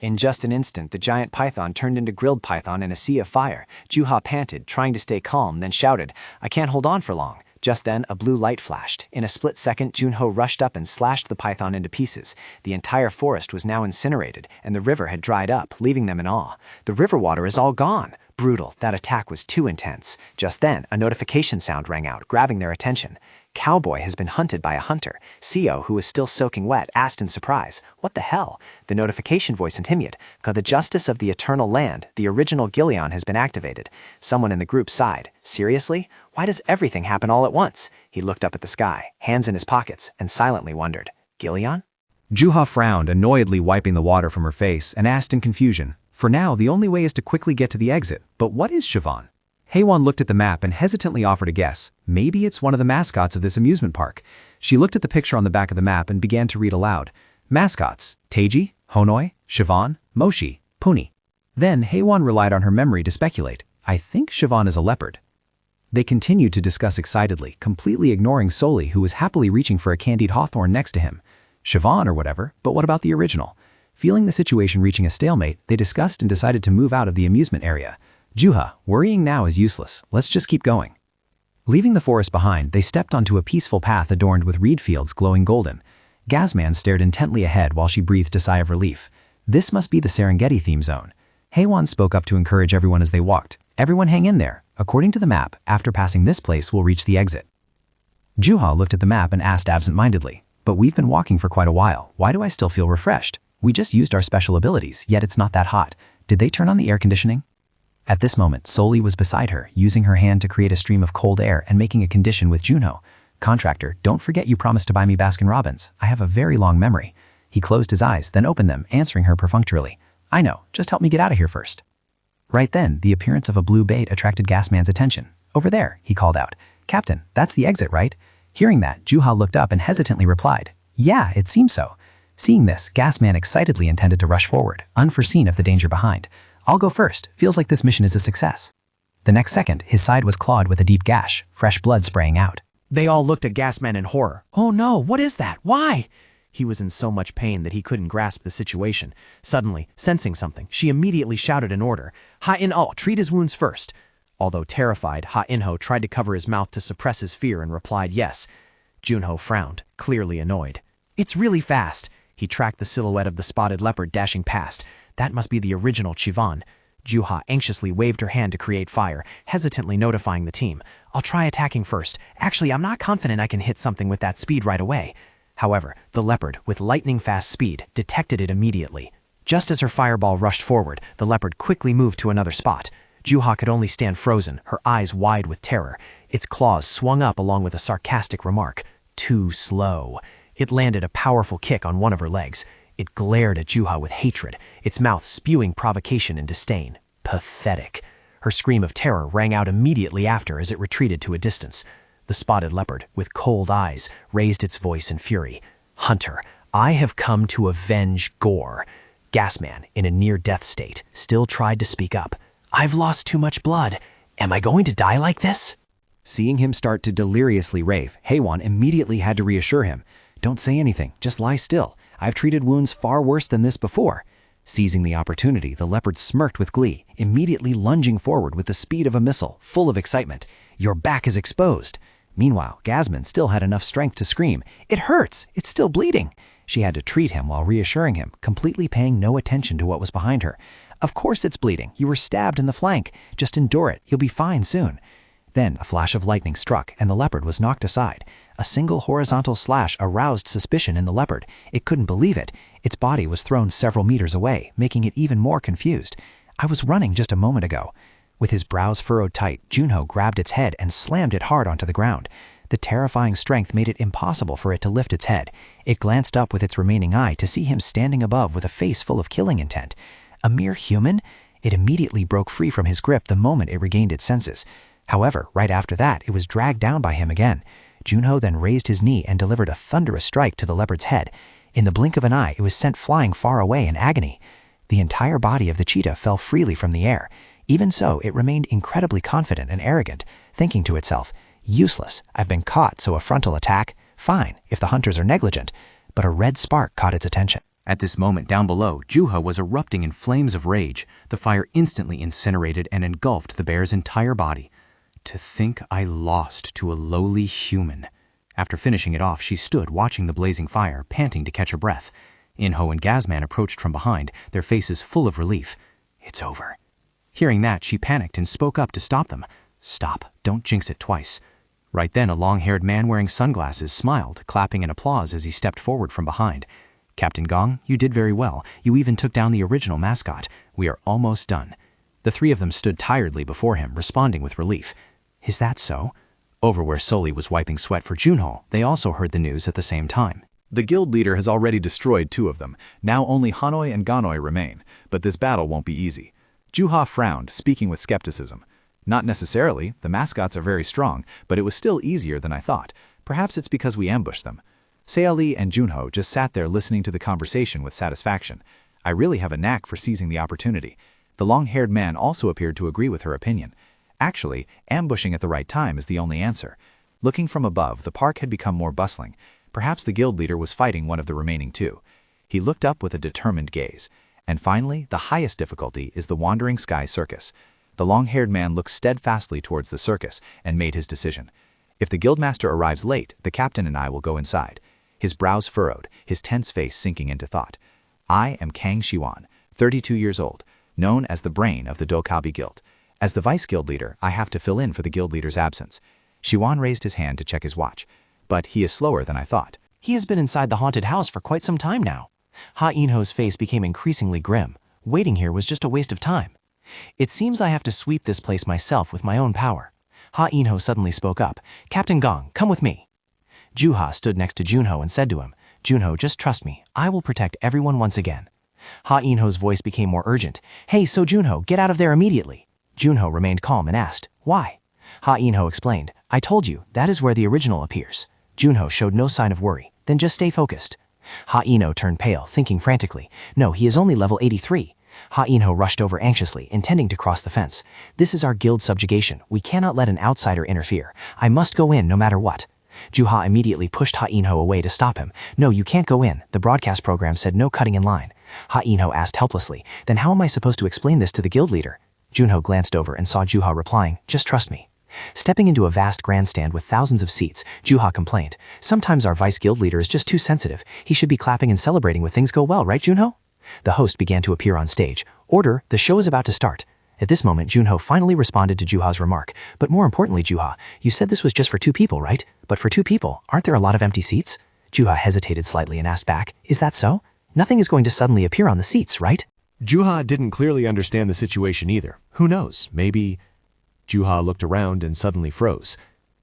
In just an instant, the giant python turned into grilled python in a sea of fire. Juha panted, trying to stay calm, then shouted, "I can't hold on for long." Just then, a blue light flashed. In a split second, Junho rushed up and slashed the python into pieces. The entire forest was now incinerated, and the river had dried up, leaving them in awe. "The river water is all gone." Brutal, that attack was too intense. Just then, a notification sound rang out, grabbing their attention. Cowboy has been hunted by a hunter. Seo, who was still soaking wet, asked in surprise, "What the hell?" The notification voice continued, "The Justice of the Eternal Land, the original Gillion has been activated." Someone in the group sighed. "Seriously? Why does everything happen all at once?" He looked up at the sky, hands in his pockets, and silently wondered, "Gillion?" Juha frowned, annoyedly wiping the water from her face, and asked in confusion, "For now, the only way is to quickly get to the exit, but what is Siobhan?" Haewon looked at the map and hesitantly offered a guess. Maybe it's one of the mascots of this amusement park. She looked at the picture on the back of the map and began to read aloud. Mascots: Teiji, Honoi, Siobhan, Moshi, Puni. Then Haewon relied on her memory to speculate. I think Siobhan is a leopard. They continued to discuss excitedly, completely ignoring Soli, who was happily reaching for a candied hawthorn next to him. Siobhan or whatever, but what about the original? Feeling the situation reaching a stalemate, they discussed and decided to move out of the amusement area. Juha, worrying now is useless. Let's just keep going. Leaving the forest behind, they stepped onto a peaceful path adorned with reed fields glowing golden. Gazman stared intently ahead while she breathed a sigh of relief. This must be the Serengeti theme zone. Haewon spoke up to encourage everyone as they walked. Everyone hang in there. According to the map, after passing this place, we'll reach the exit. Juha looked at the map and asked absent-mindedly, "But we've been walking for quite a while. Why do I still feel refreshed? We just used our special abilities, yet it's not that hot. Did they turn on the air conditioning?" At this moment, Soli was beside her, using her hand to create a stream of cold air and making a condition with Junho. "Contractor, don't forget you promised to buy me Baskin-Robbins. I have a very long memory." He closed his eyes, then opened them, answering her perfunctorily. "I know, just help me get out of here first." Right then, the appearance of a blue bait attracted Gasman's attention. "Over there," he called out. "Captain, that's the exit, right?" Hearing that, Juha looked up and hesitantly replied, "Yeah, it seems so." Seeing this, Gasman excitedly intended to rush forward, unforeseen of the danger behind. "I'll go first. Feels like this mission is a success." The next second, his side was clawed with a deep gash, fresh blood spraying out. They all looked at Gasman in horror. "Oh no, what is that? Why?" He was in so much pain that he couldn't grasp the situation. Suddenly, sensing something, she immediately shouted an order. "Ha-in-oh, treat his wounds first." Although terrified, Ha-in-ho tried to cover his mouth to suppress his fear and replied yes. Junho frowned, clearly annoyed. "It's really fast." He tracked the silhouette of the spotted leopard dashing past. That must be the original Chivan. Juha anxiously waved her hand to create fire, hesitantly notifying the team. "I'll try attacking first. Actually, I'm not confident I can hit something with that speed right away." However, the leopard, with lightning-fast speed, detected it immediately. Just as her fireball rushed forward, the leopard quickly moved to another spot. Juha could only stand frozen, her eyes wide with terror. Its claws swung up along with a sarcastic remark. "Too slow." It landed a powerful kick on one of her legs. It glared at Juha with hatred, its mouth spewing provocation and disdain. Pathetic. Her scream of terror rang out immediately after as it retreated to a distance. The spotted leopard, with cold eyes, raised its voice in fury. "Hunter, I have come to avenge Gore." Gasman, in a near-death state, still tried to speak up. "I've lost too much blood. Am I going to die like this?" Seeing him start to deliriously rave, Haewon immediately had to reassure him. "Don't say anything, just lie still. I've treated wounds far worse than this before." Seizing the opportunity, the leopard smirked with glee, immediately lunging forward with the speed of a missile, full of excitement. "Your back is exposed." Meanwhile, Gasman still had enough strength to scream, "It hurts! It's still bleeding!" She had to treat him while reassuring him, completely paying no attention to what was behind her. "Of course it's bleeding. You were stabbed in the flank. Just endure it. You'll be fine soon." Then a flash of lightning struck, and the leopard was knocked aside. A single horizontal slash aroused suspicion in the leopard. It couldn't believe it. Its body was thrown several meters away, making it even more confused. "I was running just a moment ago." With his brows furrowed tight, Junho grabbed its head and slammed it hard onto the ground. The terrifying strength made it impossible for it to lift its head. It glanced up with its remaining eye to see him standing above with a face full of killing intent. A mere human? It immediately broke free from his grip the moment it regained its senses. However, right after that, it was dragged down by him again. Junho then raised his knee and delivered a thunderous strike to the leopard's head. In the blink of an eye, it was sent flying far away in agony. The entire body of the cheetah fell freely from the air. Even so, it remained incredibly confident and arrogant, thinking to itself, "Useless, I've been caught, so a frontal attack? Fine, if the hunters are negligent." But a red spark caught its attention. At this moment down below, Juha was erupting in flames of rage. The fire instantly incinerated and engulfed the bear's entire body. To think I lost to a lowly human. After finishing it off, she stood watching the blazing fire, panting to catch her breath. Inho and Gazman approached from behind, their faces full of relief. It's over. Hearing that, she panicked and spoke up to stop them. Stop, don't jinx it twice. Right then, a long-haired man wearing sunglasses smiled, clapping in applause as he stepped forward from behind. Captain Gong, you did very well. You even took down the original mascot. We are almost done. The three of them stood tiredly before him, responding with relief. Is that so? Over where Soli was wiping sweat for Junho, they also heard the news at the same time. The guild leader has already destroyed 2 of them. Now only Hanoi and Ganoi remain, but this battle won't be easy. Juha frowned, speaking with skepticism. Not necessarily, the mascots are very strong, but it was still easier than I thought. Perhaps it's because we ambushed them. Seali and Junho just sat there listening to the conversation with satisfaction. I really have a knack for seizing the opportunity. The long-haired man also appeared to agree with her opinion. Actually, ambushing at the right time is the only answer. Looking from above, the park had become more bustling. Perhaps the guild leader was fighting one of the remaining 2. He looked up with a determined gaze. And finally, the highest difficulty is the Wandering Sky Circus. The long-haired man looked steadfastly towards the circus and made his decision. If the guildmaster arrives late, the captain and I will go inside. His brows furrowed, his tense face sinking into thought. I am Kang Shiwan, 32 years old, known as the brain of the Dokabi Guild. As the vice guild leader, I have to fill in for the guild leader's absence. Shiwan raised his hand to check his watch, but he is slower than I thought. He has been inside the haunted house for quite some time now. Ha Inho's face became increasingly grim. Waiting here was just a waste of time. It seems I have to sweep this place myself with my own power. Ha Inho suddenly spoke up. Captain Gong, come with me. Juha stood next to Junho and said to him, Junho, just trust me. I will protect everyone once again. Ha Inho's voice became more urgent. Hey, so Junho, get out of there immediately. Junho remained calm and asked, why? Ha Inho explained, I told you, that is where the original appears. Junho showed no sign of worry. Then just stay focused. Ha Inho turned pale, thinking frantically. No, he is only level 83. Ha Inho rushed over anxiously, intending to cross the fence. This is our guild subjugation. We cannot let an outsider interfere. I must go in no matter what. Juha immediately pushed Ha Inho away to stop him. No, you can't go in. The broadcast program said no cutting in line. Ha Inho asked helplessly. Then how am I supposed to explain this to the guild leader? Junho glanced over and saw Juha replying, just trust me. Stepping into a vast grandstand with thousands of seats, Juha complained. Sometimes our vice guild leader is just too sensitive. He should be clapping and celebrating when things go well, right, Junho? The host began to appear on stage. Order, the show is about to start. At this moment, Junho finally responded to Juha's remark. But more importantly, Juha, you said this was just for 2 people, right? But for 2 people, aren't there a lot of empty seats? Juha hesitated slightly and asked back, is that so? Nothing is going to suddenly appear on the seats, right? Juha didn't clearly understand the situation either. Who knows, maybe... Juha looked around and suddenly froze.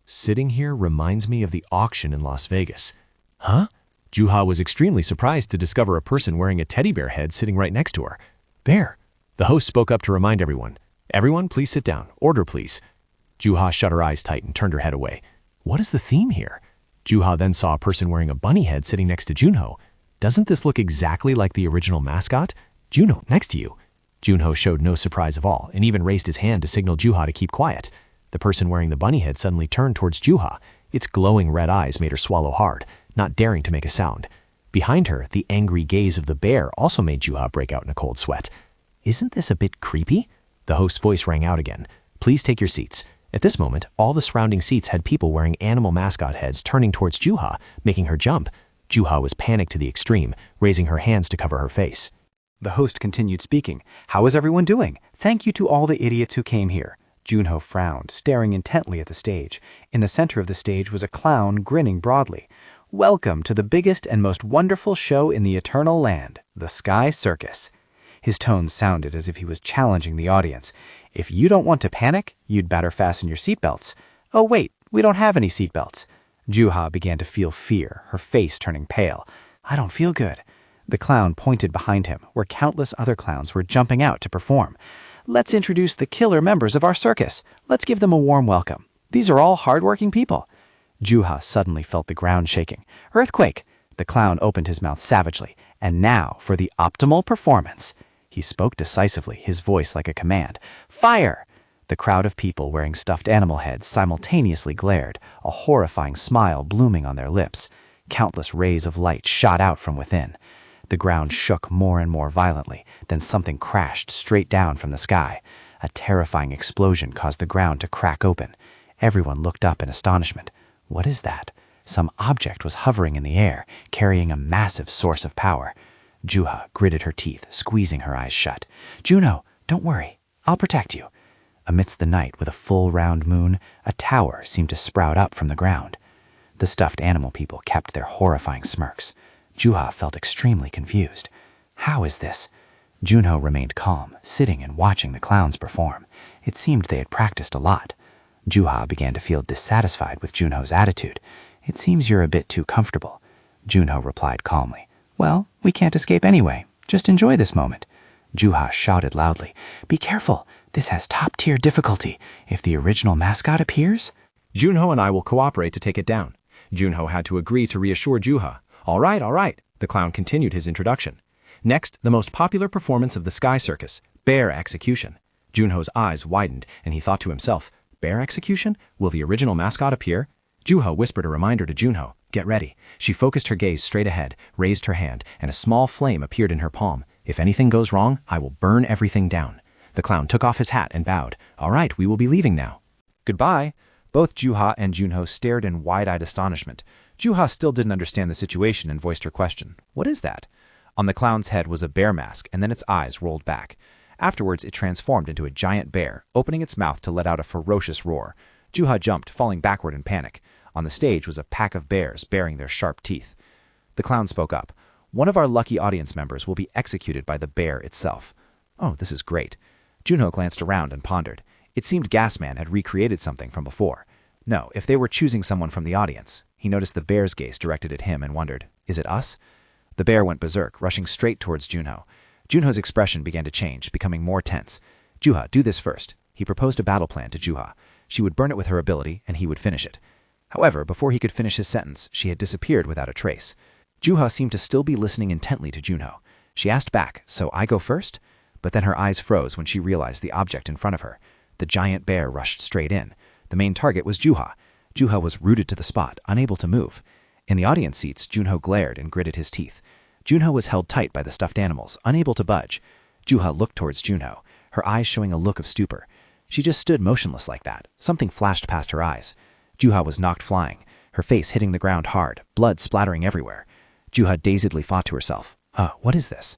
Sitting here reminds me of the auction in Las Vegas. Huh? Juha was extremely surprised to discover a person wearing a teddy bear head sitting right next to her. Bear. The host spoke up to remind everyone. Everyone, please sit down. Order, please. Juha shut her eyes tight and turned her head away. What is the theme here? Juha then saw a person wearing a bunny head sitting next to Junho. Doesn't this look exactly like the original mascot? Junho, next to you. Junho showed no surprise of all and even raised his hand to signal Juha to keep quiet. The person wearing the bunny head suddenly turned towards Juha. Its glowing red eyes made her swallow hard, not daring to make a sound. Behind her, the angry gaze of the bear also made Juha break out in a cold sweat. Isn't this a bit creepy? The host's voice rang out again. Please take your seats. At this moment, all the surrounding seats had people wearing animal mascot heads turning towards Juha, making her jump. Juha was panicked to the extreme, raising her hands to cover her face. The host continued speaking. How is everyone doing? Thank you to all the idiots who came here. Junho frowned, staring intently at the stage. In the center of the stage was a clown grinning broadly. Welcome to the biggest and most wonderful show in the eternal land, the Sky Circus. His tones sounded as if he was challenging the audience. If you don't want to panic, you'd better fasten your seatbelts. Oh wait, we don't have any seatbelts. Juha began to feel fear, her face turning pale. I don't feel good. The clown pointed behind him, where countless other clowns were jumping out to perform. Let's introduce the killer members of our circus. Let's give them a warm welcome. These are all hardworking people. Juha suddenly felt the ground shaking. Earthquake! The clown opened his mouth savagely. And now for the optimal performance. He spoke decisively, his voice like a command. Fire! The crowd of people wearing stuffed animal heads simultaneously glared, a horrifying smile blooming on their lips. Countless rays of light shot out from within. The ground shook more and more violently, then something crashed straight down from the sky. A terrifying explosion caused the ground to crack open. Everyone looked up in astonishment. What is that? Some object was hovering in the air, carrying a massive source of power. Juha gritted her teeth, squeezing her eyes shut. "Juno, don't worry. I'll protect you." Amidst the night with a full round moon, a tower seemed to sprout up from the ground. The stuffed animal people kept their horrifying smirks. Juha felt extremely confused. How is this? Junho remained calm, sitting and watching the clowns perform. It seemed they had practiced a lot. Juha began to feel dissatisfied with Junho's attitude. "It seems you're a bit too comfortable." Junho replied calmly. "Well, we can't escape anyway. Just enjoy this moment." Juha shouted loudly, "Be careful! This has top-tier difficulty. If the original mascot appears..." Junho and I will cooperate to take it down. Junho had to agree to reassure Juha. All right, the clown continued his introduction. Next, the most popular performance of the Sky Circus, bear execution. Junho's eyes widened, and he thought to himself, bear execution? Will the original mascot appear? Juha whispered a reminder to Junho. Get ready. She focused her gaze straight ahead, raised her hand, and a small flame appeared in her palm. If anything goes wrong, I will burn everything down. The clown took off his hat and bowed. All right, we will be leaving now. Goodbye. Both Juha and Junho stared in wide-eyed astonishment. Juha still didn't understand the situation and voiced her question. What is that? On the clown's head was a bear mask, and then its eyes rolled back. Afterwards, it transformed into a giant bear, opening its mouth to let out a ferocious roar. Juha jumped, falling backward in panic. On the stage was a pack of bears baring their sharp teeth. The clown spoke up. One of our lucky audience members will be executed by the bear itself. Oh, this is great. Junho glanced around and pondered. It seemed Gasman had recreated something from before. No, if they were choosing someone from the audience. He noticed the bear's gaze directed at him and wondered, is it us? The bear went berserk, rushing straight towards Junho. Junho's expression began to change, becoming more tense. Juha, do this first. He proposed a battle plan to Juha. She would burn it with her ability, and he would finish it. However, before he could finish his sentence, she had disappeared without a trace. Juha seemed to still be listening intently to Junho. She asked back, so I go first? But then her eyes froze when she realized the object in front of her. The giant bear rushed straight in. The main target was Juha. Juha was rooted to the spot, unable to move. In the audience seats, Junho glared and gritted his teeth. Junho was held tight by the stuffed animals, unable to budge. Juha looked towards Junho, her eyes showing a look of stupor. She just stood motionless like that. Something flashed past her eyes. Juha was knocked flying, her face hitting the ground hard, blood splattering everywhere. Juha dazedly thought to herself, what is this?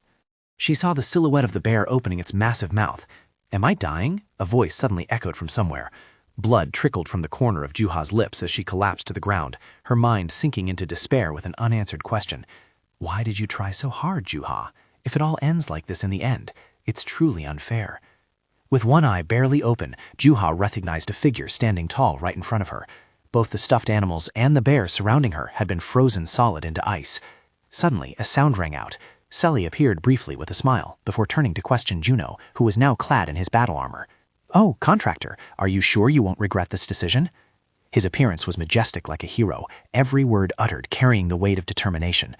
She saw the silhouette of the bear opening its massive mouth. Am I dying? A voice suddenly echoed from somewhere. Blood trickled from the corner of Juha's lips as she collapsed to the ground, her mind sinking into despair with an unanswered question. Why did you try so hard, Juha? If it all ends like this in the end, it's truly unfair. With one eye barely open, Juha recognized a figure standing tall right in front of her. Both the stuffed animals and the bear surrounding her had been frozen solid into ice. Suddenly, a sound rang out. Selly appeared briefly with a smile, before turning to question Juno, who was now clad in his battle armor. Oh, contractor, are you sure you won't regret this decision? His appearance was majestic like a hero, every word uttered carrying the weight of determination.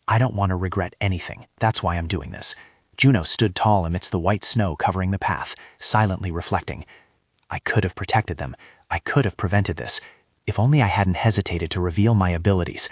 I don't want to regret anything, that's why I'm doing this. Juno stood tall amidst the white snow covering the path, silently reflecting. I could have protected them. I could have prevented this. If only I hadn't hesitated to reveal my abilities.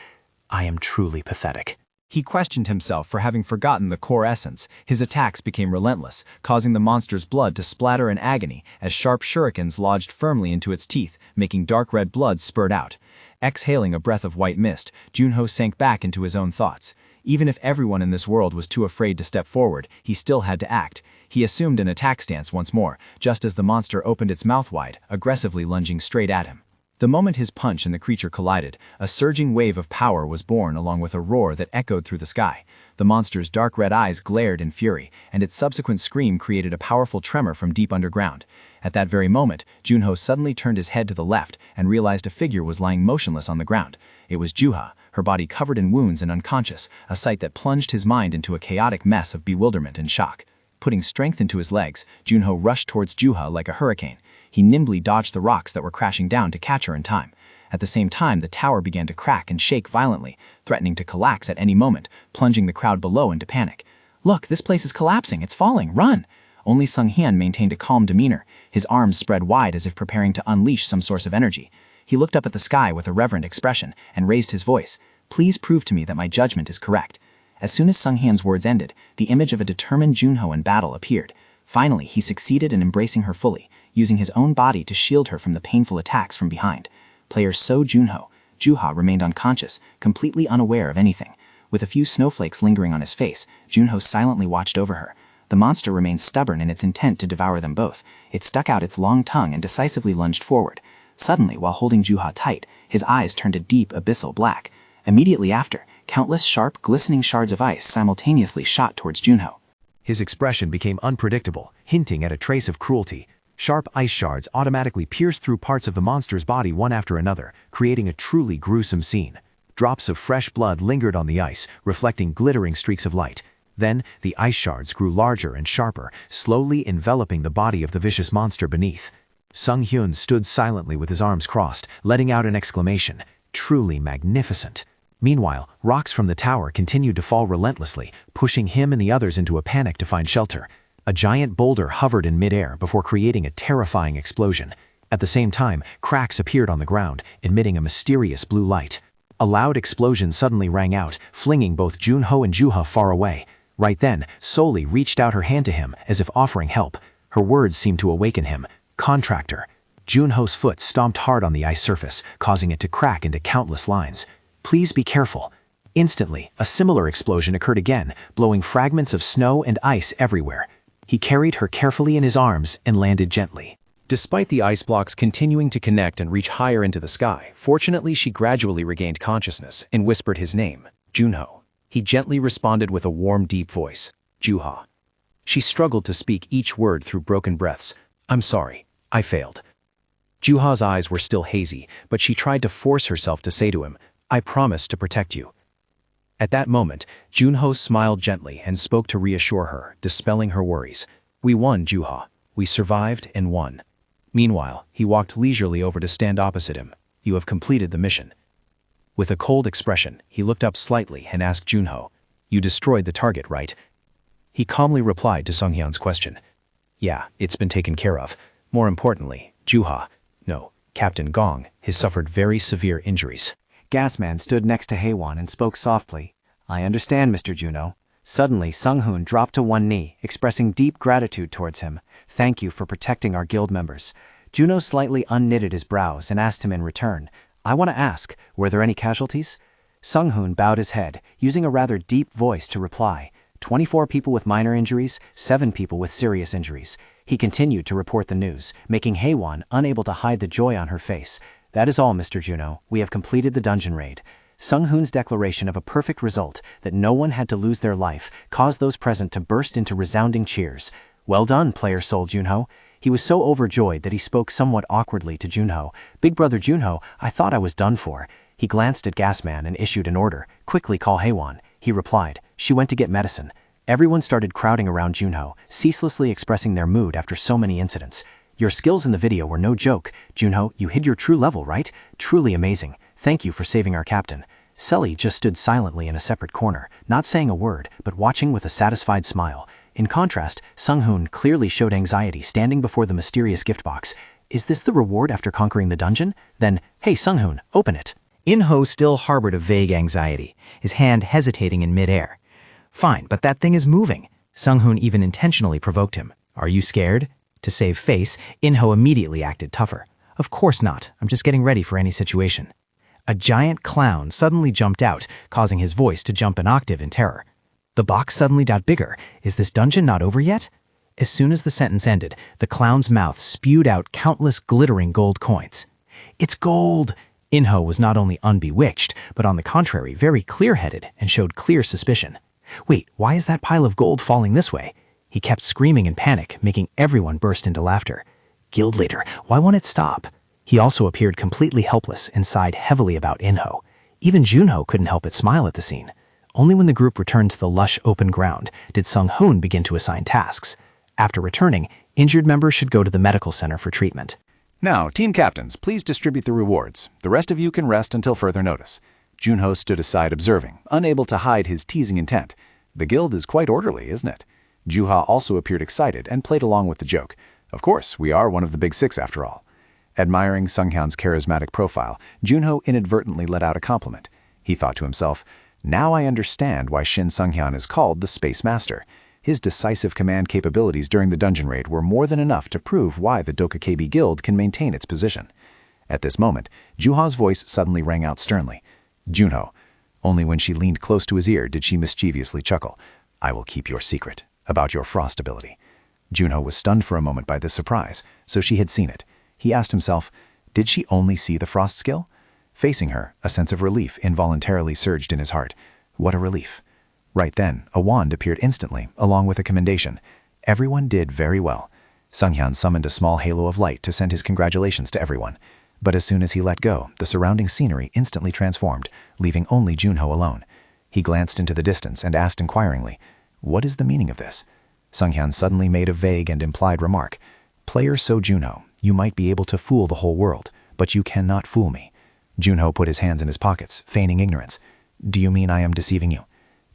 I am truly pathetic. He questioned himself for having forgotten the core essence. His attacks became relentless, causing the monster's blood to splatter in agony as sharp shurikens lodged firmly into its teeth, making dark red blood spurt out. Exhaling a breath of white mist, Junho sank back into his own thoughts. Even if everyone in this world was too afraid to step forward, he still had to act. He assumed an attack stance once more, just as the monster opened its mouth wide, aggressively lunging straight at him. The moment his punch and the creature collided, a surging wave of power was born along with a roar that echoed through the sky. The monster's dark red eyes glared in fury, and its subsequent scream created a powerful tremor from deep underground. At that very moment, Junho suddenly turned his head to the left and realized a figure was lying motionless on the ground. It was Juha, her body covered in wounds and unconscious, a sight that plunged his mind into a chaotic mess of bewilderment and shock. Putting strength into his legs, Junho rushed towards Juha like a hurricane. He nimbly dodged the rocks that were crashing down to catch her in time. At the same time, the tower began to crack and shake violently, threatening to collapse at any moment, plunging the crowd below into panic. Look, this place is collapsing, it's falling, run! Only Sung Hyun maintained a calm demeanor, his arms spread wide as if preparing to unleash some source of energy. He looked up at the sky with a reverent expression and raised his voice. Please prove to me that my judgment is correct. As soon as Sung Hyun's words ended, the image of a determined Junho in battle appeared. Finally, he succeeded in embracing her fully, using his own body to shield her from the painful attacks from behind. Player So Junho, Juha remained unconscious, completely unaware of anything. With a few snowflakes lingering on his face, Junho silently watched over her. The monster remained stubborn in its intent to devour them both. It stuck out its long tongue and decisively lunged forward. Suddenly, while holding Juha tight, his eyes turned a deep, abyssal black. Immediately after, countless sharp, glistening shards of ice simultaneously shot towards Junho. His expression became unpredictable, hinting at a trace of cruelty. Sharp ice shards automatically pierced through parts of the monster's body one after another, creating a truly gruesome scene. Drops of fresh blood lingered on the ice, reflecting glittering streaks of light. Then, the ice shards grew larger and sharper, slowly enveloping the body of the vicious monster beneath. Sung Hyun stood silently with his arms crossed, letting out an exclamation. Truly magnificent. Meanwhile, rocks from the tower continued to fall relentlessly, pushing him and the others into a panic to find shelter. A giant boulder hovered in midair before creating a terrifying explosion. At the same time, cracks appeared on the ground, emitting a mysterious blue light. A loud explosion suddenly rang out, flinging both Junho and Juha far away. Right then, Soli reached out her hand to him, as if offering help. Her words seemed to awaken him. Contractor. Junho's foot stomped hard on the ice surface, causing it to crack into countless lines. Please be careful. Instantly, a similar explosion occurred again, blowing fragments of snow and ice everywhere. He carried her carefully in his arms and landed gently. Despite the ice blocks continuing to connect and reach higher into the sky, fortunately she gradually regained consciousness and whispered his name, Junho. He gently responded with a warm, deep voice, Juha. She struggled to speak each word through broken breaths. I'm sorry, I failed. Juha's eyes were still hazy, but she tried to force herself to say to him, I promise to protect you. At that moment, Junho smiled gently and spoke to reassure her, dispelling her worries. We won, Juha. We survived and won. Meanwhile, he walked leisurely over to stand opposite him. You have completed the mission. With a cold expression, he looked up slightly and asked Junho, You destroyed the target, right? He calmly replied to Sung Hyun's question. Yeah, it's been taken care of. More importantly, Juha, no, Captain Gong, has suffered very severe injuries. Gasman stood next to Haewon and spoke softly. I understand, Mr. Juno. Suddenly, Sung-hoon dropped to one knee, expressing deep gratitude towards him. Thank you for protecting our guild members. Juno slightly unknitted his brows and asked him in return, I want to ask, were there any casualties? Sung-hoon bowed his head, using a rather deep voice to reply, 24 people with minor injuries, 7 people with serious injuries. He continued to report the news, making Haewon unable to hide the joy on her face. That is all, Mr. Juno. We have completed the dungeon raid. Sung-hoon's declaration of a perfect result, that no one had to lose their life, caused those present to burst into resounding cheers. Well done, player Sol Junho. He was so overjoyed that he spoke somewhat awkwardly to Junho. Big brother Junho, I thought I was done for. He glanced at Gasman and issued an order. Quickly call Haewon. He replied. She went to get medicine. Everyone started crowding around Junho, ceaselessly expressing their mood after so many incidents. Your skills in the video were no joke. Junho, you hid your true level, right? Truly amazing. Thank you for saving our captain. Sully just stood silently in a separate corner, not saying a word, but watching with a satisfied smile. In contrast, Sung-hoon clearly showed anxiety standing before the mysterious gift box. Is this the reward after conquering the dungeon? Then, hey Sung-hoon, open it. In-ho still harbored a vague anxiety, his hand hesitating in midair. Fine, but that thing is moving. Sung-hoon even intentionally provoked him. Are you scared? To save face, In-ho immediately acted tougher. Of course not, I'm just getting ready for any situation. A giant clown suddenly jumped out, causing his voice to jump an octave in terror. The box suddenly got bigger. Is this dungeon not over yet? As soon as the sentence ended, the clown's mouth spewed out countless glittering gold coins. It's gold! In-ho was not only unbewitched, but on the contrary very clear-headed and showed clear suspicion. Wait, why is that pile of gold falling this way? He kept screaming in panic, making everyone burst into laughter. Guild leader, why won't it stop? He also appeared completely helpless and sighed heavily about In-ho. Even Junho couldn't help but smile at the scene. Only when the group returned to the lush open ground did Sung-hoon begin to assign tasks. After returning, injured members should go to the medical center for treatment. Now, team captains, please distribute the rewards. The rest of you can rest until further notice. Junho stood aside observing, unable to hide his teasing intent. The guild is quite orderly, isn't it? Juha also appeared excited and played along with the joke. Of course, we are one of the big six after all. Admiring Sung-hyun's charismatic profile, Junho inadvertently let out a compliment. He thought to himself, Now I understand why Shin Sunghyun is called the Space Master. His decisive command capabilities during the dungeon raid were more than enough to prove why the Dokakebi Guild can maintain its position. At this moment, Juha's voice suddenly rang out sternly. Junho. Only when she leaned close to his ear did she mischievously chuckle. I will keep your secret about your frost ability. Junho was stunned for a moment by this surprise, so she had seen it. He asked himself, did she only see the frost skill? Facing her, a sense of relief involuntarily surged in his heart. What a relief. Right then, a wand appeared instantly, along with a commendation. Everyone did very well. Sunghyun summoned a small halo of light to send his congratulations to everyone. But as soon as he let go, the surrounding scenery instantly transformed, leaving only Junho alone. He glanced into the distance and asked inquiringly, what is the meaning of this? Sunghyun suddenly made a vague and implied remark. Player So Junho, you might be able to fool the whole world, but you cannot fool me. Junho put his hands in his pockets, feigning ignorance. Do you mean I am deceiving you?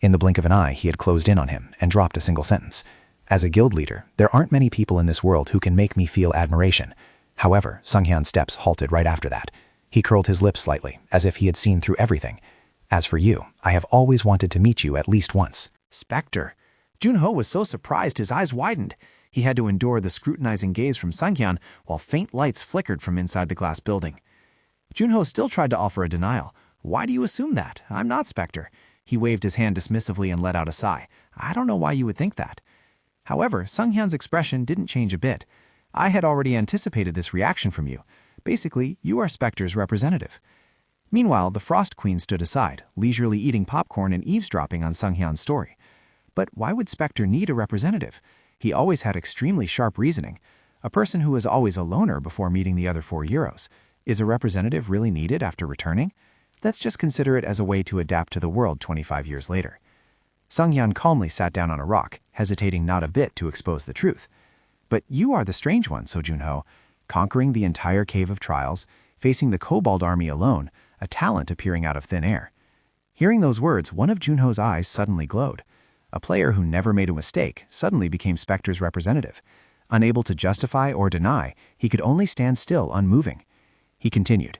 In the blink of an eye, he had closed in on him and dropped a single sentence. As a guild leader, there aren't many people in this world who can make me feel admiration. However, Sunghyun's steps halted right after that. He curled his lips slightly, as if he had seen through everything. As for you, I have always wanted to meet you at least once. Spectre. Junho was so surprised his eyes widened. He had to endure the scrutinizing gaze from Sunghyun while faint lights flickered from inside the glass building. Junho still tried to offer a denial. Why do you assume that? I'm not Spectre. He waved his hand dismissively and let out a sigh. I don't know why you would think that. However, Sunghyun's expression didn't change a bit. I had already anticipated this reaction from you. Basically, you are Spectre's representative. Meanwhile, the Frost Queen stood aside, leisurely eating popcorn and eavesdropping on Sunghyun's story. But why would Spectre need a representative? He always had extremely sharp reasoning. A person who was always a loner before meeting the other 4 heroes. Is a representative really needed after returning? Let's just consider it as a way to adapt to the world 25 years later. Sunghyun calmly sat down on a rock, hesitating not a bit to expose the truth. But you are the strange one, So Junho. Conquering the entire Cave of Trials, facing the Kobold army alone, a talent appearing out of thin air. Hearing those words, one of Junho's eyes suddenly glowed. A player who never made a mistake suddenly became Spectre's representative. Unable to justify or deny, he could only stand still, unmoving. He continued,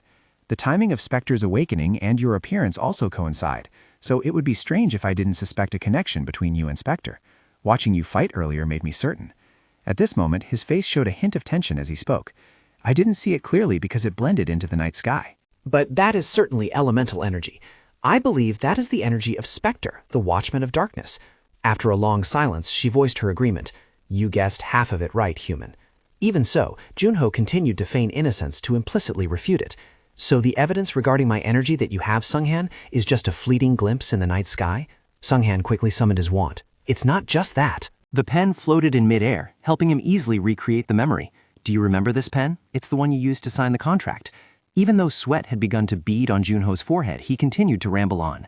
the timing of Spectre's awakening and your appearance also coincide, so it would be strange if I didn't suspect a connection between you and Spectre. Watching you fight earlier made me certain. At this moment, his face showed a hint of tension as he spoke. I didn't see it clearly because it blended into the night sky. But that is certainly elemental energy. I believe that is the energy of Spectre, the Watchman of Darkness. After a long silence, she voiced her agreement. You guessed half of it right, human. Even so, Junho continued to feign innocence to implicitly refute it. So the evidence regarding my energy that you have, Sunghyun, is just a fleeting glimpse in the night sky? Sunghyun quickly summoned his wand. It's not just that. The pen floated in midair, helping him easily recreate the memory. Do you remember this pen? It's the one you used to sign the contract. Even though sweat had begun to bead on Junho's forehead, he continued to ramble on.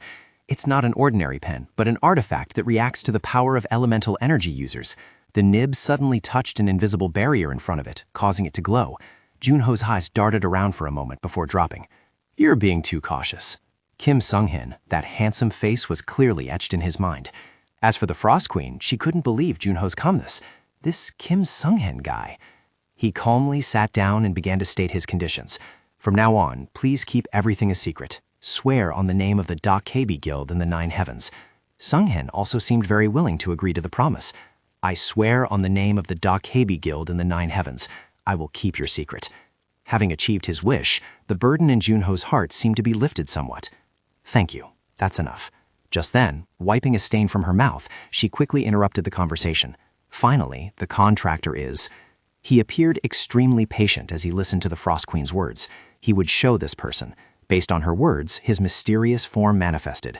It's not an ordinary pen, but an artifact that reacts to the power of elemental energy users. The nib suddenly touched an invisible barrier in front of it, causing it to glow. Junho's eyes darted around for a moment before dropping. You're being too cautious. Kim Sunghyun, that handsome face was clearly etched in his mind. As for the Frost Queen, she couldn't believe Junho's calmness. This Kim Sunghyun guy. He calmly sat down and began to state his conditions. From now on, please keep everything a secret. Swear on the name of the Dokakebi Guild in the 9 heavens. Sunghyun also seemed very willing to agree to the promise. I swear on the name of the Dokakebi Guild in the 9 heavens. I will keep your secret. Having achieved his wish, the burden in Junho's heart seemed to be lifted somewhat. Thank you. That's enough. Just then, wiping a stain from her mouth, she quickly interrupted the conversation. Finally, the contractor is... He appeared extremely patient as he listened to the Frost Queen's words. He would show this person. Based on her words, his mysterious form manifested.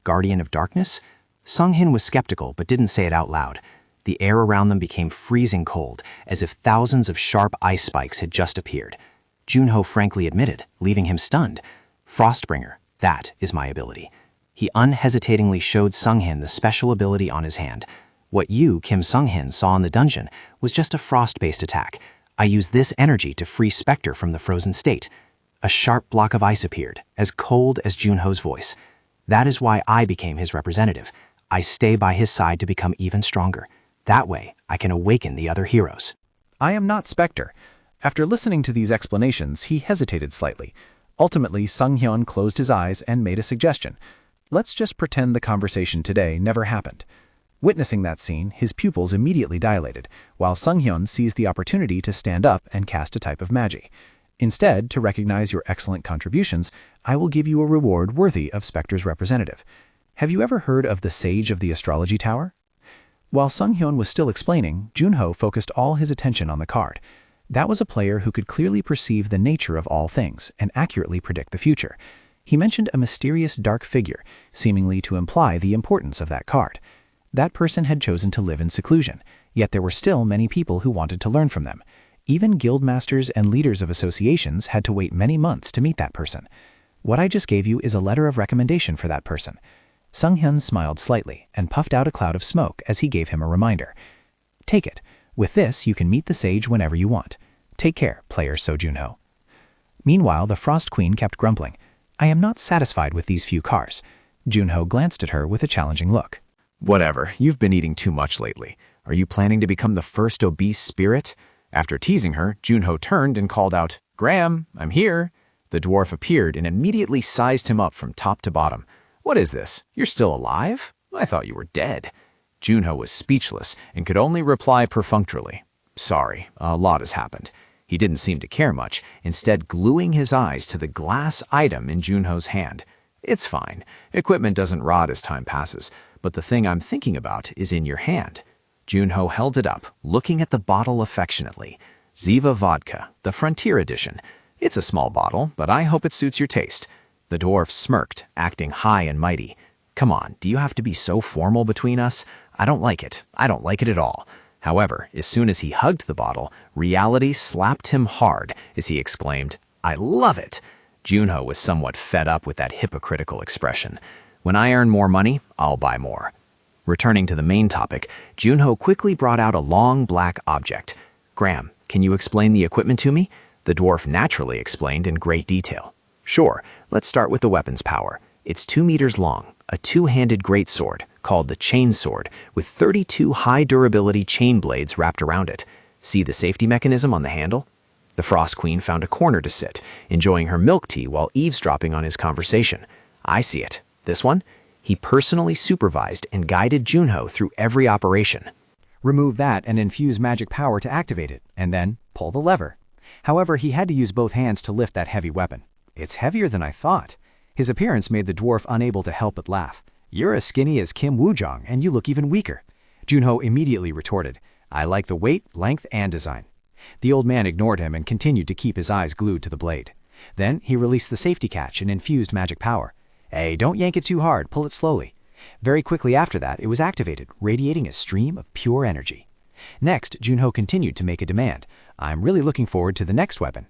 Guardian of Darkness? Sunghyun was skeptical but didn't say it out loud. The air around them became freezing cold, as if thousands of sharp ice spikes had just appeared. Junho frankly admitted, leaving him stunned. Frostbringer, that is my ability. He unhesitatingly showed Sunghyun the special ability on his hand. What you, Kim Sunghyun, saw in the dungeon was just a frost-based attack. I used this energy to free Spectre from the frozen state. A sharp block of ice appeared, as cold as Junho's voice. That is why I became his representative. I stay by his side to become even stronger. That way, I can awaken the other heroes. I am not Spectre. After listening to these explanations, he hesitated slightly. Ultimately, Sunghyun closed his eyes and made a suggestion. Let's just pretend the conversation today never happened. Witnessing that scene, his pupils immediately dilated, while Sunghyun seized the opportunity to stand up and cast a type of magi. Instead, to recognize your excellent contributions, I will give you a reward worthy of Spectre's representative. Have you ever heard of the Sage of the Astrology Tower? While Sunghyun was still explaining, Junho focused all his attention on the card. That was a player who could clearly perceive the nature of all things and accurately predict the future. He mentioned a mysterious dark figure, seemingly to imply the importance of that card. That person had chosen to live in seclusion, yet there were still many people who wanted to learn from them. Even guildmasters and leaders of associations had to wait many months to meet that person. What I just gave you is a letter of recommendation for that person. Sunghyun smiled slightly and puffed out a cloud of smoke as he gave him a reminder. Take it. With this, you can meet the sage whenever you want. Take care, player So Junho. Meanwhile, the Frost Queen kept grumbling. I am not satisfied with these few cars. Junho glanced at her with a challenging look. Whatever, you've been eating too much lately. Are you planning to become the first obese spirit? After teasing her, Junho turned and called out, Graham, I'm here. The dwarf appeared and immediately sized him up from top to bottom. What is this? You're still alive? I thought you were dead. Junho was speechless and could only reply perfunctorily. Sorry, a lot has happened. He didn't seem to care much, instead gluing his eyes to the glass item in Junho's hand. It's fine. Equipment doesn't rot as time passes, but the thing I'm thinking about is in your hand. Junho held it up, looking at the bottle affectionately. Ziva Vodka, the Frontier Edition. It's a small bottle, but I hope it suits your taste. The dwarf smirked, acting high and mighty. Come on, do you have to be so formal between us? I don't like it. I don't like it at all. However, as soon as he hugged the bottle, reality slapped him hard as he exclaimed, I love it! Junho was somewhat fed up with that hypocritical expression. When I earn more money, I'll buy more. Returning to the main topic, Junho quickly brought out a long black object. Graham, can you explain the equipment to me? The dwarf naturally explained in great detail. Sure, let's start with the weapon's power. It's 2 meters long, a two-handed greatsword called the chain sword with 32 high-durability chain blades wrapped around it. See the safety mechanism on the handle? The Frost Queen found a corner to sit, enjoying her milk tea while eavesdropping on his conversation. I see it. This one? He personally supervised and guided Junho through every operation. Remove that and infuse magic power to activate it, and then pull the lever. However, he had to use both hands to lift that heavy weapon. It's heavier than I thought. His appearance made the dwarf unable to help but laugh. You're as skinny as Kim Woo-jong, and you look even weaker. Junho immediately retorted, I like the weight, length, and design. The old man ignored him and continued to keep his eyes glued to the blade. Then he released the safety catch and infused magic power. Hey, don't yank it too hard, pull it slowly. Very quickly after that, it was activated, radiating a stream of pure energy. Next, Junho continued to make a demand. I'm really looking forward to the next weapon.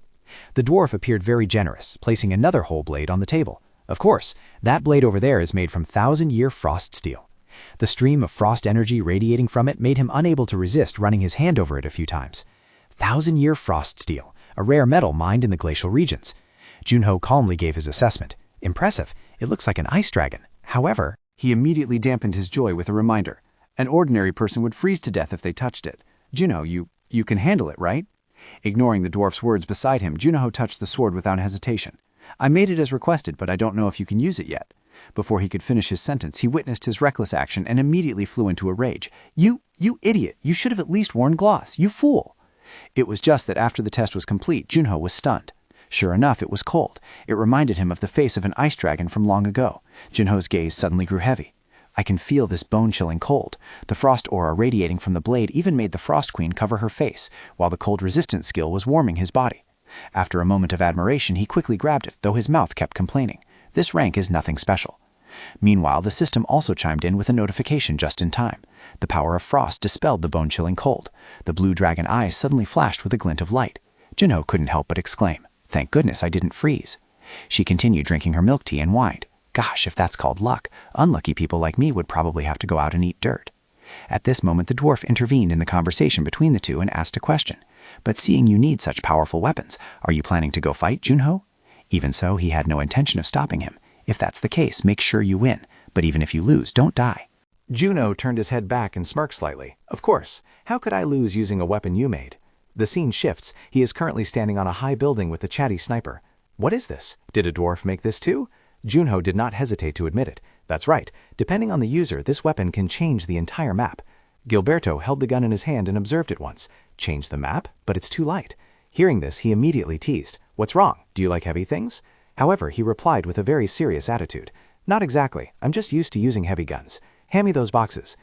The dwarf appeared very generous, placing another whole blade on the table. Of course, that blade over there is made from 1,000-year frost steel. The stream of frost energy radiating from it made him unable to resist running his hand over it a few times. 1,000-year frost steel, a rare metal mined in the glacial regions. Junho calmly gave his assessment. Impressive. It looks like an ice dragon. However, he immediately dampened his joy with a reminder. An ordinary person would freeze to death if they touched it. Junho, you can handle it, right? Ignoring the dwarf's words beside him, Junho touched the sword without hesitation. I made it as requested, but I don't know if you can use it yet. Before he could finish his sentence, he witnessed his reckless action and immediately flew into a rage. You idiot! You should have at least worn gloss, you fool! It was just that after the test was complete, Junho was stunned. Sure enough, it was cold. It reminded him of the face of an ice dragon from long ago. Junho's gaze suddenly grew heavy. I can feel this bone-chilling cold. The frost aura radiating from the blade even made the Frost Queen cover her face, while the cold resistance skill was warming his body. After a moment of admiration, he quickly grabbed it, though his mouth kept complaining. This rank is nothing special. Meanwhile, the system also chimed in with a notification just in time. The power of frost dispelled the bone-chilling cold. The blue dragon eyes suddenly flashed with a glint of light. Junho couldn't help but exclaim, "Thank goodness I didn't freeze." She continued drinking her milk tea and whined. Gosh, if that's called luck, unlucky people like me would probably have to go out and eat dirt. At this moment, the dwarf intervened in the conversation between the two and asked a question. But seeing you need such powerful weapons, are you planning to go fight, Junho? Even so, he had no intention of stopping him. If that's the case, make sure you win. But even if you lose, don't die. Junho turned his head back and smirked slightly. Of course, how could I lose using a weapon you made? The scene shifts. He is currently standing on a high building with a chatty sniper. What is this? Did a dwarf make this too? Junho did not hesitate to admit it. That's right, depending on the user, this weapon can change the entire map. Gilberto held the gun in his hand and observed it once. Change the map? But it's too light. Hearing this, he immediately teased. What's wrong? Do you like heavy things? However, he replied with a very serious attitude. Not exactly. I'm just used to using heavy guns. Hand me those boxes.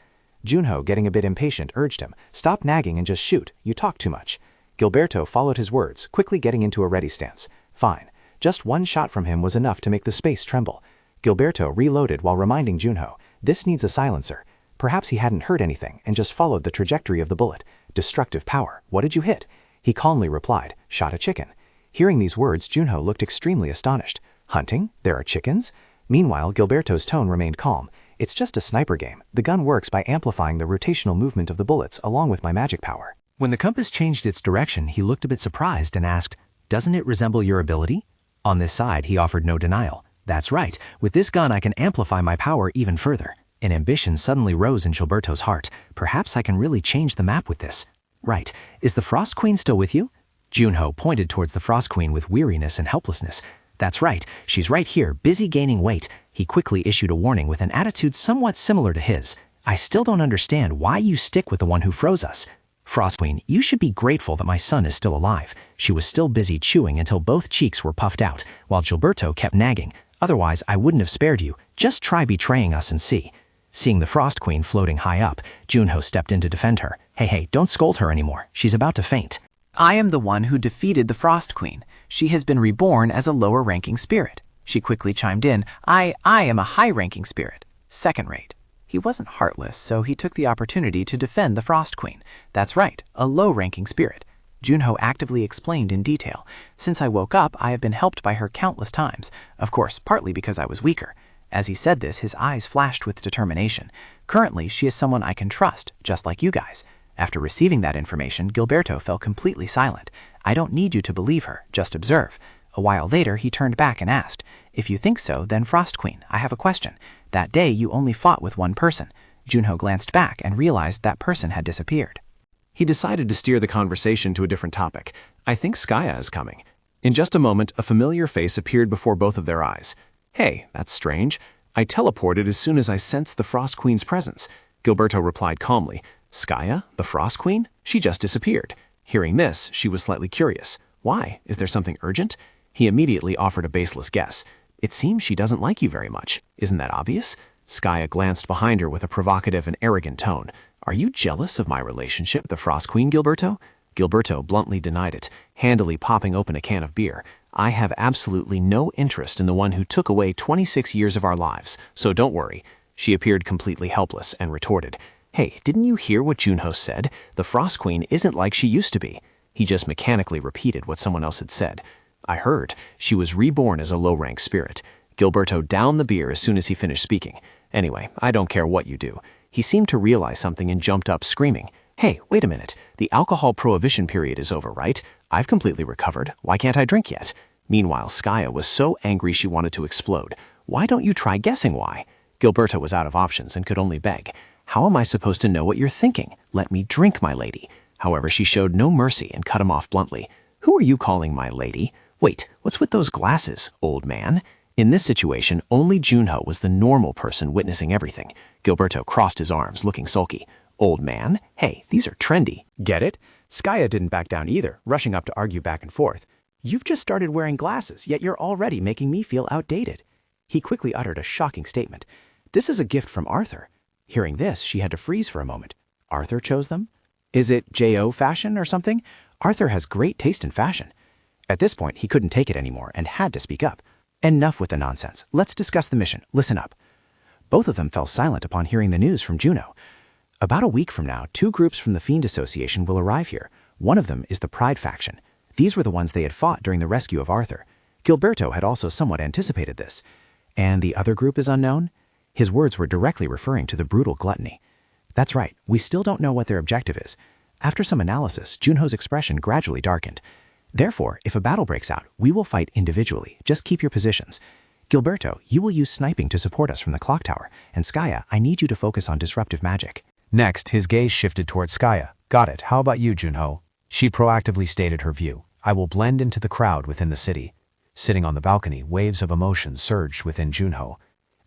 Junho, getting a bit impatient, urged him. Stop nagging and just shoot. You talk too much. Gilberto followed his words, quickly getting into a ready stance. Fine. Just one shot from him was enough to make the space tremble. Gilberto reloaded while reminding Junho, this needs a silencer. Perhaps he hadn't heard anything and just followed the trajectory of the bullet. Destructive power. What did you hit? He calmly replied, shot a chicken. Hearing these words, Junho looked extremely astonished. Hunting? There are chickens? Meanwhile, Gilberto's tone remained calm. It's just a sniper game. The gun works by amplifying the rotational movement of the bullets along with my magic power. When the compass changed its direction, he looked a bit surprised and asked, doesn't it resemble your ability? On this side, he offered no denial. That's right. With this gun, I can amplify my power even further. An ambition suddenly rose in Gilberto's heart. Perhaps I can really change the map with this. Right. Is the Frost Queen still with you? Junho pointed towards the Frost Queen with weariness and helplessness. That's right. She's right here, busy gaining weight. He quickly issued a warning with an attitude somewhat similar to his. I still don't understand why you stick with the one who froze us. Frost Queen, you should be grateful that my son is still alive. She was still busy chewing until both cheeks were puffed out, while Gilberto kept nagging. Otherwise, I wouldn't have spared you. Just try betraying us and see. Seeing the Frost Queen floating high up, Junho stepped in to defend her. Hey, don't scold her anymore. She's about to faint. I am the one who defeated the Frost Queen. She has been reborn as a lower-ranking spirit. She quickly chimed in, I am a high-ranking spirit. Second rate. He wasn't heartless, so he took the opportunity to defend the Frost Queen. That's right, a low-ranking spirit. Junho actively explained in detail. Since I woke up, I have been helped by her countless times. Of course, partly because I was weaker. As he said this, his eyes flashed with determination. Currently, she is someone I can trust, just like you guys. After receiving that information, Gilberto fell completely silent. I don't need you to believe her, just observe. A while later, he turned back and asked, if you think so, then Frost Queen, I have a question. That day, you only fought with one person. Junho glanced back and realized that person had disappeared. He decided to steer the conversation to a different topic. I think Skaya is coming. In just a moment, a familiar face appeared before both of their eyes. Hey, that's strange. I teleported as soon as I sensed the Frost Queen's presence. Gilberto replied calmly. Skaya, the Frost Queen? She just disappeared. Hearing this, she was slightly curious. Why? Is there something urgent? He immediately offered a baseless guess. It seems she doesn't like you very much. Isn't that obvious? Skaya glanced behind her with a provocative and arrogant tone. Are you jealous of my relationship with the Frost Queen, Gilberto? Gilberto bluntly denied it, handily popping open a can of beer. I have absolutely no interest in the one who took away 26 years of our lives, so don't worry. She appeared completely helpless and retorted. Hey, didn't you hear what Junho said? The Frost Queen isn't like she used to be. He just mechanically repeated what someone else had said. I heard. She was reborn as a low-rank spirit. Gilberto downed the beer as soon as he finished speaking. Anyway, I don't care what you do. He seemed to realize something and jumped up screaming. Hey, wait a minute. The alcohol prohibition period is over, right? I've completely recovered. Why can't I drink yet? Meanwhile, Skaya was so angry she wanted to explode. Why don't you try guessing why? Gilberto was out of options and could only beg. How am I supposed to know what you're thinking? Let me drink, my lady. However, she showed no mercy and cut him off bluntly. Who are you calling my lady? Wait, what's with those glasses, old man? In this situation, only Junho was the normal person witnessing everything. Gilberto crossed his arms, looking sulky. Old man? Hey, these are trendy. Get it? Skaya didn't back down either, rushing up to argue back and forth. You've just started wearing glasses, yet you're already making me feel outdated. He quickly uttered a shocking statement. This is a gift from Arthur. Hearing this, she had to freeze for a moment. Arthur chose them? Is it J.O. fashion or something? Arthur has great taste in fashion. At this point, he couldn't take it anymore and had to speak up. Enough with the nonsense. Let's discuss the mission. Listen up. Both of them fell silent upon hearing the news from Juno. About a week from now, 2 groups from the Fiend Association will arrive here. One of them is the Pride faction. These were the ones they had fought during the rescue of Arthur. Gilberto had also somewhat anticipated this. And the other group is unknown? His words were directly referring to the brutal gluttony. That's right, we still don't know what their objective is. After some analysis, Junho's expression gradually darkened. Therefore, if a battle breaks out, we will fight individually. Just keep your positions. Gilberto, you will use sniping to support us from the clock tower, and Skaya, I need you to focus on disruptive magic. Next, his gaze shifted towards Skaya. Got it. How about you, Junho? She proactively stated her view. I will blend into the crowd within the city. Sitting on the balcony, waves of emotion surged within Junho.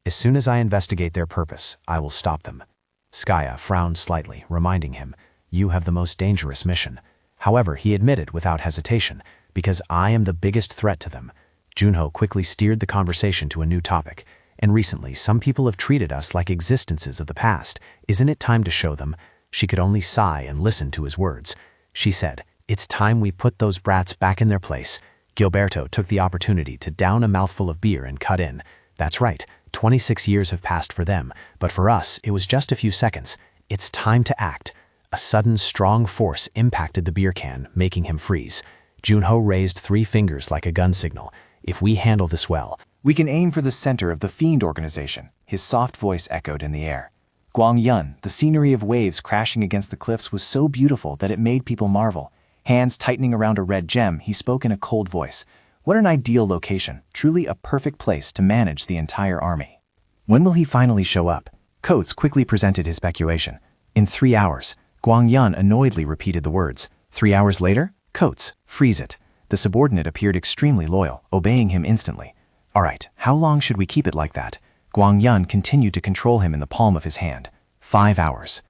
As soon as I investigate their purpose, I will stop them. Skaya frowned slightly, reminding him, "You have the most dangerous mission." However, he admitted without hesitation, "Because I am the biggest threat to them." Junho quickly steered the conversation to a new topic. "And recently, some people have treated us like existences of the past. Isn't it time to show them?" She could only sigh and listen to his words. She said, "It's time we put those brats back in their place." Gilberto took the opportunity to down a mouthful of beer and cut in. "That's right, 26 years have passed for them, but for us, it was just a few seconds. It's time to act." A sudden, strong force impacted the beer can, making him freeze. Junho raised 3 fingers like a gun signal. "If we handle this well, "We can aim for the center of the Fiend organization," his soft voice echoed in the air. Guangyun, the scenery of waves crashing against the cliffs was so beautiful that it made people marvel. Hands tightening around a red gem, he spoke in a cold voice. "What an ideal location, truly a perfect place to manage the entire army." "When will he finally show up?" Coates quickly presented his speculation. "In 3 hours." Guangyun annoyedly repeated the words. 3 hours later? Coates, freeze it. The subordinate appeared extremely loyal, obeying him instantly. "All right, how long should we keep it like that?" Guangyun continued to control him in the palm of his hand. 5 hours.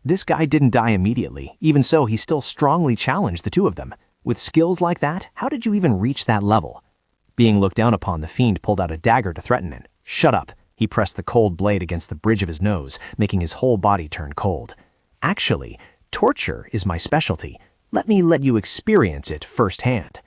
This guy didn't die immediately. Even so, he still strongly challenged the two of them. With skills like that, how did you even reach that level? Being looked down upon, the Fiend pulled out a dagger to threaten him. "Shut up." He pressed the cold blade against the bridge of his nose, making his whole body turn cold. "Actually, torture is my specialty. Let me let you experience it firsthand."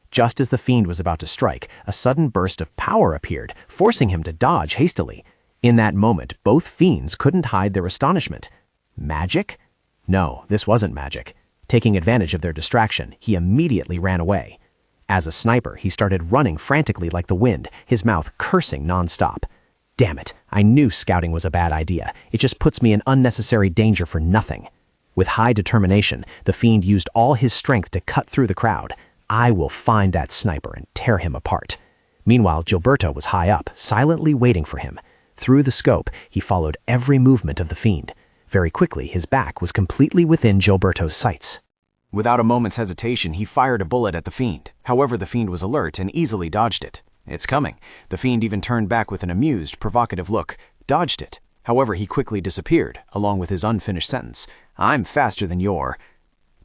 Just as the Fiend was about to strike, a sudden burst of power appeared, forcing him to dodge hastily. In that moment, both Fiends couldn't hide their astonishment. Magic? No, this wasn't magic. Taking advantage of their distraction, he immediately ran away. As a sniper, he started running frantically like the wind, his mouth cursing nonstop. "Damn it, I knew scouting was a bad idea. It just puts me in unnecessary danger for nothing." With high determination, the Fiend used all his strength to cut through the crowd. "I will find that sniper and tear him apart." Meanwhile, Gilberto was high up, silently waiting for him. Through the scope, he followed every movement of the Fiend. Very quickly, his back was completely within Gilberto's sights. Without a moment's hesitation, he fired a bullet at the Fiend. However, the Fiend was alert and easily dodged it. "It's coming." The Fiend even turned back with an amused, provocative look. Dodged it. However, he quickly disappeared, along with his unfinished sentence. "I'm faster than your..."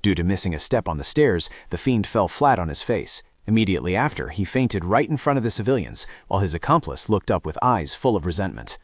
Due to missing a step on the stairs, the Fiend fell flat on his face. Immediately after, he fainted right in front of the civilians, while his accomplice looked up with eyes full of resentment.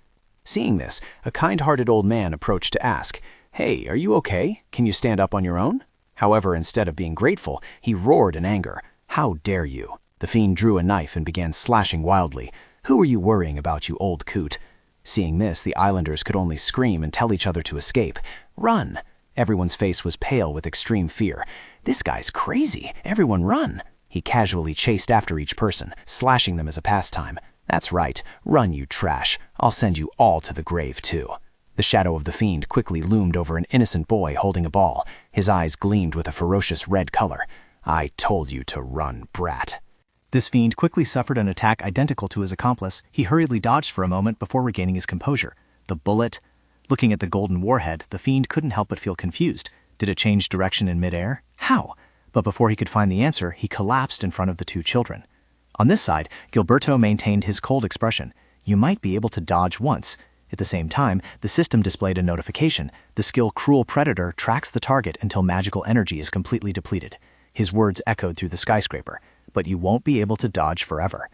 Seeing this, a kind-hearted old man approached to ask, "Hey, are you okay? Can you stand up on your own?" However, instead of being grateful, he roared in anger. "How dare you?" The Fiend drew a knife and began slashing wildly. "Who are you worrying about, you old coot?" Seeing this, the islanders could only scream and tell each other to escape. "Run!" Everyone's face was pale with extreme fear. "This guy's crazy. Everyone run!" He casually chased after each person, slashing them as a pastime. "That's right. Run, you trash. I'll send you all to the grave, too." The shadow of the Fiend quickly loomed over an innocent boy holding a ball. His eyes gleamed with a ferocious red color. "I told you to run, brat." This Fiend quickly suffered an attack identical to his accomplice. He hurriedly dodged for a moment before regaining his composure. The bullet... Looking at the golden warhead, the Fiend couldn't help but feel confused. Did it change direction in midair? How? But before he could find the answer, he collapsed in front of the two children. On this side, Gilberto maintained his cold expression. You might be able to dodge once. At the same time, the system displayed a notification. The skill Cruel Predator tracks the target until magical energy is completely depleted. His words echoed through the skyscraper. But you won't be able to dodge forever.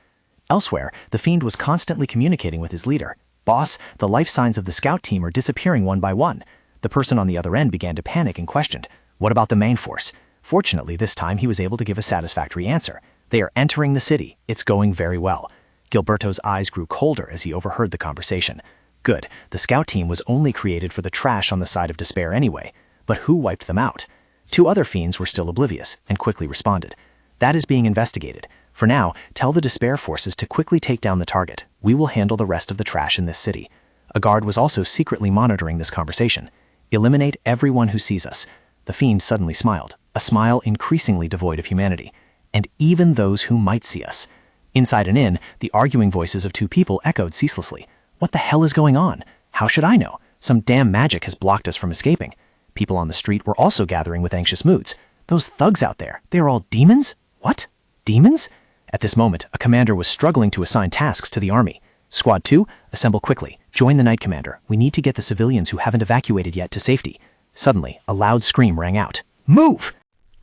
Elsewhere, the Fiend was constantly communicating with his leader. "Boss, the life signs of the scout team are disappearing one by one." The person on the other end began to panic and questioned, "What about the main force?" Fortunately, this time he was able to give a satisfactory answer. "They are entering the city. It's going very well." Gilberto's eyes grew colder as he overheard the conversation. Good, the scout team was only created for the trash on the side of despair anyway. But who wiped them out? 2 other Fiends were still oblivious and quickly responded. "That is being investigated. For now, tell the despair forces to quickly take down the target. We will handle the rest of the trash in this city." A guard was also secretly monitoring this conversation. "Eliminate everyone who sees us." The Fiend suddenly smiled, a smile increasingly devoid of humanity. "And even those who might see us." Inside and in, the arguing voices of 2 people echoed ceaselessly. "What the hell is going on? How should I know? Some damn magic has blocked us from escaping." People on the street were also gathering with anxious moods. "Those thugs out there, they are all demons? What? Demons?" At this moment, a commander was struggling to assign tasks to the army. Squad 2, assemble quickly. Join the Knight Commander. We need to get the civilians who haven't evacuated yet to safety. Suddenly, a loud scream rang out. Move!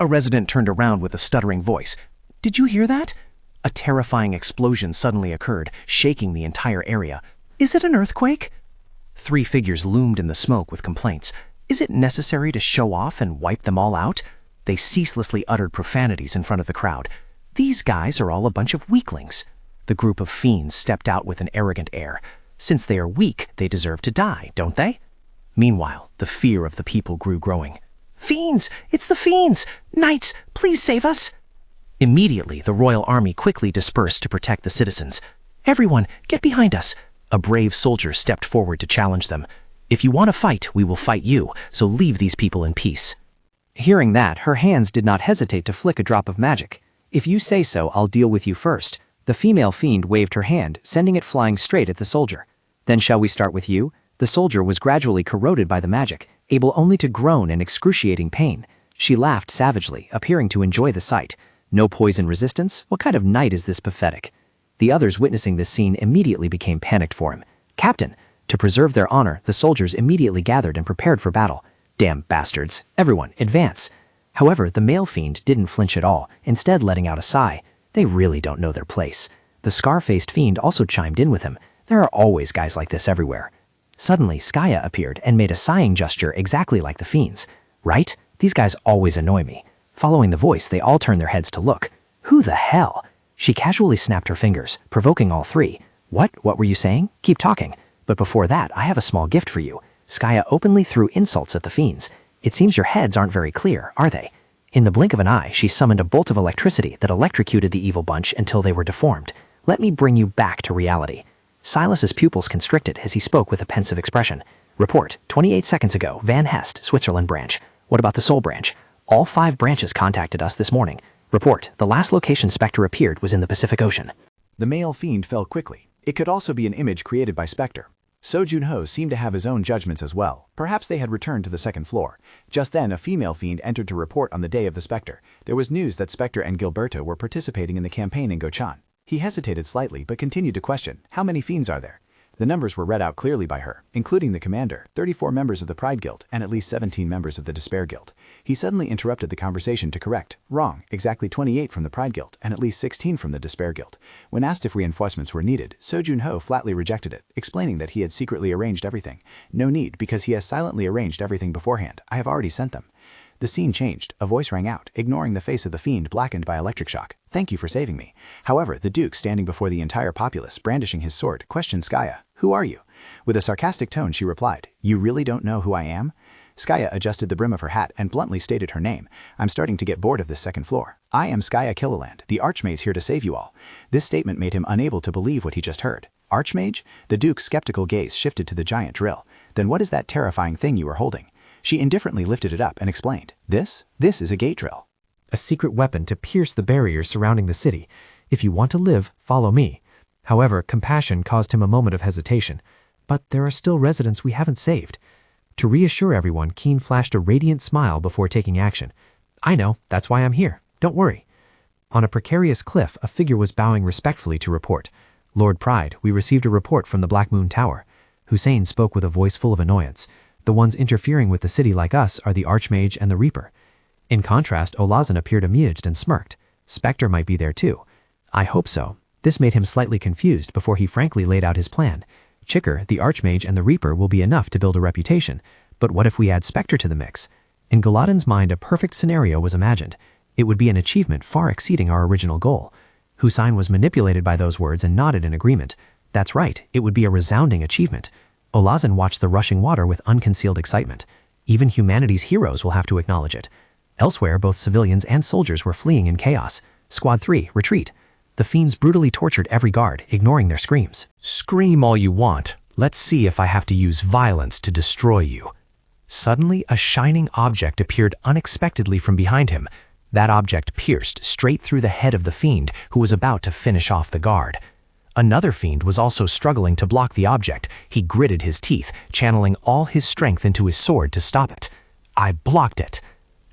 A resident turned around with a stuttering voice. Did you hear that? A terrifying explosion suddenly occurred, shaking the entire area. Is it an earthquake? 3 figures loomed in the smoke with complaints. Is it necessary to show off and wipe them all out? They ceaselessly uttered profanities in front of the crowd. These guys are all a bunch of weaklings. The group of fiends stepped out with an arrogant air. Since they are weak, they deserve to die, don't they? Meanwhile, the fear of the people grew growing. Fiends! It's the fiends! Knights, please save us! Immediately, the royal army quickly dispersed to protect the citizens. Everyone, get behind us! A brave soldier stepped forward to challenge them. If you want to fight, we will fight you, so leave these people in peace. Hearing that, her hands did not hesitate to flick a drop of magic. If you say so, I'll deal with you first. The female fiend waved her hand, sending it flying straight at the soldier. Then shall we start with you? The soldier was gradually corroded by the magic, able only to groan in excruciating pain. She laughed savagely, appearing to enjoy the sight. No poison resistance? What kind of knight is this pathetic? The others witnessing this scene immediately became panicked for him. Captain! To preserve their honor, the soldiers immediately gathered and prepared for battle. Damn bastards. Everyone, advance. However, the male fiend didn't flinch at all, instead letting out a sigh. They really don't know their place. The scar-faced fiend also chimed in with him. There are always guys like this everywhere. Suddenly, Skaya appeared and made a sighing gesture exactly like the fiend's. Right? These guys always annoy me. Following the voice, they all turned their heads to look. Who the hell? She casually snapped her fingers, provoking all 3. What were you saying? Keep talking. But before that, I have a small gift for you. Skaya openly threw insults at the fiends. It seems your heads aren't very clear, are they? In the blink of an eye, she summoned a bolt of electricity that electrocuted the evil bunch until they were deformed. Let me bring you back to reality. Silas's pupils constricted as he spoke with a pensive expression. Report, 28 seconds ago, Van Hest, Switzerland branch. What about the Seoul branch? All 5 branches contacted us this morning. Report, the last location Spectre appeared was in the Pacific Ocean. The male fiend fell quickly. It could also be an image created by Spectre. So Junho seemed to have his own judgments as well. Perhaps they had returned to the 2nd floor. Just then, a female fiend entered to report on the day of the Spectre. There was news that Spectre and Gilberto were participating in the campaign in Gochan. He hesitated slightly but continued to question, how many fiends are there? The numbers were read out clearly by her, including the commander, 34 members of the Pride Guild, and at least 17 members of the Despair Guild. He suddenly interrupted the conversation to correct, wrong, exactly 28 from the Pride Guild, and at least 16 from the Despair Guild. When asked if reinforcements were needed, So Junho flatly rejected it, explaining that he had secretly arranged everything. No need, because he has silently arranged everything beforehand. I have already sent them. The scene changed. A voice rang out, ignoring the face of the fiend blackened by electric shock. Thank you for saving me. However, the Duke, standing before the entire populace, brandishing his sword, questioned Skaya. Who are you? With a sarcastic tone, she replied, You really don't know who I am? Skaya adjusted the brim of her hat and bluntly stated her name. I'm starting to get bored of this 2nd floor. I am Skaya Killiland, the Archmage here to save you all. This statement made him unable to believe what he just heard. Archmage? The Duke's skeptical gaze shifted to the giant drill. Then what is that terrifying thing you are holding? She indifferently lifted it up and explained, This is a gate drill. A secret weapon to pierce the barriers surrounding the city. If you want to live, follow me. However, compassion caused him a moment of hesitation. But there are still residents we haven't saved. To reassure everyone, Keen flashed a radiant smile before taking action. I know, that's why I'm here. Don't worry. On a precarious cliff, a figure was bowing respectfully to report. Lord Pride, we received a report from the Black Moon Tower. Hussein spoke with a voice full of annoyance. The ones interfering with the city like us are the Archmage and the Reaper. In contrast, Olazan appeared amused and smirked. Spectre might be there too. I hope so. This made him slightly confused before he frankly laid out his plan. Chicker, the Archmage, and the Reaper will be enough to build a reputation. But what if we add Spectre to the mix? In Galadan's mind, a perfect scenario was imagined. It would be an achievement far exceeding our original goal. Hussein was manipulated by those words and nodded in agreement. That's right, it would be a resounding achievement. Olazan watched the rushing water with unconcealed excitement. Even humanity's heroes will have to acknowledge it. Elsewhere, both civilians and soldiers were fleeing in chaos. Squad 3, retreat. The fiends brutally tortured every guard, ignoring their screams. Scream all you want. Let's see if I have to use violence to destroy you. Suddenly, a shining object appeared unexpectedly from behind him. That object pierced straight through the head of the fiend, who was about to finish off the guard. Another fiend was also struggling to block the object. He gritted his teeth, channeling all his strength into his sword to stop it. I blocked it.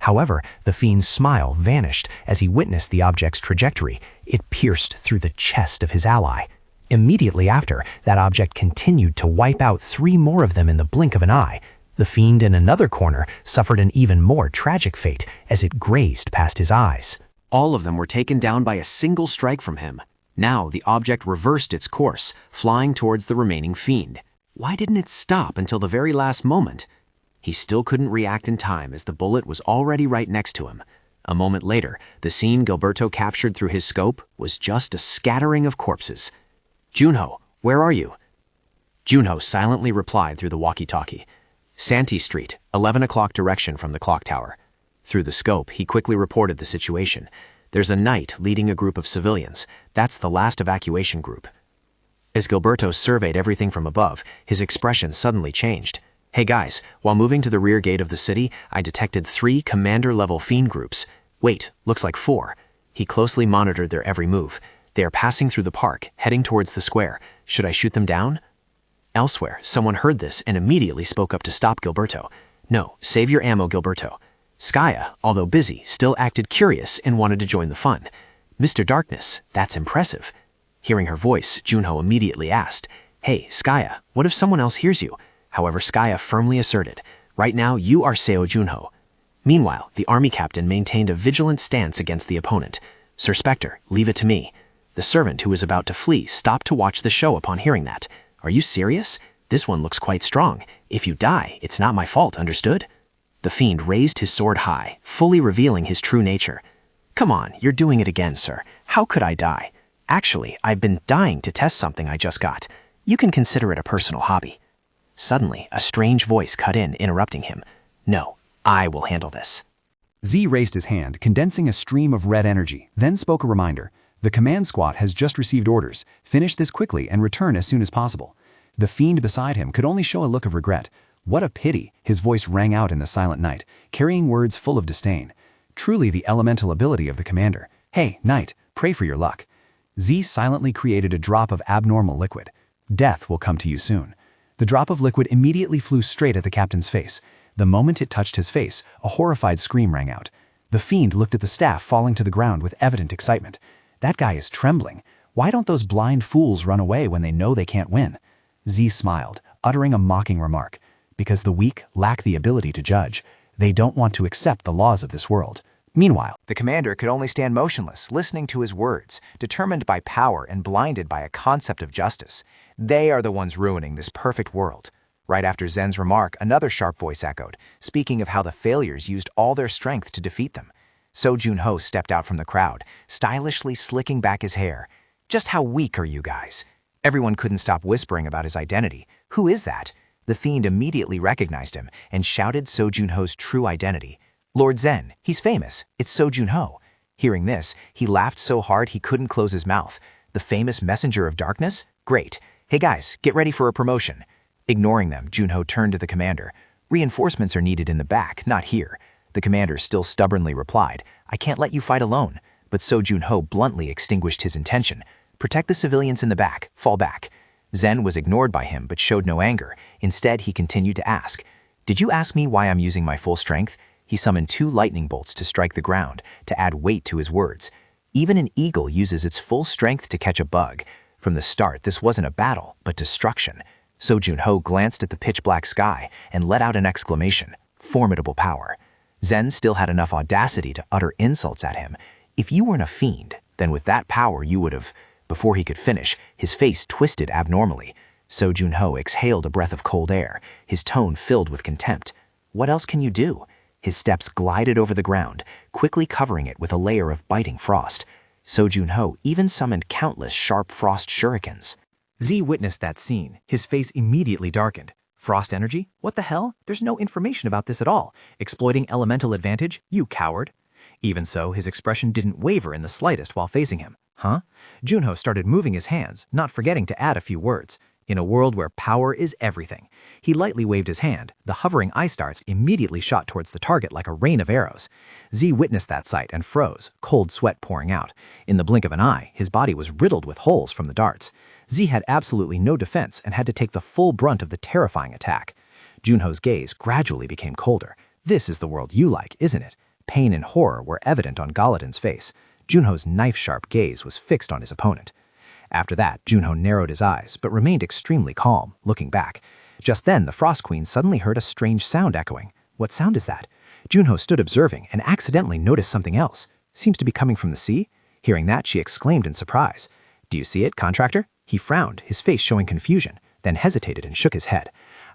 However, the fiend's smile vanished as he witnessed the object's trajectory. It pierced through the chest of his ally. Immediately after, that object continued to wipe out 3 more of them in the blink of an eye. The fiend in another corner suffered an even more tragic fate as it grazed past his eyes. All of them were taken down by a single strike from him. Now the object reversed its course, flying towards the remaining fiend. Why didn't it stop until the very last moment? He still couldn't react in time as the bullet was already right next to him. A moment later, the scene Gilberto captured through his scope was just a scattering of corpses. "Junho, where are you?" Junho silently replied through the walkie-talkie. "Santee Street, 11 o'clock direction from the clock tower." Through the scope, he quickly reported the situation. "There's a knight leading a group of civilians. That's the last evacuation group." As Gilberto surveyed everything from above, his expression suddenly changed. "Hey guys, while moving to the rear gate of the city, I detected 3 commander-level fiend groups. Wait, looks like 4. He closely monitored their every move. They are passing through the park, heading towards the square. Should I shoot them down? Elsewhere, someone heard this and immediately spoke up to stop Gilberto. "No, save your ammo, Gilberto." Skaya, although busy, still acted curious and wanted to join the fun. "Mr. Darkness, that's impressive." Hearing her voice, Junho immediately asked, "Hey, Skaya, what if someone else hears you?" However, Skaya firmly asserted, "Right now, you are Seo Junho." Meanwhile, the army captain maintained a vigilant stance against the opponent. "Sir Spectre, leave it to me." The servant who was about to flee stopped to watch the show upon hearing that. "Are you serious? This one looks quite strong. If you die, it's not my fault, understood?" The fiend raised his sword high, fully revealing his true nature. "Come on, you're doing it again, sir. How could I die? Actually, I've been dying to test something I just got. You can consider it a personal hobby." Suddenly, a strange voice cut in, interrupting him. "No, I will handle this." Z raised his hand, condensing a stream of red energy, then spoke a reminder. "The command squad has just received orders. Finish this quickly and return as soon as possible." The fiend beside him could only show a look of regret. "What a pity," his voice rang out in the silent night, carrying words full of disdain. Truly the elemental ability of the commander. "Hey, knight, pray for your luck." Z silently created a drop of abnormal liquid. "Death will come to you soon." The drop of liquid immediately flew straight at the captain's face. The moment it touched his face, a horrified scream rang out. The fiend looked at the staff falling to the ground with evident excitement. "That guy is trembling. Why don't those blind fools run away when they know they can't win?" Z smiled, uttering a mocking remark. "Because the weak lack the ability to judge. They don't want to accept the laws of this world." Meanwhile, The commander could only stand motionless, listening to his words, determined by power and blinded by a concept of justice. They are the ones ruining this perfect world. Right after Zen's remark, another sharp voice echoed, speaking of how the failures used all their strength to defeat them. So Junho stepped out from the crowd, stylishly slicking back his hair. "Just how weak are you guys?" Everyone couldn't stop whispering about his identity. "Who is that?" The fiend immediately recognized him and shouted So Junho's true identity. "Lord Zen, he's famous. It's So Junho." Hearing this, he laughed so hard he couldn't close his mouth. "The famous messenger of darkness? Great. Hey guys, get ready for a promotion." Ignoring them, Junho turned to the commander. "Reinforcements are needed in the back, not here." The commander still stubbornly replied, "I can't let you fight alone." But So Junho bluntly extinguished his intention. "Protect the civilians in the back. Fall back." Zen was ignored by him but showed no anger. Instead, he continued to ask, "Did you ask me why I'm using my full strength?" He summoned 2 lightning bolts to strike the ground, to add weight to his words. Even an eagle uses its full strength to catch a bug. From the start, this wasn't a battle, but destruction. So Junho glanced at the pitch-black sky and let out an exclamation. Formidable power. Zen still had enough audacity to utter insults at him. "If you weren't a fiend, then with that power you would have..." Before he could finish, his face twisted abnormally. So Junho exhaled a breath of cold air, his tone filled with contempt. "What else can you do?" His steps glided over the ground, quickly covering it with a layer of biting frost. So Junho even summoned countless sharp frost shurikens. Z witnessed that scene. His face immediately darkened. Frost energy? What the hell? There's no information about this at all. Exploiting elemental advantage? You coward. Even so, his expression didn't waver in the slightest while facing him. Huh? Junho started moving his hands, not forgetting to add a few words. In a world where power is everything. He lightly waved his hand. The hovering ice darts immediately shot towards the target like a rain of arrows. Z witnessed that sight and froze, cold sweat pouring out. In the blink of an eye, his body was riddled with holes from the darts. Z had absolutely no defense and had to take the full brunt of the terrifying attack. Junho's gaze gradually became colder. This is the world you like, isn't it? Pain and horror were evident on Galadin's face. Junho's knife-sharp gaze was fixed on his opponent. After that, Junho narrowed his eyes, but remained extremely calm, looking back. Just then, the Frost Queen suddenly heard a strange sound echoing. What sound is that? Junho stood observing and accidentally noticed something else. Seems to be coming from the sea? Hearing that, she exclaimed in surprise. Do you see it, contractor? He frowned, his face showing confusion, then hesitated and shook his head.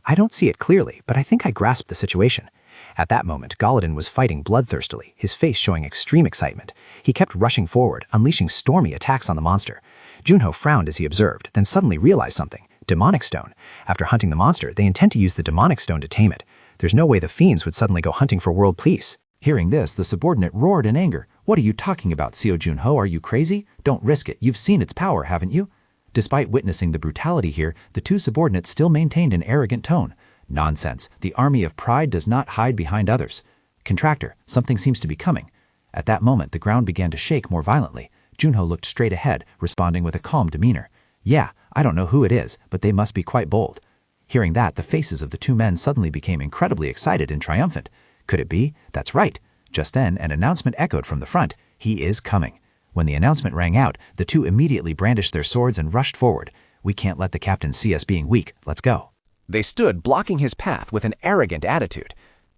I don't see it clearly, but I think I grasped the situation. At that moment, Galadin was fighting bloodthirstily, his face showing extreme excitement. He kept rushing forward, unleashing stormy attacks on the monster. Junho frowned as he observed, then suddenly realized something. Demonic stone. After hunting the monster, they intend to use the demonic stone to tame it. There's no way the fiends would suddenly go hunting for world peace. Hearing this, the subordinate roared in anger. What are you talking about, Seo Junho? Are you crazy? Don't risk it. You've seen its power, haven't you? Despite witnessing the brutality here, the two subordinates still maintained an arrogant tone. Nonsense. The army of pride does not hide behind others. Contractor, something seems to be coming. At that moment, the ground began to shake more violently. Junho looked straight ahead, responding with a calm demeanor. Yeah, I don't know who it is, but they must be quite bold. Hearing that, the faces of the two men suddenly became incredibly excited and triumphant. Could it be? That's right. Just then, an announcement echoed from the front. He is coming. When the announcement rang out, the two immediately brandished their swords and rushed forward. We can't let the captain see us being weak. Let's go. They stood blocking his path with an arrogant attitude.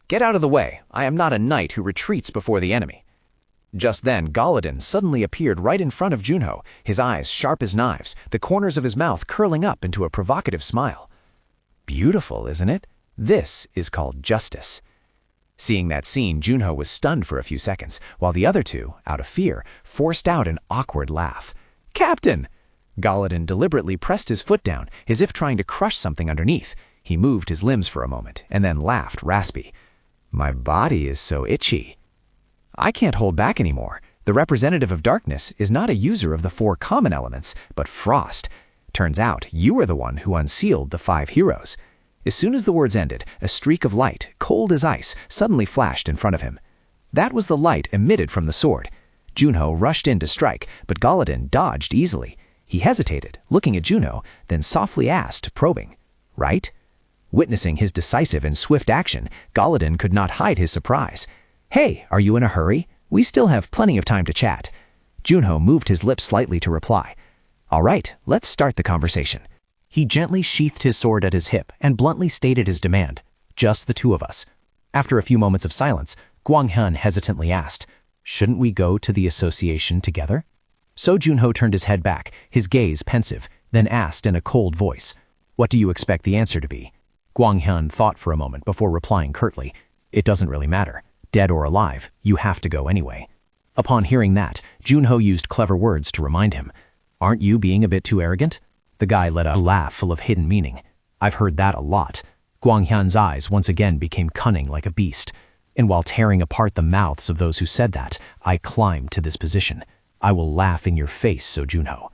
Get out of the way. I am not a knight who retreats before the enemy. Just then, Galadin suddenly appeared right in front of Junho, his eyes sharp as knives, the corners of his mouth curling up into a provocative smile. Beautiful, isn't it? This is called justice. Seeing that scene, Junho was stunned for a few seconds, while the other two, out of fear, forced out an awkward laugh. Captain! Galadin deliberately pressed his foot down, as if trying to crush something underneath. He moved his limbs for a moment, and then laughed raspy. My body is so itchy. I can't hold back anymore. The representative of darkness is not a user of the 4 common elements, but frost. Turns out you are the one who unsealed the 5 heroes. As soon as the words ended, a streak of light, cold as ice, suddenly flashed in front of him. That was the light emitted from the sword. Junho rushed in to strike, but Galadin dodged easily. He hesitated, looking at Junho, then softly asked, probing, Right? Witnessing his decisive and swift action, Galadin could not hide his surprise. Hey, are you in a hurry? We still have plenty of time to chat. Junho moved his lips slightly to reply. All right, let's start the conversation. He gently sheathed his sword at his hip and bluntly stated his demand. Just the two of us. After a few moments of silence, Guanghyun hesitantly asked, Shouldn't we go to the association together? So Junho turned his head back, his gaze pensive, then asked in a cold voice, What do you expect the answer to be? Guanghyun thought for a moment before replying curtly, It doesn't really matter. Dead or alive, you have to go anyway. Upon hearing that, Junho used clever words to remind him, Aren't you being a bit too arrogant? The guy let out a laugh full of hidden meaning. I've heard that a lot. Guanghyun's eyes once again became cunning like a beast. And while tearing apart the mouths of those who said that, I climbed to this position. I will laugh in your face, So Junho.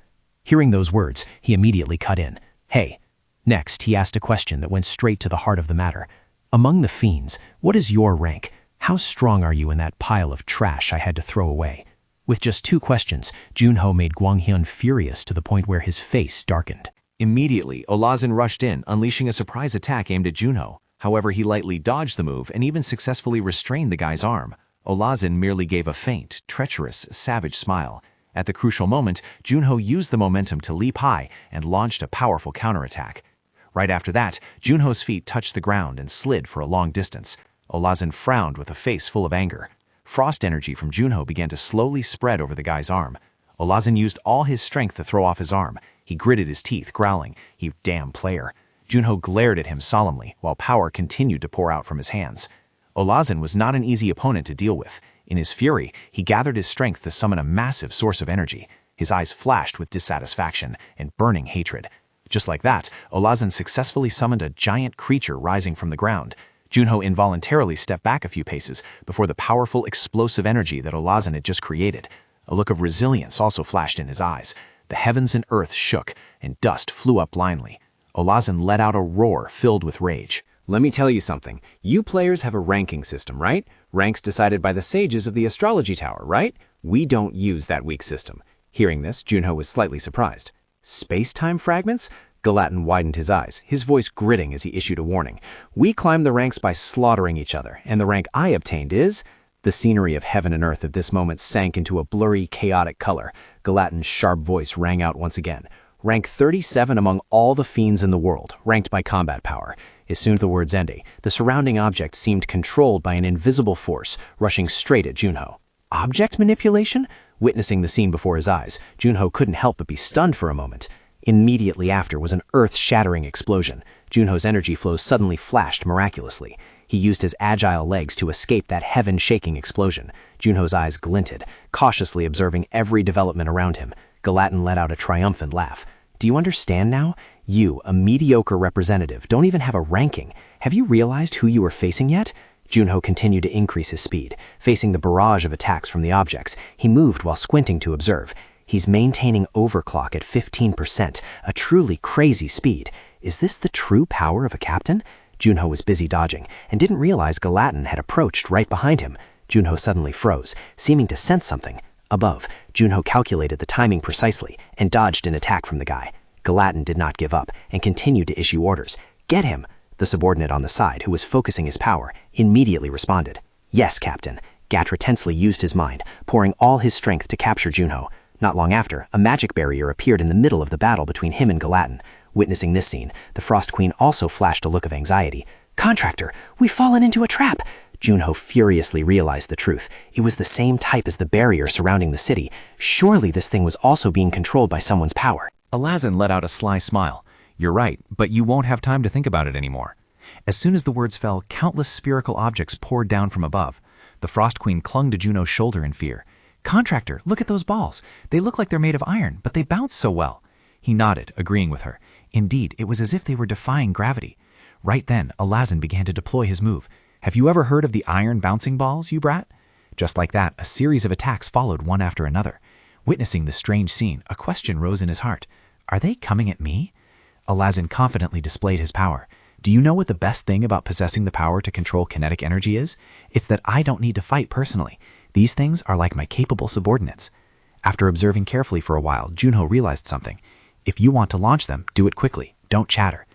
Hearing those words, he immediately cut in. Hey. Next, he asked a question that went straight to the heart of the matter. Among the fiends, what is your rank? How strong are you in that pile of trash I had to throw away? With just 2 questions, Junho made Guanghyun furious to the point where his face darkened. Immediately, Olazin rushed in, unleashing a surprise attack aimed at Junho. However, he lightly dodged the move and even successfully restrained the guy's arm. Olazin merely gave a faint, treacherous, savage smile. At the crucial moment, Junho used the momentum to leap high and launched a powerful counterattack. Right after that, Junho's feet touched the ground and slid for a long distance. Olazin frowned with a face full of anger. Frost energy from Junho began to slowly spread over the guy's arm. Olazin used all his strength to throw off his arm. He gritted his teeth, growling, "You damn player." Junho glared at him solemnly, while power continued to pour out from his hands. Olazin was not an easy opponent to deal with. In his fury, he gathered his strength to summon a massive source of energy. His eyes flashed with dissatisfaction and burning hatred. Just like that, Olazin successfully summoned a giant creature rising from the ground. Junho involuntarily stepped back a few paces before the powerful, explosive energy that Olazin had just created. A look of resilience also flashed in his eyes. The heavens and earth shook, and dust flew up blindly. Olazin let out a roar filled with rage. Let me tell you something. You players have a ranking system, right? Ranks decided by the sages of the astrology tower, right? We don't use that weak system. Hearing this, Junho was slightly surprised. Space-time fragments? Galadin widened his eyes, his voice gritting as he issued a warning. We climb the ranks by slaughtering each other, and the rank I obtained is The scenery of heaven and earth at this moment sank into a blurry, chaotic color. Gallatin's sharp voice rang out once again. Rank 37 among all the fiends in the world, ranked by combat power. As soon as the words ended, the surrounding object seemed controlled by an invisible force, rushing straight at Junho. Object manipulation? Witnessing the scene before his eyes, Junho couldn't help but be stunned for a moment. Immediately after was an earth-shattering explosion. Junho's energy flows suddenly flashed miraculously. He used his agile legs to escape that heaven-shaking explosion. Junho's eyes glinted, cautiously observing every development around him. Gallatin let out a triumphant laugh. Do you understand now? You, a mediocre representative, don't even have a ranking. Have you realized who you are facing yet? Junho continued to increase his speed. Facing the barrage of attacks from the objects, he moved while squinting to observe. He's maintaining overclock at 15%, a truly crazy speed. Is this the true power of a captain? Junho was busy dodging, and didn't realize Gallatin had approached right behind him. Junho suddenly froze, seeming to sense something. Above, Junho calculated the timing precisely and dodged an attack from the guy. Gallatin did not give up and continued to issue orders. Get him! The subordinate on the side, who was focusing his power, immediately responded. Yes, Captain. Gatra tensely used his mind, pouring all his strength to capture Junho. Not long after, a magic barrier appeared in the middle of the battle between him and Gallatin. Witnessing this scene, the Frost Queen also flashed a look of anxiety. Contractor, we've fallen into a trap! Junho furiously realized the truth. It was the same type as the barrier surrounding the city. Surely this thing was also being controlled by someone's power. Alazin let out a sly smile. You're right, but you won't have time to think about it anymore. As soon as the words fell, countless spherical objects poured down from above. The Frost Queen clung to Juno's shoulder in fear. Contractor, look at those balls. They look like they're made of iron, but they bounce so well. He nodded, agreeing with her. Indeed, it was as if they were defying gravity. Right then, Alazin began to deploy his move. Have you ever heard of the iron bouncing balls, you brat? Just like that, a series of attacks followed one after another. Witnessing the strange scene, a question rose in his heart. Are they coming at me? Alazin confidently displayed his power. Do you know what the best thing about possessing the power to control kinetic energy is? It's that I don't need to fight personally. These things are like my capable subordinates. After observing carefully for a while, Junho realized something. If you want to launch them, do it quickly. Don't chatter.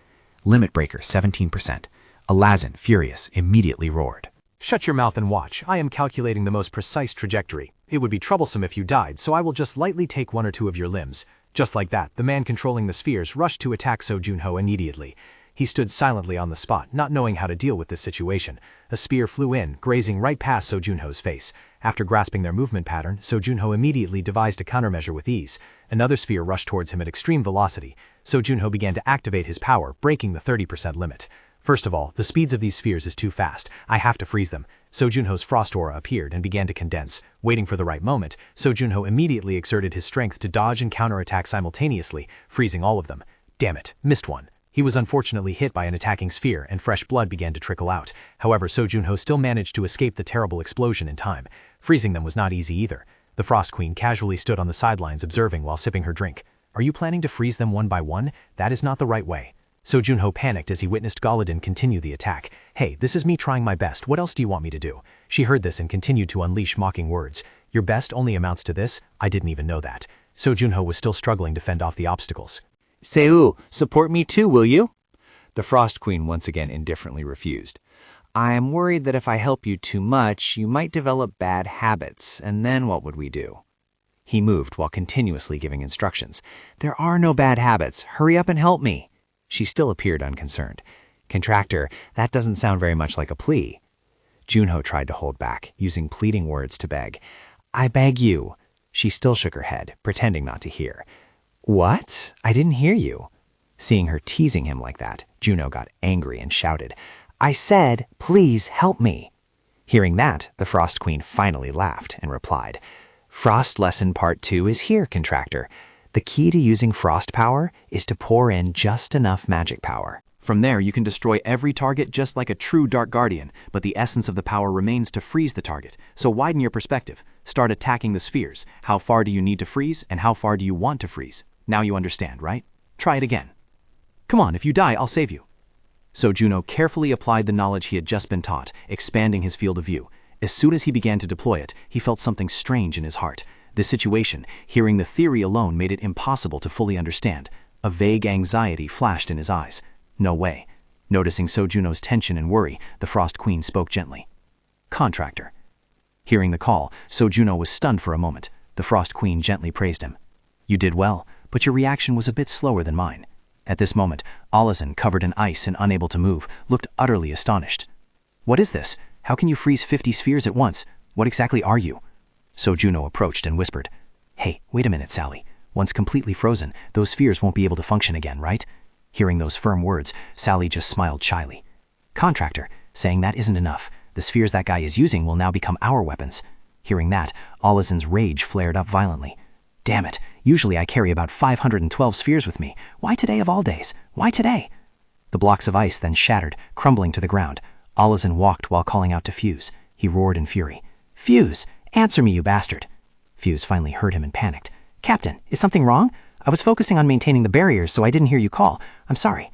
Limit breaker 17%. Alazin, furious, immediately roared. Shut your mouth and watch. I am calculating the most precise trajectory. It would be troublesome if you died, so I will just lightly take one or two of your limbs. Just like that, the man controlling the spheres rushed to attack So Junho immediately. He stood silently on the spot, not knowing how to deal with this situation. A spear flew in, grazing right past So Junho's face. After grasping their movement pattern, So Junho immediately devised a countermeasure with ease. Another sphere rushed towards him at extreme velocity. So Junho began to activate his power, breaking the 30% limit. First of all, the speeds of these spheres is too fast. I have to freeze them. So Junho's frost aura appeared and began to condense. Waiting for the right moment, So Junho immediately exerted his strength to dodge and counterattack simultaneously, freezing all of them. Damn it, missed one. He was unfortunately hit by an attacking sphere and fresh blood began to trickle out. However, So Junho still managed to escape the terrible explosion in time. Freezing them was not easy either. The Frost Queen casually stood on the sidelines observing while sipping her drink. Are you planning to freeze them one by one? That is not the right way. So Junho panicked as he witnessed Galadin continue the attack. Hey, this is me trying my best. What else do you want me to do? She heard this and continued to unleash mocking words. Your best only amounts to this? I didn't even know that. So Junho was still struggling to fend off the obstacles. Seu, support me too, will you? The Frost Queen once again indifferently refused. I am worried that if I help you too much, you might develop bad habits, and then what would we do? He moved while continuously giving instructions. There are no bad habits. Hurry up and help me. She still appeared unconcerned. Contractor, that doesn't sound very much like a plea. Junho tried to hold back, using pleading words to beg. I beg you. She still shook her head, pretending not to hear. What? I didn't hear you. Seeing her teasing him like that, Junho got angry and shouted, I said, please help me. Hearing that, the Frost Queen finally laughed and replied, Frost Lesson Part 2 is here, Contractor. The key to using frost power is to pour in just enough magic power. From there, you can destroy every target just like a true Dark Guardian, but the essence of the power remains to freeze the target. So widen your perspective. Start attacking the spheres. How far do you need to freeze, and how far do you want to freeze? Now you understand, right? Try it again. Come on, if you die, I'll save you. So Junho carefully applied the knowledge he had just been taught, expanding his field of view. As soon as he began to deploy it, he felt something strange in his heart. This situation, hearing the theory alone, made it impossible to fully understand. A vague anxiety flashed in his eyes. No way. Noticing So Junho's tension and worry, the Frost Queen spoke gently. Contractor. Hearing the call, So Junho was stunned for a moment. The Frost Queen gently praised him. You did well, but your reaction was a bit slower than mine. At this moment, Olizon, covered in ice and unable to move, looked utterly astonished. What is this? How can you freeze 50 spheres at once? What exactly are you? So Junho approached and whispered, Hey, wait a minute, Sally. Once completely frozen, those spheres won't be able to function again, right? Hearing those firm words, Sally just smiled shyly. Contractor, saying that isn't enough. The spheres that guy is using will now become our weapons. Hearing that, Olizon's rage flared up violently. Damn it, usually I carry about 512 spheres with me. Why today of all days? Why today? The blocks of ice then shattered, crumbling to the ground. Olizon walked while calling out to Fuse. He roared in fury. Fuse, answer me, you bastard. Fuse finally heard him and panicked. Captain, is something wrong? I was focusing on maintaining the barriers, so I didn't hear you call. I'm sorry.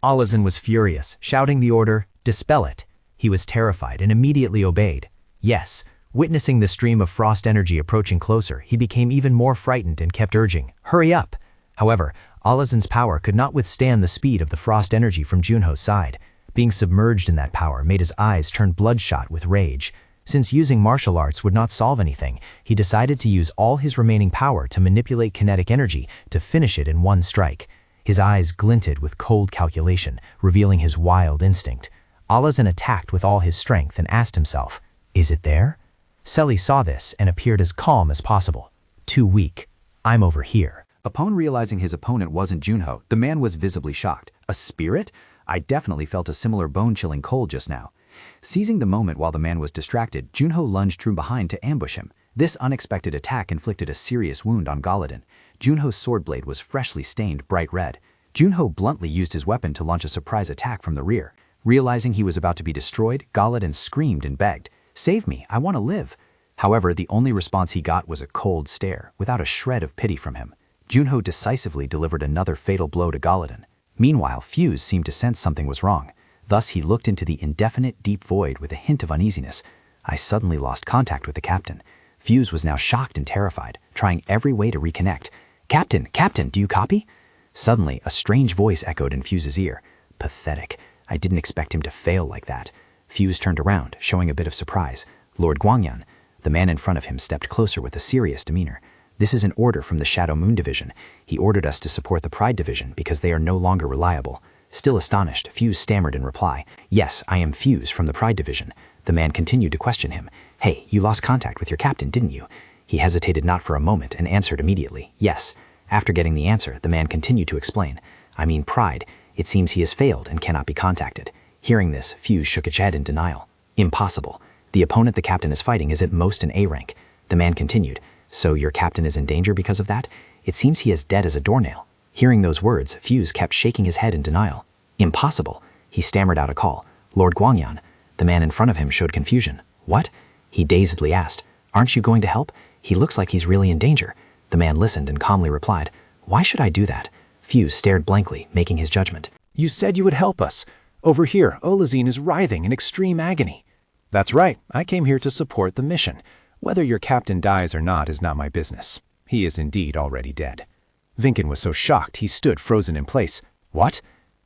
Olizon was furious, shouting the order, Dispel it. He was terrified and immediately obeyed. Yes, witnessing the stream of frost energy approaching closer, he became even more frightened and kept urging, Hurry up! However, Olizon's power could not withstand the speed of the frost energy from Junho's side. Being submerged in that power made his eyes turn bloodshot with rage. Since using martial arts would not solve anything, he decided to use all his remaining power to manipulate kinetic energy to finish it in one strike. His eyes glinted with cold calculation, revealing his wild instinct. Olizon attacked with all his strength and asked himself, Is it there? Selly saw this and appeared as calm as possible. Too weak. I'm over here. Upon realizing his opponent wasn't Junho, the man was visibly shocked. A spirit? I definitely felt a similar bone-chilling cold just now. Seizing the moment while the man was distracted, Junho lunged from behind to ambush him. This unexpected attack inflicted a serious wound on Galladon. Junho's sword blade was freshly stained bright red. Junho bluntly used his weapon to launch a surprise attack from the rear. Realizing he was about to be destroyed, Galladon screamed and begged, Save me, I want to live. However, the only response he got was a cold stare, without a shred of pity from him. Junho decisively delivered another fatal blow to Galladon. Meanwhile, Fuse seemed to sense something was wrong. Thus, he looked into the indefinite deep void with a hint of uneasiness. I suddenly lost contact with the captain. Fuse was now shocked and terrified, trying every way to reconnect. Captain, do you copy? Suddenly, a strange voice echoed in Fuse's ear. Pathetic. I didn't expect him to fail like that. Fuse turned around, showing a bit of surprise. Lord Guangyan. The man in front of him stepped closer with a serious demeanor. This is an order from the Shadow Moon Division. He ordered us to support the Pride Division because they are no longer reliable. Still astonished, Fuse stammered in reply. Yes, I am Fuse from the Pride Division. The man continued to question him. Hey, you lost contact with your captain, didn't you? He hesitated not for a moment and answered immediately. Yes. After getting the answer, the man continued to explain. I mean Pride. It seems he has failed and cannot be contacted. Hearing this, Fuse shook his head in denial. Impossible. The opponent the captain is fighting is at most an A rank. The man continued. So your captain is in danger because of that? It seems he is dead as a doornail. Hearing those words, Fuse kept shaking his head in denial. Impossible. He stammered out a call. Lord Guangyan. The man in front of him showed confusion. What? He dazedly asked. Aren't you going to help? He looks like he's really in danger. The man listened and calmly replied. Why should I do that? Fuse stared blankly, making his judgment. You said you would help us. Over here, Olizon is writhing in extreme agony. That's right. I came here to support the mission. Whether your captain dies or not is not my business. He is indeed already dead. Vinken was so shocked he stood frozen in place. What?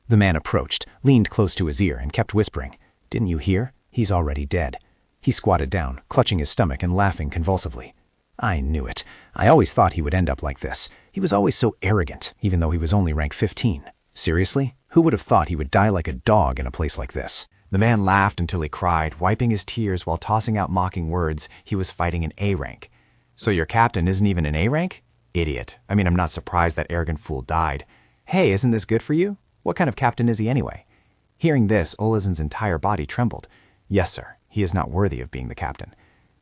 The man approached, leaned close to his ear, and kept whispering. Didn't you hear? He's already dead. He squatted down, clutching his stomach and laughing convulsively. I knew it. I always thought he would end up like this. He was always so arrogant, even though he was only rank 15. Seriously? Who would have thought he would die like a dog in a place like this? The man laughed until he cried, wiping his tears while tossing out mocking words. He was fighting an A rank. So your captain isn't even an A rank? Idiot. I mean, I'm not surprised that arrogant fool died. Hey, isn't this good for you? What kind of captain is he anyway? Hearing this, Olizon's entire body trembled. Yes, sir. He is not worthy of being the captain.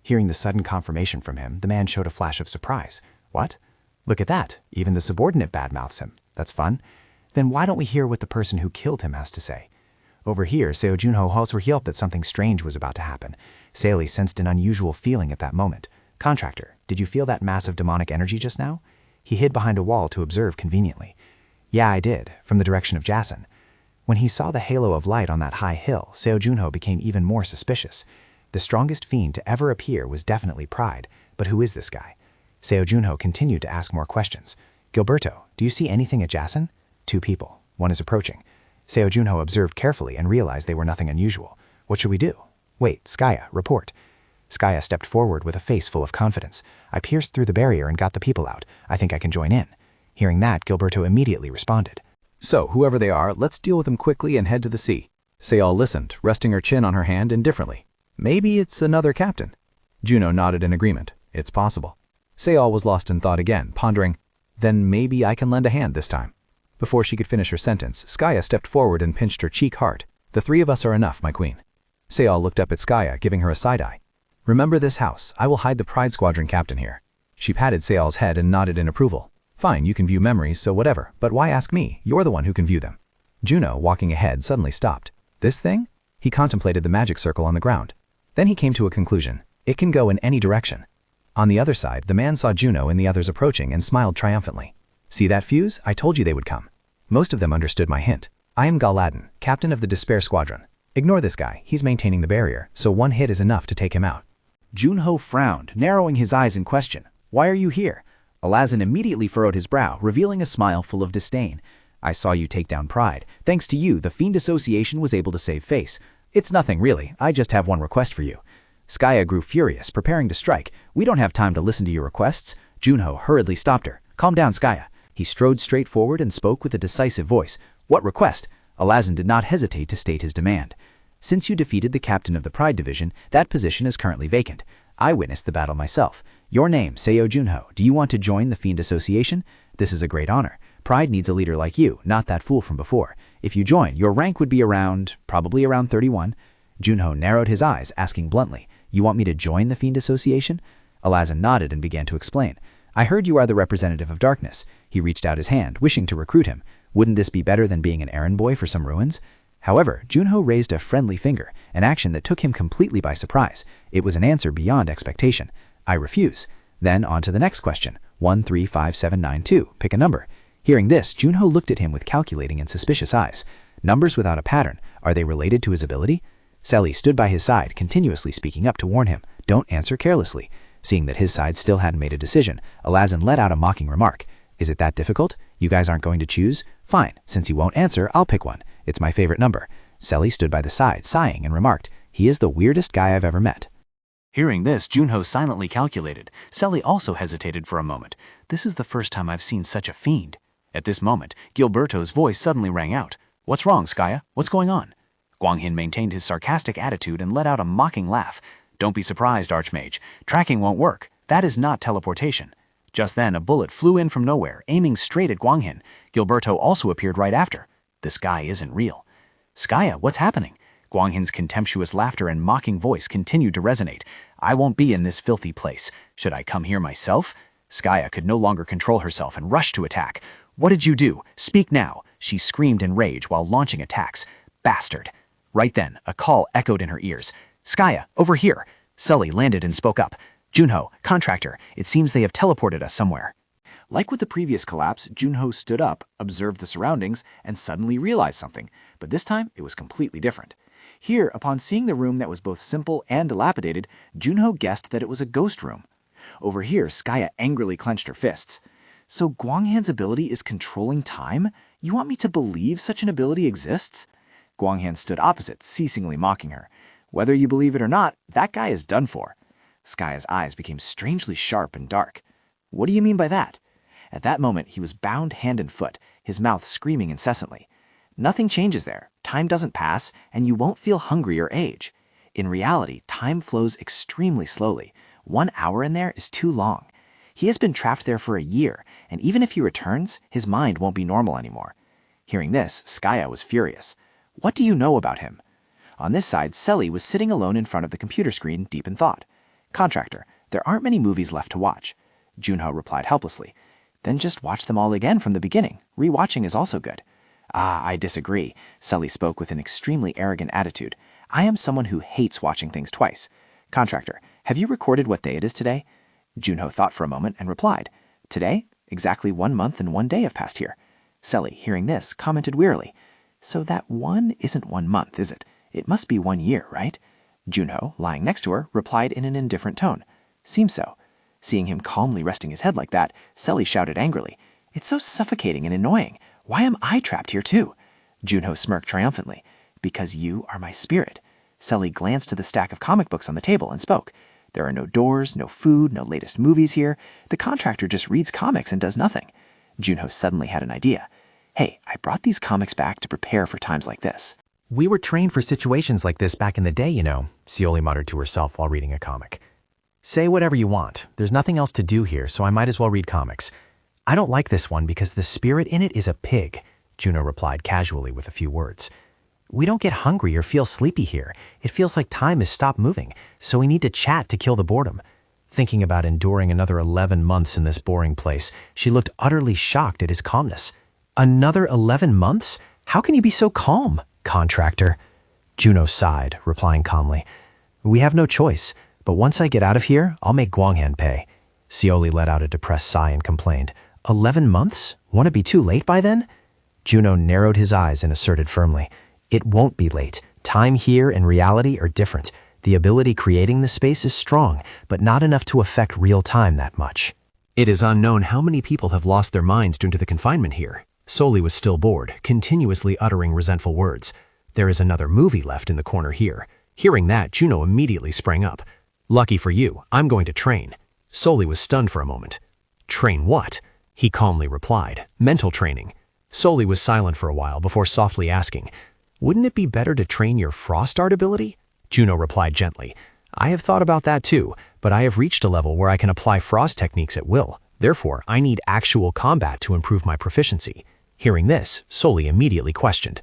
Hearing the sudden confirmation from him, the man showed a flash of surprise. What? Look at that. Even the subordinate badmouths him. That's fun. Then why don't we hear what the person who killed him has to say? Over here, Seo Junho also yelped that something strange was about to happen. Saeli sensed an unusual feeling at that moment. Contractor, did you feel that massive demonic energy just now? He hid behind a wall to observe conveniently. Yeah, I did, from the direction of Jason. When he saw the halo of light on that high hill, Seo Junho became even more suspicious. The strongest fiend to ever appear was definitely Pride, but who is this guy? Seo Junho continued to ask more questions. Gilberto, do you see anything at Jason? 2 people. One is approaching. Seo Junho observed carefully and realized they were nothing unusual. What should we do? Wait, Skaya, report. Skaya stepped forward with a face full of confidence. I pierced through the barrier and got the people out. I think I can join in. Hearing that, Gilberto immediately responded. So, whoever they are, let's deal with them quickly and head to the sea. Sayal listened, resting her chin on her hand indifferently. Maybe it's another captain. Juno nodded in agreement. It's possible. Sayal was lost in thought again, pondering, then maybe I can lend a hand this time. Before she could finish her sentence, Skaya stepped forward and pinched her cheek hard. The three of us are enough, my queen. Sayal looked up at Skaya, giving her a side-eye. Remember this house. I will hide the Pride Squadron captain here. She patted Sayal's head and nodded in approval. Fine, you can view memories, so whatever, but why ask me? You're the one who can view them. Juno, walking ahead, suddenly stopped. This thing? He contemplated the magic circle on the ground. Then he came to a conclusion. It can go in any direction. On the other side, the man saw Juno and the others approaching and smiled triumphantly. See that fuse? I told you they would come. Most of them understood my hint. I am Galadin, captain of the Despair Squadron. Ignore this guy, he's maintaining the barrier, so one hit is enough to take him out. Junho frowned, narrowing his eyes in question. Why are you here? Alazin immediately furrowed his brow, revealing a smile full of disdain. I saw you take down Pride. Thanks to you, the Fiend Association was able to save face. It's nothing really, I just have one request for you. Skaya grew furious, preparing to strike. We don't have time to listen to your requests. Junho hurriedly stopped her. Calm down, Skaya. He strode straight forward and spoke with a decisive voice. What request? Alazin did not hesitate to state his demand. Since you defeated the captain of the Pride Division, that position is currently vacant. I witnessed the battle myself. Your name, Seo Junho. Do you want to join the Fiend Association? This is a great honor. Pride needs a leader like you, not that fool from before. If you join, your rank would be probably around 31. Junho narrowed his eyes, asking bluntly, you want me to join the Fiend Association? Alazin nodded and began to explain. I heard you are the representative of darkness. He reached out his hand, wishing to recruit him. Wouldn't this be better than being an errand boy for some ruins? However, Junho raised a friendly finger, an action that took him completely by surprise. It was an answer beyond expectation. I refuse. Then on to the next question. 135792. Pick a number. Hearing this, Junho looked at him with calculating and suspicious eyes. Numbers without a pattern. Are they related to his ability? Selly stood by his side, continuously speaking up to warn him. Don't answer carelessly. Seeing that his side still hadn't made a decision, Alazin let out a mocking remark. Is it that difficult? You guys aren't going to choose? Fine. Since you won't answer, I'll pick one. It's my favorite number. Selly stood by the side, sighing, and remarked, he is the weirdest guy I've ever met. Hearing this, Junho silently calculated. Selly also hesitated for a moment. This is the first time I've seen such a fiend. At this moment, Gilberto's voice suddenly rang out. What's wrong, Skaya? What's going on? Guanghin maintained his sarcastic attitude and let out a mocking laugh. Don't be surprised, Archmage. Tracking won't work. That is not teleportation. Just then, a bullet flew in from nowhere, aiming straight at Guanghin. Gilberto also appeared right after. This guy isn't real. Skaya, what's happening? Guanghin's contemptuous laughter and mocking voice continued to resonate. I won't be in this filthy place. Should I come here myself? Skaya could no longer control herself and rushed to attack. What did you do? Speak now, she screamed in rage while launching attacks. Bastard. Right then, a call echoed in her ears. Skaya, over here. Sully landed and spoke up. Junho, contractor, it seems they have teleported us somewhere. Like with the previous collapse, Junho stood up, observed the surroundings, and suddenly realized something, but this time it was completely different. Here, upon seeing the room that was both simple and dilapidated, Junho guessed that it was a ghost room. Over here, Skaya angrily clenched her fists. So Guanghan's ability is controlling time? You want me to believe such an ability exists? Guanghan stood opposite, ceasingly mocking her. Whether you believe it or not, that guy is done for. Skaya's eyes became strangely sharp and dark. What do you mean by that? At that moment, he was bound hand and foot, his mouth screaming incessantly. Nothing changes there. Time doesn't pass, and you won't feel hungry or age. In reality, time flows extremely slowly. 1 hour in there is too long. He has been trapped there for a year, and even if he returns, his mind won't be normal anymore. Hearing this, Skaya was furious. What do you know about him? On this side, Selly was sitting alone in front of the computer screen, deep in thought. Contractor, there aren't many movies left to watch. Junho replied helplessly. Then just watch them all again from the beginning. Rewatching is also good. Ah, I disagree. Selly spoke with an extremely arrogant attitude. I am someone who hates watching things twice. Contractor, have you recorded what day it is today? Junho thought for a moment and replied. Today? Exactly 1 month and 1 day have passed here. Selly, hearing this, commented wearily. So that 1 isn't 1 month, is it? It must be 1 year, right? Junho, lying next to her, replied in an indifferent tone. Seems so. Seeing him calmly resting his head like that, Selly shouted angrily. It's so suffocating and annoying. Why am I trapped here too? Junho smirked triumphantly. Because you are my spirit. Selly glanced to the stack of comic books on the table and spoke. There are no doors, no food, no latest movies here. The contractor just reads comics and does nothing. Junho suddenly had an idea. Hey, I brought these comics back to prepare for times like this. We were trained for situations like this back in the day, you know, Seoli muttered to herself while reading a comic. Say whatever you want. There's nothing else to do here, so I might as well read comics. I don't like this one because the spirit in it is a pig, Juno replied casually with a few words. We don't get hungry or feel sleepy here. It feels like time has stopped moving, so we need to chat to kill the boredom. Thinking about enduring another 11 months in this boring place, she looked utterly shocked at his calmness. Another 11 months? How can you be so calm, contractor? Juno sighed, replying calmly. We have no choice, but once I get out of here, I'll make Guanghan pay. Seoli let out a depressed sigh and complained. 11 months? Won't it be too late by then? Juno narrowed his eyes and asserted firmly. It won't be late. Time here and reality are different. The ability creating the space is strong, but not enough to affect real time that much. It is unknown how many people have lost their minds due to the confinement here. Seoli was still bored, continuously uttering resentful words. There is another movie left in the corner here. Hearing that, Juno immediately sprang up. Lucky for you, I'm going to train. Seoli was stunned for a moment. Train what? He calmly replied. Mental training. Seoli was silent for a while before softly asking, Wouldn't it be better to train your frost art ability? Juno replied gently. I have thought about that too, but I have reached a level where I can apply frost techniques at will. Therefore, I need actual combat to improve my proficiency. Hearing this, Seoli immediately questioned.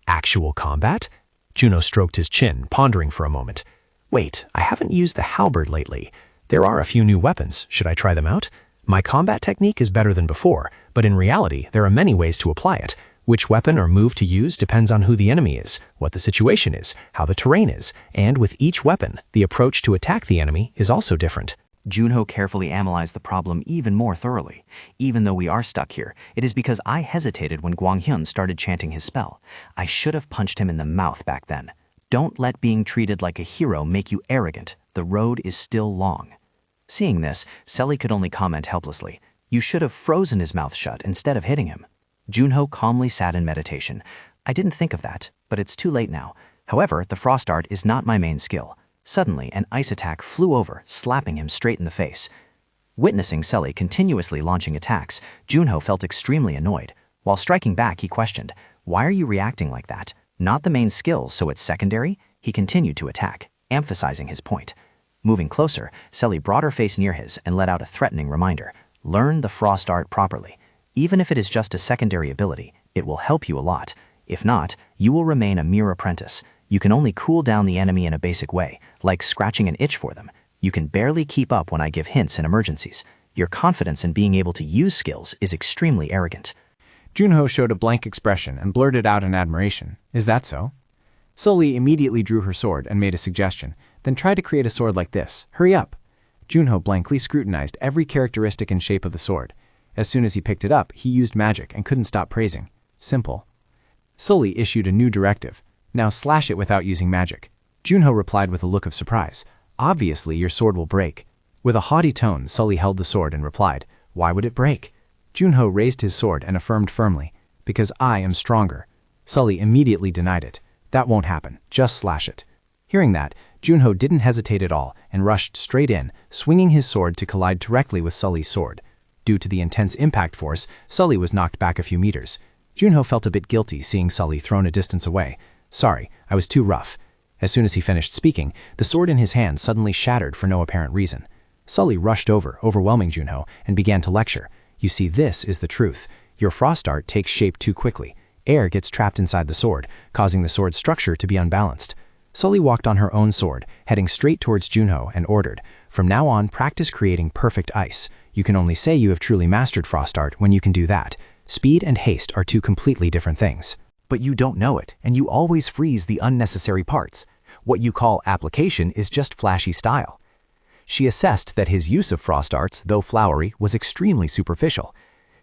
Actual combat? Juno stroked his chin, pondering for a moment. Wait, I haven't used the halberd lately. There are a few new weapons. Should I try them out? My combat technique is better than before, but in reality, there are many ways to apply it. Which weapon or move to use depends on who the enemy is, what the situation is, how the terrain is, and with each weapon, the approach to attack the enemy is also different. Junho carefully analyzed the problem even more thoroughly. Even though we are stuck here, it is because I hesitated when Guanghyun started chanting his spell. I should have punched him in the mouth back then. Don't let being treated like a hero make you arrogant. The road is still long. Seeing this, Seoli could only comment helplessly. You should have frozen his mouth shut instead of hitting him. Junho calmly sat in meditation. I didn't think of that, but it's too late now. However, the frost art is not my main skill. Suddenly, an ice attack flew over, slapping him straight in the face. Witnessing Seoli continuously launching attacks, Junho felt extremely annoyed. While striking back, he questioned, Why are you reacting like that? Not the main skill, so it's secondary? He continued to attack, emphasizing his point. Moving closer, Seoli brought her face near his and let out a threatening reminder. Learn the frost art properly. Even if it is just a secondary ability, it will help you a lot. If not, you will remain a mere apprentice. You can only cool down the enemy in a basic way, like scratching an itch for them. You can barely keep up when I give hints in emergencies. Your confidence in being able to use skills is extremely arrogant. Junho showed a blank expression and blurted out in admiration. Is that so? Seoli immediately drew her sword and made a suggestion, then tried to create a sword like this. Hurry up! Junho blankly scrutinized every characteristic and shape of the sword. As soon as he picked it up, he used magic and couldn't stop praising. Simple. Seoli issued a new directive. Now slash it without using magic. Junho replied with a look of surprise. Obviously, your sword will break. With a haughty tone, Seoli held the sword and replied, Why would it break? Junho raised his sword and affirmed firmly, Because I am stronger. Seoli immediately denied it. That won't happen. Just slash it. Hearing that, Junho didn't hesitate at all and rushed straight in, swinging his sword to collide directly with Seoli's sword. Due to the intense impact force, Seoli was knocked back a few meters. Junho felt a bit guilty seeing Seoli thrown a distance away. Sorry, I was too rough. As soon as he finished speaking, the sword in his hand suddenly shattered for no apparent reason. Seoli rushed over, overwhelming Junho, and began to lecture. You see, this is the truth. Your frost art takes shape too quickly. Air gets trapped inside the sword, causing the sword's structure to be unbalanced. Seoli walked on her own sword, heading straight towards Junho, and ordered, From now on, practice creating perfect ice. You can only say you have truly mastered frost art when you can do that. Speed and haste are two completely different things. But you don't know it, and you always freeze the unnecessary parts. What you call application is just flashy style. She assessed that his use of frost arts, though flowery, was extremely superficial.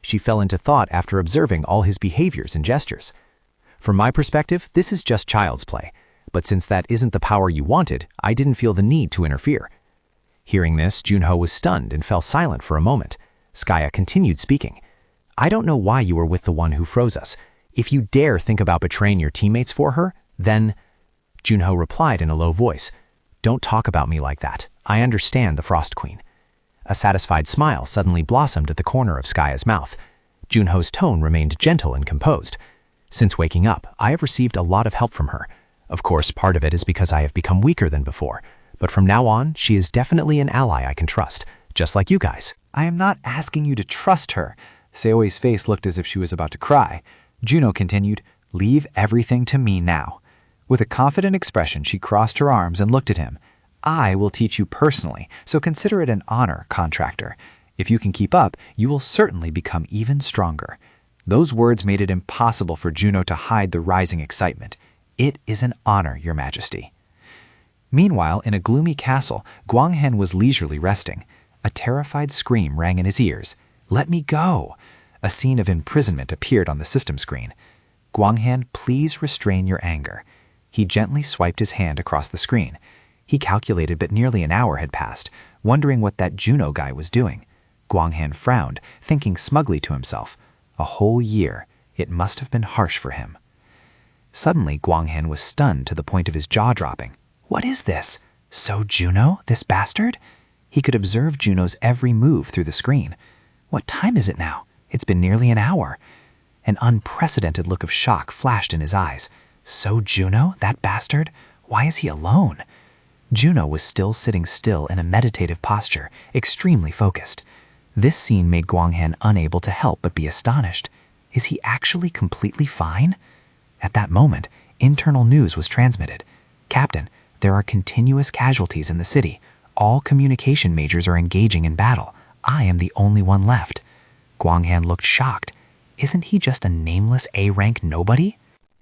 She fell into thought after observing all his behaviors and gestures. From my perspective, this is just child's play. But since that isn't the power you wanted, I didn't feel the need to interfere. Hearing this, Junho was stunned and fell silent for a moment. Skaya continued speaking. I don't know why you were with the one who froze us. If you dare think about betraying your teammates for her, then... Junho replied in a low voice. Don't talk about me like that. I understand the Frost Queen. A satisfied smile suddenly blossomed at the corner of Skaya's mouth. Junho's tone remained gentle and composed. Since waking up, I have received a lot of help from her. Of course, part of it is because I have become weaker than before, but from now on, she is definitely an ally I can trust, just like you guys. I am not asking you to trust her. Seoi's face looked as if she was about to cry. Juno continued, leave everything to me now. With a confident expression, she crossed her arms and looked at him. I will teach you personally, so consider it an honor, contractor. If you can keep up, you will certainly become even stronger. Those words made it impossible for Juno to hide the rising excitement. It is an honor, Your Majesty. Meanwhile, in a gloomy castle, Guanghen was leisurely resting. A terrified scream rang in his ears. Let me go! A scene of imprisonment appeared on the system screen. Guanghen, please restrain your anger. He gently swiped his hand across the screen. He calculated, but nearly an hour had passed, wondering what that Juno guy was doing. Guanghen frowned, thinking smugly to himself. A whole year. It must have been harsh for him. Suddenly, Guanghen was stunned to the point of his jaw dropping. What is this? So Juno, this bastard? He could observe Juno's every move through the screen. What time is it now? It's been nearly an hour. An unprecedented look of shock flashed in his eyes. So Juno, that bastard? Why is he alone? Juno was still sitting still in a meditative posture, extremely focused. This scene made Guanghen unable to help but be astonished. Is he actually completely fine? At that moment, internal news was transmitted. Captain, there are continuous casualties in the city. All communication majors are engaging in battle. I am the only one left. Guanghen looked shocked. Isn't he just a nameless A-rank nobody?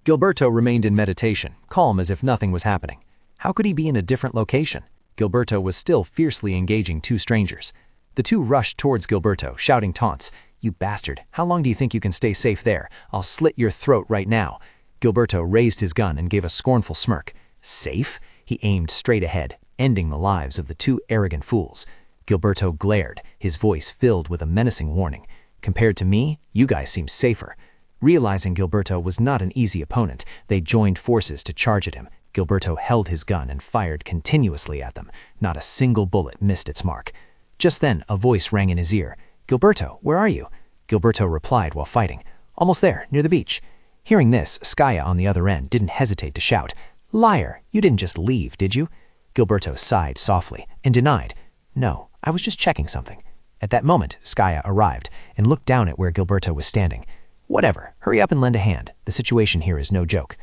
Gilberto remained in meditation, calm as if nothing was happening. How could he be in a different location? Gilberto was still fiercely engaging two strangers. The two rushed towards Gilberto, shouting taunts. You bastard, how long do you think you can stay safe there? I'll slit your throat right now. Gilberto raised his gun and gave a scornful smirk. Safe? He aimed straight ahead, ending the lives of the two arrogant fools. Gilberto glared, his voice filled with a menacing warning. Compared to me, you guys seem safer. Realizing Gilberto was not an easy opponent, they joined forces to charge at him. Gilberto held his gun and fired continuously at them. Not a single bullet missed its mark. Just then, a voice rang in his ear. Gilberto, where are you? Gilberto replied while fighting. Almost there, near the beach. Hearing this, Skaya on the other end didn't hesitate to shout. Liar, you didn't just leave, did you? Gilberto sighed softly and denied. No, I was just checking something. At that moment, Skaya arrived and looked down at where Gilberto was standing. Whatever, hurry up and lend a hand. The situation here is no joke.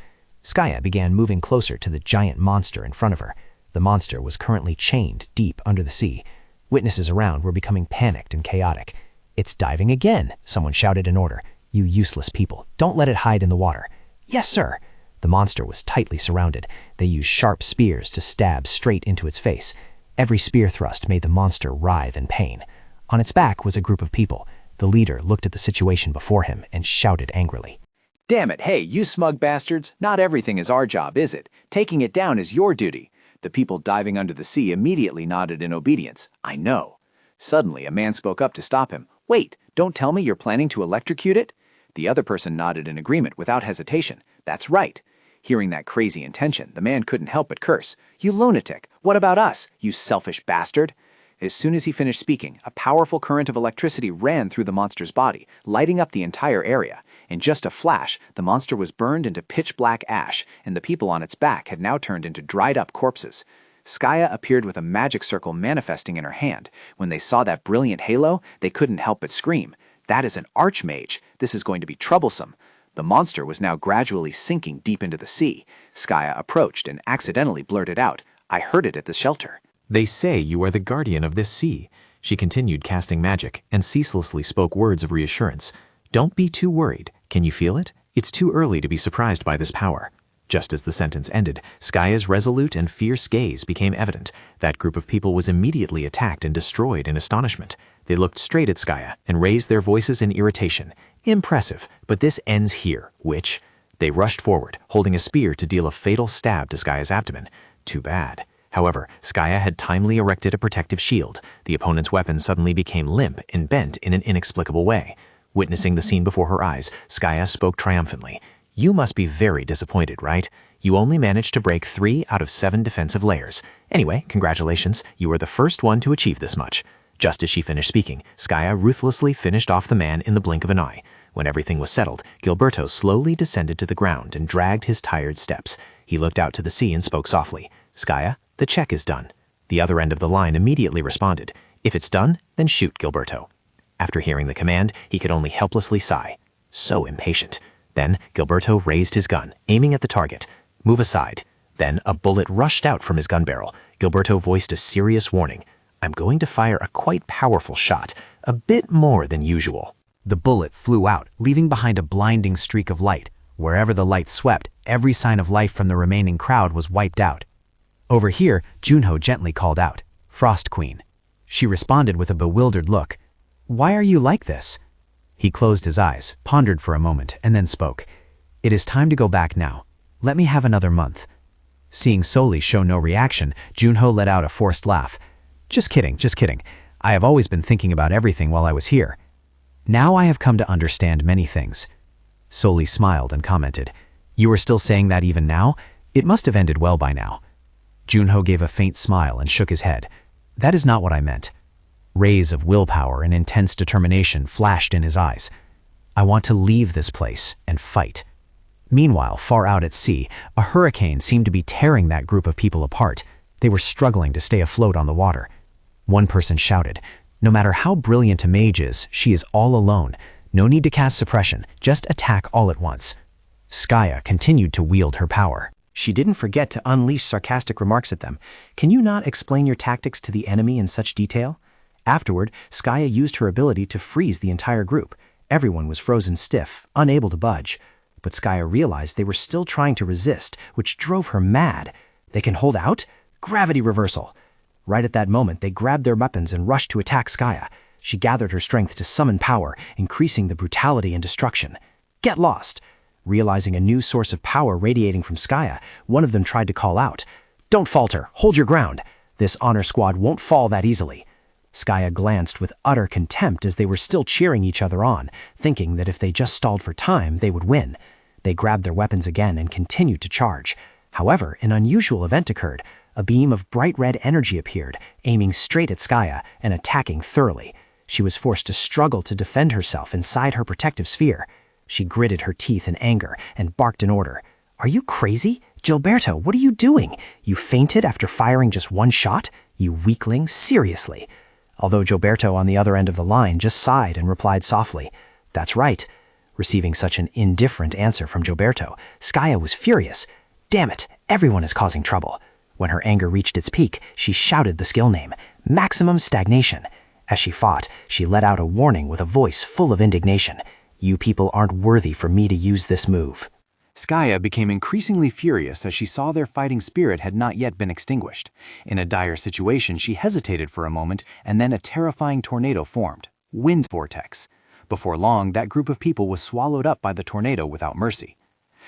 Skaya began moving closer to the giant monster in front of her. The monster was currently chained deep under the sea. Witnesses around were becoming panicked and chaotic. It's diving again, someone shouted an order. You useless people, don't let it hide in the water. Yes, sir. The monster was tightly surrounded. They used sharp spears to stab straight into its face. Every spear thrust made the monster writhe in pain. On its back was a group of people. The leader looked at the situation before him and shouted angrily. Damn it, hey, you smug bastards, not everything is our job, is it? Taking it down is your duty. The people diving under the sea immediately nodded in obedience. I know. Suddenly, a man spoke up to stop him. Wait, don't tell me you're planning to electrocute it? The other person nodded in agreement without hesitation. That's right. Hearing that crazy intention, the man couldn't help but curse. You lunatic, what about us, you selfish bastard? As soon as he finished speaking, a powerful current of electricity ran through the monster's body, lighting up the entire area. In just a flash, the monster was burned into pitch-black ash, and the people on its back had now turned into dried-up corpses. Skaya appeared with a magic circle manifesting in her hand. When they saw that brilliant halo, they couldn't help but scream. That is an archmage. This is going to be troublesome. The monster was now gradually sinking deep into the sea. Skaya approached and accidentally blurted out, I heard it at the shelter. They say you are the guardian of this sea. She continued casting magic and ceaselessly spoke words of reassurance. Don't be too worried. Can you feel it? It's too early to be surprised by this power. Just as the sentence ended, Skaya's resolute and fierce gaze became evident. That group of people was immediately attacked and destroyed in astonishment. They looked straight at Skaya and raised their voices in irritation. Impressive, but this ends here, which? They rushed forward, holding a spear to deal a fatal stab to Skaya's abdomen. Too bad. However, Skaya had timely erected a protective shield. The opponent's weapon suddenly became limp and bent in an inexplicable way. Witnessing the scene before her eyes, Skaya spoke triumphantly. You must be very disappointed, right? You only managed to break 3 out of 7 defensive layers. Anyway, congratulations, you were the first one to achieve this much. Just as she finished speaking, Skaya ruthlessly finished off the man in the blink of an eye. When everything was settled, Gilberto slowly descended to the ground and dragged his tired steps. He looked out to the sea and spoke softly. Skaya, the check is done. The other end of the line immediately responded. If it's done, then shoot, Gilberto. After hearing the command, he could only helplessly sigh. So impatient. Then Gilberto raised his gun, aiming at the target. Move aside. Then a bullet rushed out from his gun barrel. Gilberto voiced a serious warning. I'm going to fire a quite powerful shot, a bit more than usual. The bullet flew out, leaving behind a blinding streak of light. Wherever the light swept, every sign of life from the remaining crowd was wiped out. Over here, Junho gently called out, Frost Queen. She responded with a bewildered look. Why are you like this? He closed his eyes, pondered for a moment, and then spoke. It is time to go back now. Let me have another month. Seeing Soli show no reaction, Junho let out a forced laugh. Just kidding, just kidding. I have always been thinking about everything while I was here. Now I have come to understand many things. Soli smiled and commented, You are still saying that even now? It must have ended well by now. Junho gave a faint smile and shook his head. That is not what I meant. Rays of willpower and intense determination flashed in his eyes. I want to leave this place and fight. Meanwhile, far out at sea, a hurricane seemed to be tearing that group of people apart. They were struggling to stay afloat on the water. One person shouted, No matter how brilliant a mage is, she is all alone. No need to cast suppression, just attack all at once. Skaya continued to wield her power. She didn't forget to unleash sarcastic remarks at them. Can you not explain your tactics to the enemy in such detail? Afterward, Skaya used her ability to freeze the entire group. Everyone was frozen stiff, unable to budge. But Skaya realized they were still trying to resist, which drove her mad. They can hold out? Gravity reversal! Right at that moment, they grabbed their weapons and rushed to attack Skaya. She gathered her strength to summon power, increasing the brutality and destruction. Get lost! Realizing a new source of power radiating from Skaya, one of them tried to call out, Don't falter! Hold your ground! This honor squad won't fall that easily. Skaya glanced with utter contempt as they were still cheering each other on, thinking that if they just stalled for time, they would win. They grabbed their weapons again and continued to charge. However, an unusual event occurred. A beam of bright red energy appeared, aiming straight at Skaya and attacking thoroughly. She was forced to struggle to defend herself inside her protective sphere. She gritted her teeth in anger and barked an order. Are you crazy? Gilberto, what are you doing? You fainted after firing just one shot? You weakling, seriously. Although Gilberto on the other end of the line just sighed and replied softly, That's right. Receiving such an indifferent answer from Gilberto, Skaya was furious. Damn it, everyone is causing trouble. When her anger reached its peak, she shouted the skill name, Maximum Stagnation. As she fought, she let out a warning with a voice full of indignation. You people aren't worthy for me to use this move. Skaya became increasingly furious as she saw their fighting spirit had not yet been extinguished. In a dire situation, she hesitated for a moment, and then a terrifying tornado formed. Wind vortex. Before long, that group of people was swallowed up by the tornado without mercy.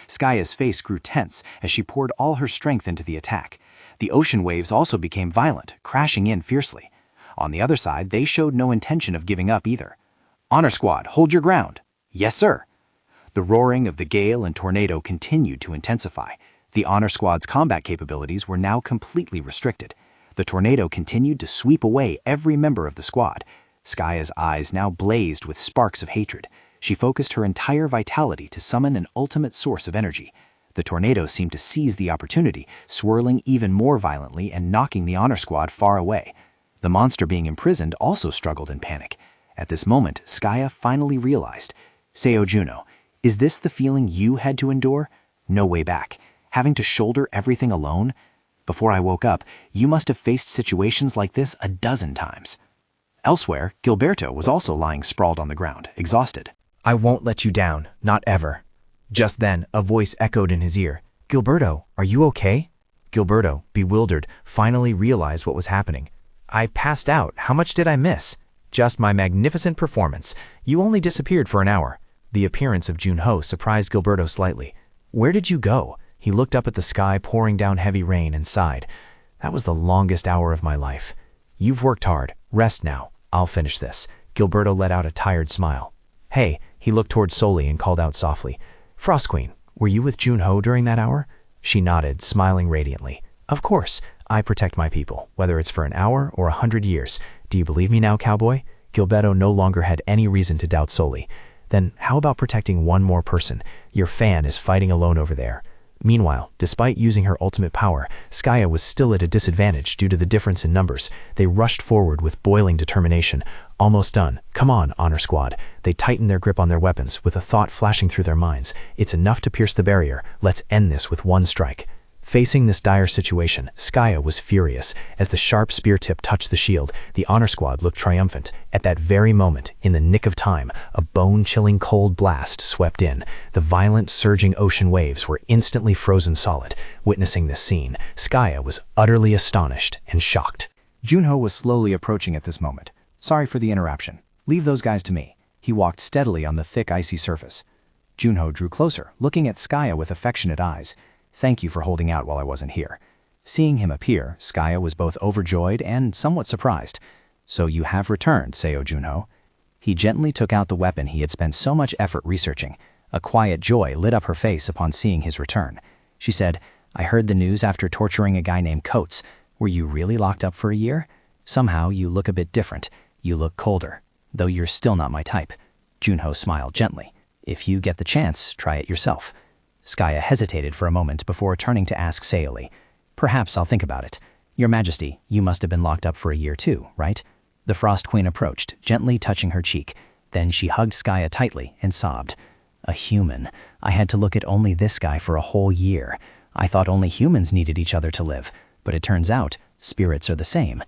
Skaya's face grew tense as she poured all her strength into the attack. The ocean waves also became violent, crashing in fiercely. On the other side, they showed no intention of giving up either. Honor Squad, hold your ground. Yes, sir. The roaring of the gale and tornado continued to intensify. The Honor Squad's combat capabilities were now completely restricted. The tornado continued to sweep away every member of the squad. Skaya's eyes now blazed with sparks of hatred. She focused her entire vitality to summon an ultimate source of energy. The tornado seemed to seize the opportunity, swirling even more violently and knocking the Honor Squad far away. The monster being imprisoned also struggled in panic. At this moment, Skaya finally realized, Seo Juno, is this the feeling you had to endure? No way back. Having to shoulder everything alone? Before I woke up, you must have faced situations like this a dozen times. Elsewhere, Gilberto was also lying sprawled on the ground, exhausted. I won't let you down, not ever. Just then, a voice echoed in his ear. Gilberto, are you okay? Gilberto, bewildered, finally realized what was happening. I passed out. How much did I miss? Just my magnificent performance. You only disappeared for an hour. The appearance of Junho surprised Gilberto slightly. Where did you go? He looked up at the sky pouring down heavy rain and sighed. That was the longest hour of my life. You've worked hard. Rest now. I'll finish this. Gilberto let out a tired smile. Hey, he looked toward Soli and called out softly. Frost Queen, were you with Junho during that hour? She nodded, smiling radiantly. Of course, I protect my people, whether it's for an hour or 100 years. Do you believe me now, cowboy? Gilberto no longer had any reason to doubt Soli. Then how about protecting one more person? Your fan is fighting alone over there. Meanwhile, despite using her ultimate power, Skaya was still at a disadvantage due to the difference in numbers. They rushed forward with boiling determination. Almost done. Come on, Honor Squad. They tightened their grip on their weapons, with a thought flashing through their minds. It's enough to pierce the barrier. Let's end this with one strike. Facing this dire situation, Skaya was furious. As the sharp spear tip touched the shield, the Honor Squad looked triumphant. At that very moment, in the nick of time, a bone-chilling cold blast swept in. The violent, surging ocean waves were instantly frozen solid. Witnessing this scene, Skaya was utterly astonished and shocked. Junho was slowly approaching at this moment. Sorry for the interruption. Leave those guys to me. He walked steadily on the thick, icy surface. Junho drew closer, looking at Skaya with affectionate eyes. Thank you for holding out while I wasn't here. Seeing him appear, Skaya was both overjoyed and somewhat surprised. So you have returned, Seo Junho. He gently took out the weapon he had spent so much effort researching. A quiet joy lit up her face upon seeing his return. She said, I heard the news after torturing a guy named Coates. Were you really locked up for a year? Somehow you look a bit different. You look colder, though you're still not my type. Junho smiled gently. If you get the chance, try it yourself. Skaya hesitated for a moment before turning to ask Seoli, Perhaps I'll think about it. Your Majesty, you must have been locked up for a year too, right? The Frost Queen approached, gently touching her cheek. Then she hugged Skaya tightly and sobbed. A human. I had to look at only this guy for a whole year. I thought only humans needed each other to live, but it turns out spirits are the same.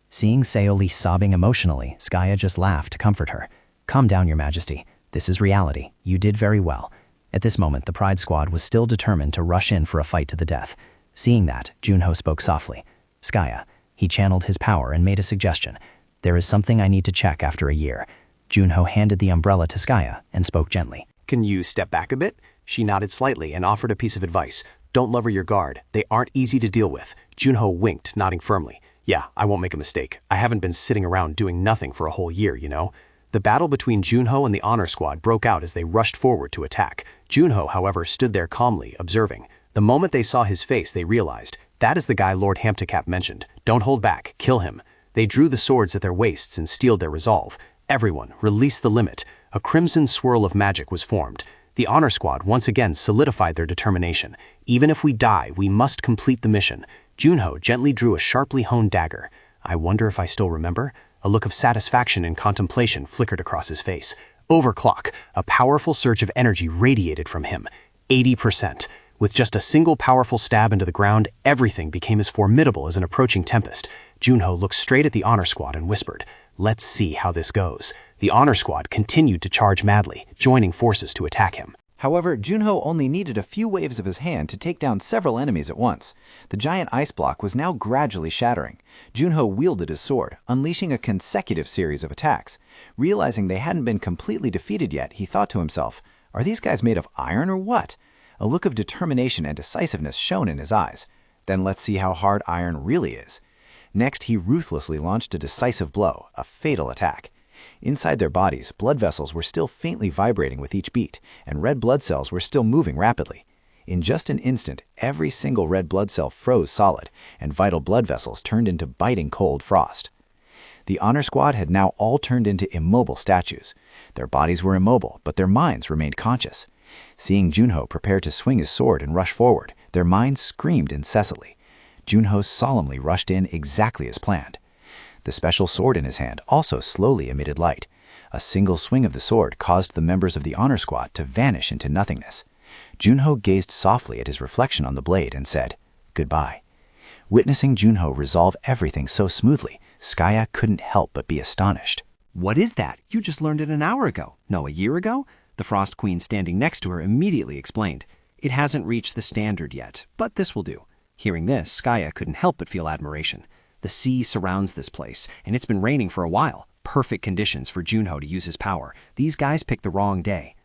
Seeing Seoli sobbing emotionally, Skaya just laughed to comfort her. Calm down, Your Majesty. This is reality. You did very well. At this moment, the Pride Squad was still determined to rush in for a fight to the death. Seeing that, Junho spoke softly. Skaya. He channeled his power and made a suggestion. There is something I need to check after a year. Junho handed the umbrella to Skaya and spoke gently. Can you step back a bit? She nodded slightly and offered a piece of advice. Don't lower your guard. They aren't easy to deal with. Junho winked, nodding firmly. Yeah, I won't make a mistake. I haven't been sitting around doing nothing for a whole year, you know? The battle between Junho and the Honor Squad broke out as they rushed forward to attack. Junho, however, stood there calmly, observing. The moment they saw his face, they realized, that is the guy Lord Hamtacap mentioned. Don't hold back, kill him. They drew the swords at their waists and steeled their resolve. Everyone, release the limit. A crimson swirl of magic was formed. The Honor Squad once again solidified their determination. Even if we die, we must complete the mission. Junho gently drew a sharply honed dagger. I wonder if I still remember? A look of satisfaction and contemplation flickered across his face. Overclock, a powerful surge of energy radiated from him. 80%. With just a single powerful stab into the ground, everything became as formidable as an approaching tempest. Junho looked straight at the Honor Squad and whispered, Let's see how this goes. The Honor Squad continued to charge madly, joining forces to attack him. However, Junho only needed a few waves of his hand to take down several enemies at once. The giant ice block was now gradually shattering. Junho wielded his sword, unleashing a consecutive series of attacks. Realizing they hadn't been completely defeated yet, he thought to himself, Are these guys made of iron or what? A look of determination and decisiveness shone in his eyes. Then let's see how hard iron really is. Next, he ruthlessly launched a decisive blow, a fatal attack. Inside their bodies, blood vessels were still faintly vibrating with each beat, and red blood cells were still moving rapidly. In just an instant, every single red blood cell froze solid, and vital blood vessels turned into biting cold frost. The Honor Squad had now all turned into immobile statues. Their bodies were immobile, but their minds remained conscious. Seeing Junho prepare to swing his sword and rush forward, their minds screamed incessantly. Junho solemnly rushed in exactly as planned. The special sword in his hand also slowly emitted light. A single swing of the sword caused the members of the Honor Squad to vanish into nothingness. Junho gazed softly at his reflection on the blade and said, Goodbye. Witnessing Junho resolve everything so smoothly, Skaya couldn't help but be astonished. What is that? You just learned it an hour ago. No, a year ago? The Frost Queen standing next to her immediately explained. It hasn't reached the standard yet, but this will do. Hearing this, Skaya couldn't help but feel admiration. The sea surrounds this place, and it's been raining for a while. Perfect conditions for Junho to use his power. These guys picked the wrong day.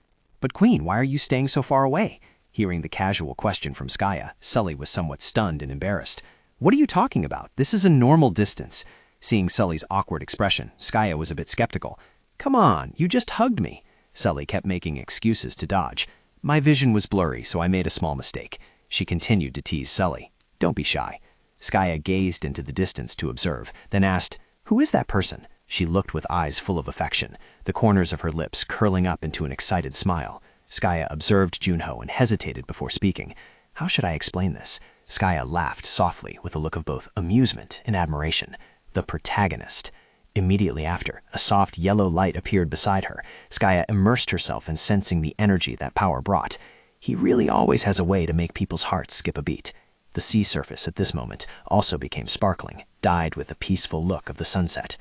But Queen, why are you staying so far away? Hearing the casual question from Skaya, Sully was somewhat stunned and embarrassed. What are you talking about? This is a normal distance. Seeing Sully's awkward expression, Skaya was a bit skeptical. Come on, you just hugged me. Sully kept making excuses to dodge. My vision was blurry, so I made a small mistake. She continued to tease Sully. Don't be shy. Skaya gazed into the distance to observe, then asked, Who is that person? She looked with eyes full of affection, the corners of her lips curling up into an excited smile. Skaya observed Junho and hesitated before speaking. How should I explain this? Skaya laughed softly with a look of both amusement and admiration. The protagonist. Immediately after, a soft yellow light appeared beside her. Skaya immersed herself in sensing the energy that power brought. He really always has a way to make people's hearts skip a beat. The sea surface at this moment also became sparkling, dyed with the peaceful look of the sunset.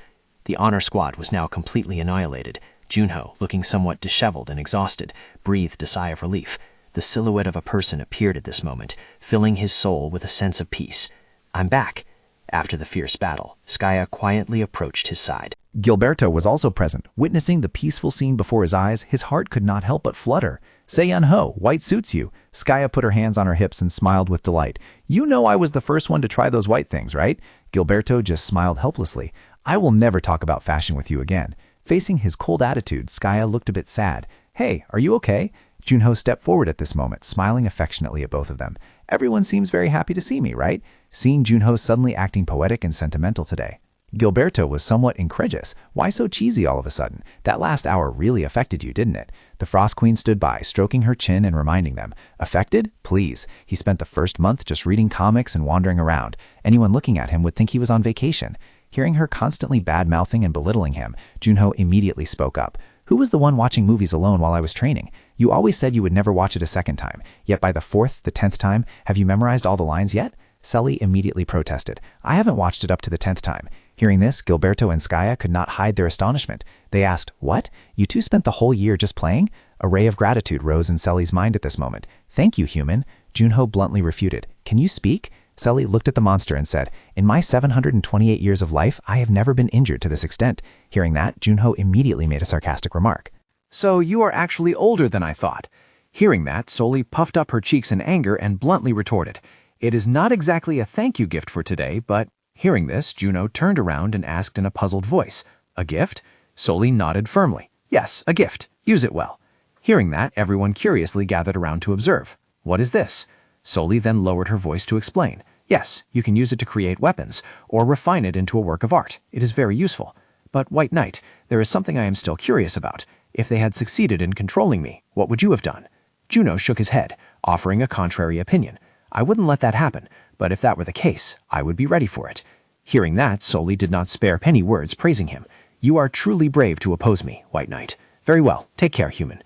The honor squad was now completely annihilated. Junho, looking somewhat disheveled and exhausted, breathed a sigh of relief. The silhouette of a person appeared at this moment, filling his soul with a sense of peace. I'm back. After the fierce battle, Skaya quietly approached his side. Gilberto was also present. Witnessing the peaceful scene before his eyes, his heart could not help but flutter. Sei-yun-ho, white suits you. Skaya put her hands on her hips and smiled with delight. You know I was the first one to try those white things, right? Gilberto just smiled helplessly. I will never talk about fashion with you again. Facing his cold attitude, Skaya looked a bit sad. Hey, are you okay? Junho stepped forward at this moment, smiling affectionately at both of them. Everyone seems very happy to see me, right? Seeing Junho suddenly acting poetic and sentimental today. Gilberto was somewhat incredulous. Why so cheesy all of a sudden? That last hour really affected you, didn't it? The Frost Queen stood by, stroking her chin and reminding them. Affected? Please. He spent the first month just reading comics and wandering around. Anyone looking at him would think he was on vacation. Hearing her constantly bad-mouthing and belittling him, Junho immediately spoke up. Who was the one watching movies alone while I was training? You always said you would never watch it a second time, yet by the 4th, the 10th time, have you memorized all the lines yet? Sully immediately protested. I haven't watched it up to the 10th time. Hearing this, Gilberto and Skaya could not hide their astonishment. They asked, What? You two spent the whole year just playing? A ray of gratitude rose in Sully's mind at this moment. Thank you, human. Junho bluntly refuted. Can you speak? Sully looked at the monster and said, In my 728 years of life, I have never been injured to this extent. Hearing that, Junho immediately made a sarcastic remark. So you are actually older than I thought. Hearing that, Sully puffed up her cheeks in anger and bluntly retorted, It is not exactly a thank you gift for today, but... Hearing this, Junho turned around and asked in a puzzled voice, A gift? Sully nodded firmly. Yes, a gift. Use it well. Hearing that, everyone curiously gathered around to observe. What is this? Sully then lowered her voice to explain. Yes, you can use it to create weapons, or refine it into a work of art. It is very useful. But, White Knight, there is something I am still curious about. If they had succeeded in controlling me, what would you have done? Junho shook his head, offering a contrary opinion. I wouldn't let that happen, but if that were the case, I would be ready for it. Hearing that, Sully did not spare penny words praising him. You are truly brave to oppose me, White Knight. Very well, take care, human.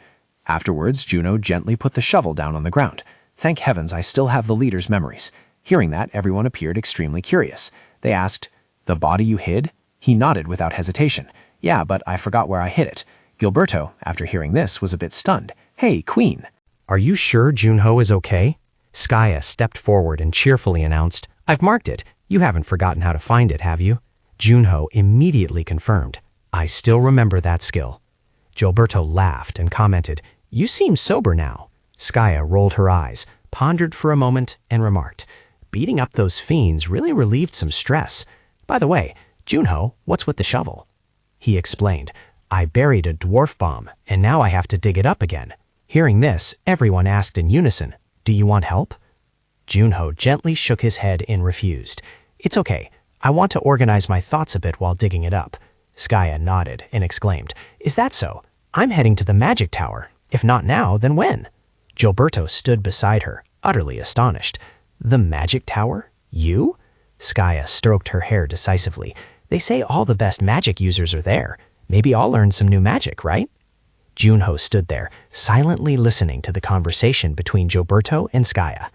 Afterwards, Junho gently put the shovel down on the ground. Thank heavens I still have the leader's memories. Hearing that, everyone appeared extremely curious. They asked, The body you hid? He nodded without hesitation. Yeah, but I forgot where I hid it. Gilberto, after hearing this, was a bit stunned. Hey, Queen. Are you sure Junho is okay? Skaya stepped forward and cheerfully announced, I've marked it. You haven't forgotten how to find it, have you? Junho immediately confirmed, I still remember that skill. Gilberto laughed and commented, You seem sober now. Skaya rolled her eyes, pondered for a moment, and remarked, Beating up those fiends really relieved some stress. By the way, Junho, what's with the shovel? He explained, I buried a dwarf bomb, and now I have to dig it up again. Hearing this, everyone asked in unison, Do you want help? Junho gently shook his head and refused. It's okay. I want to organize my thoughts a bit while digging it up. Skaya nodded and exclaimed, Is that so? I'm heading to the magic tower. If not now, then when? Gilberto stood beside her, utterly astonished. The magic tower? You? Skaya stroked her hair decisively. They say all the best magic users are there. Maybe I'll learn some new magic, right? Junho stood there, silently listening to the conversation between Gilberto and Skaya.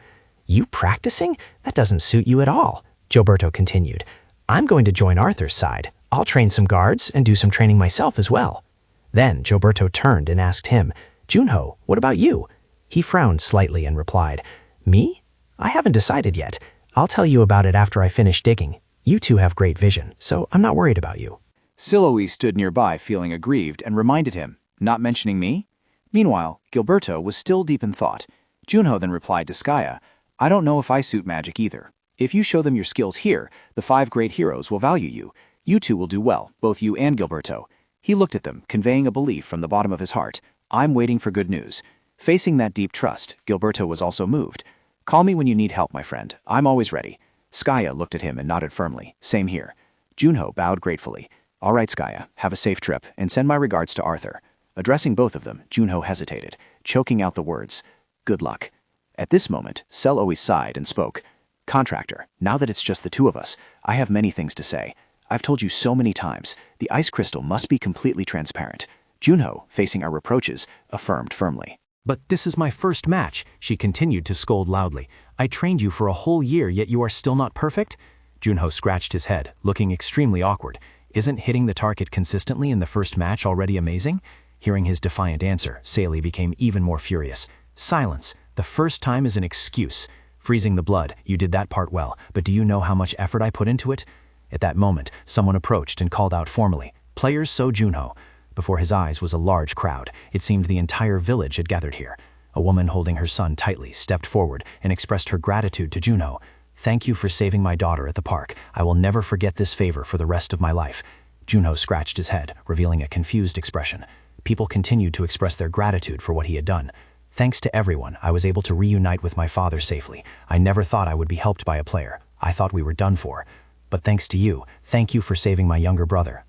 You practicing? That doesn't suit you at all, Gilberto continued. I'm going to join Arthur's side. I'll train some guards and do some training myself as well. Then Gilberto turned and asked him, Junho, what about you? He frowned slightly and replied, Me? I haven't decided yet. I'll tell you about it after I finish digging. You two have great vision, so I'm not worried about you. Siloe stood nearby feeling aggrieved and reminded him, Not mentioning me? Meanwhile, Gilberto was still deep in thought. Junho then replied to Skaya, I don't know if I suit magic either. If you show them your skills here, the 5 great heroes will value you. You two will do well, both you and Gilberto. He looked at them, conveying a belief from the bottom of his heart. I'm waiting for good news. Facing that deep trust, Gilberto was also moved. Call me when you need help, my friend. I'm always ready. Skaya looked at him and nodded firmly. Same here. Junho bowed gratefully. All right, Skaya, have a safe trip, and send my regards to Arthur. Addressing both of them, Junho hesitated, choking out the words, good luck. At this moment, Cell always sighed and spoke. Contractor, now that it's just the two of us, I have many things to say. I've told you so many times, the ice crystal must be completely transparent. Junho, facing our reproaches, affirmed firmly. But this is my first match, she continued to scold loudly. I trained you for a whole year, yet you are still not perfect? Junho scratched his head, looking extremely awkward. Isn't hitting the target consistently in the first match already amazing? Hearing his defiant answer, Sailey became even more furious. Silence. The first time is an excuse. Freezing the blood, you did that part well, but do you know how much effort I put into it? At that moment, someone approached and called out formally, Players So Junho. Before his eyes was a large crowd. It seemed the entire village had gathered here. A woman holding her son tightly stepped forward and expressed her gratitude to Junho. Thank you for saving my daughter at the park. I will never forget this favor for the rest of my life. Junho scratched his head, revealing a confused expression. People continued to express their gratitude for what he had done. Thanks to everyone, I was able to reunite with my father safely. I never thought I would be helped by a player. I thought we were done for. But thanks to you, thank you for saving my younger brother.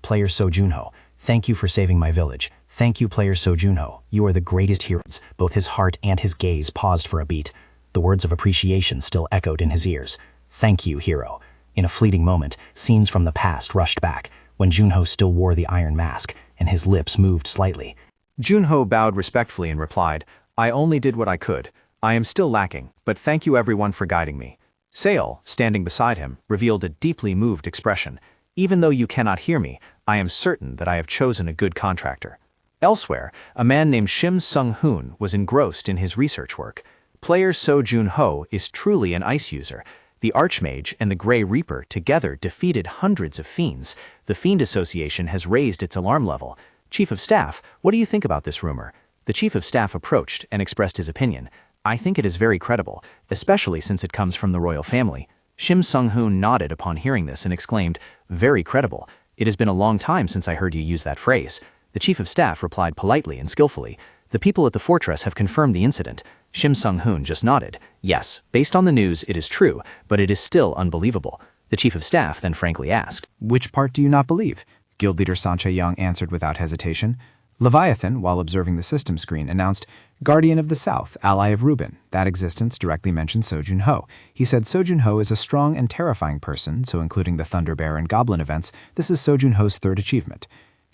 Player So Junho. Thank you for saving my village. Thank you, Player So Junho. You are the greatest heroes. Both his heart and his gaze paused for a beat. The words of appreciation still echoed in his ears. Thank you, hero. In a fleeting moment, scenes from the past rushed back, when Junho still wore the iron mask, and his lips moved slightly. Junho bowed respectfully and replied, I only did what I could. I am still lacking, but thank you everyone for guiding me. Sail, standing beside him, revealed a deeply moved expression. Even though you cannot hear me, I am certain that I have chosen a good contractor. Elsewhere, a man named Shim Sung-hoon was engrossed in his research work. Player So Junho is truly an ice user. The Archmage and the Grey Reaper together defeated hundreds of fiends. The Fiend Association has raised its alarm level. Chief of Staff, what do you think about this rumor? The Chief of Staff approached and expressed his opinion. I think it is very credible, especially since it comes from the royal family. Shim Sung-hoon nodded upon hearing this and exclaimed, very credible. It has been a long time since I heard you use that phrase. The Chief of Staff replied politely and skillfully. The people at the fortress have confirmed the incident. Shim Sung-hoon just nodded. Yes, based on the news, it is true, but it is still unbelievable. The Chief of Staff then frankly asked, Which part do you not believe? Guild leader Sanche Young answered without hesitation. Leviathan, while observing the system screen, announced, Guardian of the South, ally of Reuben. That existence directly mentioned So Junho. He said So Junho is a strong and terrifying person, so including the Thunder Bear and Goblin events, this is So Junho's third achievement.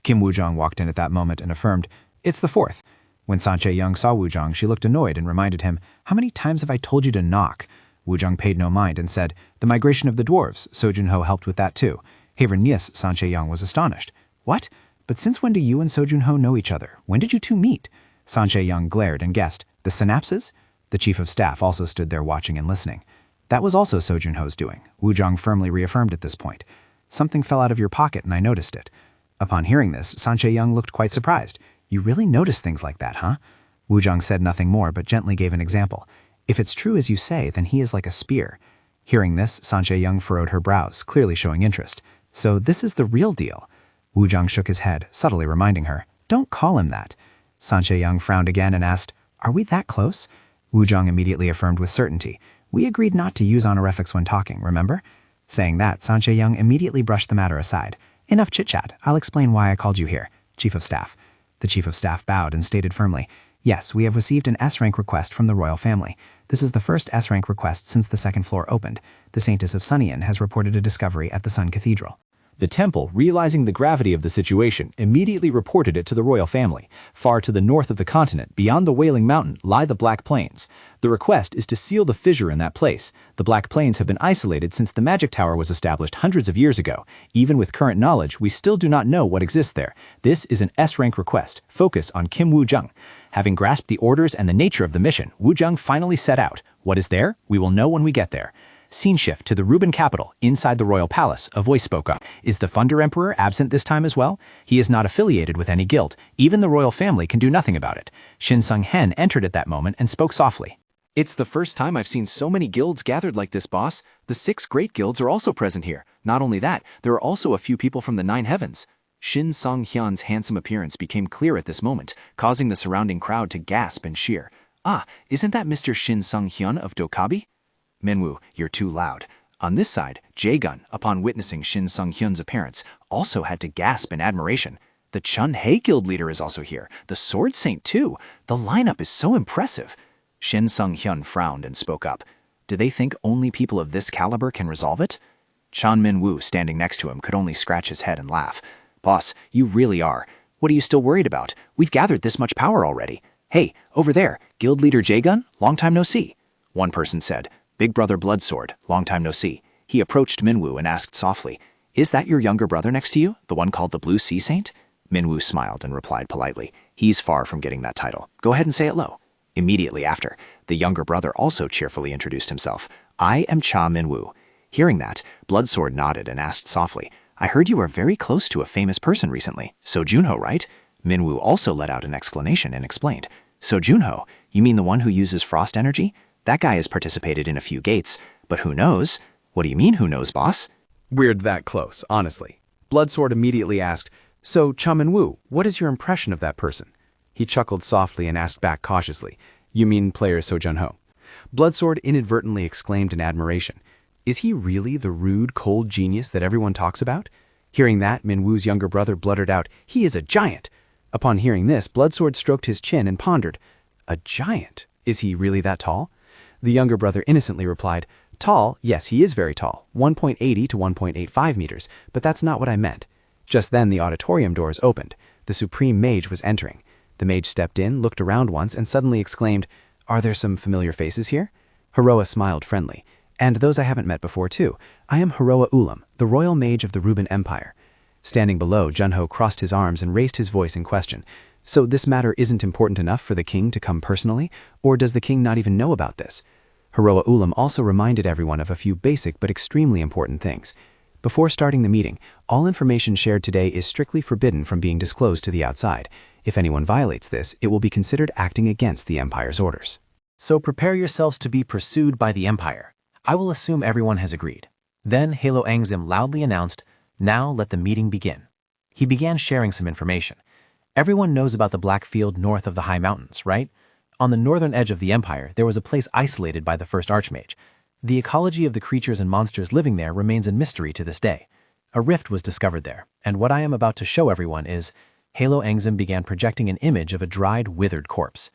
Kim Woo-jong walked in at that moment and affirmed, It's the fourth. When Sanche Young saw Woo-jong, she looked annoyed and reminded him, How many times have I told you to knock? Woo-jong paid no mind and said, The migration of the dwarves, So Junho helped with that too. Haven yes, Sanche Young was astonished. What? But since when do you and So Junho know each other? When did you two meet? Sanche Young glared and guessed, The synapses? The Chief of Staff also stood there watching and listening. That was also So Junho's doing. Woo-jong firmly reaffirmed at this point. Something fell out of your pocket and I noticed it. Upon hearing this, Sanche Young looked quite surprised. You really notice things like that, huh? Woo-jong said nothing more but gently gave an example. If it's true as you say, then he is like a spear. Hearing this, Sanche Young furrowed her brows, clearly showing interest. So this is the real deal. Woo-jong shook his head, subtly reminding her, Don't call him that. Sanche Young frowned again and asked, Are we that close? Woo-jong immediately affirmed with certainty. We agreed not to use honorifics when talking, remember? Saying that, Sanche Young immediately brushed the matter aside. Enough chit-chat. I'll explain why I called you here. Chief of Staff. The Chief of Staff bowed and stated firmly, Yes, we have received an S-rank request from the royal family. This is the first S-rank request since the second floor opened. The Saintess of Sunnian has reported a discovery at the Sun Cathedral. The temple, realizing the gravity of the situation, immediately reported it to the royal family. Far to the north of the continent, beyond the Wailing Mountain, lie the Black Plains. The request is to seal the fissure in that place. The Black Plains have been isolated since the magic tower was established hundreds of years ago. Even with current knowledge, we still do not know what exists there. This is an S-rank request. Focus on Kim Woo-jung. Having grasped the orders and the nature of the mission, Woo-jung finally set out. What is there? We will know when we get there. Scene shift to the Reuben capital, inside the royal palace. A voice spoke up. Is the Thunder Emperor absent this time as well? He is not affiliated with any guild. Even the royal family can do nothing about it. Shin Sung-hen entered at that moment and spoke softly. It's the first time I've seen so many guilds gathered like this, boss. The 6 great guilds are also present here. Not only that, there are also a few people from the 9 heavens. Shin Sung-hyun's handsome appearance became clear at this moment, causing the surrounding crowd to gasp and cheer. Ah, isn't that Mr. Shin Sung-hyun of Dokabi? Minwoo, you're too loud. On this side, Jae-gun, upon witnessing Shin Sung-hyun's appearance, also had to gasp in admiration. The Chun-hae guild leader is also here, the sword saint too. The lineup is so impressive. Shin Sung-hyun frowned and spoke up. Do they think only people of this caliber can resolve it? Chan Min-woo, standing next to him, could only scratch his head and laugh. Boss, you really are. What are you still worried about? We've gathered this much power already. Hey, over there, guild leader Jae-gun, long time no see. One person said, Big brother Bloodsword, long time no see. He approached Minwoo and asked softly, Is that your younger brother next to you, the one called the Blue Sea Saint? Minwoo smiled and replied politely, He's far from getting that title. Go ahead and say it low. Immediately after, the younger brother also cheerfully introduced himself. I am Cha Minwoo. Hearing that, Bloodsword nodded and asked softly, I heard you were very close to a famous person recently. So Junho, right? Minwoo also let out an exclamation and explained, So Junho, you mean the one who uses frost energy? That guy has participated in a few gates, but who knows? What do you mean, who knows, boss? We're that close, honestly. Bloodsword immediately asked, So, Cha Min-woo, what is your impression of that person? He chuckled softly and asked back cautiously, You mean player So Jun-ho? Bloodsword inadvertently exclaimed in admiration, Is he really the rude, cold genius that everyone talks about? Hearing that, Min-woo's younger brother blurted out, He is a giant! Upon hearing this, Bloodsword stroked his chin and pondered, A giant? Is he really that tall? The younger brother innocently replied, Tall, yes, he is very tall, 1.80 to 1.85 meters, but that's not what I meant. Just then the auditorium doors opened. The supreme mage was entering. The mage stepped in, looked around once, and suddenly exclaimed, Are there some familiar faces here? Hiroa smiled friendly. And those I haven't met before too. I am Hiroa Ulam, the royal mage of the Ruben Empire. Standing below, Junho crossed his arms and raised his voice in question. So this matter isn't important enough for the king to come personally? Or does the king not even know about this? Hiroa Ulam also reminded everyone of a few basic but extremely important things. Before starting the meeting, all information shared today is strictly forbidden from being disclosed to the outside. If anyone violates this, it will be considered acting against the Empire's orders. So prepare yourselves to be pursued by the Empire. I will assume everyone has agreed. Then Halo Angzim loudly announced, Now let the meeting begin. He began sharing some information. Everyone knows about the Black Field north of the High Mountains, right? On the northern edge of the Empire, there was a place isolated by the first Archmage. The ecology of the creatures and monsters living there remains a mystery to this day. A rift was discovered there, and what I am about to show everyone is, Halo Angzim began projecting an image of a dried, withered corpse.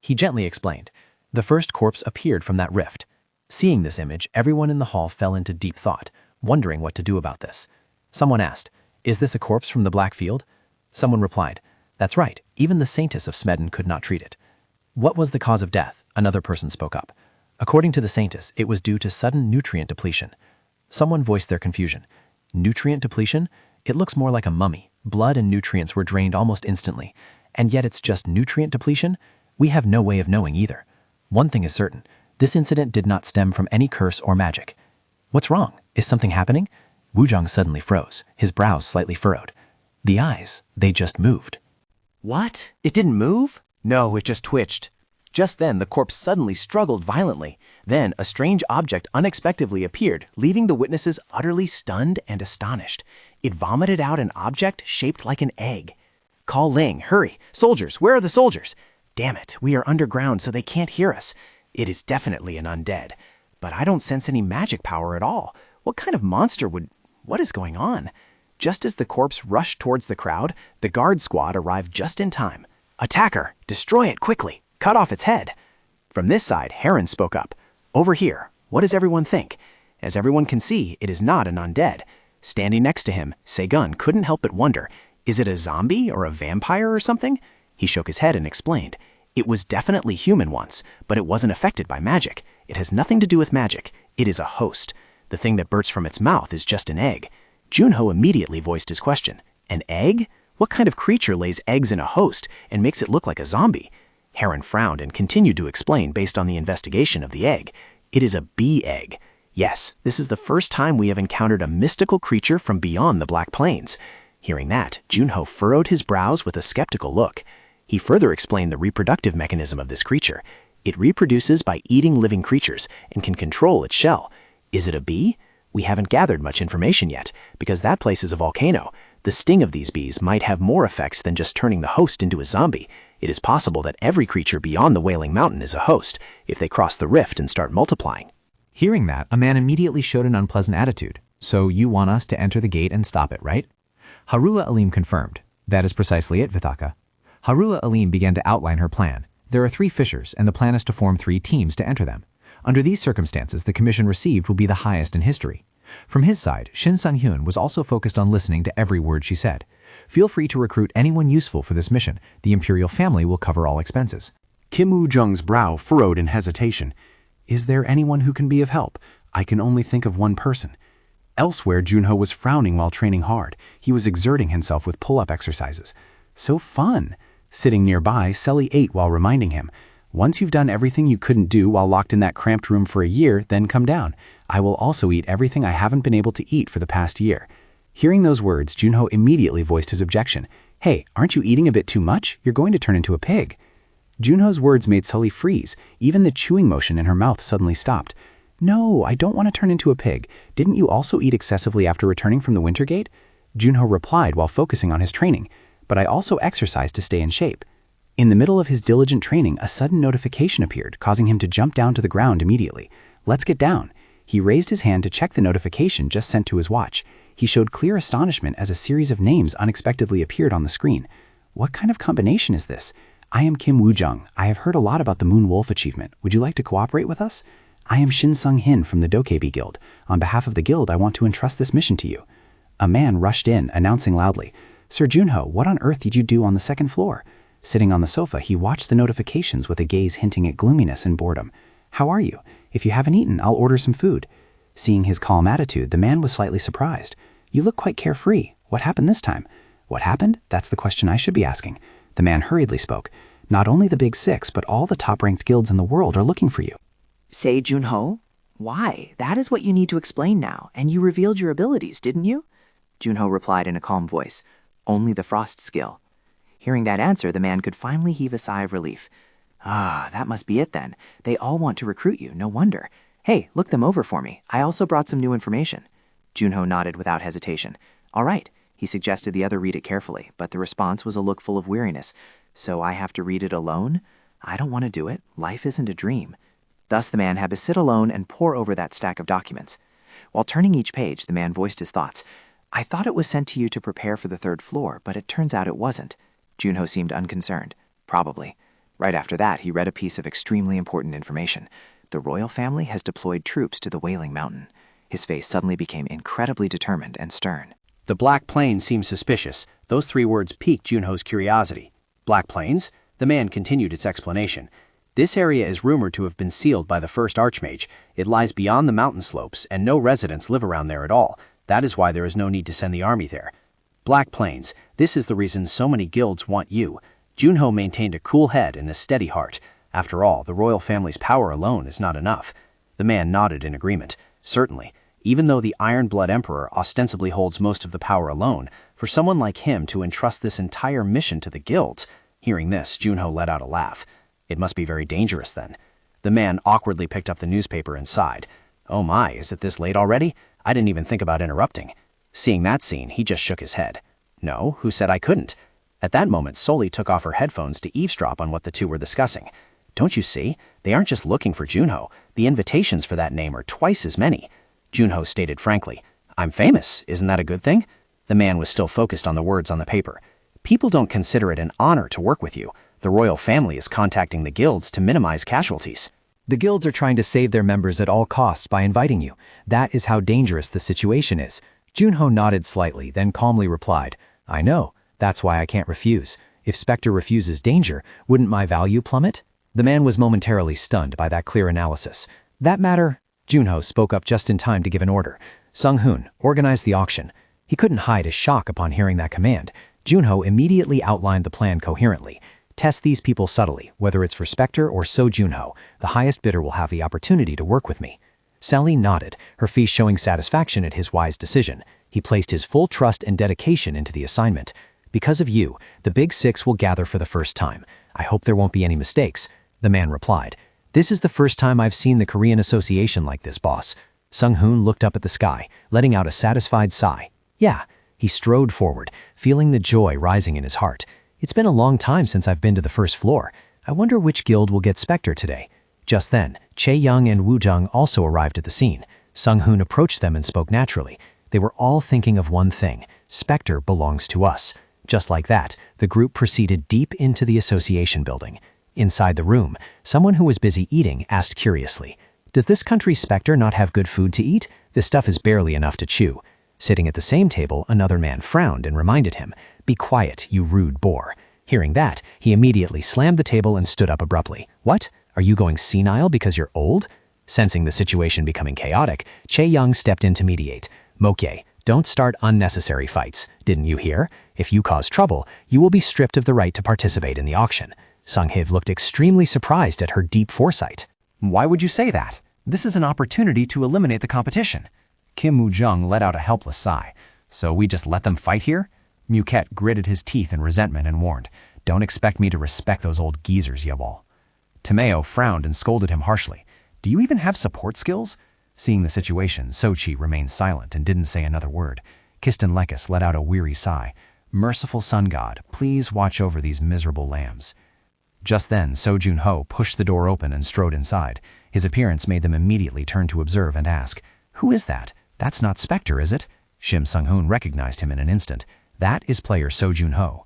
He gently explained, the first corpse appeared from that rift. Seeing this image, everyone in the hall fell into deep thought, wondering what to do about this. Someone asked, Is this a corpse from the Black Field? Someone replied, That's right, even the Saintess of Smedden could not treat it. What was the cause of death? Another person spoke up. According to the Saintess, it was due to sudden nutrient depletion. Someone voiced their confusion. Nutrient depletion? It looks more like a mummy. Blood and nutrients were drained almost instantly. And yet it's just nutrient depletion? We have no way of knowing either. One thing is certain. This incident did not stem from any curse or magic. What's wrong? Is something happening? Wujong suddenly froze, his brows slightly furrowed. The eyes, they just moved. What? It didn't move? No, it just twitched. Just then, the corpse suddenly struggled violently. Then, a strange object unexpectedly appeared, leaving the witnesses utterly stunned and astonished. It vomited out an object shaped like an egg. Call Ling, hurry! Soldiers, where are the soldiers? Damn it, we are underground so they can't hear us. It is definitely an undead. But I don't sense any magic power at all. What kind of monster would... What is going on? Just as the corpse rushed towards the crowd, the guard squad arrived just in time. Attacker! Destroy it quickly! Cut off its head! From this side, Heron spoke up. Over here, what does everyone think? As everyone can see, it is not an undead. Standing next to him, Segun couldn't help but wonder, is it a zombie or a vampire or something? He shook his head and explained. It was definitely human once, but it wasn't affected by magic. It has nothing to do with magic. It is a host. The thing that bursts from its mouth is just an egg. Junho immediately voiced his question. An egg? What kind of creature lays eggs in a host and makes it look like a zombie? Heron frowned and continued to explain based on the investigation of the egg. It is a bee egg. Yes, this is the first time we have encountered a mystical creature from beyond the Black Plains. Hearing that, Junho furrowed his brows with a skeptical look. He further explained the reproductive mechanism of this creature. It reproduces by eating living creatures and can control its shell. Is it a bee? We haven't gathered much information yet, because that place is a volcano. The sting of these bees might have more effects than just turning the host into a zombie. It is possible that every creature beyond the Wailing Mountain is a host, if they cross the rift and start multiplying. Hearing that, a man immediately showed an unpleasant attitude. So you want us to enter the gate and stop it, right? Harua Aleem confirmed. That is precisely it, Vithaka. Harua Aleem began to outline her plan. There are 3 fissures, and the plan is to form 3 teams to enter them. Under these circumstances, the commission received will be the highest in history. From his side, Shin Sung-hyun was also focused on listening to every word she said. Feel free to recruit anyone useful for this mission. The imperial family will cover all expenses. Kim Woo-jung's brow furrowed in hesitation. Is there anyone who can be of help? I can only think of one person. Elsewhere, Junho was frowning while training hard. He was exerting himself with pull-up exercises. So fun! Sitting nearby, Selly ate while reminding him, once you've done everything you couldn't do while locked in that cramped room for a year, then come down. I will also eat everything I haven't been able to eat for the past year. Hearing those words, Junho immediately voiced his objection. Hey, aren't you eating a bit too much? You're going to turn into a pig. Junho's words made Sully freeze. Even the chewing motion in her mouth suddenly stopped. No, I don't want to turn into a pig. Didn't you also eat excessively after returning from the Winter Gate? Junho replied while focusing on his training. But I also exercised to stay in shape. In the middle of his diligent training, a sudden notification appeared, causing him to jump down to the ground immediately. Let's get down. He raised his hand to check the notification just sent to his watch. He showed clear astonishment as a series of names unexpectedly appeared on the screen. What kind of combination is this? I am Kim Woo-jung. I have heard a lot about the Moon Wolf achievement. Would you like to cooperate with us? I am Shin Sung-hin from the Dokebi Guild. On behalf of the guild, I want to entrust this mission to you. A man rushed in, announcing loudly, Sir Junho, what on earth did you do on the 2nd floor? Sitting on the sofa, he watched the notifications with a gaze hinting at gloominess and boredom. How are you? If you haven't eaten, I'll order some food. Seeing his calm attitude, the man was slightly surprised. You look quite carefree. What happened this time? What happened? That's the question I should be asking. The man hurriedly spoke. Not only the Big Six, but all the top-ranked guilds in the world are looking for you. Say, Junho? Why? That is what you need to explain now, and you revealed your abilities, didn't you? Junho replied in a calm voice. Only the frost skill. Hearing that answer, the man could finally heave a sigh of relief. Ah, that must be it then. They all want to recruit you, no wonder. Hey, look them over for me. I also brought some new information. Junho nodded without hesitation. All right. He suggested the other read it carefully, but the response was a look full of weariness. So I have to read it alone? I don't want to do it. Life isn't a dream. Thus the man had to sit alone and pore over that stack of documents. While turning each page, the man voiced his thoughts. I thought it was sent to you to prepare for the 3rd floor, but it turns out it wasn't. Junho seemed unconcerned. Probably. Right after that, he read a piece of extremely important information. The royal family has deployed troops to the Wailing Mountain. His face suddenly became incredibly determined and stern. The Black Plains seemed suspicious. Those 3 words piqued Junho's curiosity. Black Plains? The man continued its explanation. This area is rumored to have been sealed by the first Archmage. It lies beyond the mountain slopes, and no residents live around there at all. That is why there is no need to send the army there. Black Plains, this is the reason so many guilds want you. Junho maintained a cool head and a steady heart. After all, the royal family's power alone is not enough. The man nodded in agreement. Certainly, even though the Iron Blood Emperor ostensibly holds most of the power alone, for someone like him to entrust this entire mission to the guilds. Hearing this, Junho let out a laugh. It must be very dangerous then. The man awkwardly picked up the newspaper and sighed. Oh my, is it this late already? I didn't even think about interrupting. Seeing that scene, he just shook his head. No, who said I couldn't? At that moment, Soli took off her headphones to eavesdrop on what the two were discussing. Don't you see? They aren't just looking for Junho. The invitations for that name are twice as many. Junho stated frankly, I'm famous, isn't that a good thing? The man was still focused on the words on the paper. People don't consider it an honor to work with you. The royal family is contacting the guilds to minimize casualties. The guilds are trying to save their members at all costs by inviting you. That is how dangerous the situation is. Junho nodded slightly, then calmly replied, I know. That's why I can't refuse. If Spectre refuses danger, wouldn't my value plummet? The man was momentarily stunned by that clear analysis. That matter? Junho spoke up just in time to give an order. Sung-hoon, organize the auction. He couldn't hide his shock upon hearing that command. Junho immediately outlined the plan coherently. Test these people subtly, whether it's for Spectre or So Junho. The highest bidder will have the opportunity to work with me. Sally nodded, her face showing satisfaction at his wise decision. He placed his full trust and dedication into the assignment. Because of you, the Big Six will gather for the first time. I hope there won't be any mistakes. The man replied. This is the first time I've seen the Korean Association like this, boss. Sung-hoon looked up at the sky, letting out a satisfied sigh. Yeah, He strode forward, feeling the joy rising in his heart. It's been a long time since I've been to the first floor. I wonder which guild will get Spectre today. Just then, Chae-young and Woo-jung also arrived at the scene. Sung-hoon approached them and spoke naturally. They were all thinking of one thing: Spectre belongs to us. Just like that, the group proceeded deep into the association building. Inside the room, someone who was busy eating asked curiously, "Does this country's Spectre not have good food to eat? This stuff is barely enough to chew." Sitting at the same table, another man frowned and reminded him, "Be quiet, you rude boar." Hearing that, he immediately slammed the table and stood up abruptly. "What? Are you going senile because you're old?" Sensing the situation becoming chaotic, Chae-young stepped in to mediate. "Mokye, don't start unnecessary fights. Didn't you hear? If you cause trouble, you will be stripped of the right to participate in the auction." Sung-hiv looked extremely surprised at her deep foresight. Why would you say that? This is an opportunity to eliminate the competition. Kim Woo-jung let out a helpless sigh. So we just let them fight here? Muquette gritted his teeth in resentment and warned, "Don't expect me to respect those old geezers, Yabal." Tomeo frowned and scolded him harshly. "Do you even have support skills?" Seeing the situation, Sochi remained silent and didn't say another word. Kiston Lekis let out a weary sigh. "Merciful sun god, please watch over these miserable lambs." Just then, So Jun-ho pushed the door open and strode inside. His appearance made them immediately turn to observe and ask, "Who is that? That's not Spectre, is it?" Shim Sung-hoon recognized him in an instant. "That is player So Jun-ho."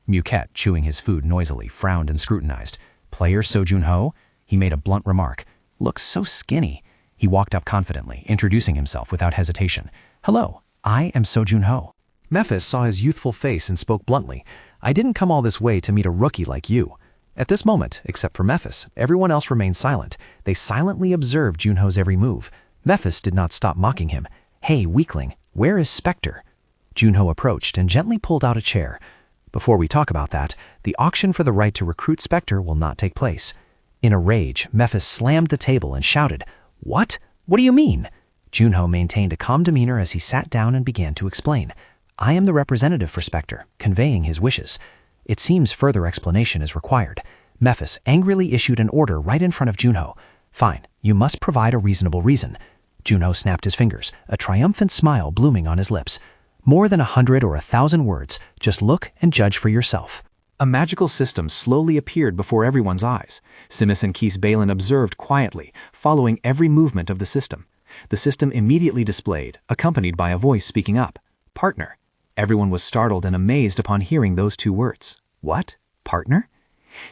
Muquette, chewing his food noisily, frowned and scrutinized. "Player So Jun-ho?" He made a blunt remark. "Looks so skinny." He walked up confidently, introducing himself without hesitation. "Hello, I am So Jun-ho." Mephis saw his youthful face and spoke bluntly. "I didn't come all this way to meet a rookie like you." At this moment, except for Mephis, everyone else remained silent. They silently observed Junho's every move. Mephis did not stop mocking him. "Hey, weakling, where is Spectre?" Junho approached and gently pulled out a chair. "Before we talk about that, the auction for the right to recruit Spectre will not take place." In a rage, Mephis slammed the table and shouted, "What? What do you mean?" Junho maintained a calm demeanor as he sat down and began to explain. "I am the representative for Spectre, conveying his wishes. It seems further explanation is required." Mephis angrily issued an order right in front of Junho. "Fine, you must provide a reasonable reason." Junho snapped his fingers, a triumphant smile blooming on his lips. "More than 100 or 1,000 words, just look and judge for yourself." A magical system slowly appeared before everyone's eyes. Simis and Kees Balin observed quietly, following every movement of the system. The system immediately displayed, accompanied by a voice speaking up, "Partner." Everyone was startled and amazed upon hearing those two words. "What? Partner?"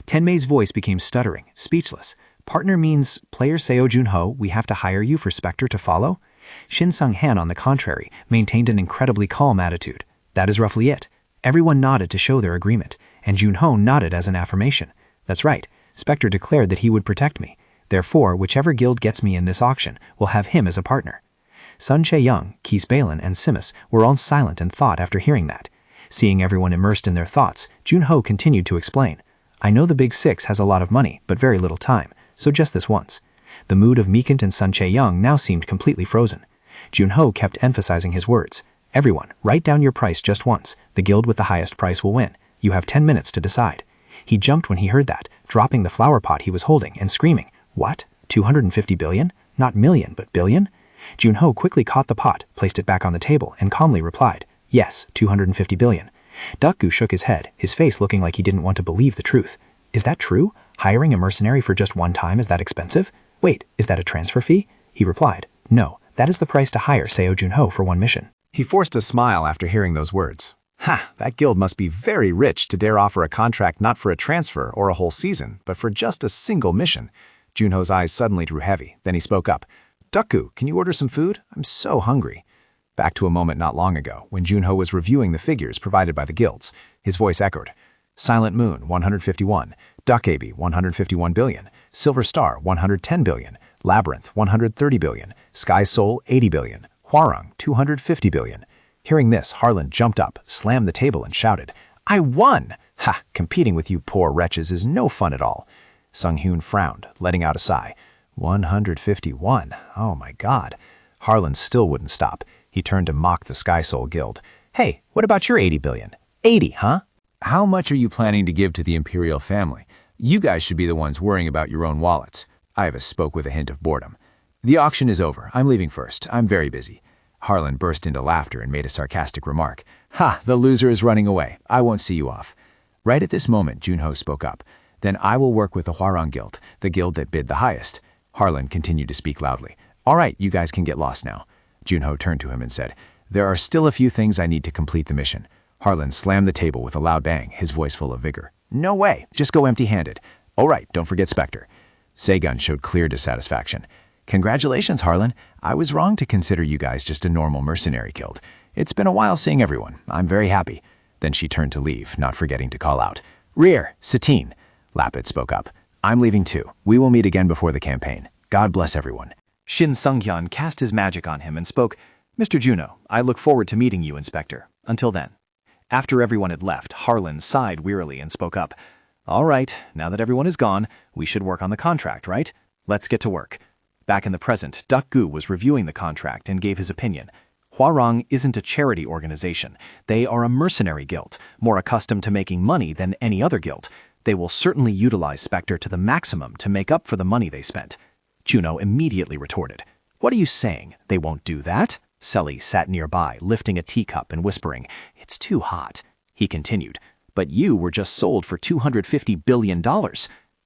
Tenmei's voice became stuttering, speechless. "Partner means, player Seo Jun-ho, we have to hire you for Spectre to follow?" Shin Sung-han, on the contrary, maintained an incredibly calm attitude. "That is roughly it." Everyone nodded to show their agreement, and Jun-ho nodded as an affirmation. "That's right. Spectre declared that he would protect me. Therefore, whichever guild gets me in this auction will have him as a partner." Sun Chae-young, Kees Balin, and Simis were all silent in thought after hearing that. Seeing everyone immersed in their thoughts, Jun-ho continued to explain. "I know the Big Six has a lot of money, but very little time, so just this once." The mood of Meekant and Sun Chae-young now seemed completely frozen. Jun-ho kept emphasizing his words. "Everyone, write down your price just once. The guild with the highest price will win. You have 10 minutes to decide." He jumped when he heard that, dropping the flower pot he was holding and screaming, "What? 250 billion? Not million, but billion?" Jun-ho quickly caught the pot, placed it back on the table, and calmly replied, "Yes, 250 billion. Duck-gu shook his head, his face looking like he didn't want to believe the truth. "Is that true? Hiring a mercenary for just one time is that expensive? Wait, is that a transfer fee?" He replied, "No, that is the price to hire Seo Jun-ho for one mission." He forced a smile after hearing those words. "Ha, that guild must be very rich to dare offer a contract not for a transfer or a whole season, but for just a single mission." Junho's eyes suddenly grew heavy. Then he spoke up. "Duck-gu, can you order some food? I'm so hungry." Back to a moment not long ago, when Junho was reviewing the figures provided by the guilds. His voice echoed. Silent Moon, 151. Duck AB, 151 billion. Silver Star, 110 billion. Labyrinth, 130 billion. Sky Soul, 80 billion. Hwarung, 250 billion. Hearing this, Harlan jumped up, slammed the table, and shouted, "I won! Ha! Competing with you poor wretches is no fun at all." Sung-hoon frowned, letting out a sigh. 151. Oh my god. Harlan still wouldn't stop. He turned to mock the Sky Soul Guild. "Hey, what about your 80 billion? 80, huh? How much are you planning to give to the Imperial family? You guys should be the ones worrying about your own wallets." Iva spoke with a hint of boredom. "The auction is over. I'm leaving first. I'm very busy." Harlan burst into laughter and made a sarcastic remark. Ha, the loser is running away. I won't see you off. Right at this moment, Junho spoke up. Then I will work with the Hwarang Guild, the guild that bid the highest. Harlan continued to speak loudly. All right, you guys can get lost now. Junho turned to him and said, there are still a few things I need to complete the mission. Harlan slammed the table with a loud bang, his voice full of vigor. No way, just go empty-handed. All right, don't forget Spectre. Seigun showed clear dissatisfaction. Congratulations, Harlan. I was wrong to consider you guys just a normal mercenary guild. It's been a while seeing everyone. I'm very happy. Then she turned to leave, not forgetting to call out. Rear, Satine. Lapid spoke up. I'm leaving too. We will meet again before the campaign. God bless everyone. Shin Sunghyun cast his magic on him and spoke, Mr. Juno, I look forward to meeting you, Inspector. Until then. After everyone had left, Harlan sighed wearily and spoke up. All right, now that everyone is gone, we should work on the contract, right? Let's get to work. Back in the present, Duck-gu was reviewing the contract and gave his opinion. Hwarang isn't a charity organization. They are a mercenary guild, more accustomed to making money than any other guild. They will certainly utilize Spectre to the maximum to make up for the money they spent. Juno immediately retorted. What are you saying? They won't do that? Selly sat nearby, lifting a teacup and whispering, It's too hot. He continued, But you were just sold for $250 billion.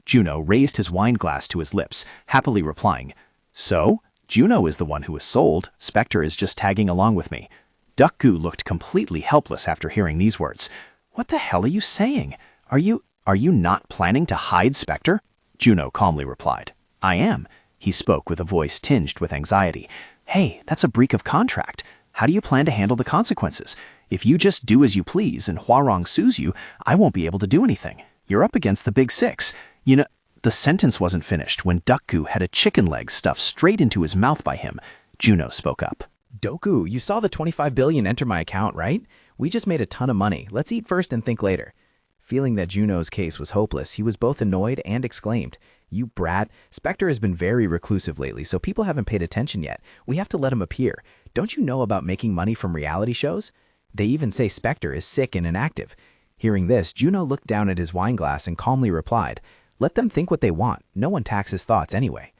Juno raised his wine glass to his lips, happily replying, So? Juno is the one who was sold. Spectre is just tagging along with me. Duck-gu looked completely helpless after hearing these words. What the hell are you saying? Are you not planning to hide Spectre? Juno calmly replied, I am. He spoke with a voice tinged with anxiety. Hey, that's a breach of contract. How do you plan to handle the consequences? If you just do as you please and Hwarang sues you, I won't be able to do anything. You're up against the Big Six. You know, the sentence wasn't finished when Duck-gu had a chicken leg stuffed straight into his mouth by him. Juno spoke up. Doku, you saw the $25 billion enter my account, right? We just made a ton of money. Let's eat first and think later. Feeling that Juno's case was hopeless, he was both annoyed and exclaimed, You brat, Spectre has been very reclusive lately, so people haven't paid attention yet. We have to let him appear. Don't you know about making money from reality shows? They even say Spectre is sick and inactive. Hearing this, Juno looked down at his wine glass and calmly replied, Let them think what they want. No one taxes thoughts anyway.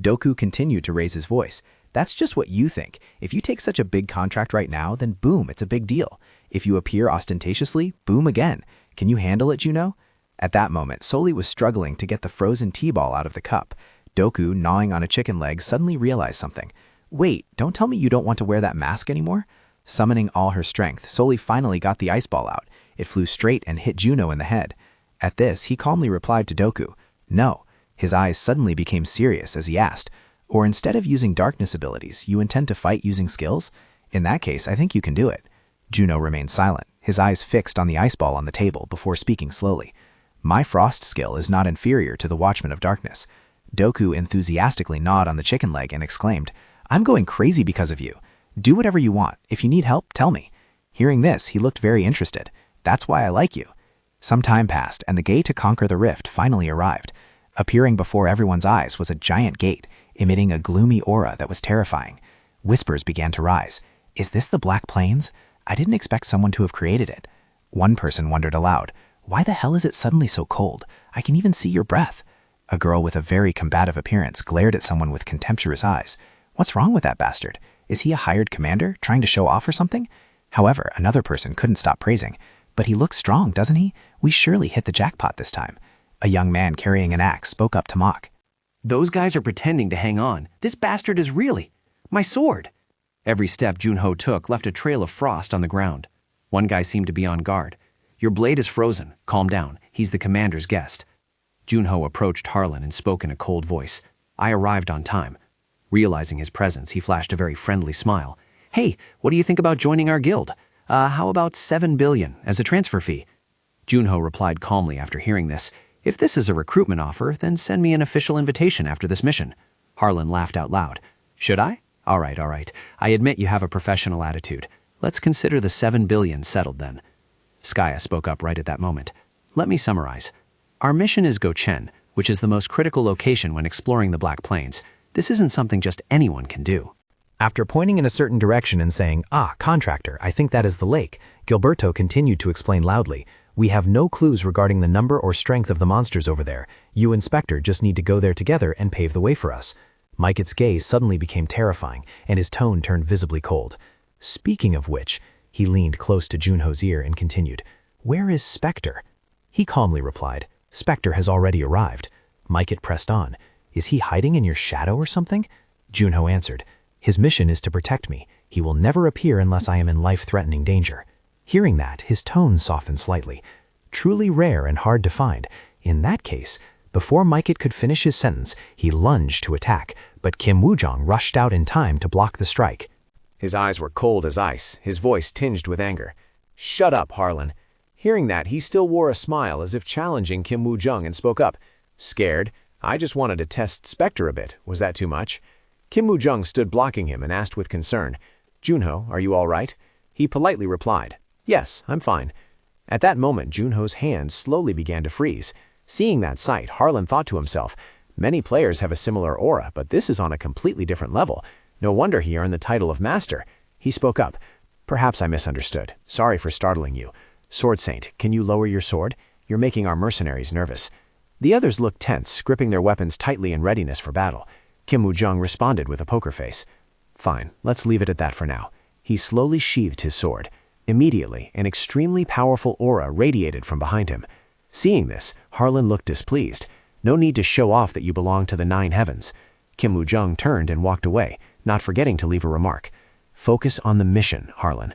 Doku continued to raise his voice. That's just what you think. If you take such a big contract right now, then boom, it's a big deal. If you appear ostentatiously, boom again. Can you handle it, Juno? At that moment, Soli was struggling to get the frozen tea ball out of the cup. Doku, gnawing on a chicken leg, suddenly realized something. Wait, don't tell me you don't want to wear that mask anymore? Summoning all her strength, Soli finally got the ice ball out. It flew straight and hit Juno in the head. At this, he calmly replied to Doku, No. His eyes suddenly became serious as he asked, Or instead of using darkness abilities, you intend to fight using skills? In that case, I think you can do it. Juno remained silent, his eyes fixed on the ice ball on the table before speaking slowly. My frost skill is not inferior to the Watchman of Darkness. Doku enthusiastically gnawed on the chicken leg and exclaimed, I'm going crazy because of you. Do whatever you want. If you need help, tell me. Hearing this, he looked very interested. That's why I like you. Some time passed, and the gate to conquer the rift finally arrived. Appearing before everyone's eyes was a giant gate, emitting a gloomy aura that was terrifying. Whispers began to rise. Is this the Black Plains? I didn't expect someone to have created it. One person wondered aloud, Why the hell is it suddenly so cold? I can even see your breath. A girl with a very combative appearance glared at someone with contemptuous eyes. What's wrong with that bastard? Is he a hired commander, trying to show off or something? However, another person couldn't stop praising. But he looks strong, doesn't he? We surely hit the jackpot this time. A young man carrying an axe spoke up to mock. Those guys are pretending to hang on. This bastard is really... my sword. Every step Junho took left a trail of frost on the ground. One guy seemed to be on guard. Your blade is frozen. Calm down. He's the commander's guest. Junho approached Harlan and spoke in a cold voice. I arrived on time. Realizing his presence, he flashed a very friendly smile. Hey, what do you think about joining our guild? How about $7 billion as a transfer fee? Junho replied calmly after hearing this. If this is a recruitment offer, then send me an official invitation after this mission. Harlan laughed out loud. Should I? All right. I admit you have a professional attitude. Let's consider the $7 billion settled then. Skaya spoke up right at that moment. Let me summarize. Our mission is Gochen, which is the most critical location when exploring the Black Plains. This isn't something just anyone can do. After pointing in a certain direction and saying, contractor, I think that is the lake, Gilberto continued to explain loudly, We have no clues regarding the number or strength of the monsters over there. You, Inspector, just need to go there together and pave the way for us. Mikett's gaze suddenly became terrifying, and his tone turned visibly cold. Speaking of which, he leaned close to Junho's ear and continued, "Where is Spectre?" He calmly replied, "Spectre has already arrived." Mikett pressed on, "Is he hiding in your shadow or something?" Junho answered, "His mission is to protect me. He will never appear unless I am in life-threatening danger." Hearing that, his tone softened slightly. Truly rare and hard to find. In that case, before Mikett could finish his sentence, he lunged to attack, but Kim Woo-jong rushed out in time to block the strike. His eyes were cold as ice, his voice tinged with anger. "Shut up, Harlan." Hearing that, he still wore a smile as if challenging Kim Woo-jung and spoke up. "Scared? I just wanted to test Spectre a bit. Was that too much?" Kim Woo-jung stood blocking him and asked with concern, "Junho, are you all right?" He politely replied, "Yes, I'm fine." At that moment, Junho's hands slowly began to freeze. Seeing that sight, Harlan thought to himself, many players have a similar aura, but this is on a completely different level. No wonder he earned the title of Master. He spoke up, "Perhaps I misunderstood. Sorry for startling you. Sword Saint, can you lower your sword? You're making our mercenaries nervous." The others looked tense, gripping their weapons tightly in readiness for battle. Kim Woo-jung responded with a poker face. "Fine, let's leave it at that for now." He slowly sheathed his sword. Immediately, an extremely powerful aura radiated from behind him. Seeing this, Harlan looked displeased. No need to show off that you belong to the 9 heavens. Kim Woo-jung turned and walked away, not forgetting to leave a remark. "Focus on the mission, Harlan."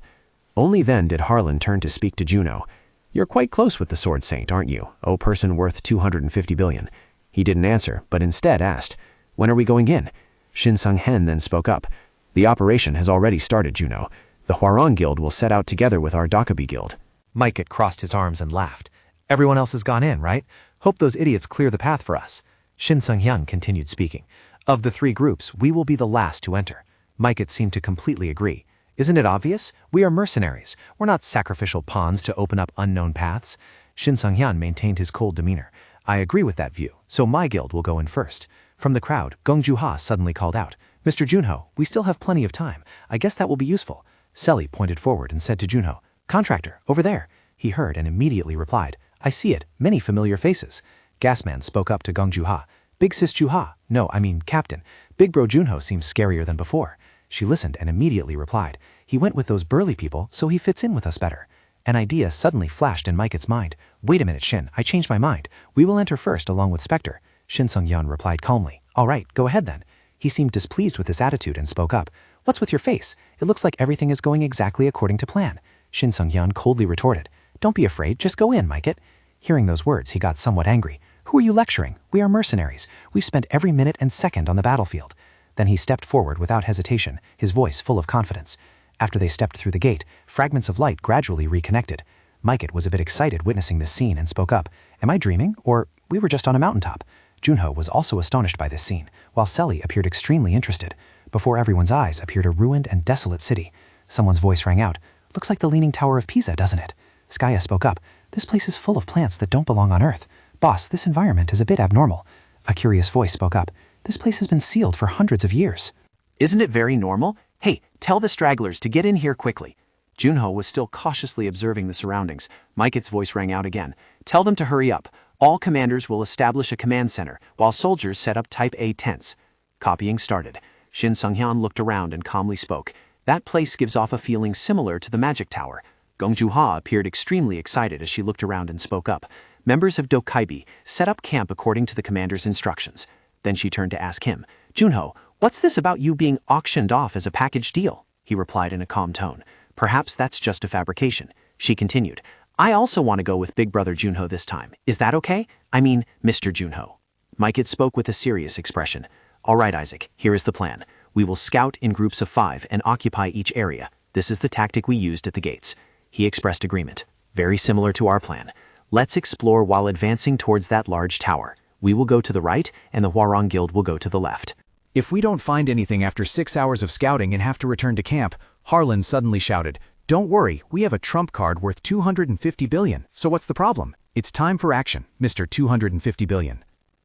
Only then did Harlan turn to speak to Junho. "You're quite close with the Sword Saint, aren't you, O person worth 250 billion? He didn't answer, but instead asked, "When are we going in?" Shin Sung-hen then spoke up. "The operation has already started, Junho. The Hwarang Guild will set out together with our Dakabi Guild." Mikett crossed his arms and laughed. "Everyone else has gone in, right? Hope those idiots clear the path for us." Shin Sung-hyun continued speaking. "Of the 3 groups, we will be the last to enter." Mikett seemed to completely agree. "Isn't it obvious? We are mercenaries. We're not sacrificial pawns to open up unknown paths." Shin Sung-hyun maintained his cold demeanor. "I agree with that view, so my guild will go in first." From the crowd, Gong Ju-ha suddenly called out, "Mr. Junho, we still have plenty of time. I guess that will be useful." Selly pointed forward and said to Junho, "Contractor, over there." He heard and immediately replied, "I see it, many familiar faces." Gasman spoke up to Gong Ju-ha, "Big sis Ju-ha, no, I mean Captain. Big bro Junho seems scarier than before." She listened and immediately replied, "He went with those burly people, so he fits in with us better." An idea suddenly flashed in Mikett's mind. "Wait a minute, Shin, I changed my mind. We will enter first along with Spectre." Shin Sung-hyun replied calmly, "All right, go ahead then." He seemed displeased with this attitude and spoke up, "What's with your face? It looks like everything is going exactly according to plan." Shin Sung-hyun coldly retorted, "Don't be afraid, just go in, Mikett." Hearing those words, he got somewhat angry. "Who are you lecturing? We are mercenaries. We've spent every minute and second on the battlefield." Then he stepped forward without hesitation, his voice full of confidence. After they stepped through the gate, fragments of light gradually reconnected. Mikett was a bit excited witnessing this scene and spoke up, "Am I dreaming? Or we were just on a mountaintop?" Junho was also astonished by this scene, while Selly appeared extremely interested. Before everyone's eyes appeared a ruined and desolate city. Someone's voice rang out, "Looks like the Leaning Tower of Pisa, doesn't it?" Skaya spoke up, "This place is full of plants that don't belong on Earth. Boss, this environment is a bit abnormal." A curious voice spoke up, "This place has been sealed for hundreds of years." "Isn't it very normal? Hey, tell the stragglers to get in here quickly." Junho was still cautiously observing the surroundings. Mikett's voice rang out again, "Tell them to hurry up. All commanders will establish a command center, while soldiers set up Type A tents." Copying started. Shin Sung-hyun looked around and calmly spoke. "That place gives off a feeling similar to the Magic Tower." Gong Ju-ha appeared extremely excited as she looked around and spoke up. "Members of Dokaibi, set up camp according to the commander's instructions." Then she turned to ask him, "Junho, what's this about you being auctioned off as a package deal?" He replied in a calm tone, "Perhaps that's just a fabrication." She continued, "I also want to go with Big Brother Junho this time. Is that okay? I mean, Mr. Junho." Mikett spoke with a serious expression. "All right, Isaac, here is the plan. We will scout in groups of 5 and occupy each area. This is the tactic we used at the gates." He expressed agreement. "Very similar to our plan. Let's explore while advancing towards that large tower. We will go to the right, and the Hwarang Guild will go to the left." If we don't find anything after 6 hours of scouting and have to return to camp, Harlan suddenly shouted, "Don't worry, we have a trump card worth 250 billion, so what's the problem? It's time for action, Mr. 250 billion.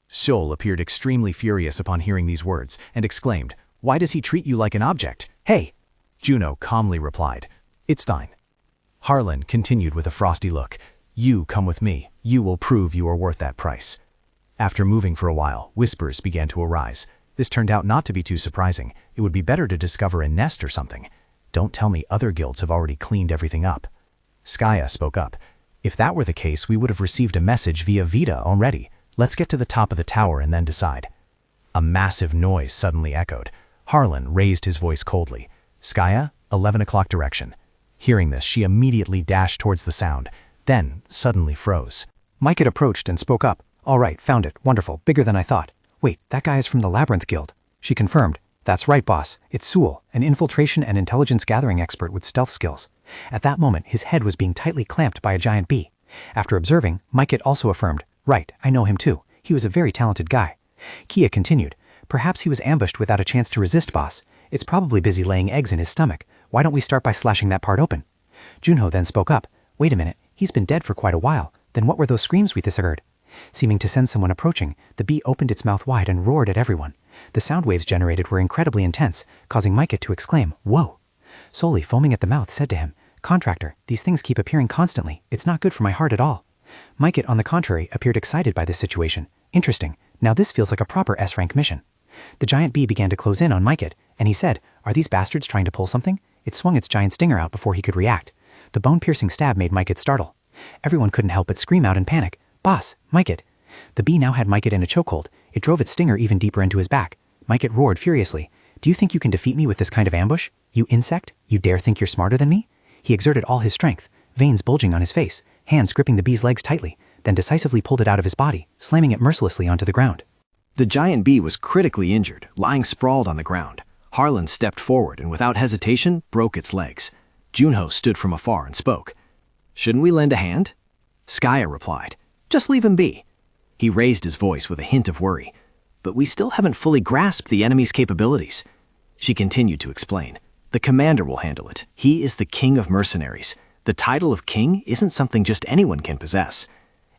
Seol appeared extremely furious upon hearing these words and exclaimed, "Why does he treat you like an object? Hey!" Juno calmly replied, "It's fine." Harlan continued with a frosty look, "You come with me. You will prove you are worth that price." After moving for a while, whispers began to arise. This turned out not to be too surprising. It would be better to discover a nest or something. Don't tell me other guilds have already cleaned everything up. Skaya spoke up. If that were the case, we would have received a message via Vita already. Let's get to the top of the tower and then decide. A massive noise suddenly echoed. Harlan raised his voice coldly. Skaya, 11 o'clock direction. Hearing this, she immediately dashed towards the sound, then suddenly froze. Mike had approached and spoke up. All right, found it. Wonderful. Bigger than I thought. Wait, that guy is from the Labyrinth Guild. She confirmed. That's right, boss. It's Sewell, an infiltration and intelligence gathering expert with stealth skills. At that moment, his head was being tightly clamped by a giant bee. After observing, Mike had also affirmed, right, I know him too. He was a very talented guy. Kia continued, perhaps he was ambushed without a chance to resist, boss. It's probably busy laying eggs in his stomach. Why don't we start by slashing that part open? Junho then spoke up. Wait a minute, he's been dead for quite a while. Then what were those screams we just heard? Seeming to sense someone approaching, the bee opened its mouth wide and roared at everyone. The sound waves generated were incredibly intense, causing Micah to exclaim, whoa. Soli, foaming at the mouth, said to him, Contractor, these things keep appearing constantly. It's not good for my heart at all. Micah, on the contrary, appeared excited by this situation. Interesting. Now this feels like a proper S-rank mission. The giant bee began to close in on Micah, and he said, are these bastards trying to pull something? It swung its giant stinger out before he could react. The bone-piercing stab made Micah startle. Everyone couldn't help but scream out in panic. Boss, Micah. The bee now had Micah in a chokehold. It drove its stinger even deeper into his back. Micah roared furiously. Do you think you can defeat me with this kind of ambush? You insect? You dare think you're smarter than me? He exerted all his strength, veins bulging on his face, hands gripping the bee's legs tightly, then decisively pulled it out of his body, slamming it mercilessly onto the ground. The giant bee was critically injured, lying sprawled on the ground. Harlan stepped forward and without hesitation broke its legs. Junho stood from afar and spoke. Shouldn't we lend a hand? Skaya replied. Just leave him be. He raised his voice with a hint of worry. But we still haven't fully grasped the enemy's capabilities. She continued to explain. The commander will handle it. He is the king of mercenaries. The title of king isn't something just anyone can possess.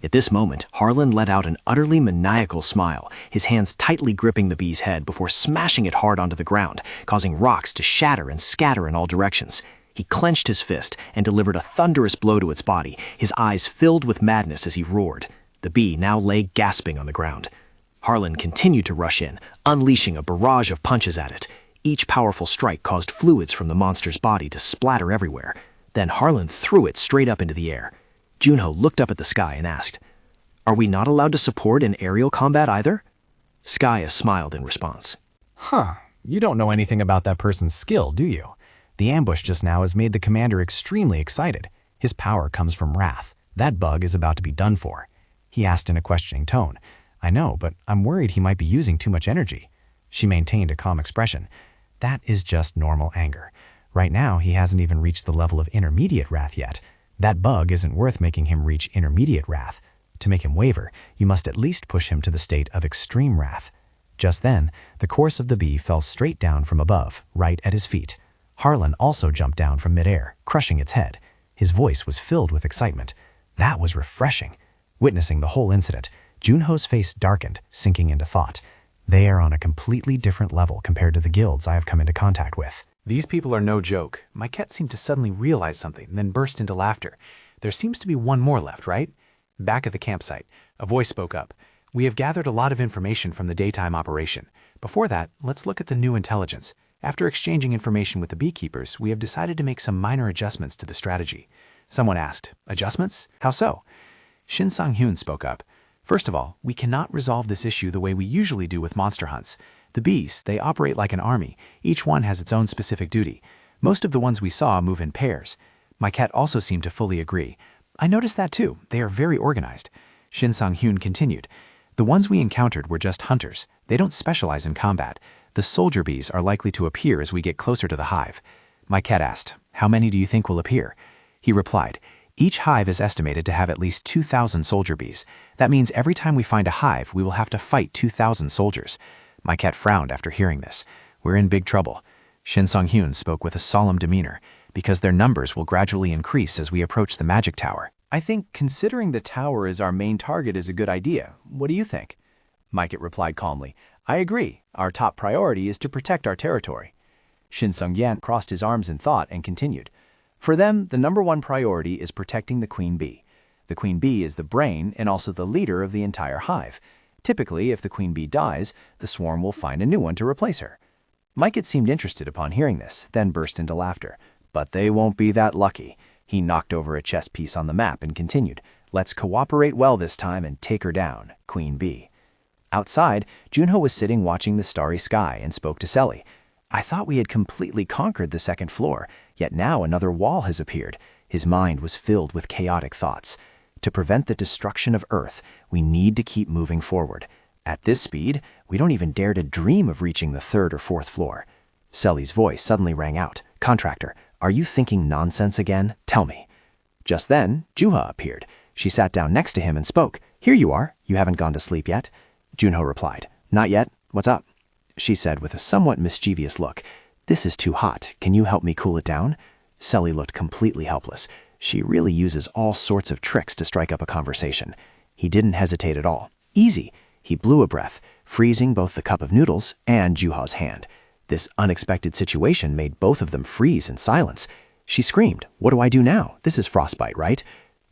At this moment, Harlan let out an utterly maniacal smile, his hands tightly gripping the bee's head before smashing it hard onto the ground, causing rocks to shatter and scatter in all directions. He clenched his fist and delivered a thunderous blow to its body, his eyes filled with madness as he roared. The bee now lay gasping on the ground. Harlan continued to rush in, unleashing a barrage of punches at it. Each powerful strike caused fluids from the monster's body to splatter everywhere. Then Harlan threw it straight up into the air. Junho looked up at the sky and asked, Are we not allowed to support in aerial combat either? Skaya smiled in response. You don't know anything about that person's skill, do you? The ambush just now has made the commander extremely excited. His power comes from wrath. That bug is about to be done for. He asked in a questioning tone. I know, but I'm worried he might be using too much energy. She maintained a calm expression. That is just normal anger. Right now, he hasn't even reached the level of intermediate wrath yet. That bug isn't worth making him reach intermediate wrath. To make him waver, you must at least push him to the state of extreme wrath. Just then, the course of the bee fell straight down from above, right at his feet. Harlan also jumped down from midair, crushing its head. His voice was filled with excitement. That was refreshing. Witnessing the whole incident, Junho's face darkened, sinking into thought. They are on a completely different level compared to the guilds I have come into contact with. These people are no joke. Maiket seemed to suddenly realize something, then burst into laughter. There seems to be one more left, right? Back at the campsite, a voice spoke up. We have gathered a lot of information from the daytime operation. Before that, let's look at the new intelligence. After exchanging information with the beekeepers, we have decided to make some minor adjustments to the strategy. Someone asked, adjustments? How so? Shin Sang-hyun spoke up. First of all, we cannot resolve this issue the way we usually do with monster hunts. The bees, they operate like an army. Each one has its own specific duty. Most of the ones we saw move in pairs. My cat also seemed to fully agree. I noticed that too. They are very organized. Shin Sang-hyun continued. The ones we encountered were just hunters. They don't specialize in combat. The soldier bees are likely to appear as we get closer to the hive. My cat asked, how many do you think will appear? He replied, each hive is estimated to have at least 2,000 soldier bees. That means every time we find a hive, we will have to fight 2,000 soldiers. My cat frowned after hearing this. We're in big trouble. Shin Sang-hyun spoke with a solemn demeanor, because their numbers will gradually increase as we approach the magic tower. I think considering the tower as our main target is a good idea. What do you think? Maiket replied calmly. I agree. Our top priority is to protect our territory. Shin Sung-yan crossed his arms in thought and continued. For them, the number one priority is protecting the queen bee. The queen bee is the brain and also the leader of the entire hive. Typically, if the queen bee dies, the swarm will find a new one to replace her. Mike seemed interested upon hearing this, then burst into laughter. But they won't be that lucky. He knocked over a chess piece on the map and continued, "Let's cooperate well this time and take her down, Queen Bee." Outside, Junho was sitting watching the starry sky and spoke to Selly. "I thought we had completely conquered the second floor, yet now another wall has appeared." His mind was filled with chaotic thoughts. To prevent the destruction of Earth, we need to keep moving forward. At this speed, we don't even dare to dream of reaching the third or fourth floor. Selly's voice suddenly rang out. "Contractor, are you thinking nonsense again? Tell me." Just then, Juha appeared. She sat down next to him and spoke. "Here you are. You haven't gone to sleep yet?" Junho replied. "Not yet. What's up?" She said with a somewhat mischievous look. "This is too hot. Can you help me cool it down?" Selly looked completely helpless. She really uses all sorts of tricks to strike up a conversation. He didn't hesitate at all. "Easy." He blew a breath, freezing both the cup of noodles and Juha's hand. This unexpected situation made both of them freeze in silence. She screamed, "What do I do now? This is frostbite, right?"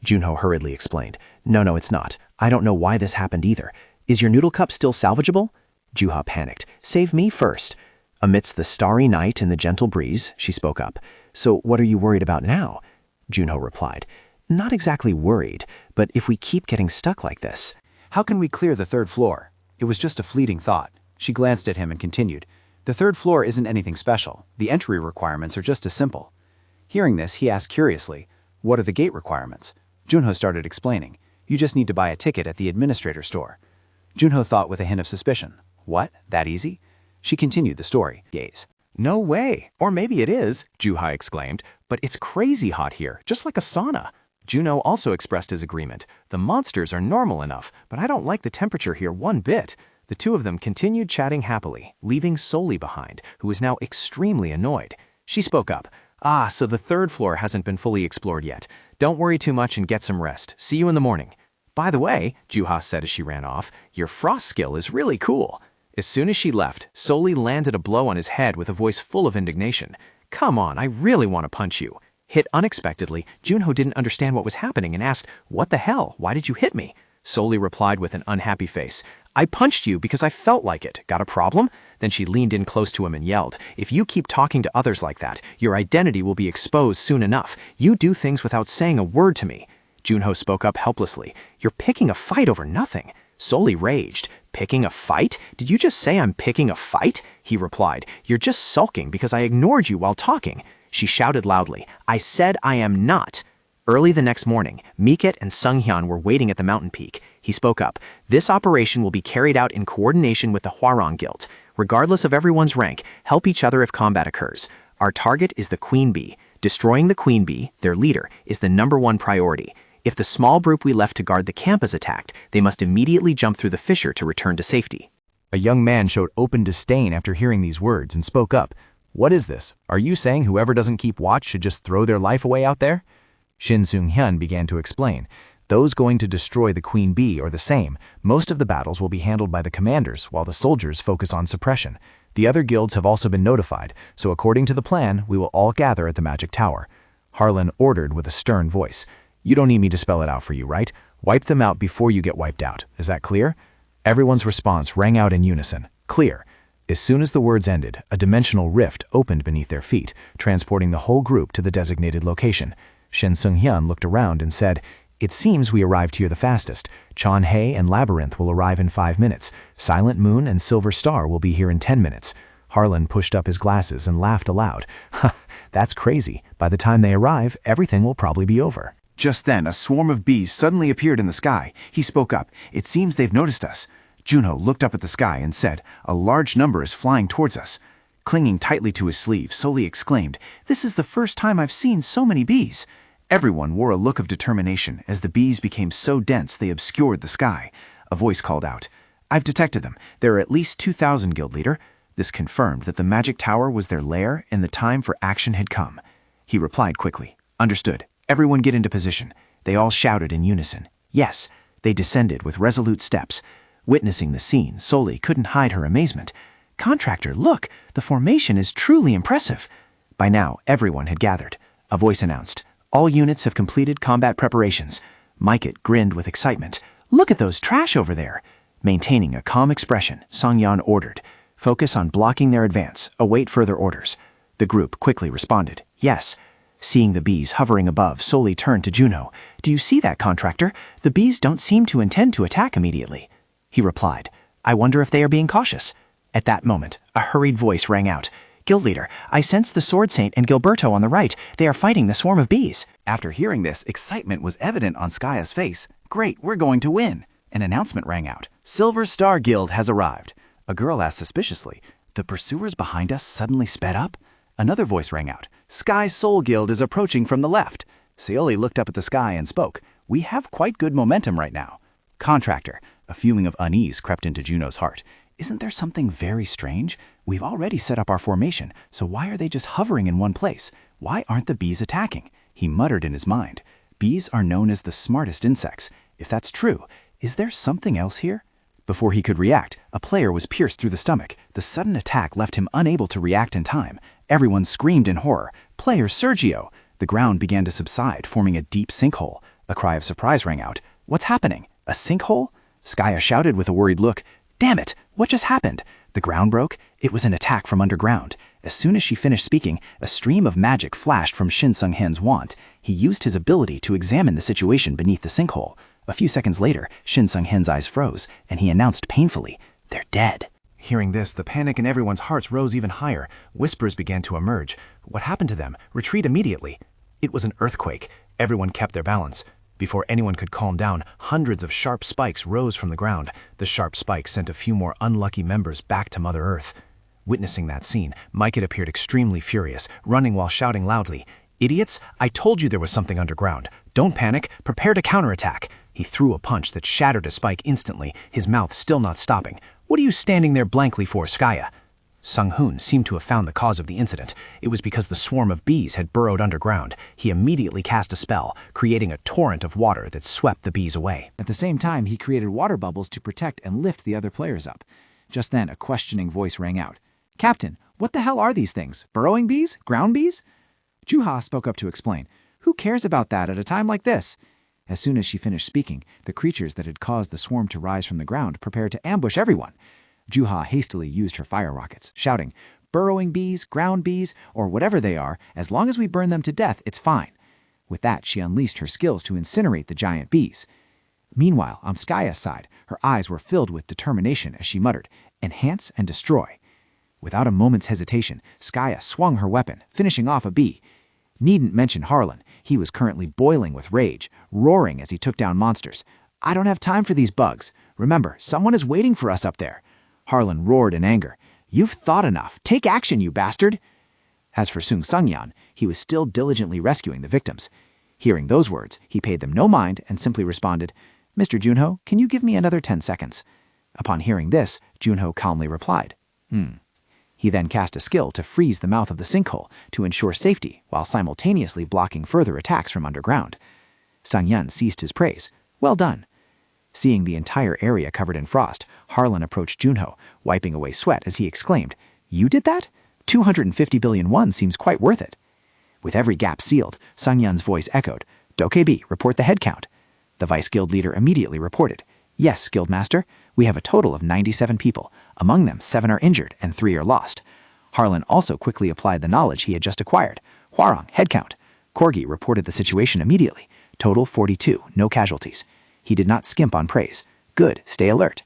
Junho hurriedly explained, No, it's not. I don't know why this happened either. Is your noodle cup still salvageable?" Juha panicked. "Save me first." Amidst the starry night and the gentle breeze, she spoke up. "So what are you worried about now?" Junho replied, "Not exactly worried, but if we keep getting stuck like this." "How can we clear the third floor?" It was just a fleeting thought. She glanced at him and continued, "The third floor isn't anything special. The entry requirements are just as simple." Hearing this, he asked curiously, "What are the gate requirements?" Junho started explaining, "You just need to buy a ticket at the administrator store." Junho thought with a hint of suspicion, "What? That easy?" She continued the story. Gaze. "No way. Or maybe it is," Juha exclaimed, "but it's crazy hot here, just like a sauna." Juno also expressed his agreement. "The monsters are normal enough, but I don't like the temperature here one bit." The two of them continued chatting happily, leaving Soli behind, who was now extremely annoyed. She spoke up. So the third floor hasn't been fully explored yet. Don't worry too much and get some rest. See you in the morning." "By the way," Juha said as she ran off, "your frost skill is really cool." As soon as she left, Soli landed a blow on his head with a voice full of indignation. "Come on, I really want to punch you." Hit unexpectedly, Junho didn't understand what was happening and asked, "What the hell? Why did you hit me?" Soli replied with an unhappy face, "I punched you because I felt like it. Got a problem?" Then she leaned in close to him and yelled, "If you keep talking to others like that, your identity will be exposed soon enough. You do things without saying a word to me." Junho spoke up helplessly, "You're picking a fight over nothing." Soli raged. "Picking a fight? Did you just say I'm picking a fight?" He replied, "You're just sulking because I ignored you while talking." She shouted loudly, "I said I am not." Early the next morning, Miket and Sunghyun were waiting at the mountain peak. He spoke up, "This operation will be carried out in coordination with the Hwarang Guild. Regardless of everyone's rank, help each other if combat occurs. Our target is the Queen Bee. Destroying the Queen Bee, their leader, is the #1 priority. If the small group we left to guard the camp is attacked, they must immediately jump through the fissure to return to safety." A young man showed open disdain after hearing these words and spoke up. "What is this? Are you saying whoever doesn't keep watch should just throw their life away out there?" Shin Seung-hyun began to explain. "Those going to destroy the Queen Bee are the same. Most of the battles will be handled by the commanders, while the soldiers focus on suppression. The other guilds have also been notified, so according to the plan, we will all gather at the Magic Tower." Harlan ordered with a stern voice, "You don't need me to spell it out for you, right? Wipe them out before you get wiped out. Is that clear?" Everyone's response rang out in unison. Clear. As soon as the words ended, a dimensional rift opened beneath their feet, transporting the whole group to the designated location. Shin Seung-hyun looked around and said, "It seems we arrived here the fastest. Cheonhae and Labyrinth will arrive in 5 minutes. Silent Moon and Silver Star will be here in 10 minutes. Harlan pushed up his glasses and laughed aloud. "That's crazy. By the time they arrive, everything will probably be over." Just then, a swarm of bees suddenly appeared in the sky. He spoke up. "It seems they've noticed us." Junho looked up at the sky and said, "A large number is flying towards us." Clinging tightly to his sleeve, Soli exclaimed, "This is the first time I've seen so many bees." Everyone wore a look of determination as the bees became so dense they obscured the sky. A voice called out, "I've detected them. There are at least 2,000, Guild Leader." This confirmed that the Magic Tower was their lair and the time for action had come. He replied quickly, "Understood. Everyone get into position." They all shouted in unison, "Yes." They descended with resolute steps. Witnessing the scene, Soli couldn't hide her amazement. "Contractor, look! The formation is truly impressive." By now, everyone had gathered. A voice announced, "All units have completed combat preparations." Miket grinned with excitement. "Look at those trash over there." Maintaining a calm expression, Song-yan ordered, "Focus on blocking their advance. Await further orders." The group quickly responded, "Yes." Seeing the bees hovering above, Soli turned to Junho. "Do you see that, contractor? The bees don't seem to intend to attack immediately." He replied, "I wonder if they are being cautious." At that moment, a hurried voice rang out. "Guild leader, I sense the Sword Saint and Gilberto on the right. They are fighting the swarm of bees." After hearing this, excitement was evident on Skaya's face. "Great, we're going to win." An announcement rang out. "Silver Star Guild has arrived." A girl asked suspiciously, "The pursuers behind us suddenly sped up?" Another voice rang out. "Sky Soul Guild is approaching from the left." Seoli looked up at the sky and spoke. "We have quite good momentum right now." "Contractor." A feeling of unease crept into Juno's heart. "Isn't there something very strange? We've already set up our formation, so why are they just hovering in one place? Why aren't the bees attacking?" He muttered in his mind. "Bees are known as the smartest insects. If that's true, is there something else here?" Before he could react, a player was pierced through the stomach. The sudden attack left him unable to react in time. Everyone screamed in horror. "Player Sergio!" The ground began to subside, forming a deep sinkhole. A cry of surprise rang out. "What's happening? A sinkhole?" Skaya shouted with a worried look. "Damn it! What just happened?" The ground broke. It was an attack from underground. As soon as she finished speaking, a stream of magic flashed from Shin Sung-hen's wand. He used his ability to examine the situation beneath the sinkhole. A few seconds later, Shin Sung-hen's eyes froze, and he announced painfully, "They're dead." Hearing this, the panic in everyone's hearts rose even higher. Whispers began to emerge. What happened to them? Retreat immediately. It was an earthquake. Everyone kept their balance. Before anyone could calm down, hundreds of sharp spikes rose from the ground. The sharp spikes sent a few more unlucky members back to Mother Earth. Witnessing that scene, Mike appeared extremely furious, running while shouting loudly, "Idiots! I told you there was something underground. Don't panic. Prepare to counterattack." He threw a punch that shattered a spike instantly, his mouth still not stopping. "What are you standing there blankly for, Skaya?" Sung-hoon seemed to have found the cause of the incident. It was because the swarm of bees had burrowed underground. He immediately cast a spell, creating a torrent of water that swept the bees away. At the same time, he created water bubbles to protect and lift the other players up. Just then, a questioning voice rang out. "Captain, what the hell are these things? Burrowing bees? Ground bees?" Juha spoke up to explain. "Who cares about that at a time like this?" As soon as she finished speaking, the creatures that had caused the swarm to rise from the ground prepared to ambush everyone. Juha hastily used her fire rockets, shouting, "Burrowing bees, ground bees, or whatever they are, as long as we burn them to death, it's fine." With that, she unleashed her skills to incinerate the giant bees. Meanwhile, on Skaya's side, her eyes were filled with determination as she muttered, "Enhance and destroy." Without a moment's hesitation, Skaya swung her weapon, finishing off a bee. Needn't mention Harlan. He was currently boiling with rage, roaring as he took down monsters. "I don't have time for these bugs. Remember, someone is waiting for us up there." Harlan roared in anger. "You've thought enough. Take action, you bastard!" As for Sung Sung-yan, he was still diligently rescuing the victims. Hearing those words, he paid them no mind and simply responded, "Mr. Junho, can you give me another 10 seconds? Upon hearing this, Junho calmly replied, He then cast a skill to freeze the mouth of the sinkhole to ensure safety while simultaneously blocking further attacks from underground. Sang-yan ceased his praise. "Well done." Seeing the entire area covered in frost, Harlan approached Junho, wiping away sweat as he exclaimed, "You did that? 250 billion won seems quite worth it." With every gap sealed, Sang-yan's voice echoed, "Dokb, report the head count." The vice guild leader immediately reported, "Yes, guild master, we have a total of 97 people. Among them, 7 are injured and 3 are lost." Harlan also quickly applied the knowledge he had just acquired. "Hwarang, head count." Corgi reported the situation immediately. Total 42, no casualties. He did not skimp on praise. "Good, stay alert."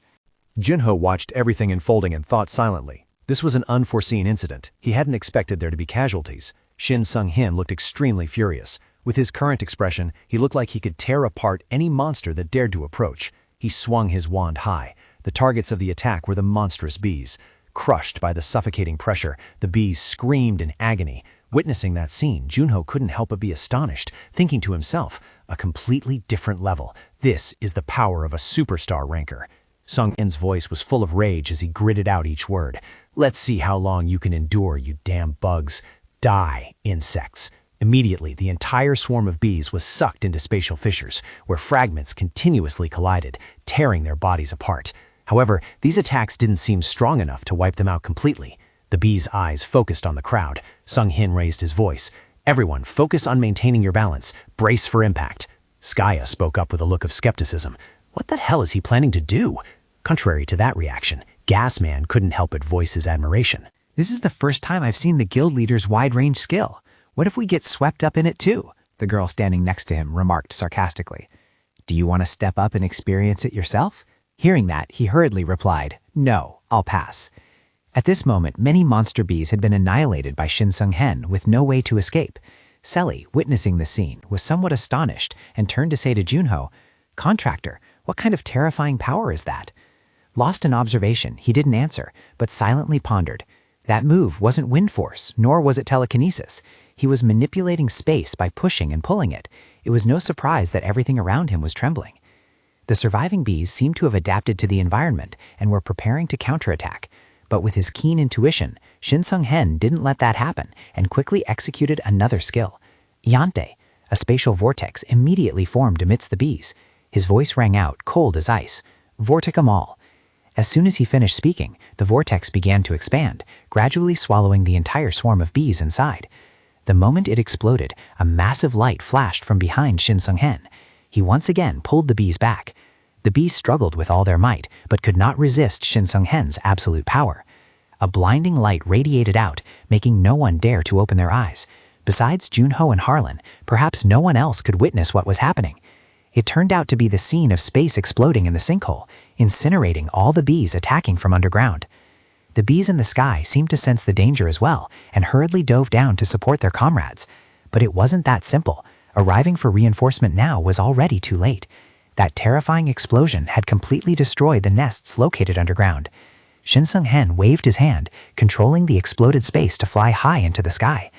Junho watched everything unfolding and thought silently. This was an unforeseen incident. He hadn't expected there to be casualties. Shin Sung-hin looked extremely furious. With his current expression, he looked like he could tear apart any monster that dared to approach. He swung his wand high. The targets of the attack were the monstrous bees. Crushed by the suffocating pressure, the bees screamed in agony. Witnessing that scene, Junho couldn't help but be astonished, thinking to himself, a completely different level. This is the power of a superstar ranker. Sung-in's voice was full of rage as he gritted out each word. "Let's see how long you can endure, you damn bugs. Die, insects." Immediately, the entire swarm of bees was sucked into spatial fissures, where fragments continuously collided, tearing their bodies apart. However, these attacks didn't seem strong enough to wipe them out completely. The bees' eyes focused on the crowd. Sung-hin raised his voice. "Everyone, focus on maintaining your balance. Brace for impact." Skaya spoke up with a look of skepticism. What the hell is he planning to do? Contrary to that reaction, Gasman couldn't help but voice his admiration. This is the first time I've seen the guild leader's wide-range skill. What if we get swept up in it too? The girl standing next to him remarked sarcastically. Do you want to step up and experience it yourself? Hearing that, he hurriedly replied, No, I'll pass. At this moment, many monster bees had been annihilated by Shinsung Hen with no way to escape. Selly, witnessing the scene, was somewhat astonished and turned to say to Junho, Contractor, what kind of terrifying power is that? Lost in observation, he didn't answer, but silently pondered. That move wasn't wind force, nor was it telekinesis. He was manipulating space by pushing and pulling it. It was no surprise that everything around him was trembling. The surviving bees seemed to have adapted to the environment and were preparing to counterattack. But with his keen intuition, Shinsung Hen didn't let that happen and quickly executed another skill. Yante, a spatial vortex, immediately formed amidst the bees. His voice rang out, cold as ice. Vortic 'em all. As soon as he finished speaking, the vortex began to expand, gradually swallowing the entire swarm of bees inside. The moment it exploded, a massive light flashed from behind Shinsung Hen. He once again pulled the bees back. The bees struggled with all their might, but could not resist Shinsung Hen's absolute power. A blinding light radiated out, making no one dare to open their eyes. Besides Junho and Harlan, perhaps no one else could witness what was happening. It turned out to be the scene of space exploding in the sinkhole, incinerating all the bees attacking from underground. The bees in the sky seemed to sense the danger as well, and hurriedly dove down to support their comrades. But it wasn't that simple. Arriving for reinforcement now was already too late. That terrifying explosion had completely destroyed the nests located underground. Shinsung Hen waved his hand, controlling the exploded space to fly high into the sky.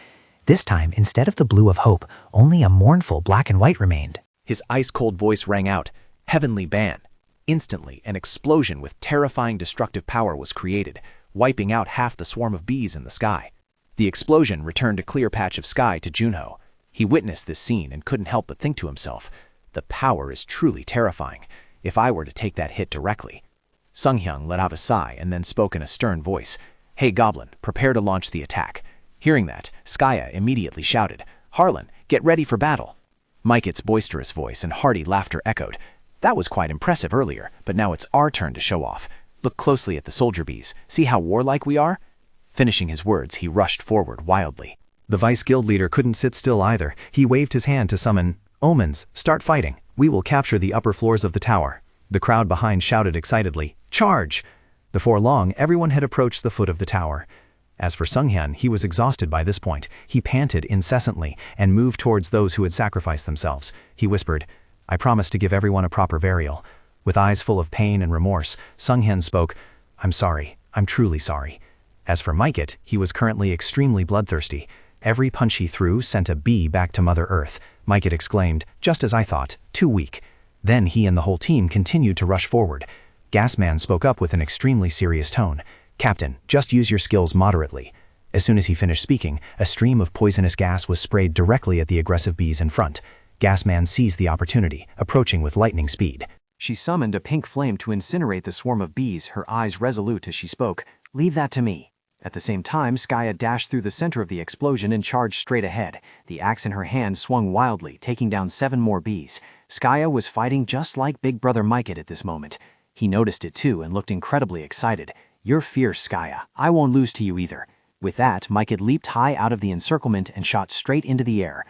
This time, instead of the blue of hope, only a mournful black and white remained. His ice-cold voice rang out, Heavenly Ban. Instantly, an explosion with terrifying destructive power was created, wiping out half the swarm of bees in the sky. The explosion returned a clear patch of sky to Junho. He witnessed this scene and couldn't help but think to himself, the power is truly terrifying, if I were to take that hit directly. Sunghyung let out a sigh and then spoke in a stern voice, Hey Goblin, prepare to launch the attack. Hearing that, Skya immediately shouted, Harlan, get ready for battle. Miket's boisterous voice and hearty laughter echoed. That was quite impressive earlier, but now it's our turn to show off. Look closely at the soldier bees. See how warlike we are? Finishing his words, he rushed forward wildly. The vice guild leader couldn't sit still either. He waved his hand to summon, Omens, start fighting. We will capture the upper floors of the tower. The crowd behind shouted excitedly, Charge! Before long, everyone had approached the foot of the tower. As for Sunghyun, he was exhausted by this point. He panted incessantly and moved towards those who had sacrificed themselves. He whispered, I promise to give everyone a proper burial. With eyes full of pain and remorse, Sunghyun spoke, I'm sorry. I'm truly sorry. As for Miket, he was currently extremely bloodthirsty. Every punch he threw sent a bee back to Mother Earth. Miket exclaimed, just as I thought, too weak. Then he and the whole team continued to rush forward. Gasman spoke up with an extremely serious tone. Captain, just use your skills moderately. As soon as he finished speaking, a stream of poisonous gas was sprayed directly at the aggressive bees in front. Gasman seized the opportunity, approaching with lightning speed. She summoned a pink flame to incinerate the swarm of bees, her eyes resolute as she spoke. Leave that to me. At the same time, Skya dashed through the center of the explosion and charged straight ahead. The axe in her hand swung wildly, taking down 7 more bees. Skya was fighting just like Big Brother Miket at this moment. He noticed it too and looked incredibly excited. You're fierce, Skya. I won't lose to you either. With that, Miket leaped high out of the encirclement and shot straight into the air.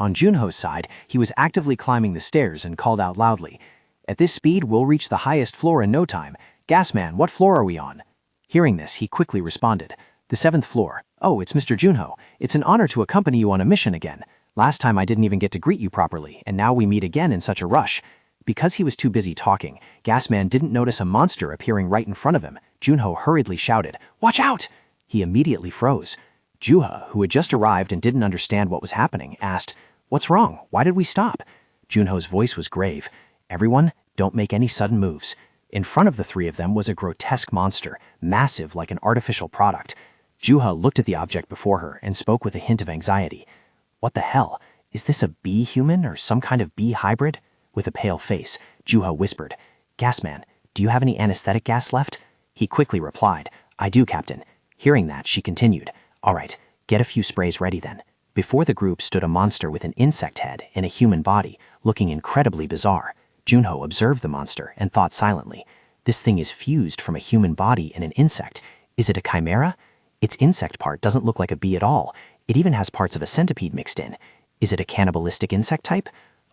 On Junho's side, he was actively climbing the stairs and called out loudly, At this speed, we'll reach the highest floor in no time. Gasman, what floor are we on? Hearing this, he quickly responded, The 7th floor. Oh, it's Mr. Junho. It's an honor to accompany you on a mission again. Last time I didn't even get to greet you properly, and now we meet again in such a rush. Because he was too busy talking, Gasman didn't notice a monster appearing right in front of him. Junho hurriedly shouted, Watch out! He immediately froze. Juha, who had just arrived and didn't understand what was happening, asked, What's wrong? Why did we stop? Junho's voice was grave. Everyone, don't make any sudden moves. In front of the 3 of them was a grotesque monster, massive like an artificial product. Juha looked at the object before her and spoke with a hint of anxiety. What the hell? Is this a bee human or some kind of bee hybrid? With a pale face, Juha whispered, Gasman, do you have any anesthetic gas left? He quickly replied, I do, Captain. Hearing that, she continued, All right, get a few sprays ready then. Before the group stood a monster with an insect head and a human body, looking incredibly bizarre. Junho observed the monster and thought silently, This thing is fused from a human body and an insect. Is it a chimera? Its insect part doesn't look like a bee at all. It even has parts of a centipede mixed in. Is it a cannibalistic insect type?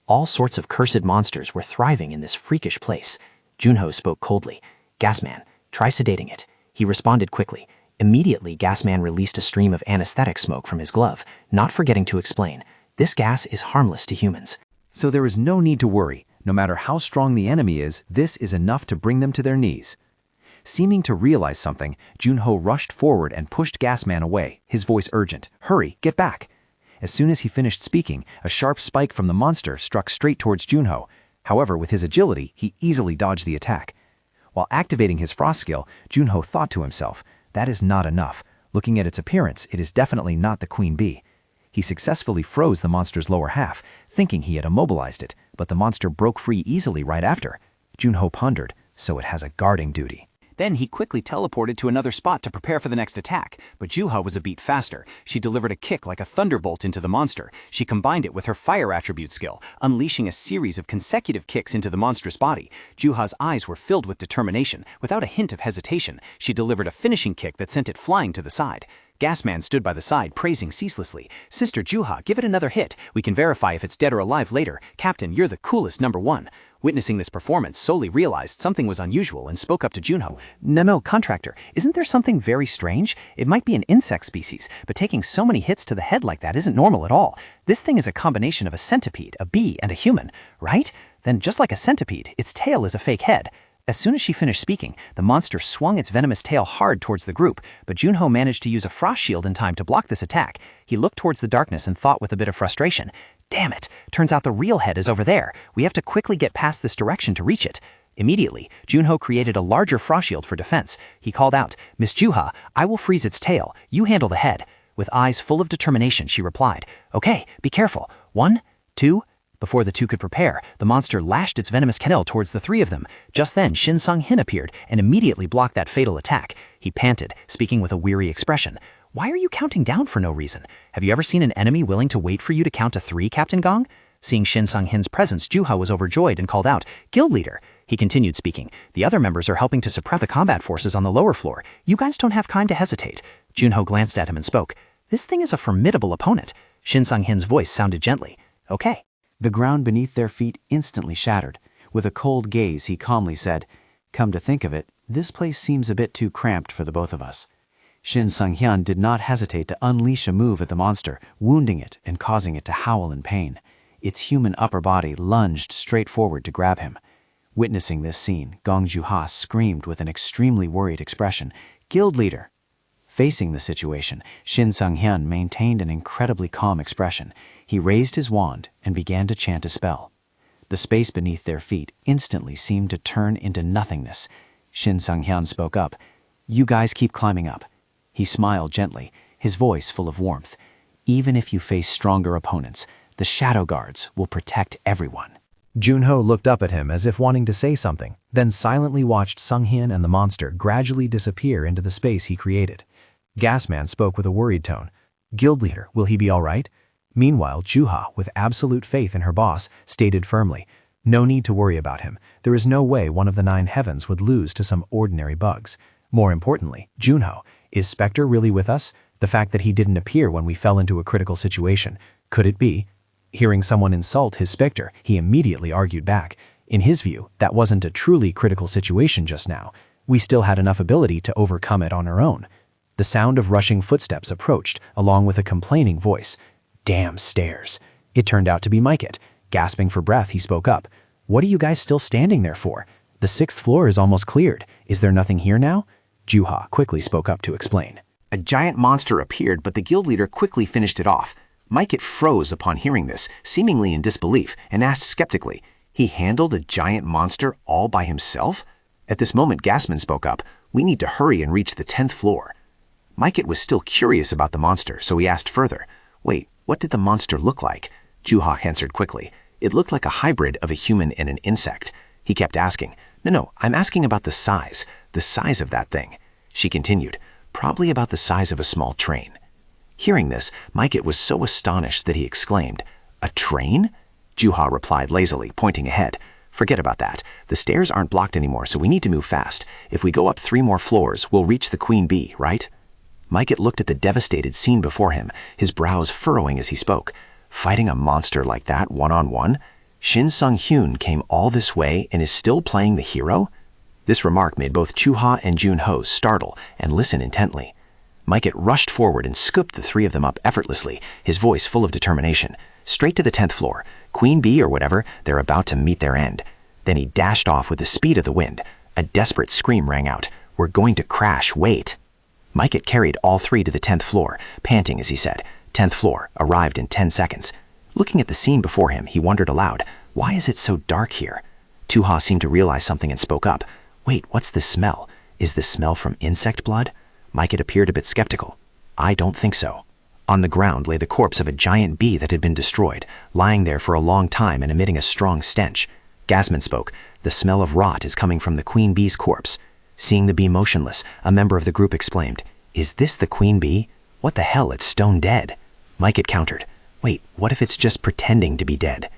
All sorts of cursed monsters were thriving in this freakish place. Junho spoke coldly. Gasman, try sedating it. He responded quickly. Immediately, Gasman released a stream of anesthetic smoke from his glove, not forgetting to explain. This gas is harmless to humans. So there is no need to worry. No matter how strong the enemy is, this is enough to bring them to their knees. Seeming to realize something, Junho rushed forward and pushed Gasman away, his voice urgent. Hurry, get back! As soon as he finished speaking, a sharp spike from the monster struck straight towards Junho. However, with his agility, he easily dodged the attack. While activating his frost skill, Junho thought to himself, that is not enough. Looking at its appearance, it is definitely not the queen bee. He successfully froze the monster's lower half, thinking he had immobilized it, but the monster broke free easily right after. Junho pondered, so it has a guarding duty. Then he quickly teleported to another spot to prepare for the next attack, but Juha was a beat faster. She delivered a kick like a thunderbolt into the monster. She combined it with her fire attribute skill, unleashing a series of consecutive kicks into the monstrous body. Juha's eyes were filled with determination. Without a hint of hesitation, she delivered a finishing kick that sent it flying to the side. Gasman stood by the side, praising ceaselessly. Sister Juha, give it another hit. We can verify if it's dead or alive later. Captain, you're the coolest #1. Witnessing this performance, Soli realized something was unusual and spoke up to Junho. No, contractor, isn't there something very strange? It might be an insect species, but taking so many hits to the head like that isn't normal at all. This thing is a combination of a centipede, a bee, and a human, right? Then just like a centipede, its tail is a fake head. As soon as she finished speaking, the monster swung its venomous tail hard towards the group, but Junho managed to use a frost shield in time to block this attack. He looked towards the darkness and thought with a bit of frustration, damn it, turns out the real head is over there. We have to quickly get past this direction to reach it. Immediately, Junho created a larger frost shield for defense. He called out, Miss Juha, I will freeze its tail. You handle the head. With eyes full of determination, she replied, okay, be careful. 1, 2... Before the two could prepare, the monster lashed its venomous canal towards the three of them. Just then, Shin Sung-hin appeared and immediately blocked that fatal attack. He panted, speaking with a weary expression. Why are you counting down for no reason? Have you ever seen an enemy willing to wait for you to count to 3, Captain Gong? Seeing Shin Sung-hin's presence, Juha was overjoyed and called out, Guild Leader. He continued speaking. The other members are helping to suppress the combat forces on the lower floor. You guys don't have time to hesitate. Junho glanced at him and spoke. This thing is a formidable opponent. Shin Sung-hin's voice sounded gently. Okay. The ground beneath their feet instantly shattered. With a cold gaze, he calmly said, Come to think of it, this place seems a bit too cramped for the both of us. Shin Sung-hyun did not hesitate to unleash a move at the monster, wounding it and causing it to howl in pain. Its human upper body lunged straight forward to grab him. Witnessing this scene, Gong Juha screamed with an extremely worried expression, Guild Leader! Facing the situation, Shin Sung-hyun maintained an incredibly calm expression. He raised his wand and began to chant a spell. The space beneath their feet instantly seemed to turn into nothingness. Shin Sung-hyun spoke up. You guys keep climbing up. He smiled gently, his voice full of warmth. Even if you face stronger opponents, the Shadow Guards will protect everyone. Junho looked up at him as if wanting to say something, then silently watched Sung-hin and the monster gradually disappear into the space he created. Gasman spoke with a worried tone. Guild Leader, will he be all right? Meanwhile, Juha, with absolute faith in her boss, stated firmly, no need to worry about him. There is no way one of the 9 heavens would lose to some ordinary bugs. More importantly, Junho, is Spectre really with us? The fact that he didn't appear when we fell into a critical situation, could it be? Hearing someone insult his Spectre, he immediately argued back. In his view, that wasn't a truly critical situation just now. We still had enough ability to overcome it on our own. The sound of rushing footsteps approached, along with a complaining voice. Damn stairs. It turned out to be Mike. Gasping for breath, he spoke up. What are you guys still standing there for? The 6th floor is almost cleared. Is there nothing here now? Juha quickly spoke up to explain. A giant monster appeared, but the guild leader quickly finished it off. Mike froze upon hearing this, seemingly in disbelief, and asked skeptically, he handled a giant monster all by himself? At this moment, Gasman spoke up. We need to hurry and reach the 10th floor. Mike was still curious about the monster, so he asked further. Wait, what did the monster look like? Juha answered quickly. It looked like a hybrid of a human and an insect. He kept asking. No, I'm asking about the size of that thing. She continued. Probably about the size of a small train. Hearing this, Mike was so astonished that he exclaimed, A train? Juha replied lazily, pointing ahead. Forget about that. The stairs aren't blocked anymore, so we need to move fast. If we go up 3 more floors, we'll reach the Queen Bee, right? Mike looked at the devastated scene before him, his brows furrowing as he spoke. Fighting a monster like that one-on-one? Shin Sung-hyun came all this way and is still playing the hero? This remark made both Chu-ha and Jun-ho startle and listen intently. Mike rushed forward and scooped the 3 of them up effortlessly, his voice full of determination. Straight to the 10th floor. Queen Bee or whatever, they're about to meet their end. Then he dashed off with the speed of the wind. A desperate scream rang out. We're going to crash, wait. Mike carried all 3 to the 10th floor, panting as he said. 10th floor, arrived in 10 seconds. Looking at the scene before him, he wondered aloud, why is it so dark here? Chu-ha seemed to realize something and spoke up. Wait, what's this smell? Is this smell from insect blood? Mike appeared a bit skeptical. I don't think so. On the ground lay the corpse of a giant bee that had been destroyed, lying there for a long time and emitting a strong stench. Gasman spoke. The smell of rot is coming from the queen bee's corpse. Seeing the bee motionless, a member of the group exclaimed, Is this the queen bee? What the hell, it's stone dead. Mike countered. Wait, what if it's just pretending to be dead?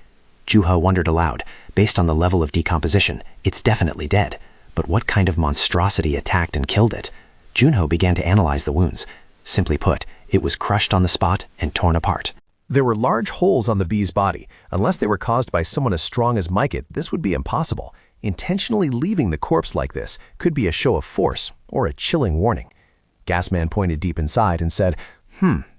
Chu-ha wondered aloud. Based on the level of decomposition, it's definitely dead. But what kind of monstrosity attacked and killed it? Jun-ho began to analyze the wounds. Simply put, it was crushed on the spot and torn apart. There were large holes on the bee's body. Unless they were caused by someone as strong as Mike, this would be impossible. Intentionally leaving the corpse like this could be a show of force or a chilling warning. Gasman pointed deep inside and said,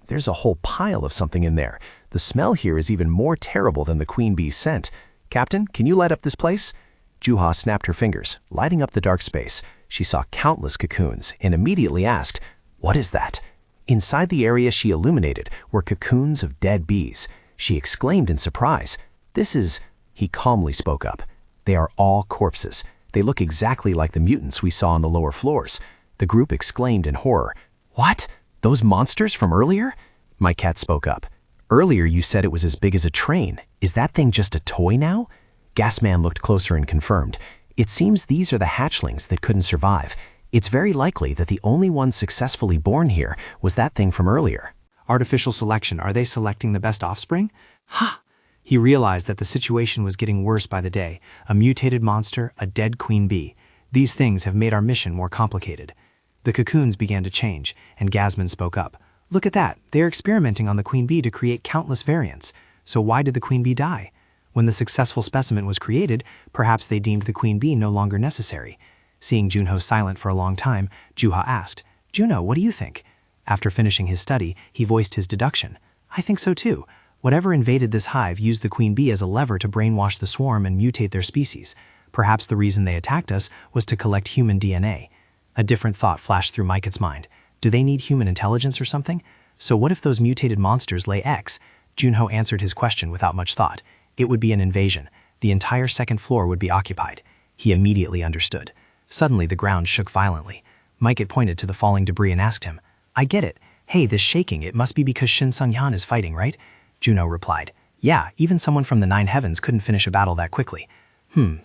there's a whole pile of something in there. The smell here is even more terrible than the queen bee's scent. Captain, can you light up this place? Chu-ha snapped her fingers, lighting up the dark space. She saw countless cocoons and immediately asked, What is that? Inside the area she illuminated were cocoons of dead bees. She exclaimed in surprise. This is... He calmly spoke up. They are all corpses. They look exactly like the mutants we saw on the lower floors. The group exclaimed in horror. What? Those monsters from earlier? My cat spoke up. Earlier you said it was as big as a train. Is that thing just a toy now? Gasman looked closer and confirmed. It seems these are the hatchlings that couldn't survive. It's very likely that the only one successfully born here was that thing from earlier. Artificial selection, are they selecting the best offspring? Ha! He realized that the situation was getting worse by the day. A mutated monster, a dead queen bee. These things have made our mission more complicated. The cocoons began to change, and Gasman spoke up. Look at that, they're experimenting on the queen bee to create countless variants. So why did the queen bee die? When the successful specimen was created, perhaps they deemed the queen bee no longer necessary. Seeing Jun-ho silent for a long time, Chu-ha asked, Jun-ho, what do you think? After finishing his study, he voiced his deduction. I think so too. Whatever invaded this hive used the queen bee as a lever to brainwash the swarm and mutate their species. Perhaps the reason they attacked us was to collect human DNA. A different thought flashed through Mike's mind. Do they need human intelligence or something? So what if those mutated monsters lay eggs? Jun-ho answered his question without much thought. It would be an invasion. The entire 2nd floor would be occupied. He immediately understood. Suddenly, the ground shook violently. Mike pointed to the falling debris and asked him, I get it. Hey, this shaking, it must be because Shin Sung-hyun is fighting, right? Jun-ho replied, Yeah, even someone from the 9 heavens couldn't finish a battle that quickly.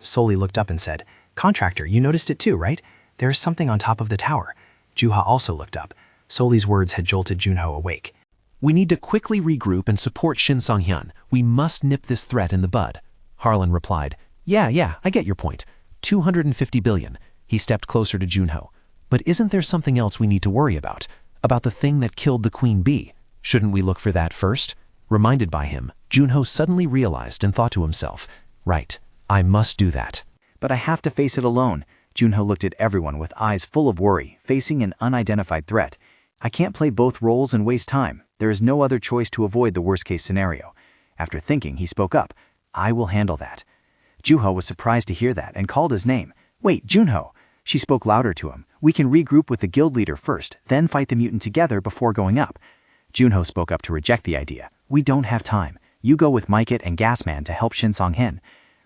Soli looked up and said, Contractor, you noticed it too, right? There is something on top of the tower. Chu-ha also looked up. Soli's words had jolted Jun-ho awake. We need to quickly regroup and support Shin Sung-hyun. We must nip this threat in the bud. Harlan replied, Yeah, I get your point. 250 billion. He stepped closer to Jun-ho. But isn't there something else we need to worry about? About the thing that killed the queen bee? Shouldn't we look for that first? Reminded by him, Jun-ho suddenly realized and thought to himself, Right, I must do that. But I have to face it alone. Jun-ho looked at everyone with eyes full of worry, facing an unidentified threat. I can't play both roles and waste time. There is no other choice to avoid the worst-case scenario. After thinking, he spoke up. I will handle that. Jun-ho was surprised to hear that and called his name. Wait, Jun-ho! She spoke louder to him. We can regroup with the guild leader first, then fight the mutant together before going up. Jun-ho spoke up to reject the idea. We don't have time. You go with Mike and Gasman to help Shin Sung-hyun.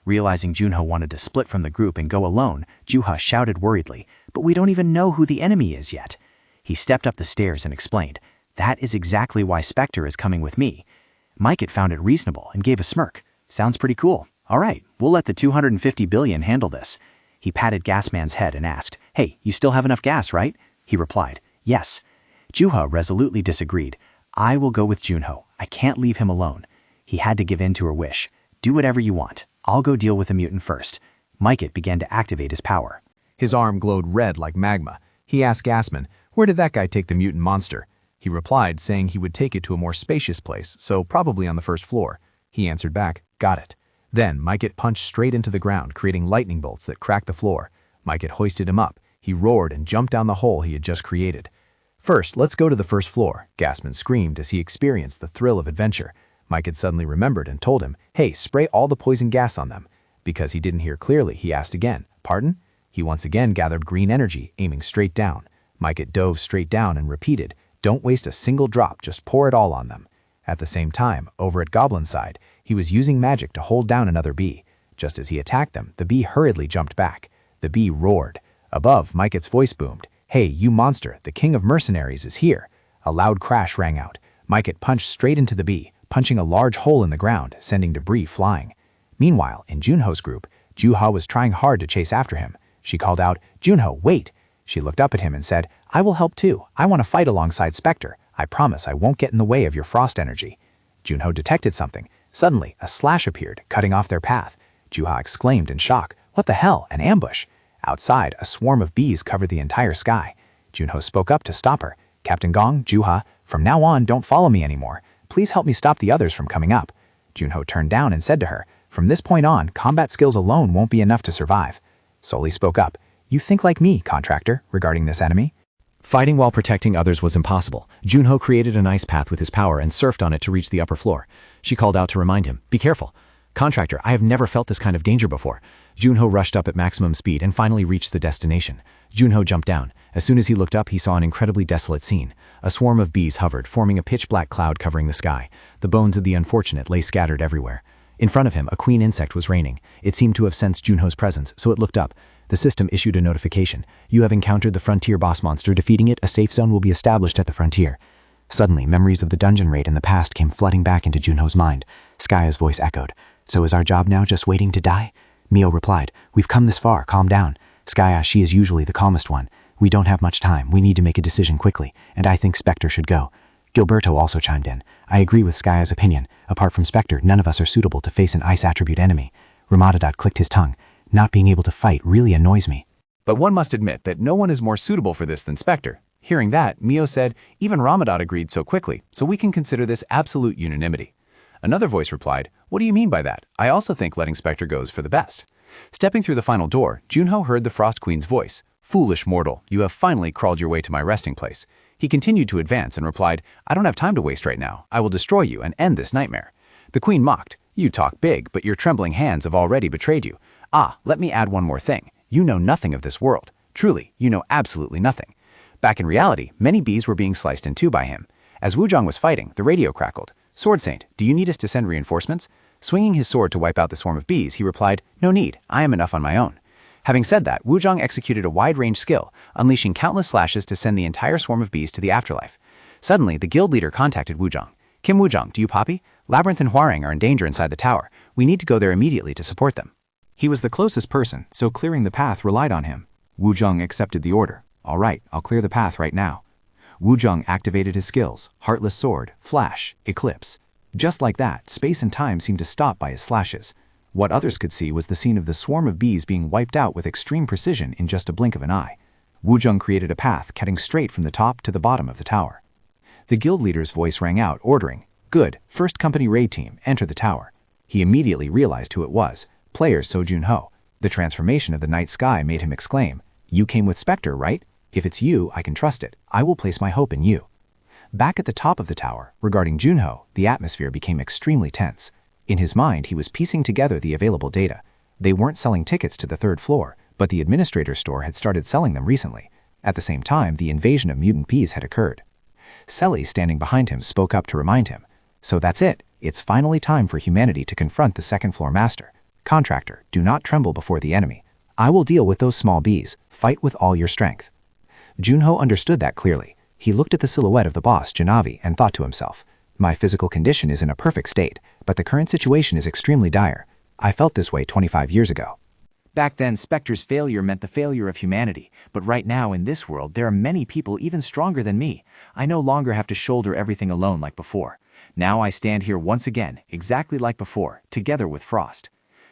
Realizing Jun-ho wanted to split from the group and go alone, Ju-ha shouted worriedly, But we don't even know who the enemy is yet. He stepped up the stairs and explained, That is exactly why Spectre is coming with me. Mike found it reasonable and gave a smirk. Sounds pretty cool. All right, we'll let the 250 billion handle this. He patted Gasman's head and asked, Hey, you still have enough gas, right? He replied, Yes. Ju-ha resolutely disagreed. I will go with Jun-ho. I can't leave him alone. He had to give in to her wish. Do whatever you want. I'll go deal with the mutant first. Mike began to activate his power. His arm glowed red like magma. He asked Gasman, where did that guy take the mutant monster? He replied, saying he would take it to a more spacious place, so probably on the first floor. He answered back, got it. Then Mike punched straight into the ground, creating lightning bolts that cracked the floor. Mike hoisted him up. He roared and jumped down the hole he had just created. First, let's go to the first floor, Gasman screamed as he experienced the thrill of adventure. Mike had suddenly remembered and told him, hey, spray all the poison gas on them. Because he didn't hear clearly, he asked again, pardon? He once again gathered green energy, aiming straight down. Mike dove straight down and repeated, don't waste a single drop, just pour it all on them. At the same time, over at Goblin's side, he was using magic to hold down another bee. Just as he attacked them, the bee hurriedly jumped back. The bee roared. Above, Mike's voice boomed, hey, you monster, the king of mercenaries is here. A loud crash rang out. Mike punched straight into the bee, punching a large hole in the ground, sending debris flying. Meanwhile, in Junho's group, Juha was trying hard to chase after him. She called out, Junho, wait! She looked up at him and said, I will help too. I want to fight alongside Spectre. I promise I won't get in the way of your frost energy. Junho detected something. Suddenly, a slash appeared, cutting off their path. Juha exclaimed in shock, what the hell, an ambush! Outside, a swarm of bees covered the entire sky. Junho spoke up to stop her. Captain Gong, Juha, from now on, don't follow me anymore. Please help me stop the others from coming up. Junho turned down and said to her, from this point on, combat skills alone won't be enough to survive. Soli spoke up, you think like me, contractor, regarding this enemy? Fighting while protecting others was impossible. Junho created an ice path with his power and surfed on it to reach the upper floor. She called out to remind him, be careful. Contractor, I have never felt this kind of danger before. Junho rushed up at maximum speed and finally reached the destination. Junho jumped down. As soon as he looked up, he saw an incredibly desolate scene. A swarm of bees hovered, forming a pitch-black cloud covering the sky. The bones of the unfortunate lay scattered everywhere. In front of him, a queen insect was reigning. It seemed to have sensed Junho's presence, so it looked up. The system issued a notification. You have encountered the frontier boss monster. Defeating it, a safe zone will be established at the frontier. Suddenly, memories of the dungeon raid in the past came flooding back into Junho's mind. Skaya's voice echoed. So is our job now just waiting to die? Mio replied, we've come this far, calm down. Skaya, she is usually the calmest one. We don't have much time, we need to make a decision quickly, and I think Spectre should go. Gilberto also chimed in. I agree with Skaya's opinion. Apart from Spectre, none of us are suitable to face an ice attribute enemy. Ramadadad clicked his tongue. Not being able to fight really annoys me. But one must admit that no one is more suitable for this than Spectre. Hearing that, Mio said, even Ramadad agreed so quickly, so we can consider this absolute unanimity. Another voice replied, what do you mean by that? I also think letting Spectre go is for the best. Stepping through the final door, Junho heard the Frost Queen's voice. Foolish mortal, you have finally crawled your way to my resting place. He continued to advance and replied, I don't have time to waste right now. I will destroy you and end this nightmare. The queen mocked, you talk big, but your trembling hands have already betrayed you. Ah, let me add one more thing. You know nothing of this world. Truly, you know absolutely nothing. Back in reality, many bees were being sliced in two by him. As Wuzhong was fighting, the radio crackled. Sword Saint, do you need us to send reinforcements? Swinging his sword to wipe out the swarm of bees, he replied, no need, I am enough on my own. Having said that, Wuzhong executed a wide-range skill, unleashing countless slashes to send the entire swarm of bees to the afterlife. Suddenly, the guild leader contacted Wuzhong. Kim Wuzhong, do you copy? Labyrinth and Huarang are in danger inside the tower. We need to go there immediately to support them. He was the closest person, so clearing the path relied on him. Wuzhong accepted the order. All right, I'll clear the path right now. Wuzhong activated his skills, Heartless Sword, Flash, Eclipse. Just like that, space and time seemed to stop by his slashes. What others could see was the scene of the swarm of bees being wiped out with extreme precision in just a blink of an eye. Wuzhong created a path cutting straight from the top to the bottom of the tower. The guild leader's voice rang out, ordering, good, first company raid team, enter the tower. He immediately realized who it was, player So Junho. The transformation of the night sky made him exclaim, you came with Spectre, right? If it's you, I can trust it. I will place my hope in you. Back at the top of the tower, regarding Junho, the atmosphere became extremely tense. In his mind, he was piecing together the available data. They weren't selling tickets to the third floor, but the administrator's store had started selling them recently. At the same time, the invasion of mutant bees had occurred. Selly, standing behind him, spoke up to remind him. So that's it. It's finally time for humanity to confront the second floor master. Contractor, do not tremble before the enemy. I will deal with those small bees. Fight with all your strength. Junho understood that clearly. He looked at the silhouette of the boss, Janavi, and thought to himself, my physical condition is in a perfect state, but the current situation is extremely dire. I felt this way 25 years ago. Back then, Spectre's failure meant the failure of humanity, but right now in this world there are many people even stronger than me. I no longer have to shoulder everything alone like before. Now I stand here once again, exactly like before, together with Frost.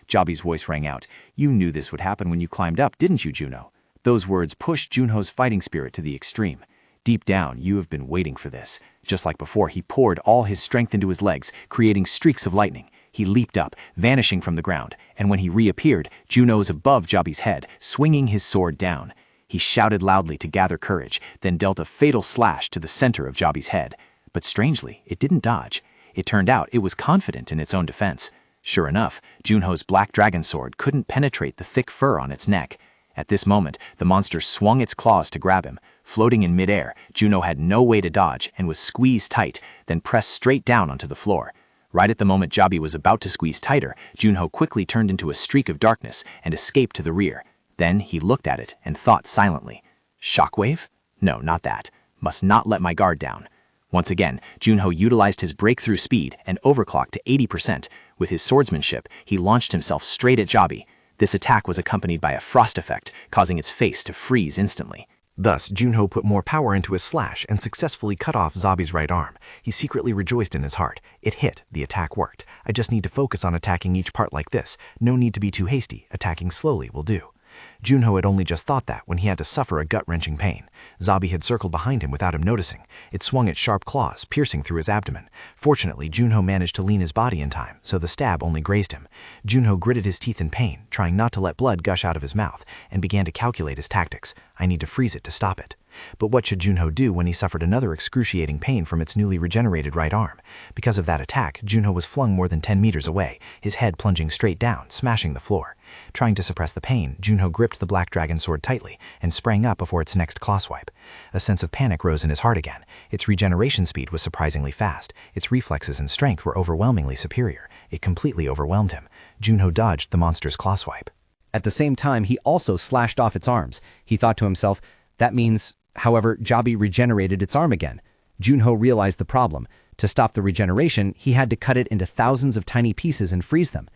Jabi's voice rang out. You knew this would happen when you climbed up, didn't you, Junho? Those words pushed Junho's fighting spirit to the extreme. Deep down, you have been waiting for this. Just like before, he poured all his strength into his legs, creating streaks of lightning. He leaped up, vanishing from the ground, and when he reappeared, Junho was above Jabi's head, swinging his sword down. He shouted loudly to gather courage, then dealt a fatal slash to the center of Jabi's head. But strangely, it didn't dodge. It turned out it was confident in its own defense. Sure enough, Junho's black dragon sword couldn't penetrate the thick fur on its neck. At this moment, the monster swung its claws to grab him. Floating in midair, Junho had no way to dodge and was squeezed tight, then pressed straight down onto the floor. Right at the moment Jabi was about to squeeze tighter, Junho quickly turned into a streak of darkness and escaped to the rear. Then he looked at it and thought silently. Shockwave? No, not that. Must not let my guard down. Once again, Junho utilized his breakthrough speed and overclocked to 80%. With his swordsmanship, he launched himself straight at Jabi. This attack was accompanied by a frost effect, causing its face to freeze instantly. Thus, Junho put more power into his slash and successfully cut off Zabi's right arm. He secretly rejoiced in his heart. It hit. The attack worked. I just need to focus on attacking each part like this. No need to be too hasty. Attacking slowly will do. Junho had only just thought that when he had to suffer a gut-wrenching pain. Zabi had circled behind him without him noticing. It swung its sharp claws, piercing through his abdomen. Fortunately, Junho managed to lean his body in time, so the stab only grazed him. Junho gritted his teeth in pain, trying not to let blood gush out of his mouth, and began to calculate his tactics. I need to freeze it to stop it. But what should Junho do when he suffered another excruciating pain from its newly regenerated right arm? Because of that attack, Junho was flung more than 10 meters away, his head plunging straight down, smashing the floor. Trying to suppress the pain, Junho gripped the black dragon sword tightly and sprang up before its next claw swipe. A sense of panic rose in his heart again. Its regeneration speed was surprisingly fast. Its reflexes and strength were overwhelmingly superior. It completely overwhelmed him. Junho dodged the monster's claw swipe. At the same time, he also slashed off its arms. He thought to himself, that means, however, Jabi regenerated its arm again. Junho realized the problem. To stop the regeneration, he had to cut it into thousands of tiny pieces and freeze them.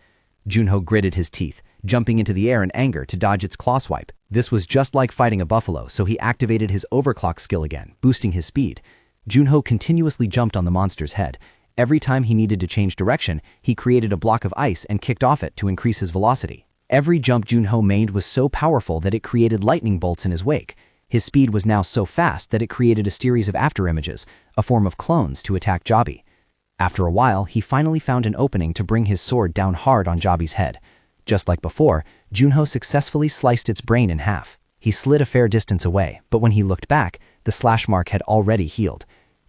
Junho gritted his teeth, jumping into the air in anger to dodge its claw swipe. This was just like fighting a buffalo, so he activated his overclock skill again, boosting his speed. Junho continuously jumped on the monster's head. Every time he needed to change direction, he created a block of ice and kicked off it to increase his velocity. Every jump Junho made was so powerful that it created lightning bolts in his wake. His speed was now so fast that it created a series of afterimages, a form of clones to attack Jabi. After a while, he finally found an opening to bring his sword down hard on Jabi's head. Just like before, Junho successfully sliced its brain in half. He slid a fair distance away, but when he looked back, the slash mark had already healed.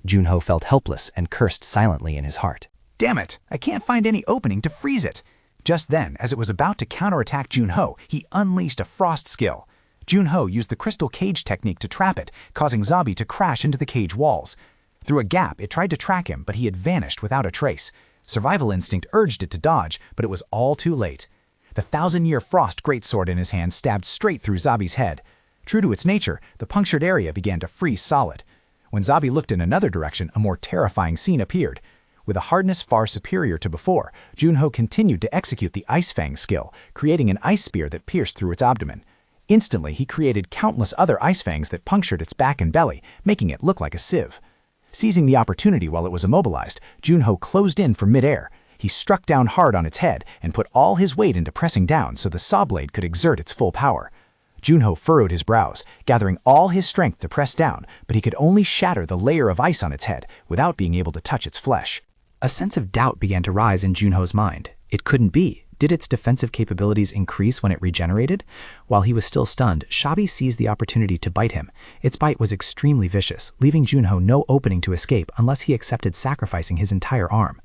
Junho felt helpless and cursed silently in his heart. Damn it! I can't find any opening to freeze it! Just then, as it was about to counterattack Junho, he unleashed a frost skill. Junho used the crystal cage technique to trap it, causing Zabi to crash into the cage walls. Through a gap, it tried to track him, but he had vanished without a trace. Survival instinct urged it to dodge, but it was all too late. The 1,000-year frost greatsword in his hand stabbed straight through Zabi's head. True to its nature, the punctured area began to freeze solid. When Zabi looked in another direction, a more terrifying scene appeared. With a hardness far superior to before, Junho continued to execute the Ice Fang skill, creating an ice spear that pierced through its abdomen. Instantly, he created countless other ice fangs that punctured its back and belly, making it look like a sieve. Seizing the opportunity while it was immobilized, Junho closed in from midair. He struck down hard on its head and put all his weight into pressing down so the saw blade could exert its full power. Junho furrowed his brows, gathering all his strength to press down, but he could only shatter the layer of ice on its head without being able to touch its flesh. A sense of doubt began to rise in Junho's mind. It couldn't be. Did its defensive capabilities increase when it regenerated? While he was still stunned, Jabi seized the opportunity to bite him. Its bite was extremely vicious, leaving Junho no opening to escape unless he accepted sacrificing his entire arm.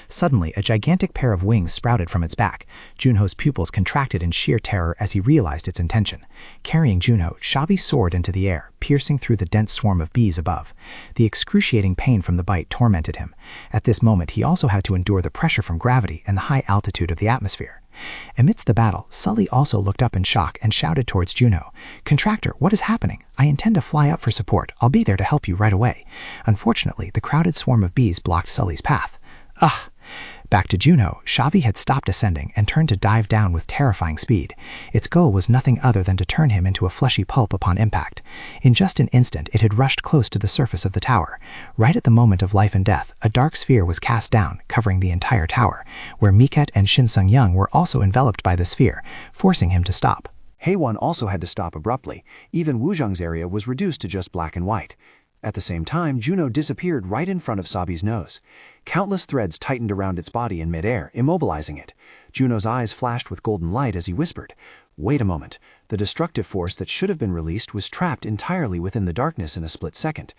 Suddenly, a gigantic pair of wings sprouted from its back. Junho's pupils contracted in sheer terror as he realized its intention. Carrying Junho, Jabi soared into the air, piercing through the dense swarm of bees above. The excruciating pain from the bite tormented him. At this moment, he also had to endure the pressure from gravity and the high altitude of the atmosphere. Amidst the battle, Sully also looked up in shock and shouted towards Junho, "Contractor, what is happening? I intend to fly up for support. I'll be there to help you right away." Unfortunately, the crowded swarm of bees blocked Sully's path. Ugh! Back to Junho, Xavi had stopped ascending and turned to dive down with terrifying speed. Its goal was nothing other than to turn him into a fleshy pulp upon impact. In just an instant, it had rushed close to the surface of the tower. Right at the moment of life and death, a dark sphere was cast down, covering the entire tower, where Miket and Shin Sung-young were also enveloped by the sphere, forcing him to stop. Haewon also had to stop abruptly. Even Wuzhong's area was reduced to just black and white. At the same time, Junho disappeared right in front of Sabi's nose. Countless threads tightened around its body in midair, immobilizing it. Junho's eyes flashed with golden light as he whispered, "Wait a moment. The destructive force that should have been released was trapped entirely within the darkness in a split second.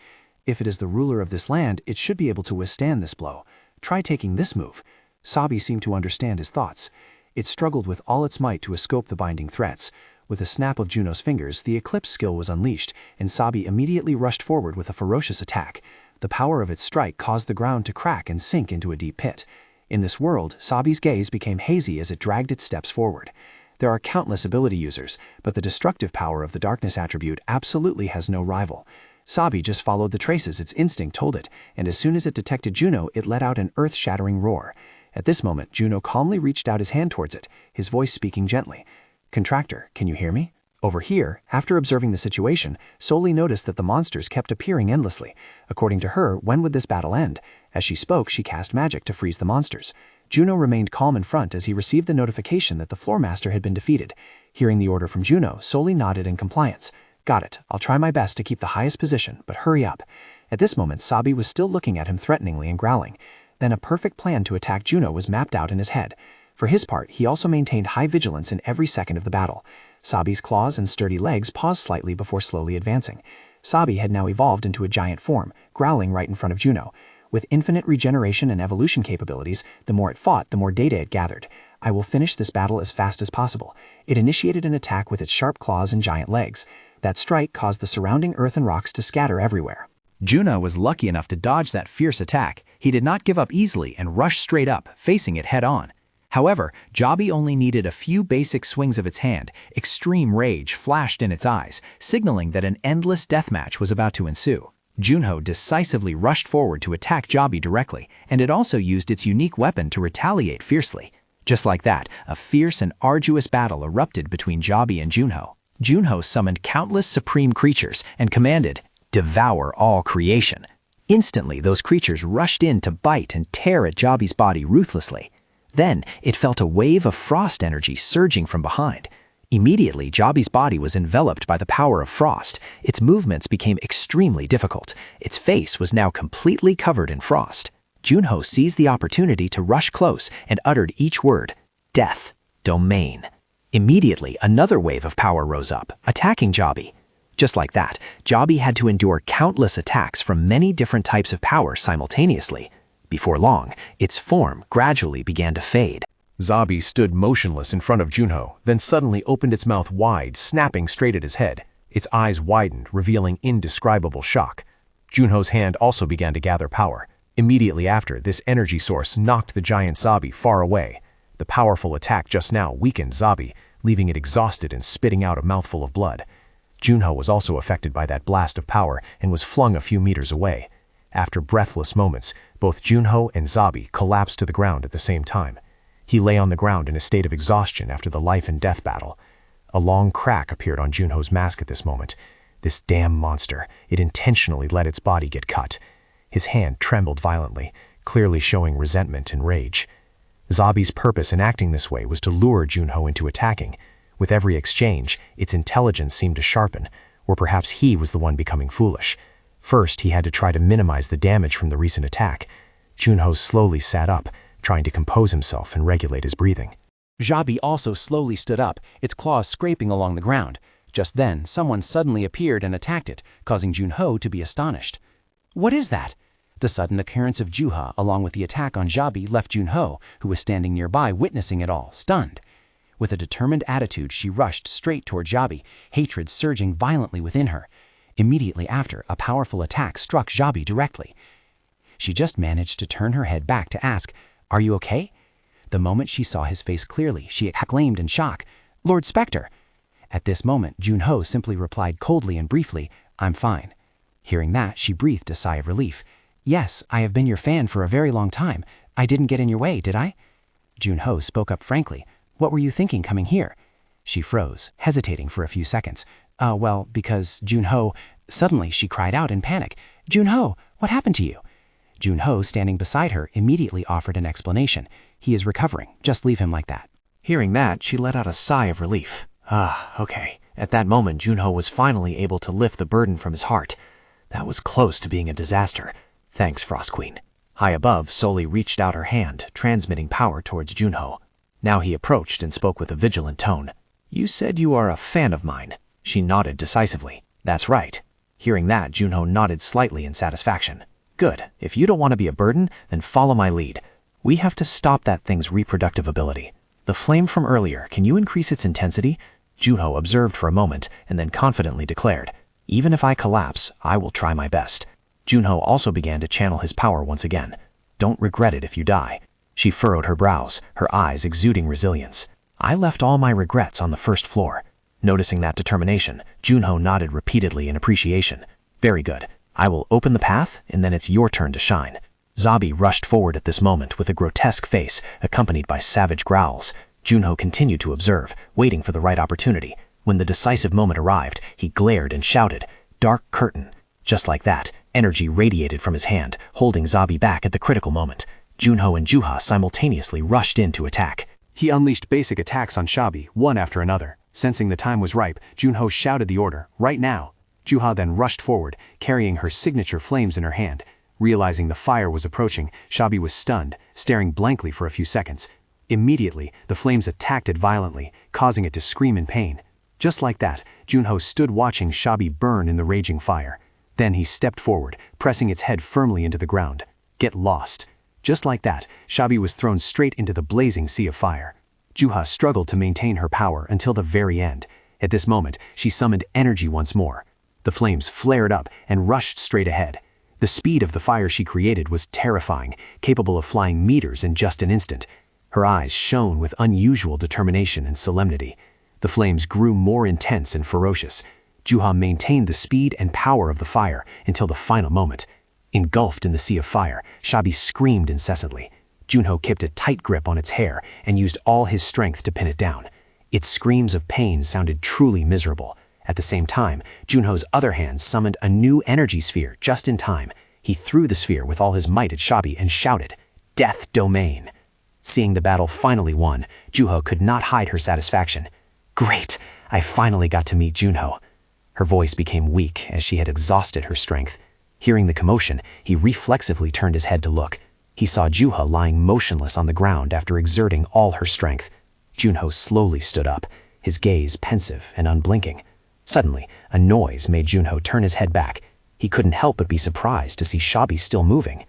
If it is the ruler of this land, it should be able to withstand this blow. Try taking this move." Sabi seemed to understand his thoughts. It struggled with all its might to escape the binding threats. With a snap of Junho's fingers, the Eclipse skill was unleashed, and Sabi immediately rushed forward with a ferocious attack. The power of its strike caused the ground to crack and sink into a deep pit. In this world, Sabi's gaze became hazy as it dragged its steps forward. There are countless ability users, but the destructive power of the darkness attribute absolutely has no rival. Sabi just followed the traces its instinct told it, and as soon as it detected Junho, it let out an earth-shattering roar. At this moment, Junho calmly reached out his hand towards it, his voice speaking gently. "Contractor, can you hear me?" Over here, after observing the situation, Soli noticed that the monsters kept appearing endlessly. According to her, when would this battle end? As she spoke, she cast magic to freeze the monsters. Junho remained calm in front as he received the notification that the floor master had been defeated. Hearing the order from Junho, Soli nodded in compliance. "Got it. I'll try my best to keep the highest position, but hurry up." At this moment, Sabi was still looking at him threateningly and growling. Then a perfect plan to attack Junho was mapped out in his head. For his part, he also maintained high vigilance in every second of the battle. Sabi's claws and sturdy legs paused slightly before slowly advancing. Sabi had now evolved into a giant form, growling right in front of Junho. With infinite regeneration and evolution capabilities, the more it fought, the more data it gathered. "I will finish this battle as fast as possible." It initiated an attack with its sharp claws and giant legs. That strike caused the surrounding earth and rocks to scatter everywhere. Junho was lucky enough to dodge that fierce attack. He did not give up easily and rushed straight up, facing it head-on. However, Jabi only needed a few basic swings of its hand. Extreme rage flashed in its eyes, signaling that an endless deathmatch was about to ensue. Junho decisively rushed forward to attack Jabi directly, and it also used its unique weapon to retaliate fiercely. Just like that, a fierce and arduous battle erupted between Jabi and Junho. Junho summoned countless supreme creatures and commanded, "Devour all creation." Instantly, those creatures rushed in to bite and tear at Jabi's body ruthlessly. Then, it felt a wave of frost energy surging from behind. Immediately, Jabi's body was enveloped by the power of frost. Its movements became extremely difficult. Its face was now completely covered in frost. Junho seized the opportunity to rush close and uttered each word, "Death, Domain." Immediately, another wave of power rose up, attacking Jabi. Just like that, Jabi had to endure countless attacks from many different types of power simultaneously. Before long, its form gradually began to fade. Zabi stood motionless in front of Junho, then suddenly opened its mouth wide, snapping straight at his head. Its eyes widened, revealing indescribable shock. Junho's hand also began to gather power. Immediately after, this energy source knocked the giant Zabi far away. The powerful attack just now weakened Zabi, leaving it exhausted and spitting out a mouthful of blood. Junho was also affected by that blast of power and was flung a few meters away. After breathless moments, both Junho and Zabi collapsed to the ground at the same time. He lay on the ground in a state of exhaustion after the life and death battle. A long crack appeared on Junho's mask at this moment. This damn monster, it intentionally let its body get cut. His hand trembled violently, clearly showing resentment and rage. Zabi's purpose in acting this way was to lure Junho into attacking. With every exchange, its intelligence seemed to sharpen, or perhaps he was the one becoming foolish. First, he had to try to minimize the damage from the recent attack. Junho slowly sat up, trying to compose himself and regulate his breathing. Jabi also slowly stood up, its claws scraping along the ground. Just then, someone suddenly appeared and attacked it, causing Junho to be astonished. "What is that?" The sudden occurrence of Juha, along with the attack on Jabi, left Junho, who was standing nearby witnessing it all, stunned. With a determined attitude, she rushed straight toward Jabi, hatred surging violently within her. Immediately after, a powerful attack struck Jabi directly. She just managed to turn her head back to ask, "Are you okay?" The moment she saw his face clearly, she exclaimed in shock, "Lord Spectre!" At this moment, Junho simply replied coldly and briefly, "I'm fine." Hearing that, she breathed a sigh of relief. "Yes, I have been your fan for a very long time. I didn't get in your way, did I? Junho spoke up frankly. What were you thinking coming here? She froze, hesitating for a few seconds. Well, because Junho... Suddenly, she cried out in panic. Junho, what happened to you? Junho, standing beside her, immediately offered an explanation. He is recovering. Just leave him like that. Hearing that, she let out a sigh of relief. Okay. At that moment, Junho was finally able to lift the burden from his heart. That was close to being a disaster. Thanks, Frost Queen. High above, Soli reached out her hand, transmitting power towards Junho. Now he approached and spoke with a vigilant tone. You said you are a fan of mine. She nodded decisively. That's right. Hearing that, Junho nodded slightly in satisfaction. Good. If you don't want to be a burden, then follow my lead. We have to stop that thing's reproductive ability. The flame from earlier, can you increase its intensity? Junho observed for a moment and then confidently declared, Even if I collapse, I will try my best. Junho also began to channel his power once again. Don't regret it if you die. She furrowed her brows, her eyes exuding resilience. I left all my regrets on the first floor. Noticing that determination, Junho nodded repeatedly in appreciation. Very good. I will open the path, and then it's your turn to shine. Zabi rushed forward at this moment with a grotesque face, accompanied by savage growls. Junho continued to observe, waiting for the right opportunity. When the decisive moment arrived, he glared and shouted, Dark curtain. Just like that, energy radiated from his hand, holding Zabi back at the critical moment. Junho and Juha simultaneously rushed in to attack. He unleashed basic attacks on Shabi, one after another. Sensing the time was ripe, Junho shouted the order, right now. Juha then rushed forward, carrying her signature flames in her hand. Realizing the fire was approaching, Shabi was stunned, staring blankly for a few seconds. Immediately, the flames attacked it violently, causing it to scream in pain. Just like that, Junho stood watching Shabi burn in the raging fire. Then he stepped forward, pressing its head firmly into the ground. Get lost. Just like that, Shabi was thrown straight into the blazing sea of fire. Juha struggled to maintain her power until the very end. At this moment, she summoned energy once more. The flames flared up and rushed straight ahead. The speed of the fire she created was terrifying, capable of flying meters in just an instant. Her eyes shone with unusual determination and solemnity. The flames grew more intense and ferocious. Juha maintained the speed and power of the fire until the final moment. Engulfed in the sea of fire, Shabi screamed incessantly. Junho kept a tight grip on its hair and used all his strength to pin it down. Its screams of pain sounded truly miserable. At the same time, Junho's other hand summoned a new energy sphere just in time. He threw the sphere with all his might at Shabi and shouted, Death Domain! Seeing the battle finally won, Juho could not hide her satisfaction. Great! I finally got to meet Junho. Her voice became weak as she had exhausted her strength. Hearing the commotion, he reflexively turned his head to look. He saw Juha lying motionless on the ground after exerting all her strength. Junho slowly stood up, his gaze pensive and unblinking. Suddenly, a noise made Junho turn his head back. He couldn't help but be surprised to see Shabi still moving.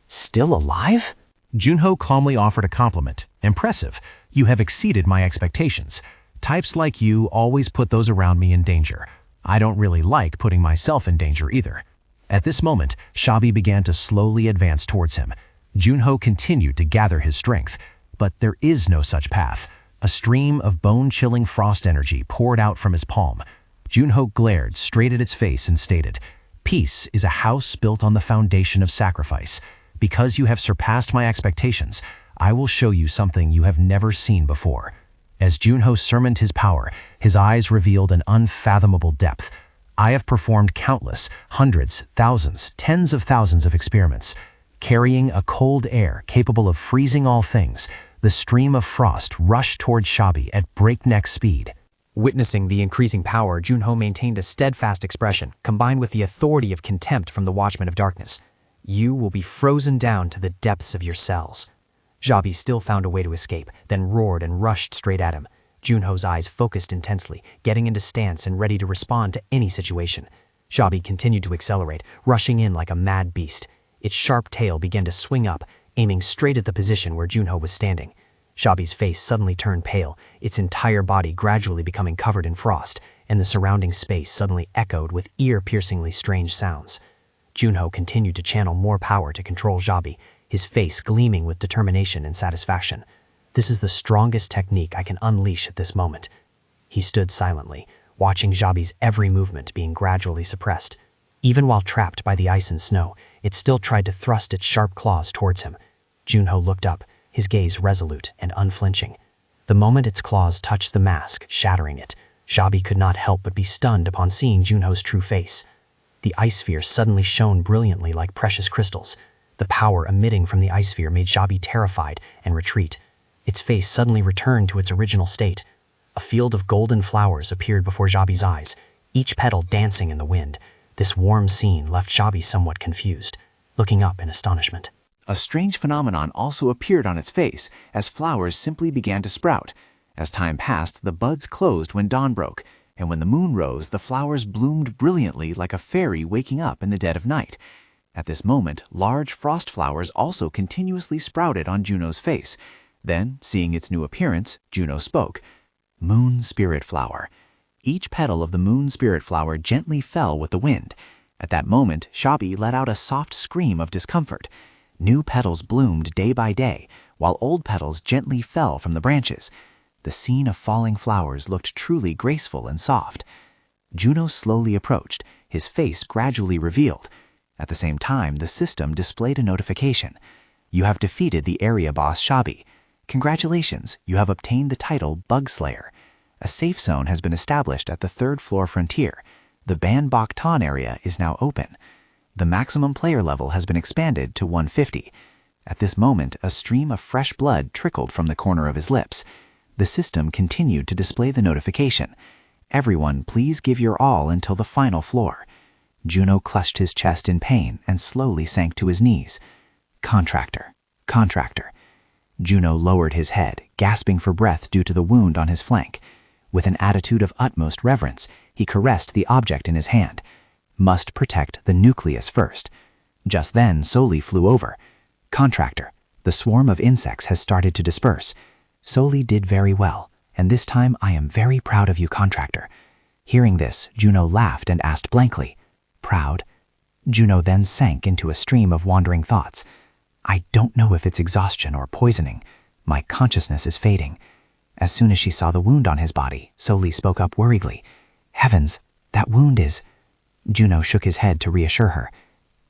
Still alive? Junho calmly offered a compliment. Impressive. You have exceeded my expectations. Types like you always put those around me in danger. I don't really like putting myself in danger either. At this moment, Shabi began to slowly advance towards him. Junho continued to gather his strength, but there is no such path. A stream of bone-chilling frost energy poured out from his palm. Junho glared straight at its face and stated, Peace is a house built on the foundation of sacrifice. Because you have surpassed my expectations, I will show you something you have never seen before. As Junho sermoned his power, his eyes revealed an unfathomable depth. I have performed countless, hundreds, thousands, tens of thousands of experiments. Carrying a cold air capable of freezing all things, the stream of frost rushed toward Shabi at breakneck speed. Witnessing the increasing power, Junho maintained a steadfast expression, combined with the authority of contempt from the Watchman of Darkness. You will be frozen down to the depths of your cells. Shabi still found a way to escape, then roared and rushed straight at him. Junho's eyes focused intensely, getting into stance and ready to respond to any situation. Shabi continued to accelerate, rushing in like a mad beast. Its sharp tail began to swing up, aiming straight at the position where Junho was standing. Shabi's face suddenly turned pale, its entire body gradually becoming covered in frost, and the surrounding space suddenly echoed with ear-piercingly strange sounds. Junho continued to channel more power to control Shabi, his face gleaming with determination and satisfaction. This is the strongest technique I can unleash at this moment. He stood silently, watching Shabi's every movement being gradually suppressed. Even while trapped by the ice and snow, it still tried to thrust its sharp claws towards him. Junho looked up, his gaze resolute and unflinching. The moment its claws touched the mask, shattering it, Xiaobi could not help but be stunned upon seeing Junho's true face. The ice sphere suddenly shone brilliantly like precious crystals. The power emitting from the ice sphere made Xiaobi terrified and retreat. Its face suddenly returned to its original state. A field of golden flowers appeared before Xiaobi's eyes, each petal dancing in the wind. This warm scene left Xiaobi somewhat confused, looking up in astonishment. A strange phenomenon also appeared on its face as flowers simply began to sprout. As time passed, the buds closed when dawn broke, and when the moon rose, the flowers bloomed brilliantly like a fairy waking up in the dead of night. At this moment, large frost flowers also continuously sprouted on Juno's face. Then, seeing its new appearance, Juno spoke. Moon Spirit Flower. Each petal of the Moon Spirit Flower gently fell with the wind. At that moment, Xiaobi let out a soft scream of discomfort. New petals bloomed day by day, while old petals gently fell from the branches. The scene of falling flowers looked truly graceful and soft. Juno slowly approached, his face gradually revealed. At the same time, the system displayed a notification. You have defeated the area boss Xiaobi. Congratulations, you have obtained the title Bug Slayer. A safe zone has been established at the 3rd floor frontier. The Ban Bok Tan area is now open. The maximum player level has been expanded to 150. At this moment, a stream of fresh blood trickled from the corner of his lips. The system continued to display the notification. Everyone, please give your all until the final floor. Juno clutched his chest in pain and slowly sank to his knees. Contractor, contractor. Juno lowered his head, gasping for breath due to the wound on his flank. With an attitude of utmost reverence, he caressed the object in his hand. Must protect the nucleus first. Just then, Soli flew over. Contractor, the swarm of insects has started to disperse. Soli did very well, and this time I am very proud of you, Contractor. Hearing this, Juno laughed and asked blankly, Proud? Juno then sank into a stream of wandering thoughts. I don't know if it's exhaustion or poisoning. My consciousness is fading. As soon as she saw the wound on his body, Soli spoke up worriedly. Heavens, that wound is... Juno shook his head to reassure her.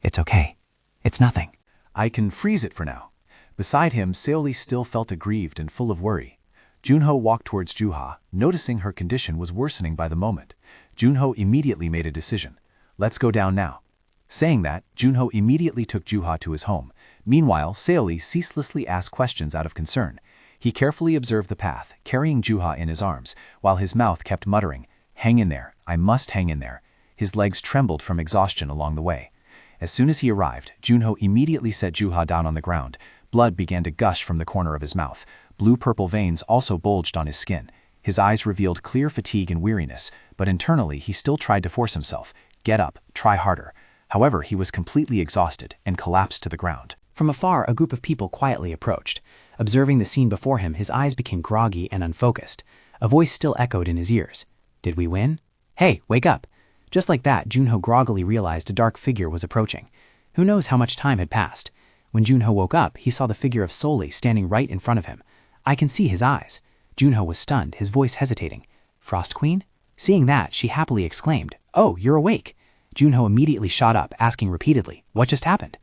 It's okay. It's nothing. I can freeze it for now. Beside him, Seoli still felt aggrieved and full of worry. Junho walked towards Juha, noticing her condition was worsening by the moment. Junho immediately made a decision. Let's go down now. Saying that, Junho immediately took Juha to his home. Meanwhile, Seoli ceaselessly asked questions out of concern. He carefully observed the path, carrying Juha in his arms, while his mouth kept muttering, Hang in there, I must hang in there. His legs trembled from exhaustion along the way. As soon as he arrived, Junho immediately set Juha down on the ground. Blood began to gush from the corner of his mouth. Blue-purple veins also bulged on his skin. His eyes revealed clear fatigue and weariness, but internally he still tried to force himself. Get up, try harder. However, he was completely exhausted and collapsed to the ground. From afar, a group of people quietly approached. Observing the scene before him, his eyes became groggy and unfocused. A voice still echoed in his ears. Did we win? Hey, wake up! Just like that, Junho groggily realized a dark figure was approaching. Who knows how much time had passed? When Junho woke up, he saw the figure of Soli standing right in front of him. I can see his eyes. Junho was stunned, his voice hesitating. Frost Queen? Seeing that, she happily exclaimed, Oh, you're awake! Junho immediately shot up, asking repeatedly, What just happened?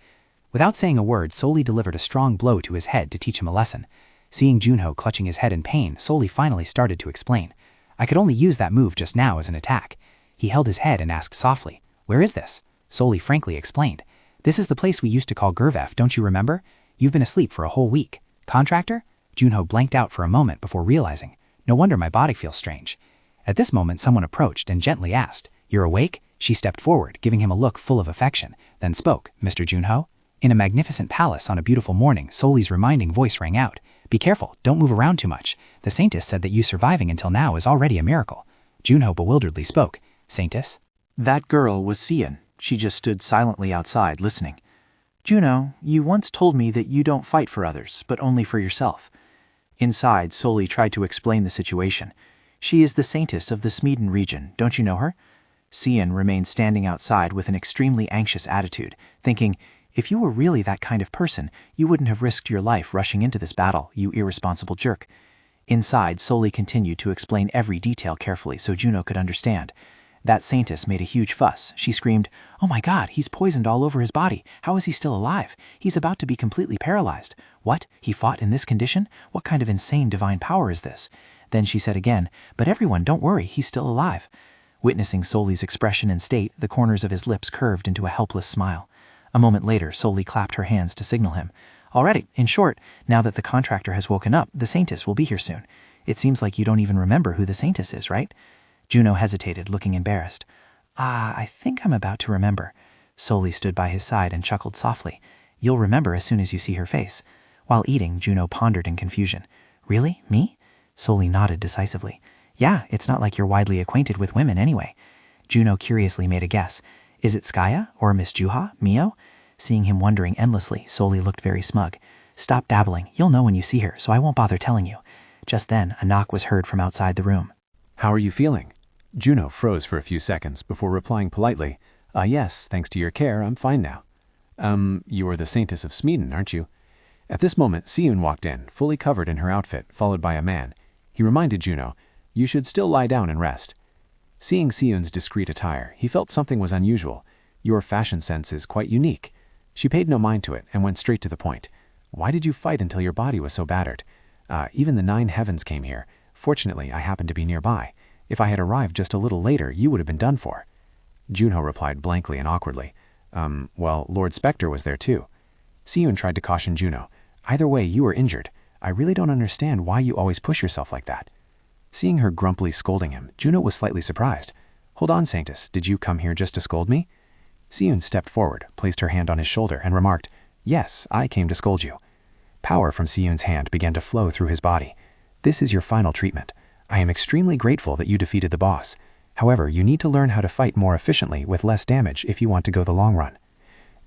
Without saying a word, Soli delivered a strong blow to his head to teach him a lesson. Seeing Junho clutching his head in pain, Soli finally started to explain. I could only use that move just now as an attack. He held his head and asked softly, Where is this? Soli frankly explained. This is the place we used to call Gurvef, don't you remember? You've been asleep for a whole week. Contractor? Junho blanked out for a moment before realizing, No wonder my body feels strange. At this moment, someone approached and gently asked, You're awake? She stepped forward, giving him a look full of affection, then spoke, Mr. Junho? In a magnificent palace on a beautiful morning, Soli's reminding voice rang out. Be careful, don't move around too much. The Saintess said that you surviving until now is already a miracle. Junho bewilderedly spoke. Saintess? That girl was Sian. She just stood silently outside, listening. Juno, you once told me that you don't fight for others, but only for yourself. Inside, Soli tried to explain the situation. She is the Saintess of the Smeden region, don't you know her? Sian remained standing outside with an extremely anxious attitude, thinking, if you were really that kind of person, you wouldn't have risked your life rushing into this battle, you irresponsible jerk. Inside, Soli continued to explain every detail carefully so Juno could understand. That saintess made a huge fuss. She screamed, "Oh my God, he's poisoned all over his body. How is he still alive? He's about to be completely paralyzed. What? He fought in this condition? What kind of insane divine power is this?" Then she said again, "But everyone, don't worry, he's still alive." Witnessing Soli's expression and state, the corners of his lips curved into a helpless smile. A moment later, Soli clapped her hands to signal him. "Alrighty, in short, now that the contractor has woken up, the saintess will be here soon. It seems like you don't even remember who the saintess is, right?" Juno hesitated, looking embarrassed. I think I'm about to remember." Soli stood by his side and chuckled softly. "You'll remember as soon as you see her face." While eating, Juno pondered in confusion. "Really? Me?" Soli nodded decisively. "Yeah, it's not like you're widely acquainted with women anyway." Juno curiously made a guess. "Is it Skaya or Miss Juha, Mio?" Seeing him wondering endlessly, Soli looked very smug. "Stop dabbling. You'll know when you see her, so I won't bother telling you." Just then, a knock was heard from outside the room. "How are you feeling?" Juno froze for a few seconds before replying politely, "Yes, thanks to your care, I'm fine now." You are the Saintess of Smeeden, aren't you?" At this moment, Siyun walked in, fully covered in her outfit, followed by a man. He reminded Juno, "You should still lie down and rest." Seeing Siyun's discreet attire, he felt something was unusual. "Your fashion sense is quite unique." She paid no mind to it and went straight to the point. "Why did you fight until your body was so battered?" Even the 9 heavens came here. Fortunately, I happened to be nearby. If I had arrived just a little later, you would have been done for." Junho replied blankly and awkwardly. Well, Lord Spectre was there too." Siyun tried to caution Juno. "Either way, you were injured. I really don't understand why you always push yourself like that." Seeing her grumpily scolding him, Juno was slightly surprised. "Hold on, Saintess, did you come here just to scold me?" Siyun stepped forward, placed her hand on his shoulder, and remarked, "Yes, I came to scold you." Power from Siyun's hand began to flow through his body. "This is your final treatment. I am extremely grateful that you defeated the boss. However, you need to learn how to fight more efficiently with less damage if you want to go the long run."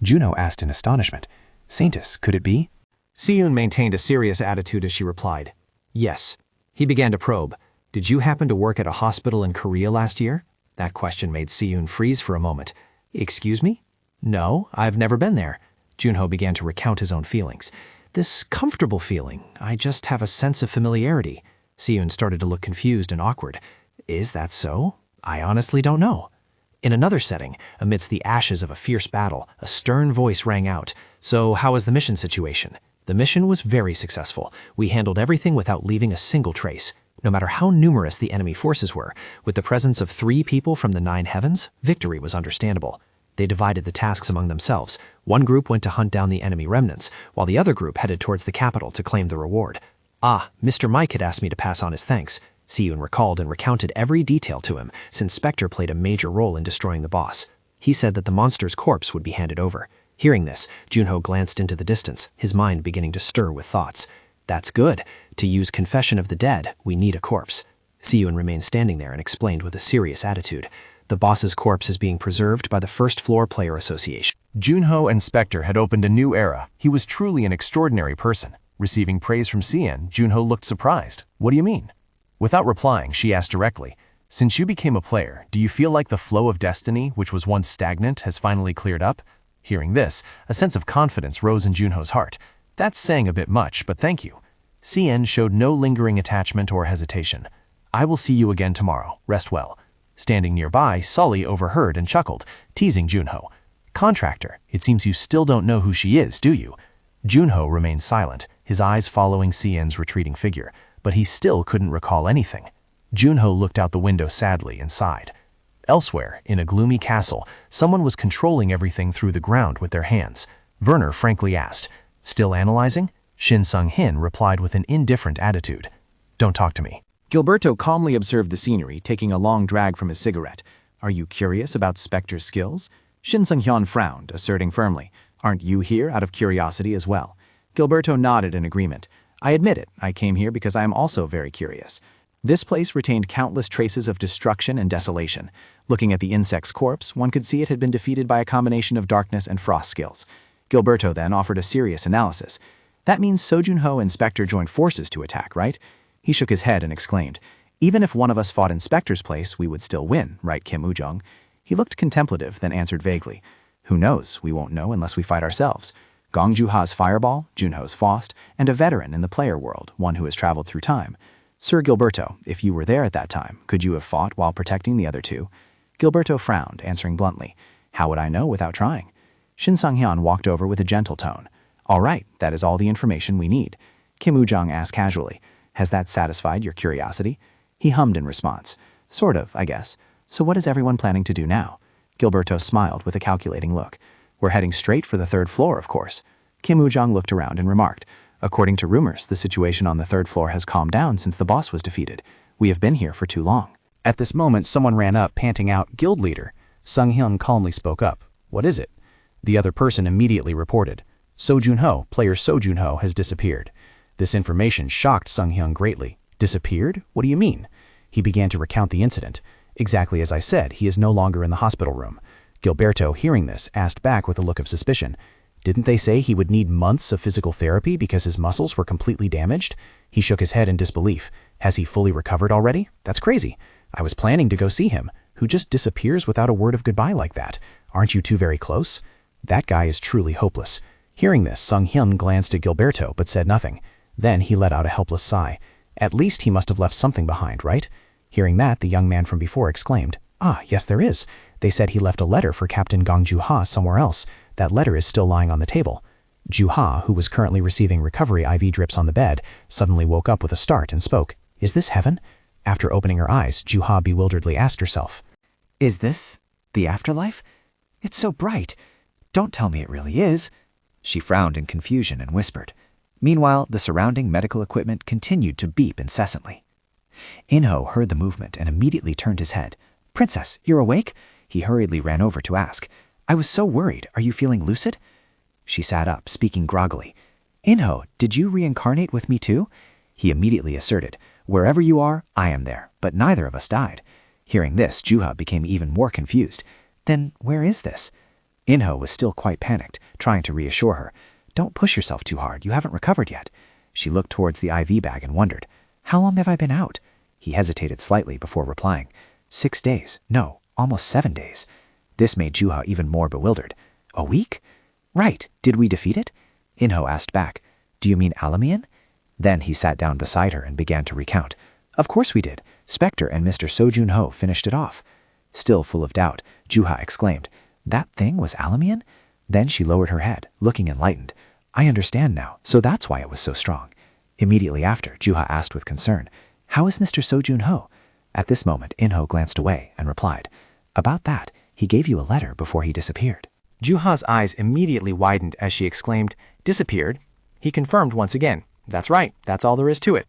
Juno asked in astonishment, "Saintess, could it be?" Siyun maintained a serious attitude as she replied, "Yes." He began to probe. "Did you happen to work at a hospital in Korea last year?" That question made Siyun freeze for a moment. "Excuse me?" "No, I've never been there." Junho began to recount his own feelings. "This comfortable feeling, I just have a sense of familiarity." Siyun started to look confused and awkward. "Is that so? I honestly don't know." In another setting, amidst the ashes of a fierce battle, a stern voice rang out. "So how was the mission situation?" "The mission was very successful. We handled everything without leaving a single trace. No matter how numerous the enemy forces were, with the presence of 3 people from the 9 heavens, victory was understandable." They divided the tasks among themselves. One group went to hunt down the enemy remnants, while the other group headed towards the capital to claim the reward. Mr. Mike had asked me to pass on his thanks." Siyun recalled and recounted every detail to him, since Spectre played a major role in destroying the boss. He said that the monster's corpse would be handed over. Hearing this, Junho glanced into the distance, his mind beginning to stir with thoughts. "That's good. To use Confession of the Dead, we need a corpse." Siyun remained standing there and explained with a serious attitude. "The boss's corpse is being preserved by the First Floor Player Association." Junho and Spectre had opened a new era. He was truly an extraordinary person. Receiving praise from Siyun, Junho looked surprised. "What do you mean?" Without replying, she asked directly, "Since you became a player, do you feel like the flow of destiny, which was once stagnant, has finally cleared up?" Hearing this, a sense of confidence rose in Junho's heart. "That's saying a bit much, but thank you." Siyun showed no lingering attachment or hesitation. "I will see you again tomorrow. Rest well." Standing nearby, Sully overheard and chuckled, teasing Junho. "Contractor, it seems you still don't know who she is, do you?" Junho remained silent, his eyes following Siyun's retreating figure, but he still couldn't recall anything. Junho looked out the window sadly and sighed. Elsewhere, in a gloomy castle, someone was controlling everything through the ground with their hands. Werner frankly asked, "Still analyzing?" Shin Sung-hin replied with an indifferent attitude, "Don't talk to me." Gilberto calmly observed the scenery, taking a long drag from his cigarette. "Are you curious about Spectre's skills?" Shin Sung-hyun frowned, asserting firmly, "Aren't you here out of curiosity as well?" Gilberto nodded in agreement. "I admit it, I came here because I am also very curious." This place retained countless traces of destruction and desolation. Looking at the insect's corpse, one could see it had been defeated by a combination of darkness and frost skills. Gilberto then offered a serious analysis. "That means So Junho and Spectre joined forces to attack, right?" He shook his head and exclaimed, "Even if one of us fought in Spectre's place, we would still win, right, Kim Woo-jung?" He looked contemplative, then answered vaguely, "Who knows? We won't know unless we fight ourselves. Gong Ju-ha's Fireball, Junho's Faust, and a veteran in the player world, one who has traveled through time. Sir Gilberto, if you were there at that time, could you have fought while protecting the other 2? Gilberto frowned, answering bluntly, "How would I know without trying?" Shin Sung-hyun walked over with a gentle tone. "All right, that is all the information we need." Kim Woo-jung asked casually, "Has that satisfied your curiosity?" He hummed in response. "Sort of, I guess. So what is everyone planning to do now?" Gilberto smiled with a calculating look. "We're heading straight for the third floor, of course." Kim Woo-jung looked around and remarked, "According to rumors, the situation on the third floor has calmed down since the boss was defeated. We have been here for too long." At this moment, someone ran up, panting out, "Guild leader." Sung-hyun calmly spoke up. "What is it?" The other person immediately reported, "So Jun-ho, player So Jun-ho, has disappeared." This information shocked Sung-hyun greatly. "Disappeared? What do you mean?" He began to recount the incident. "Exactly as I said, he is no longer in the hospital room." Gilberto, hearing this, asked back with a look of suspicion, "Didn't they say he would need months of physical therapy because his muscles were completely damaged?" He shook his head in disbelief. "Has he fully recovered already? That's crazy. I was planning to go see him. Who just disappears without a word of goodbye like that? Aren't you two very close?" That guy is truly hopeless. Hearing this, Sung-hyun glanced at Gilberto but said nothing. Then he let out a helpless sigh. At least he must have left something behind, right? Hearing that, the young man from before exclaimed, "Ah, yes there is. They said he left a letter for Captain Gong Ju-ha somewhere else. That letter is still lying on the table." Ju-ha, who was currently receiving recovery IV drips on the bed, suddenly woke up with a start and spoke. "Is this heaven?" After opening her eyes, Ju-ha bewilderedly asked herself, Is this the afterlife? It's so bright. Don't tell me it really is. She frowned in confusion and whispered. Meanwhile, the surrounding medical equipment continued to beep incessantly. In-ho heard the movement and immediately turned his head. "Princess, you're awake?" He hurriedly ran over to ask. "I was so worried. Are you feeling lucid?" She sat up, speaking groggily. "In-ho, did you reincarnate with me too?" He immediately asserted, "Wherever you are, I am there, but neither of us died." Hearing this, Juha became even more confused. "Then where is this?" In-ho was still quite panicked, trying to reassure her. "Don't push yourself too hard. You haven't recovered yet." She looked towards the IV bag and wondered, "How long have I been out?" He hesitated slightly before replying, 6 days. No, almost 7 days. This made Juha even more bewildered. "A week?" "Right. Did we defeat it?" In-ho asked back, "Do you mean Alamian?" Then he sat down beside her and began to recount. "Of course we did. Spectre and Mr. So Jun-ho finished it off." Still full of doubt, Juha exclaimed, "That thing was Alamian?" Then she lowered her head, looking enlightened. "I understand now, so that's why it was so strong." Immediately after, Juha asked with concern, "How is Mr. So Jun-ho?" At this moment, In-ho glanced away and replied, "About that, he gave you a letter before he disappeared." Juha's eyes immediately widened as she exclaimed, "Disappeared?" He confirmed once again, "That's right, that's all there is to it."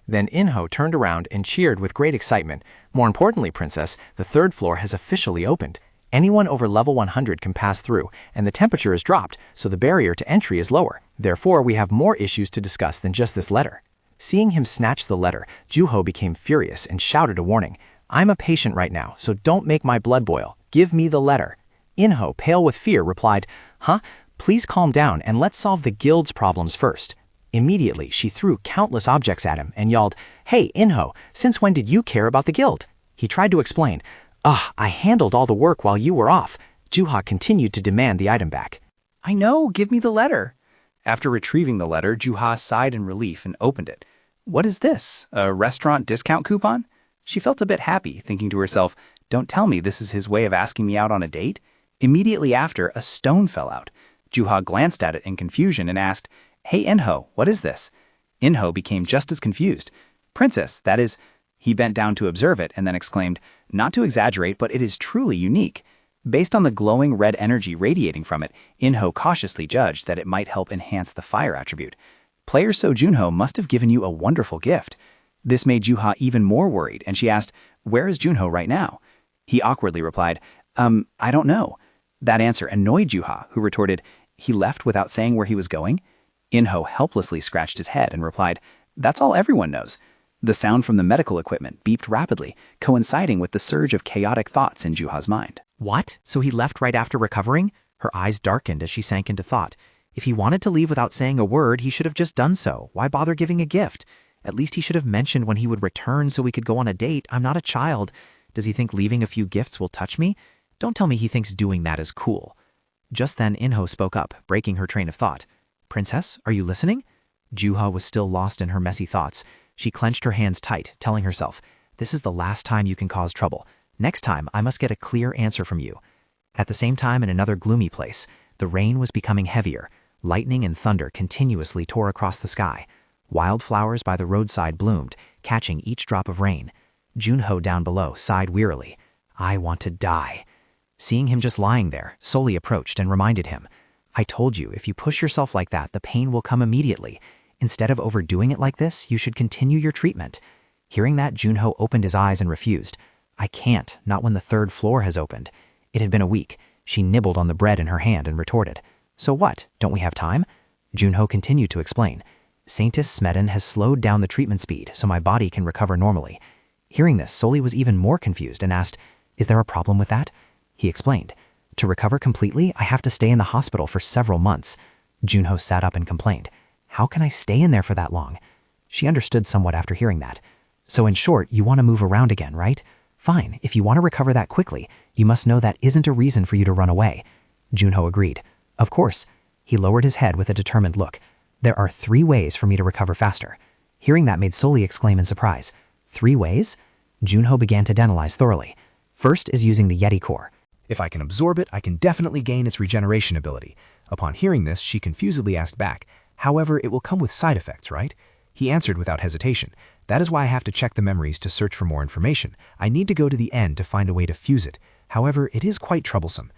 Then In-ho turned around and cheered with great excitement. "More importantly, Princess, the third floor has officially opened. Anyone over level 100 can pass through, and the temperature is dropped, so the barrier to entry is lower. Therefore, we have more issues to discuss than just this letter." Seeing him snatch the letter, Juho became furious and shouted a warning. "I'm a patient right now, so don't make my blood boil. Give me the letter." In-ho, pale with fear, replied, "Huh? Please calm down and let's solve the guild's problems first." Immediately, she threw countless objects at him and yelled, "Hey, In-ho, since when did you care about the guild?" He tried to explain, I handled all the work while you were off." Juha continued to demand the item back. "I know, give me the letter." After retrieving the letter, Juha sighed in relief and opened it. What is this? A restaurant discount coupon? She felt a bit happy, thinking to herself, "Don't tell me this is his way of asking me out on a date?" Immediately after, a stone fell out. Juha glanced at it in confusion and asked, "Hey, In-ho, what is this?" In-ho became just as confused. "Princess, that is..." He bent down to observe it and then exclaimed, "Not to exaggerate, but it is truly unique." Based on the glowing red energy radiating from it, In-ho cautiously judged that it might help enhance the fire attribute. Player So Jun-ho must have given you a wonderful gift. This made Juha even more worried, and she asked, "Where is Jun-ho right now?" He awkwardly replied, I don't know." That answer annoyed Juha, who retorted, "He left without saying where he was going?" In-ho helplessly scratched his head and replied, "That's all everyone knows." The sound from the medical equipment beeped rapidly, coinciding with the surge of chaotic thoughts in Juha's mind. What? So he left right after recovering? Her eyes darkened as she sank into thought. If he wanted to leave without saying a word, he should have just done so. Why bother giving a gift? At least he should have mentioned when he would return so we could go on a date. I'm not a child. Does he think leaving a few gifts will touch me? Don't tell me he thinks doing that is cool. Just then, In-ho spoke up, breaking her train of thought. "Princess, are you listening?" Juha was still lost in her messy thoughts. She clenched her hands tight, telling herself, "This is the last time you can cause trouble. Next time, I must get a clear answer from you. At the same time, in another gloomy place, the rain was becoming heavier. Lightning and thunder continuously tore across the sky. Wildflowers by the roadside bloomed, catching each drop of rain. Junho down below sighed wearily. I want to die. Seeing him just lying there, Soli approached and reminded him, I told you, if you push yourself like that, the pain will come immediately. Instead of overdoing it like this, you should continue your treatment. Hearing that, Junho opened his eyes and refused. I can't, not when the third floor has opened. It had been a week. She nibbled on the bread in her hand and retorted. So what, don't we have time? Junho continued to explain. Saintis Smedon has slowed down the treatment speed so my body can recover normally. Hearing this, Soli was even more confused and asked, Is there a problem with that? He explained, To recover completely, I have to stay in the hospital for several months. Junho sat up and complained, How can I stay in there for that long? She understood somewhat after hearing that. So in short, you want to move around again, right? Fine, if you want to recover that quickly, you must know that isn't a reason for you to run away. Junho agreed. Of course. He lowered his head with a determined look. There are 3 ways for me to recover faster. Hearing that made Soli exclaim in surprise. 3 ways? Junho began to analyze thoroughly. First is using the Yeti core. If I can absorb it, I can definitely gain its regeneration ability. Upon hearing this, she confusedly asked back, However, it will come with side effects, right? He answered without hesitation. That is why I have to check the memories to search for more information. I need to go to the end to find a way to fuse it. However, it is quite troublesome.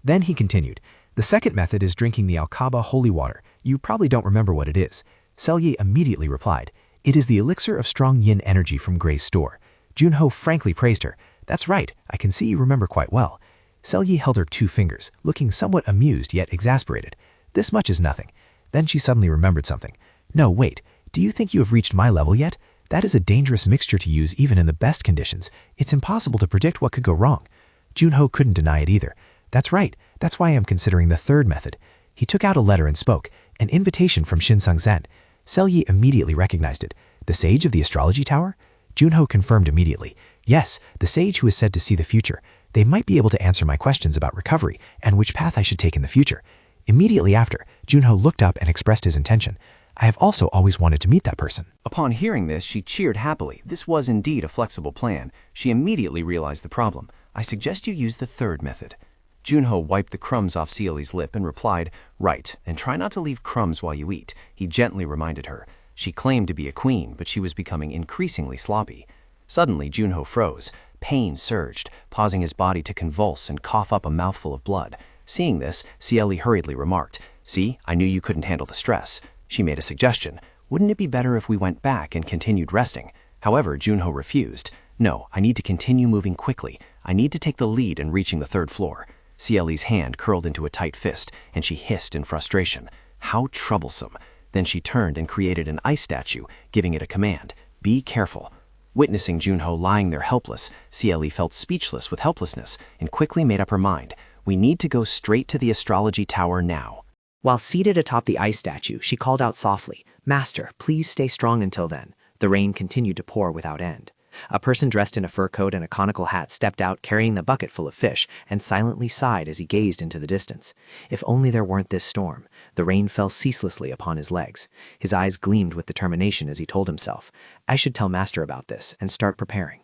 Then he continued, The second method is drinking the Alcaba holy water. You probably don't remember what it is. Selye immediately replied, It is the elixir of strong yin energy from Gray's store. Junho frankly praised her. That's right, I can see you remember quite well. Selye held her 2 fingers, looking somewhat amused yet exasperated. This much is nothing. Then she suddenly remembered something. No, wait, do you think you have reached my level yet? That is a dangerous mixture to use even in the best conditions. It's impossible to predict what could go wrong. Junho couldn't deny it either. That's right, that's why I am considering the third method. He took out a letter and spoke, an invitation from Shinsung Zen. Selye immediately recognized it. The sage of the astrology tower? Junho confirmed immediately. Yes, the sage who is said to see the future. They might be able to answer my questions about recovery and which path I should take in the future. Immediately after, Junho looked up and expressed his intention. I have also always wanted to meet that person. Upon hearing this, she cheered happily. This was indeed a flexible plan. She immediately realized the problem. I suggest you use the third method. Junho wiped the crumbs off Seali's lip and replied, Right, and try not to leave crumbs while you eat, he gently reminded her. She claimed to be a queen, but she was becoming increasingly sloppy. Suddenly, Junho froze. Pain surged, causing his body to convulse and cough up a mouthful of blood. Seeing this, Cieli hurriedly remarked, See, I knew you couldn't handle the stress. She made a suggestion. Wouldn't it be better if we went back and continued resting? However, Junho refused. No, I need to continue moving quickly. I need to take the lead in reaching the 3rd floor. Cieli's hand curled into a tight fist, and she hissed in frustration. How troublesome. Then she turned and created an ice statue, giving it a command. Be careful. Witnessing Junho lying there helpless, Cieli felt speechless with helplessness and quickly made up her mind. We need to go straight to the astrology tower now. While seated atop the ice statue, she called out softly, Master, please stay strong until then. The rain continued to pour without end. A person dressed in a fur coat and a conical hat stepped out carrying the bucket full of fish and silently sighed as he gazed into the distance. If only there weren't this storm. The rain fell ceaselessly upon his legs. His eyes gleamed with determination as he told himself, I should tell Master about this and start preparing.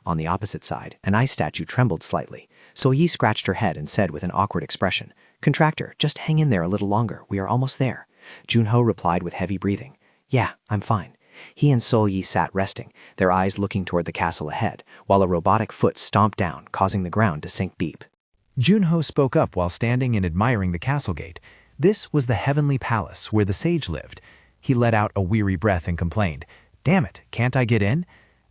On the opposite side, an ice statue trembled slightly. So-yi scratched her head and said with an awkward expression, Contractor, just hang in there a little longer. We are almost there. Junho replied with heavy breathing. Yeah, I'm fine. He and So-yi sat resting, their eyes looking toward the castle ahead, while a robotic foot stomped down, causing the ground to sink deep. Junho spoke up while standing and admiring the castle gate. This was the heavenly palace where the sage lived. He let out a weary breath and complained, Damn it, can't I get in?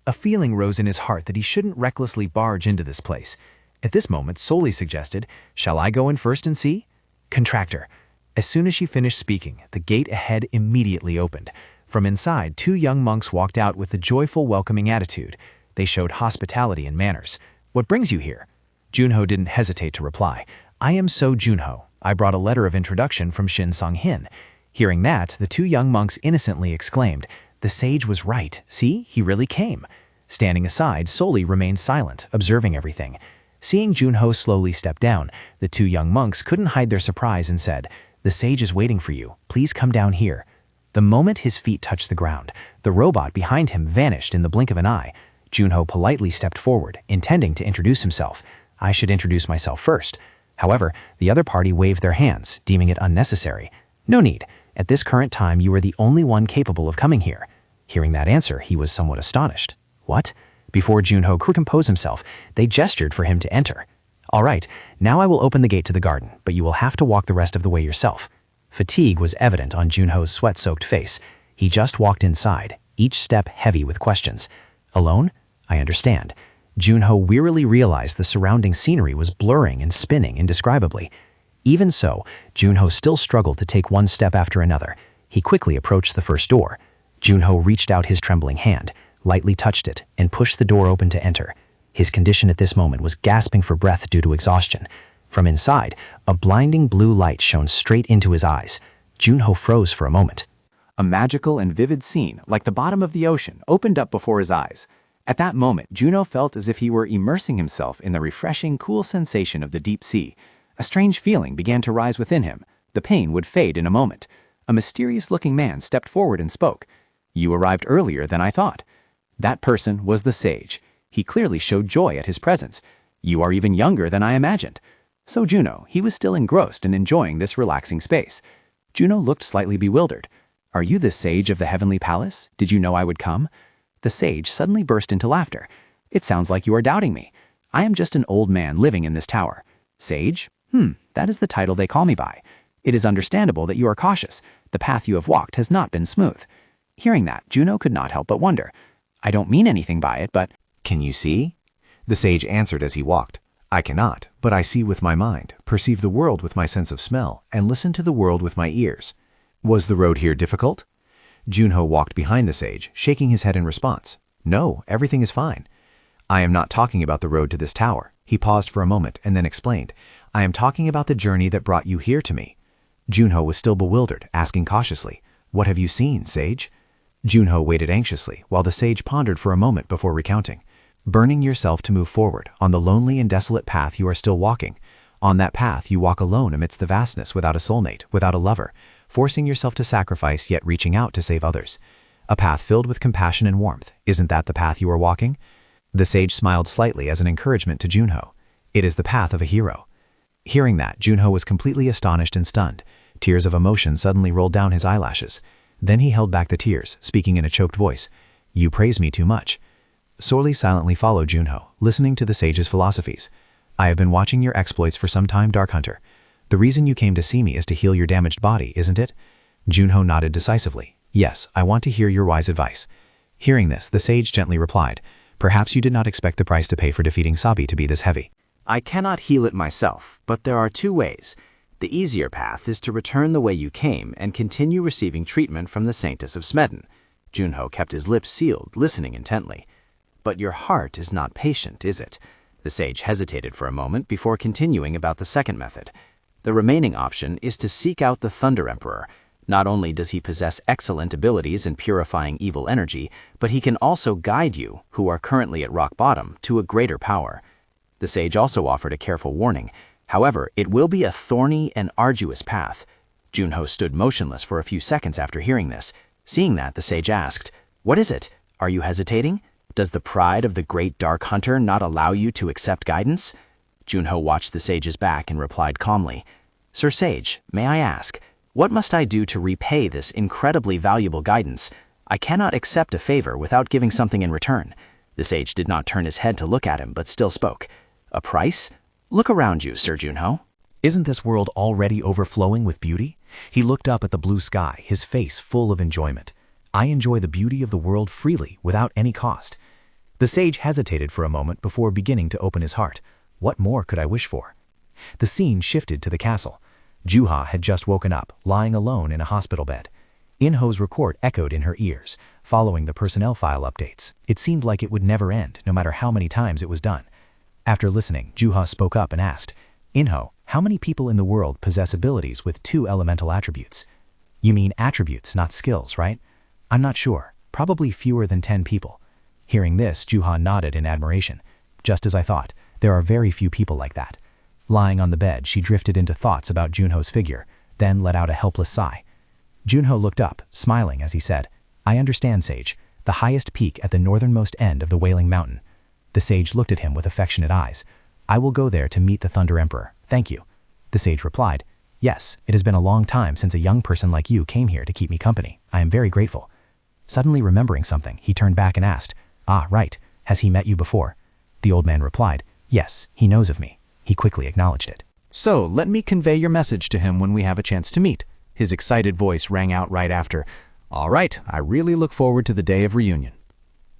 A feeling rose in his heart that he shouldn't recklessly barge into this place. At this moment, Soli suggested, Shall I go in first and see? Contractor. As soon as she finished speaking, the gate ahead immediately opened. From inside, 2 young monks walked out with a joyful, welcoming attitude. They showed hospitality and manners. What brings you here? Junho didn't hesitate to reply. I am So Junho. I brought a letter of introduction from Shin Sung-hin. Hearing that, the 2 young monks innocently exclaimed, The sage was right. See, he really came. Standing aside, Soli remained silent, observing everything. Seeing Junho slowly step down, the 2 young monks couldn't hide their surprise and said, The sage is waiting for you. Please come down here. The moment his feet touched the ground, the robot behind him vanished in the blink of an eye. Junho politely stepped forward, intending to introduce himself. I should introduce myself first. However, the other party waved their hands, deeming it unnecessary. No need. At this current time, you are the only one capable of coming here. Hearing that answer, he was somewhat astonished. What? Before Junho could compose himself, they gestured for him to enter. All right, now I will open the gate to the garden, but you will have to walk the rest of the way yourself. Fatigue was evident on Junho's sweat-soaked face. He just walked inside, each step heavy with questions. Alone? I understand. Junho wearily realized the surrounding scenery was blurring and spinning indescribably. Even so, Junho still struggled to take one step after another. He quickly approached the first door. Junho reached out his trembling hand, lightly touched it, and pushed the door open to enter. His condition at this moment was gasping for breath due to exhaustion. From inside, a blinding blue light shone straight into his eyes. Junho froze for a moment. A magical and vivid scene, like the bottom of the ocean, opened up before his eyes. At that moment, Junho felt as if he were immersing himself in the refreshing, cool sensation of the deep sea. A strange feeling began to rise within him. The pain would fade in a moment. A mysterious-looking man stepped forward and spoke. "You arrived earlier than I thought." That person was the sage. He clearly showed joy at his presence. "You are even younger than I imagined." So Junho, he was still engrossed in enjoying this relaxing space. Junho looked slightly bewildered. "Are you the sage of the heavenly palace? Did you know I would come?" The sage suddenly burst into laughter. "It sounds like you are doubting me. I am just an old man living in this tower." "Sage? That is the title they call me by. It is understandable that you are cautious. The path you have walked has not been smooth." Hearing that, Junho could not help but wonder. "I don't mean anything by it, but—" "Can you see?" The sage answered as he walked. "I cannot, but I see with my mind, perceive the world with my sense of smell, and listen to the world with my ears." "Was the road here difficult?" Junho walked behind the sage, shaking his head in response. "No, everything is fine." "I am not talking about the road to this tower." He paused for a moment and then explained. "I am talking about the journey that brought you here to me." Junho was still bewildered, asking cautiously, "What have you seen, sage?" Junho waited anxiously, while the sage pondered for a moment before recounting. "Burning yourself to move forward, on the lonely and desolate path you are still walking. On that path you walk alone amidst the vastness without a soulmate, without a lover, forcing yourself to sacrifice yet reaching out to save others. A path filled with compassion and warmth. Isn't that the path you are walking?" The sage smiled slightly as an encouragement to Junho. "It is the path of a hero." Hearing that, Junho was completely astonished and stunned. Tears of emotion suddenly rolled down his eyelashes. Then he held back the tears, speaking in a choked voice. "You praise me too much." Sorely silently followed Junho, listening to the sage's philosophies. "I have been watching your exploits for some time, Dark Hunter. The reason you came to see me is to heal your damaged body, isn't it?" Junho nodded decisively. "Yes, I want to hear your wise advice." Hearing this, the sage gently replied, "Perhaps you did not expect the price to pay for defeating Sabi to be this heavy." I cannot heal it myself, but there are two ways. The easier path is to return the way you came and continue receiving treatment from the Saintess of Smedon. Junho kept his lips sealed, listening intently. "But your heart is not patient, is it?" The sage hesitated for a moment before continuing about the second method. "The remaining option is to seek out the Thunder Emperor. Not only does he possess excellent abilities in purifying evil energy, but he can also guide you, who are currently at rock bottom, to a greater power." The sage also offered a careful warning. "However, it will be a thorny and arduous path." Junho stood motionless for a few seconds after hearing this. Seeing that, the sage asked, "What is it? Are you hesitating? Does the pride of the great Dark Hunter not allow you to accept guidance?" Junho watched the sage's back and replied calmly, "Sir Sage, may I ask, what must I do to repay this incredibly valuable guidance? I cannot accept a favor without giving something in return." The sage did not turn his head to look at him, but still spoke. "A price? Look around you, Sir Junho." Isn't this world already overflowing with beauty? He looked up at the blue sky, his face full of enjoyment. I enjoy the beauty of the world freely, without any cost. The sage hesitated for a moment before beginning to open his heart. What more could I wish for? The scene shifted to the castle. Juha had just woken up, lying alone in a hospital bed. Inho's report echoed in her ears. Following the personnel file updates, it seemed like it would never end, no matter how many times it was done. After listening, Juha spoke up and asked, "Inho, how many people in the world possess abilities with 2 elemental attributes?" "You mean attributes, not skills, right?" "I'm not sure. Probably fewer than 10 people." Hearing this, Juha nodded in admiration. "Just as I thought. There are very few people like that." Lying on the bed, she drifted into thoughts about Junho's figure, then let out a helpless sigh. Junho looked up, smiling as he said, "I understand, Sage. the highest peak at the northernmost end of the Wailing Mountain. The sage looked at him with affectionate eyes. I will go there to meet the Thunder Emperor, thank you. The sage replied, yes, it has been a long time since a young person like you came here to keep me company. I am very grateful. Suddenly remembering something, he turned back and asked, ah, right, has he met you before? The old man replied, yes, he knows of me. He quickly acknowledged it. So, let me convey your message to him when we have a chance to meet. His excited voice rang out right after, all right, I really look forward to the day of reunion.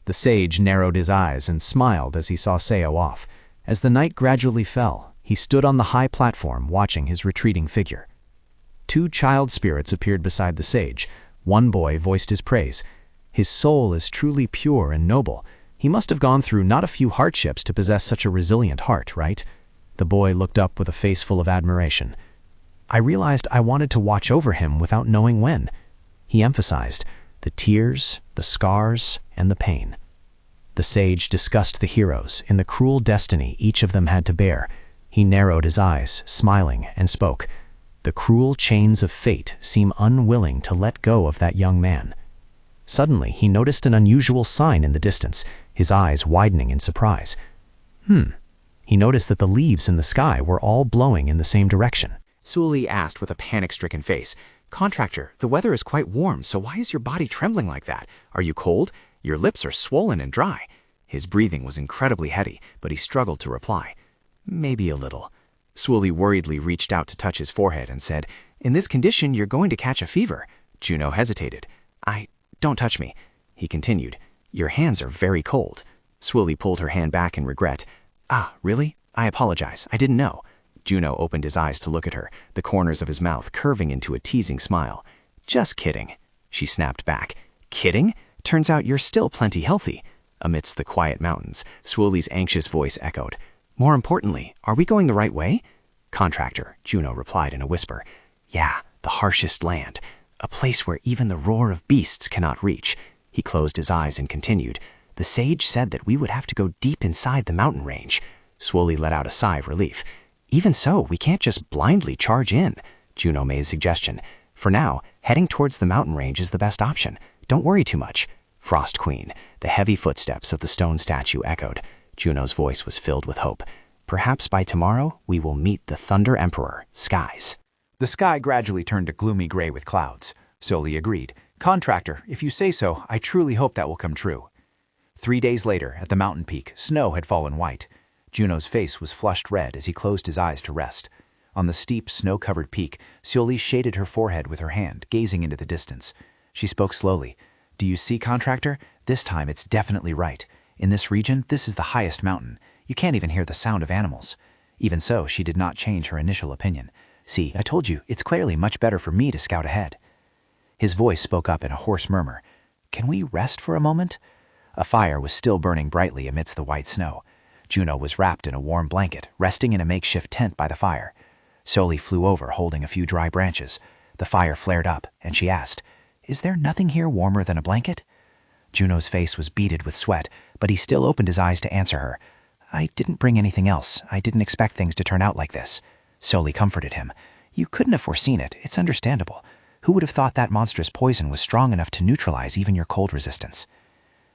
The sage narrowed his eyes and smiled as he saw Seo off. As the night gradually fell, he stood on the high platform watching his retreating figure. 2 child spirits appeared beside the sage. One boy voiced his praise. His soul is truly pure and noble. He must have gone through not a few hardships to possess such a resilient heart, right? The boy looked up with a face full of admiration. I realized I wanted to watch over him without knowing when. He emphasized the tears, the scars, and the pain. The sage discussed the heroes in the cruel destiny each of them had to bear. He narrowed his eyes, smiling, and spoke. The cruel chains of fate seem unwilling to let go of that young man. Suddenly, he noticed an unusual sign in the distance, his eyes widening in surprise. He noticed that the leaves in the sky were all blowing in the same direction. Suoli asked with a panic-stricken face, Contractor, the weather is quite warm, so why is your body trembling like that? Are you cold? Your lips are swollen and dry. His breathing was incredibly heavy, but he struggled to reply. Maybe a little. Suoli worriedly reached out to touch his forehead and said, In this condition, you're going to catch a fever. Juno hesitated. Don't touch me. He continued, Your hands are very cold. Suoli pulled her hand back in regret. Ah, really? I apologize. I didn't know. Juno opened his eyes to look at her, the corners of his mouth curving into a teasing smile. Just kidding. She snapped back. Kidding? Turns out you're still plenty healthy. Amidst the quiet mountains, Suoli's anxious voice echoed. More importantly, are we going the right way? Contractor, Juno replied in a whisper. Yeah, the harshest land. A place where even the roar of beasts cannot reach. He closed his eyes and continued. The sage said that we would have to go deep inside the mountain range. Suoli let out a sigh of relief. Even so, we can't just blindly charge in, Juno made a suggestion. For now, heading towards the mountain range is the best option. Don't worry too much. Frost Queen, the heavy footsteps of the stone statue echoed. Juno's voice was filled with hope. Perhaps by tomorrow, we will meet the Thunder Emperor, Skies. The sky gradually turned to gloomy gray with clouds. Suoli agreed. Contractor, if you say so, I truly hope that will come true. 3 days later, at the mountain peak, snow had fallen white. Juno's face was flushed red as he closed his eyes to rest. On the steep, snow-covered peak, Suoli shaded her forehead with her hand, gazing into the distance. She spoke slowly. Do you see, Contractor? This time it's definitely right. In this region, this is the highest mountain. You can't even hear the sound of animals. Even so, she did not change her initial opinion. See, I told you, it's clearly much better for me to scout ahead. His voice spoke up in a hoarse murmur. Can we rest for a moment? A fire was still burning brightly amidst the white snow. Juno was wrapped in a warm blanket, resting in a makeshift tent by the fire. Suoli flew over, holding a few dry branches. The fire flared up, and she asked, Is there nothing here warmer than a blanket? Juno's face was beaded with sweat, but he still opened his eyes to answer her. I didn't bring anything else. I didn't expect things to turn out like this. Suoli comforted him. You couldn't have foreseen it. It's understandable. Who would have thought that monstrous poison was strong enough to neutralize even your cold resistance?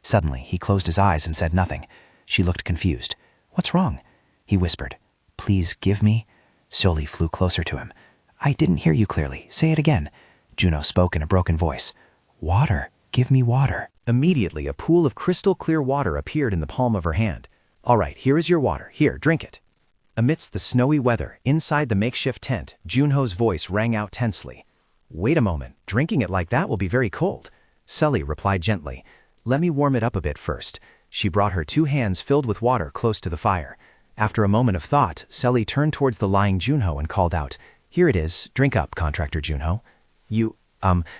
Suddenly, he closed his eyes and said nothing. She looked confused. What's wrong? He whispered. Please give me. Suoli flew closer to him. I didn't hear you clearly. Say it again. Juno spoke in a broken voice. Water. Give me water. Immediately, a pool of crystal-clear water appeared in the palm of her hand. All right, here is your water. Here, drink it. Amidst the snowy weather, inside the makeshift tent, Junho's voice rang out tensely. Wait a moment. Drinking it like that will be very cold. Suoli replied gently. Let me warm it up a bit first. She brought her 2 hands filled with water close to the fire. After a moment of thought, Suoli turned towards the lying Junho and called out, Here it is. Drink up, Contractor Junho.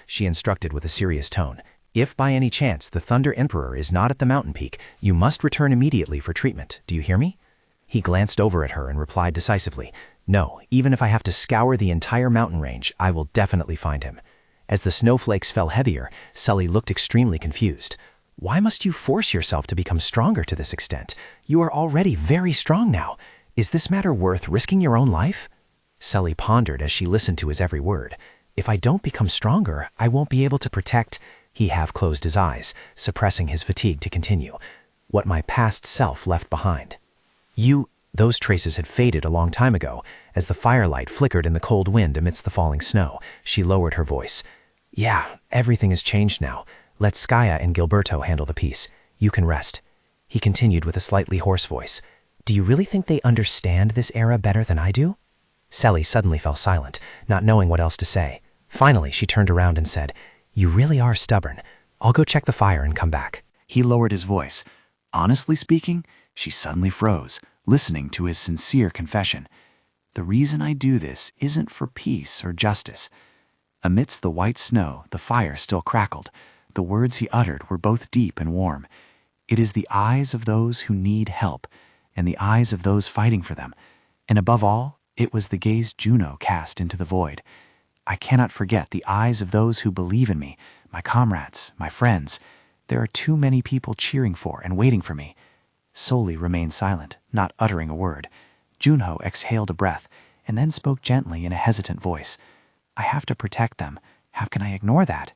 She instructed with a serious tone. If by any chance the Thunder Emperor is not at the mountain peak, you must return immediately for treatment. Do you hear me? He glanced over at her and replied decisively, No, even if I have to scour the entire mountain range, I will definitely find him. As the snowflakes fell heavier, Suoli looked extremely confused. Why must you force yourself to become stronger to this extent? You are already very strong now. Is this matter worth risking your own life? Suoli pondered as she listened to his every word. If I don't become stronger, I won't be able to protect. He half closed his eyes, suppressing his fatigue to continue. What my past self left behind. Those traces had faded a long time ago, as the firelight flickered in the cold wind amidst the falling snow. She lowered her voice. Yeah, everything has changed now. Let Skaya and Gilberto handle the piece. You can rest. He continued with a slightly hoarse voice. Do you really think they understand this era better than I do? Sally suddenly fell silent, not knowing what else to say. Finally, she turned around and said, You really are stubborn. I'll go check the fire and come back. He lowered his voice. Honestly speaking, she suddenly froze, listening to his sincere confession. The reason I do this isn't for peace or justice. Amidst the white snow, the fire still crackled. The words he uttered were both deep and warm. It is the eyes of those who need help, and the eyes of those fighting for them. And above all, it was the gaze Juno cast into the void. I cannot forget the eyes of those who believe in me, my comrades, my friends. There are too many people cheering for and waiting for me. Soli remained silent, not uttering a word. Junho exhaled a breath, and then spoke gently in a hesitant voice. I have to protect them. How can I ignore that?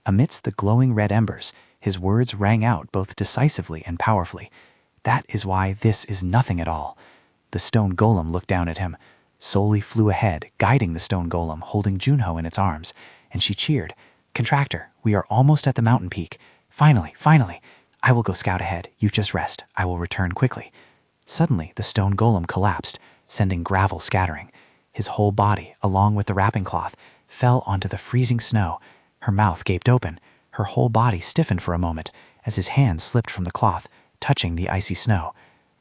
Amidst the glowing red embers, his words rang out both decisively and powerfully. That is why this is nothing at all. The stone golem looked down at him. Soli flew ahead, guiding the stone golem, holding Junho in its arms, and she cheered. Contractor, we are almost at the mountain peak. Finally, finally. I will go scout ahead. You just rest. I will return quickly. Suddenly, the stone golem collapsed, sending gravel scattering. His whole body, along with the wrapping cloth, fell onto the freezing snow. Her mouth gaped open. Her whole body stiffened for a moment as his hand slipped from the cloth, touching the icy snow.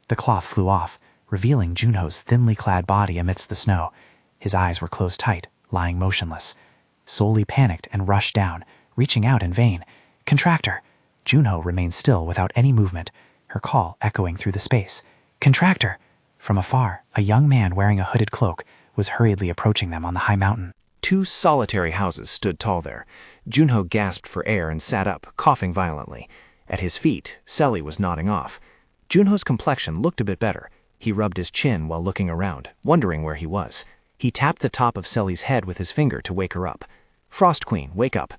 The cloth flew off, revealing Junho's thinly clad body amidst the snow. His eyes were closed tight, lying motionless. Soli panicked and rushed down, reaching out in vain. Contractor! Junho remained still without any movement, her call echoing through the space. Contractor! From afar, a young man wearing a hooded cloak was hurriedly approaching them on the high mountain. Two solitary houses stood tall there. Junho gasped for air and sat up, coughing violently. At his feet, Selly was nodding off. Junho's complexion looked a bit better. He rubbed his chin while looking around, wondering where he was. He tapped the top of Selly's head with his finger to wake her up. Frost Queen, wake up.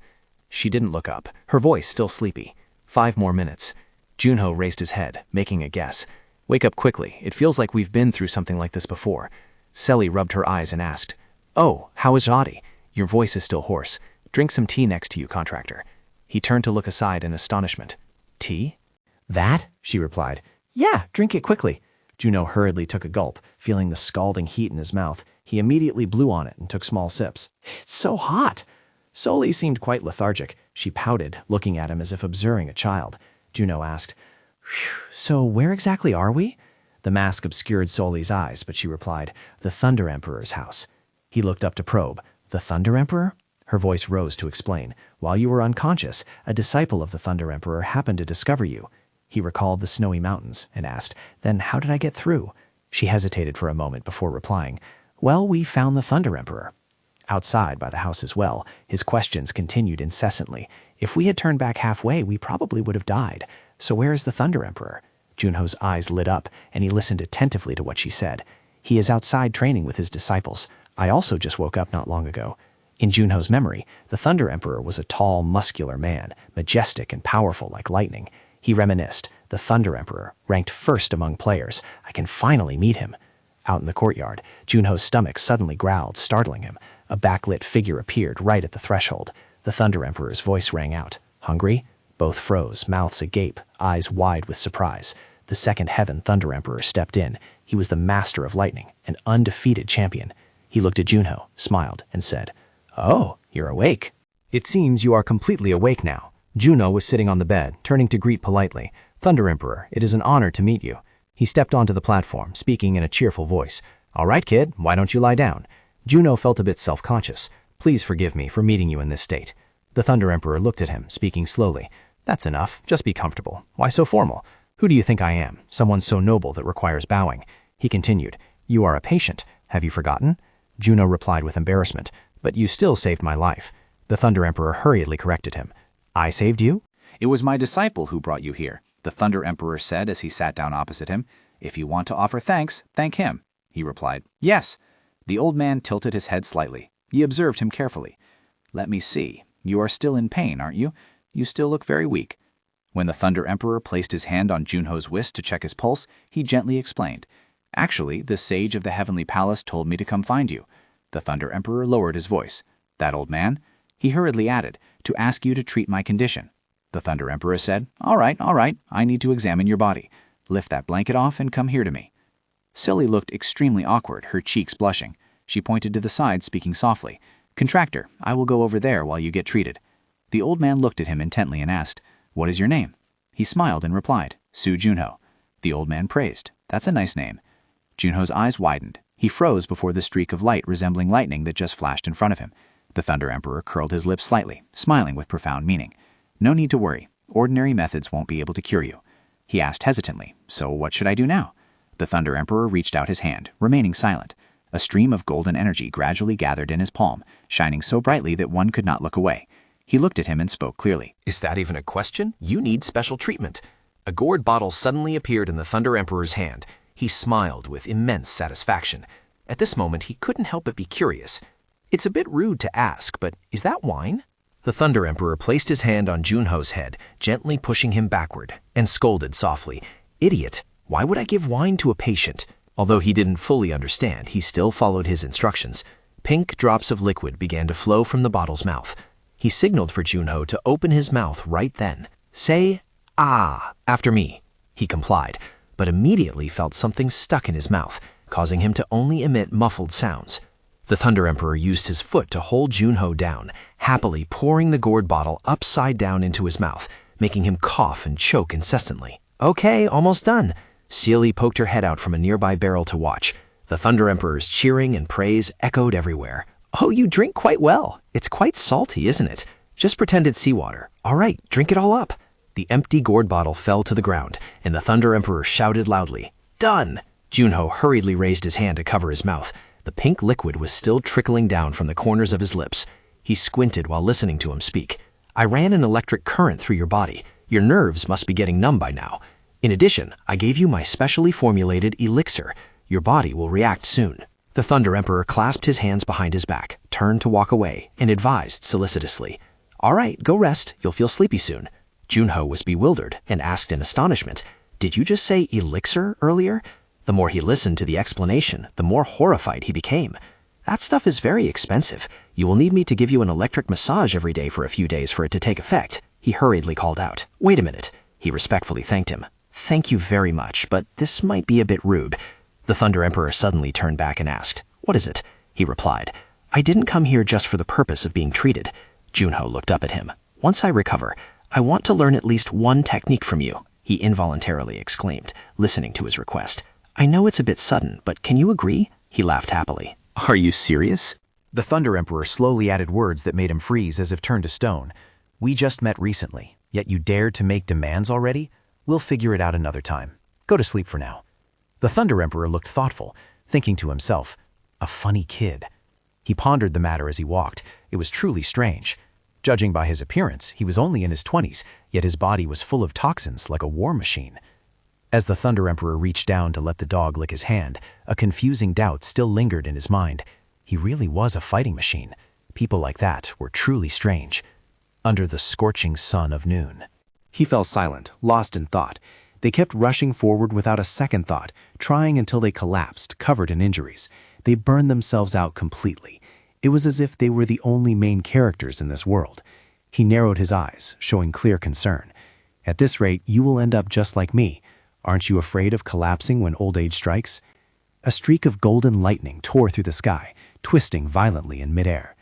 She didn't look up, her voice still sleepy. 5 more minutes. Junho raised his head, making a guess. Wake up quickly. It feels like we've been through something like this before. Selly rubbed her eyes and asked, Oh, how is Jadi? Your voice is still hoarse. Drink some tea next to you, contractor. He turned to look aside in astonishment. Tea? That? She replied. Yeah, drink it quickly. Juno hurriedly took a gulp, feeling the scalding heat in his mouth. He immediately blew on it and took small sips. It's so hot! Soli seemed quite lethargic. She pouted, looking at him as if observing a child. Juno asked, So where exactly are we? The mask obscured Soli's eyes, but she replied, The Thunder Emperor's house. He looked up to probe. The Thunder Emperor? Her voice rose to explain. While you were unconscious, a disciple of the Thunder Emperor happened to discover you. He recalled the snowy mountains and asked, Then how did I get through? She hesitated for a moment before replying, Well, we found the Thunder Emperor. Outside by the house as well, his questions continued incessantly. If we had turned back halfway, we probably would have died. So where is the Thunder Emperor? Junho's eyes lit up, and he listened attentively to what she said. He is outside training with his disciples. I also just woke up not long ago. In Junho's memory, the Thunder Emperor was a tall, muscular man, majestic and powerful like lightning. He reminisced, the Thunder Emperor, ranked first among players. I can finally meet him. Out in the courtyard, Junho's stomach suddenly growled, startling him. A backlit figure appeared right at the threshold. The Thunder Emperor's voice rang out. Hungry? Both froze, mouths agape, eyes wide with surprise. The Second Heaven Thunder Emperor stepped in. He was the master of lightning, an undefeated champion. He looked at Junho, smiled, and said, Oh, you're awake. It seems you are completely awake now. Juno was sitting on the bed, turning to greet politely. Thunder Emperor, it is an honor to meet you. He stepped onto the platform, speaking in a cheerful voice. All right, kid, why don't you lie down? Juno felt a bit self-conscious. Please forgive me for meeting you in this state. The Thunder Emperor looked at him, speaking slowly. That's enough. Just be comfortable. Why so formal? Who do you think I am? Someone so noble that requires bowing. He continued. You are a patient. Have you forgotten? Juno replied with embarrassment. But you still saved my life. The Thunder Emperor hurriedly corrected him. I saved you? It was my disciple who brought you here, the Thunder Emperor said as he sat down opposite him. If you want to offer thanks, thank him. He replied. Yes. The old man tilted his head slightly. He observed him carefully. Let me see. You are still in pain, aren't you? You still look very weak." When the Thunder Emperor placed his hand on Junho's wrist to check his pulse, he gently explained, "Actually, the sage of the Heavenly Palace told me to come find you." The Thunder Emperor lowered his voice. "That old man?" He hurriedly added, "To ask you to treat my condition." The Thunder Emperor said, all right, I need to examine your body. Lift that blanket off and come here to me." Silly looked extremely awkward, her cheeks blushing. She pointed to the side, speaking softly, "Contractor, I will go over there while you get treated." The old man looked at him intently and asked, "What is your name?" He smiled and replied, "Su Junho." The old man praised, "That's a nice name." Junho's eyes widened. He froze before the streak of light resembling lightning that just flashed in front of him. The Thunder Emperor curled his lips slightly, smiling with profound meaning. "No need to worry. Ordinary methods won't be able to cure you." He asked hesitantly, "So what should I do now?" The Thunder Emperor reached out his hand, remaining silent. A stream of golden energy gradually gathered in his palm, shining so brightly that one could not look away. He looked at him and spoke clearly. "Is that even a question? You need special treatment." A gourd bottle suddenly appeared in the Thunder Emperor's hand. He smiled with immense satisfaction. At this moment, he couldn't help but be curious. It's a bit rude to ask, but is that wine? The Thunder Emperor placed his hand on Junho's head, gently pushing him backward, and scolded softly, "Idiot, why would I give wine to a patient?" Although he didn't fully understand, he still followed his instructions. Pink drops of liquid began to flow from the bottle's mouth. He signaled for Junho to open his mouth right then. "Say, ah, after me." He complied, but immediately felt something stuck in his mouth, causing him to only emit muffled sounds. The Thunder Emperor used his foot to hold Junho down, happily pouring the gourd bottle upside down into his mouth, making him cough and choke incessantly. "Okay, almost done." Seely poked her head out from a nearby barrel to watch. The Thunder Emperor's cheering and praise echoed everywhere. "Oh, you drink quite well. It's quite salty, isn't it? Just pretend it's seawater. All right, drink it all up." The empty gourd bottle fell to the ground, and the Thunder Emperor shouted loudly, "Done!" Junho hurriedly raised his hand to cover his mouth. The pink liquid was still trickling down from the corners of his lips. He squinted while listening to him speak. "I ran an electric current through your body. Your nerves must be getting numb by now. In addition, I gave you my specially formulated elixir. Your body will react soon." The Thunder Emperor clasped his hands behind his back, turned to walk away, and advised solicitously, "All right, go rest. You'll feel sleepy soon." Junho was bewildered and asked in astonishment, "Did you just say elixir earlier?" The more he listened to the explanation, the more horrified he became. "That stuff is very expensive. You will need me to give you an electric massage every day for a few days for it to take effect." He hurriedly called out, "Wait a minute." He respectfully thanked him. "Thank you very much, but this might be a bit rude." The Thunder Emperor suddenly turned back and asked, "What is it?" He replied, "I didn't come here just for the purpose of being treated." Junho looked up at him. "Once I recover, I want to learn at least one technique from you," he involuntarily exclaimed, listening to his request. "I know it's a bit sudden, but can you agree?" He laughed happily. "Are you serious?" The Thunder Emperor slowly added words that made him freeze as if turned to stone. "We just met recently, yet you dared to make demands already? We'll figure it out another time. Go to sleep for now." The Thunder Emperor looked thoughtful, thinking to himself, "A funny kid." He pondered the matter as he walked. It was truly strange. Judging by his appearance, he was only in his 20s, yet his body was full of toxins like a war machine. As the Thunder Emperor reached down to let the dog lick his hand, a confusing doubt still lingered in his mind. He really was a fighting machine. People like that were truly strange. Under the scorching sun of noon. He fell silent, lost in thought. They kept rushing forward without a second thought, trying until they collapsed, covered in injuries. They burned themselves out completely. It was as if they were the only main characters in this world. He narrowed his eyes, showing clear concern. "At this rate, you will end up just like me. Aren't you afraid of collapsing when old age strikes?" A streak of golden lightning tore through the sky, twisting violently in midair.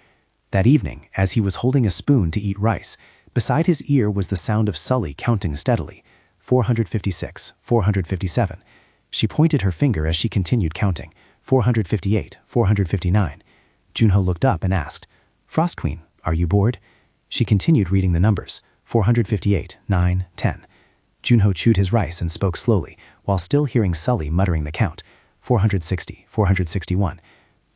That evening, as he was holding a spoon to eat rice, beside his ear was the sound of Sully counting steadily. 456, 457. She pointed her finger as she continued counting. 458, 459. Junho looked up and asked, "Frost Queen, are you bored?" She continued reading the numbers. 458, 9, 10. Junho chewed his rice and spoke slowly, while still hearing Sully muttering the count. 460, 461.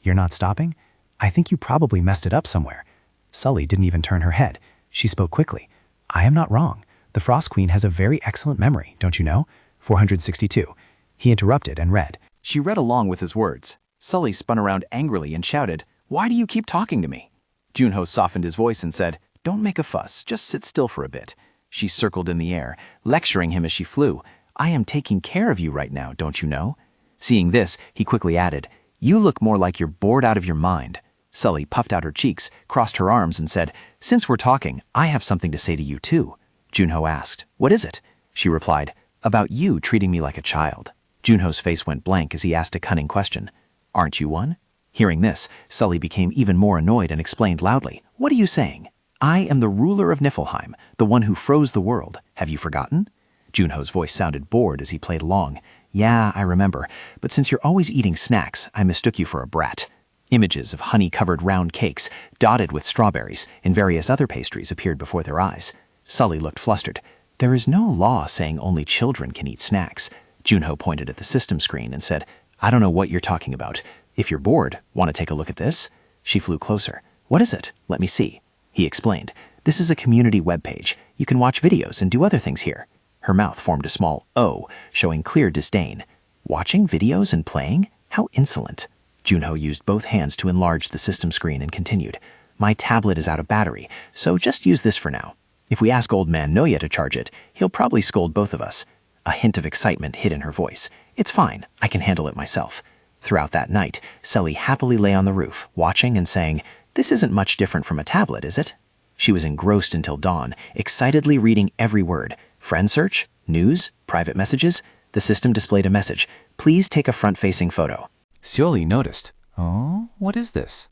"You're not stopping? I think you probably messed it up somewhere." Sully didn't even turn her head. She spoke quickly. "I am not wrong. The Frost Queen has a very excellent memory, don't you know?" 462. He interrupted and read. She read along with his words. Sully spun around angrily and shouted, "Why do you keep talking to me?" Junho softened his voice and said, don't make a fuss, just sit still for a bit. She circled in the air, lecturing him as she flew. I am taking care of you right now, don't you know? Seeing this, he quickly added, you look more like you're bored out of your mind. Sully puffed out her cheeks, crossed her arms, and said, since we're talking, I have something to say to you too. Junho asked, what is it? She replied, about you treating me like a child. Junho's face went blank as he asked a cunning question. Aren't you one? Hearing this, Sully became even more annoyed and explained loudly, what are you saying? I am the ruler of Niflheim, the one who froze the world. Have you forgotten? Junho's voice sounded bored as he played along. Yeah, I remember, but since you're always eating snacks, I mistook you for a brat. Images of honey-covered round cakes, dotted with strawberries, and various other pastries appeared before their eyes. Sully looked flustered. There is no law saying only children can eat snacks. Junho pointed at the system screen and said, I don't know what you're talking about. If you're bored, want to take a look at this? She flew closer. What is it? Let me see. He explained, this is a community webpage. You can watch videos and do other things here. Her mouth formed a small O, showing clear disdain. Watching videos and playing? How insolent. Junho used both hands to enlarge the system screen and continued, my tablet is out of battery, so just use this for now. If we ask old man Noya to charge it, he'll probably scold both of us. A hint of excitement hid in her voice. It's fine, I can handle it myself. Throughout that night, Sully happily lay on the roof, watching and saying, this isn't much different from a tablet, is it? She was engrossed until dawn, excitedly reading every word. Friend search, news, private messages. The system displayed a message. Please take a front-facing photo. Seoli noticed. Oh, what is this?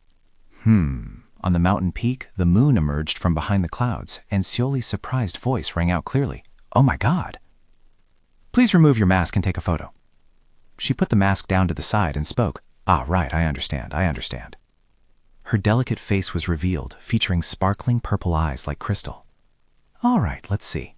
On the mountain peak, the moon emerged from behind the clouds, and Seoli's surprised voice rang out clearly. Oh my god! Please remove your mask and take a photo. She put the mask down to the side and spoke. Ah, right, I understand. Her delicate face was revealed, featuring sparkling purple eyes like crystal. All right, let's see.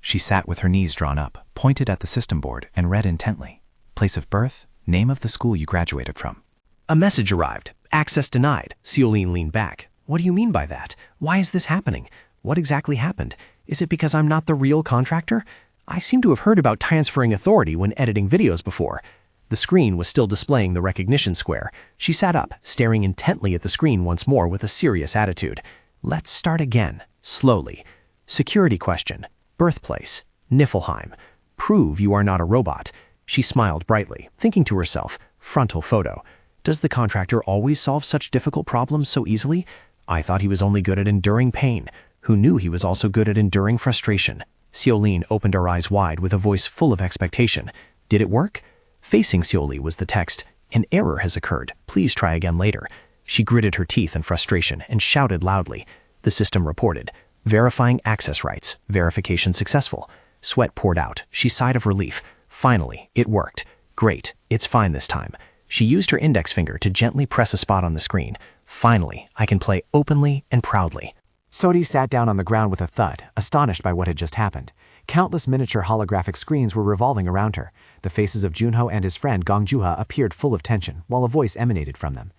She sat with her knees drawn up, pointed at the system board, and read intently. Place of birth, name of the school you graduated from. A message arrived. Access denied. Seoline leaned back. What do you mean by that? Why is this happening? What exactly happened? Is it because I'm not the real contractor? I seem to have heard about transferring authority when editing videos before. The screen was still displaying the recognition square. She sat up, staring intently at the screen once more with a serious attitude. Let's start again, slowly. Security question. Birthplace. Niflheim. Prove you are not a robot. She smiled brightly, thinking to herself, frontal photo. Does the contractor always solve such difficult problems so easily? I thought he was only good at enduring pain. Who knew he was also good at enduring frustration? Seoline opened her eyes wide with a voice full of expectation. Did it work? Facing Seoli was the text, an error has occurred. Please try again later. She gritted her teeth in frustration and shouted loudly. The system reported. Verifying access rights. Verification successful. Sweat poured out. She sighed of relief. Finally, it worked. Great. It's fine this time. She used her index finger to gently press a spot on the screen. Finally, I can play openly and proudly. Sodi sat down on the ground with a thud, astonished by what had just happened. Countless miniature holographic screens were revolving around her. The faces of Junho and his friend Gong Juha appeared full of tension, while a voice emanated from them.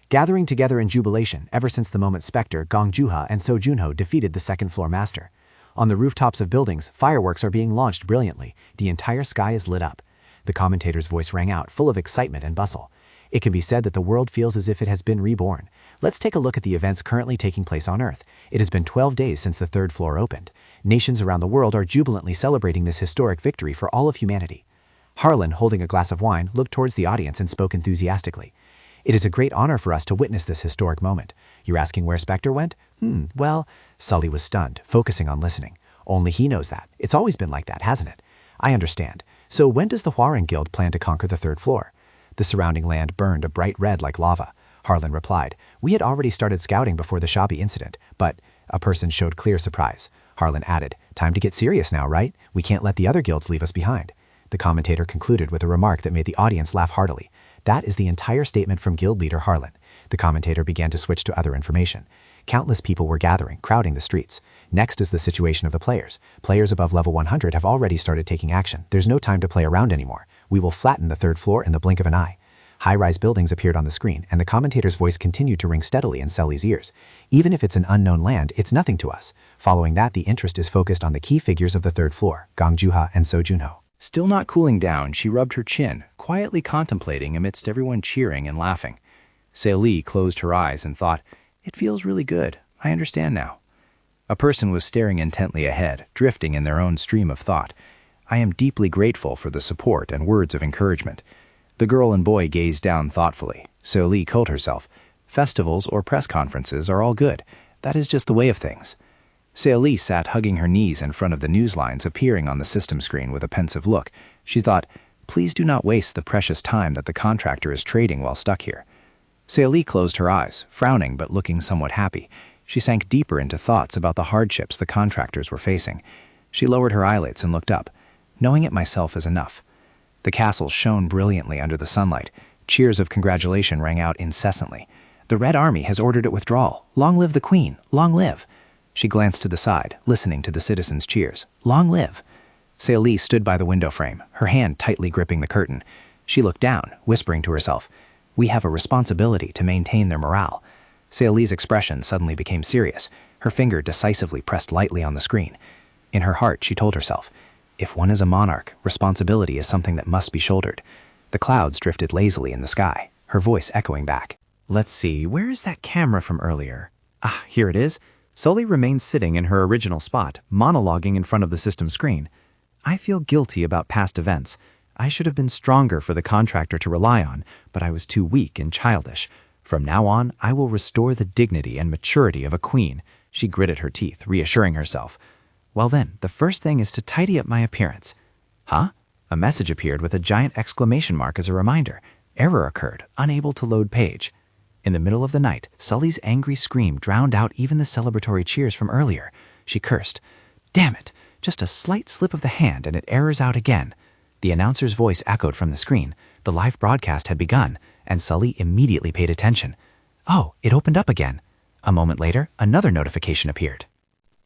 Gathering together in jubilation ever since the moment Spectre, Gong Juha, and So Junho defeated the second-floor master. On the rooftops of buildings, fireworks are being launched brilliantly. The entire sky is lit up. The commentator's voice rang out, full of excitement and bustle. It can be said that the world feels as if it has been reborn. Let's take a look at the events currently taking place on Earth. It has been 12 days since the third floor opened. Nations around the world are jubilantly celebrating this historic victory for all of humanity. Harlan, holding a glass of wine, looked towards the audience and spoke enthusiastically. It is a great honor for us to witness this historic moment. You're asking where Spectre went? Well, Sully was stunned, focusing on listening. Only he knows that. It's always been like that, hasn't it? I understand. So when does the Huarang Guild plan to conquer the third floor? The surrounding land burned a bright red like lava. Harlan replied, we had already started scouting before the Shabi incident, but a person showed clear surprise. Harlan added, time to get serious now, right? We can't let the other guilds leave us behind. The commentator concluded with a remark that made the audience laugh heartily. That is the entire statement from guild leader Harlan. The commentator began to switch to other information. Countless people were gathering, crowding the streets. Next is the situation of the players. Players above level 100 have already started taking action. There's no time to play around anymore. We will flatten the third floor in the blink of an eye. High-rise buildings appeared on the screen, and the commentator's voice continued to ring steadily in Sully's ears. Even if it's an unknown land, it's nothing to us. Following that, the interest is focused on the key figures of the third floor, Gong Juha and So Junho. Still not cooling down, she rubbed her chin, quietly contemplating amidst everyone cheering and laughing. Seoli closed her eyes and thought, it feels really good. I understand now. A person was staring intently ahead, drifting in their own stream of thought. I am deeply grateful for the support and words of encouragement. The girl and boy gazed down thoughtfully. Seoli told herself, festivals or press conferences are all good. That is just the way of things. Seoli sat hugging her knees in front of the news lines appearing on the system screen with a pensive look. She thought, please do not waste the precious time that the contractor is trading while stuck here. Seoli closed her eyes, frowning but looking somewhat happy. She sank deeper into thoughts about the hardships the contractors were facing. She lowered her eyelids and looked up. Knowing it myself is enough. The castle shone brilliantly under the sunlight. Cheers of congratulation rang out incessantly. The Red Army has ordered it withdrawal. Long live the Queen. Long live. She glanced to the side, listening to the citizens' cheers. Long live. Seoli stood by the window frame, her hand tightly gripping the curtain. She looked down, whispering to herself, we have a responsibility to maintain their morale. Seoli's expression suddenly became serious. Her finger decisively pressed lightly on the screen. In her heart, she told herself, if one is a monarch, responsibility is something that must be shouldered. The clouds drifted lazily in the sky, her voice echoing back. Let's see, where is that camera from earlier? Ah, here it is. Seoli remained sitting in her original spot, monologuing in front of the system screen. I feel guilty about past events. I should have been stronger for the contractor to rely on, but I was too weak and childish. From now on, I will restore the dignity and maturity of a queen. She gritted her teeth, reassuring herself. Well then, the first thing is to tidy up my appearance. Huh? A message appeared with a giant exclamation mark as a reminder. Error occurred, unable to load page. In the middle of the night, Sully's angry scream drowned out even the celebratory cheers from earlier. She cursed. Damn it! Just a slight slip of the hand and it errors out again. The announcer's voice echoed from the screen. The live broadcast had begun, and Sully immediately paid attention. Oh, it opened up again. A moment later, another notification appeared.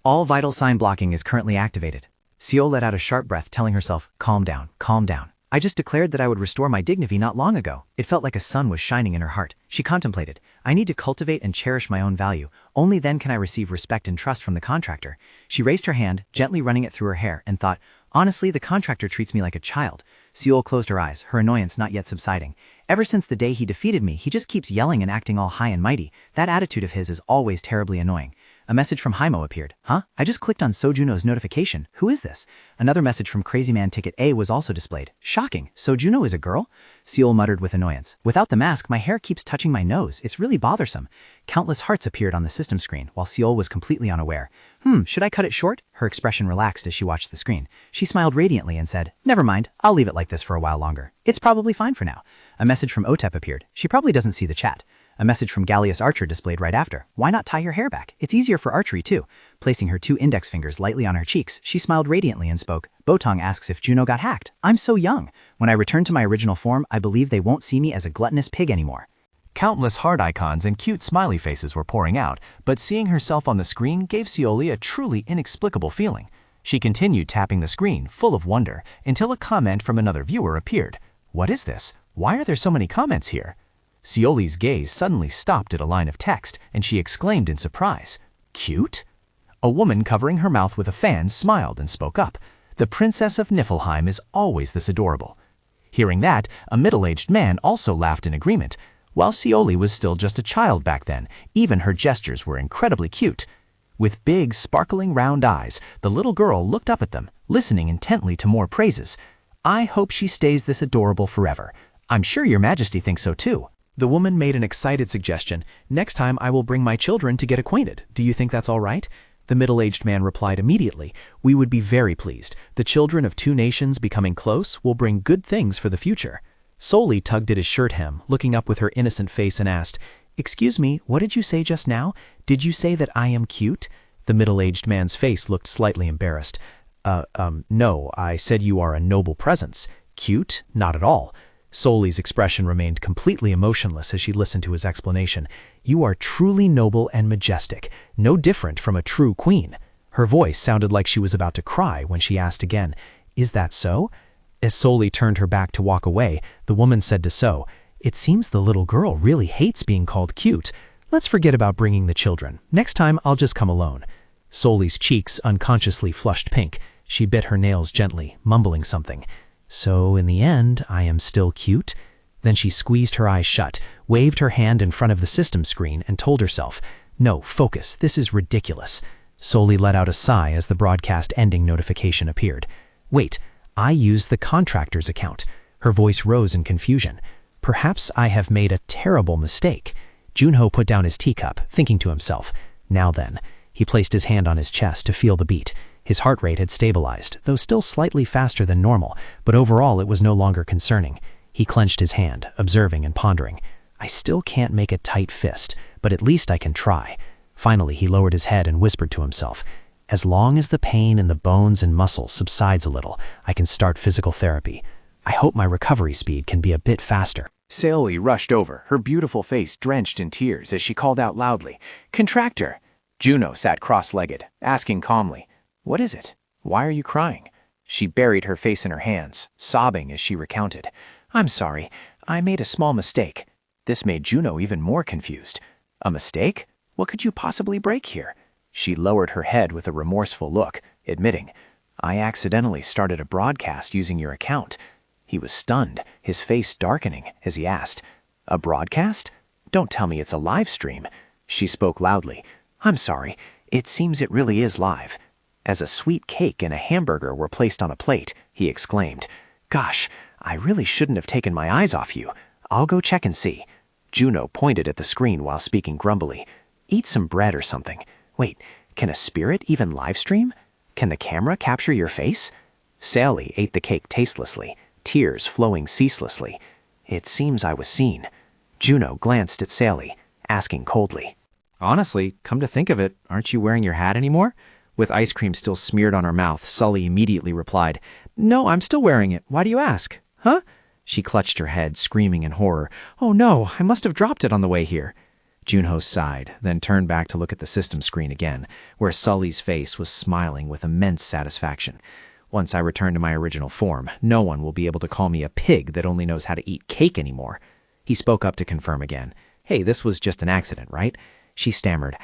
All vital sign blocking is currently activated. Seol let out a sharp breath, telling herself, calm down, calm down. I just declared that I would restore my dignity not long ago. It felt like a sun was shining in her heart. She contemplated, I need to cultivate and cherish my own value. Only then can I receive respect and trust from the contractor. She raised her hand, gently running it through her hair, and thought, honestly, the contractor treats me like a child. Seol closed her eyes, her annoyance not yet subsiding. Ever since the day he defeated me, he just keeps yelling and acting all high and mighty. That attitude of his is always terribly annoying. A message from Haimo appeared. Huh? I just clicked on Sojuno's notification. Who is this? Another message from Crazy Man Ticket A was also displayed. Shocking. Sojuno is a girl? Seol muttered with annoyance. Without the mask, my hair keeps touching my nose. It's really bothersome. Countless hearts appeared on the system screen, while Seol was completely unaware. Should I cut it short? Her expression relaxed as she watched the screen. She smiled radiantly and said, never mind, I'll leave it like this for a while longer. It's probably fine for now. A message from Otep appeared. She probably doesn't see the chat. A message from Gallius Archer displayed right after. Why not tie your hair back? It's easier for archery too. Placing her 2 index fingers lightly on her cheeks, she smiled radiantly and spoke. Botong asks if Juno got hacked. I'm so young. When I return to my original form, I believe they won't see me as a gluttonous pig anymore. Countless heart icons and cute smiley faces were pouring out, but seeing herself on the screen gave Seoli a truly inexplicable feeling. She continued tapping the screen, full of wonder, until a comment from another viewer appeared. What is this? Why are there so many comments here? Seoli's gaze suddenly stopped at a line of text, and she exclaimed in surprise, cute? A woman covering her mouth with a fan smiled and spoke up. The Princess of Niflheim is always this adorable. Hearing that, a middle-aged man also laughed in agreement. While Seoli was still just a child back then, even her gestures were incredibly cute. With big, sparkling round eyes, the little girl looked up at them, listening intently to more praises. I hope she stays this adorable forever. I'm sure your majesty thinks so too. The woman made an excited suggestion. Next time I will bring my children to get acquainted. Do you think that's all right? The middle-aged man replied immediately. We would be very pleased. The children of 2 nations becoming close will bring good things for the future. Soli tugged at his shirt hem, looking up with her innocent face and asked, excuse me, what did you say just now? Did you say that I am cute? The middle-aged man's face looked slightly embarrassed. No, I said you are a noble presence. Cute? Not at all. Soli's expression remained completely emotionless as she listened to his explanation. You are truly noble and majestic, no different from a true queen. Her voice sounded like she was about to cry when she asked again, is that so? As Soli turned her back to walk away, the woman said to So, it seems the little girl really hates being called cute. Let's forget about bringing the children. Next time, I'll just come alone. Soli's cheeks unconsciously flushed pink. She bit her nails gently, mumbling something. So, in the end, I am still cute? Then she squeezed her eyes shut, waved her hand in front of the system screen, and told herself, no, focus, this is ridiculous. Soli let out a sigh as the broadcast ending notification appeared. Wait, I used the contractor's account. Her voice rose in confusion. Perhaps I have made a terrible mistake. Junho put down his teacup, thinking to himself. Now then. He placed his hand on his chest to feel the beat. His heart rate had stabilized, though still slightly faster than normal, but overall it was no longer concerning. He clenched his hand, observing and pondering. I still can't make a tight fist, but at least I can try. Finally, he lowered his head and whispered to himself, as long as the pain in the bones and muscles subsides a little, I can start physical therapy. I hope my recovery speed can be a bit faster. Soli rushed over, her beautiful face drenched in tears as she called out loudly, "Contractor!" Juno sat cross-legged, asking calmly, "What is it? Why are you crying?" She buried her face in her hands, sobbing as she recounted, "I'm sorry, I made a small mistake." This made Juno even more confused. A mistake? What could you possibly break here? She lowered her head with a remorseful look, admitting, "I accidentally started a broadcast using your account." He was stunned, his face darkening as he asked, "A broadcast? Don't tell me it's a live stream." She spoke loudly, "I'm sorry, it seems it really is live." As a sweet cake and a hamburger were placed on a plate, he exclaimed, "Gosh, I really shouldn't have taken my eyes off you. I'll go check and see." Juno pointed at the screen while speaking grumbly. "Eat some bread or something. Wait, can a spirit even live stream? Can the camera capture your face?" Sally ate the cake tastelessly, tears flowing ceaselessly. "It seems I was seen." Juno glanced at Sally, asking coldly, Honestly, come to think of it, aren't you wearing your hat anymore? With ice cream still smeared on her mouth, Sully immediately replied, "No, I'm still wearing it. Why do you ask? Huh?" She clutched her head, screaming in horror. "Oh no, I must have dropped it on the way here." Junho sighed, then turned back to look at the system screen again, where Sully's face was smiling with immense satisfaction. "Once I return to my original form, no one will be able to call me a pig that only knows how to eat cake anymore." He spoke up to confirm again. "Hey, this was just an accident, right?" She stammered,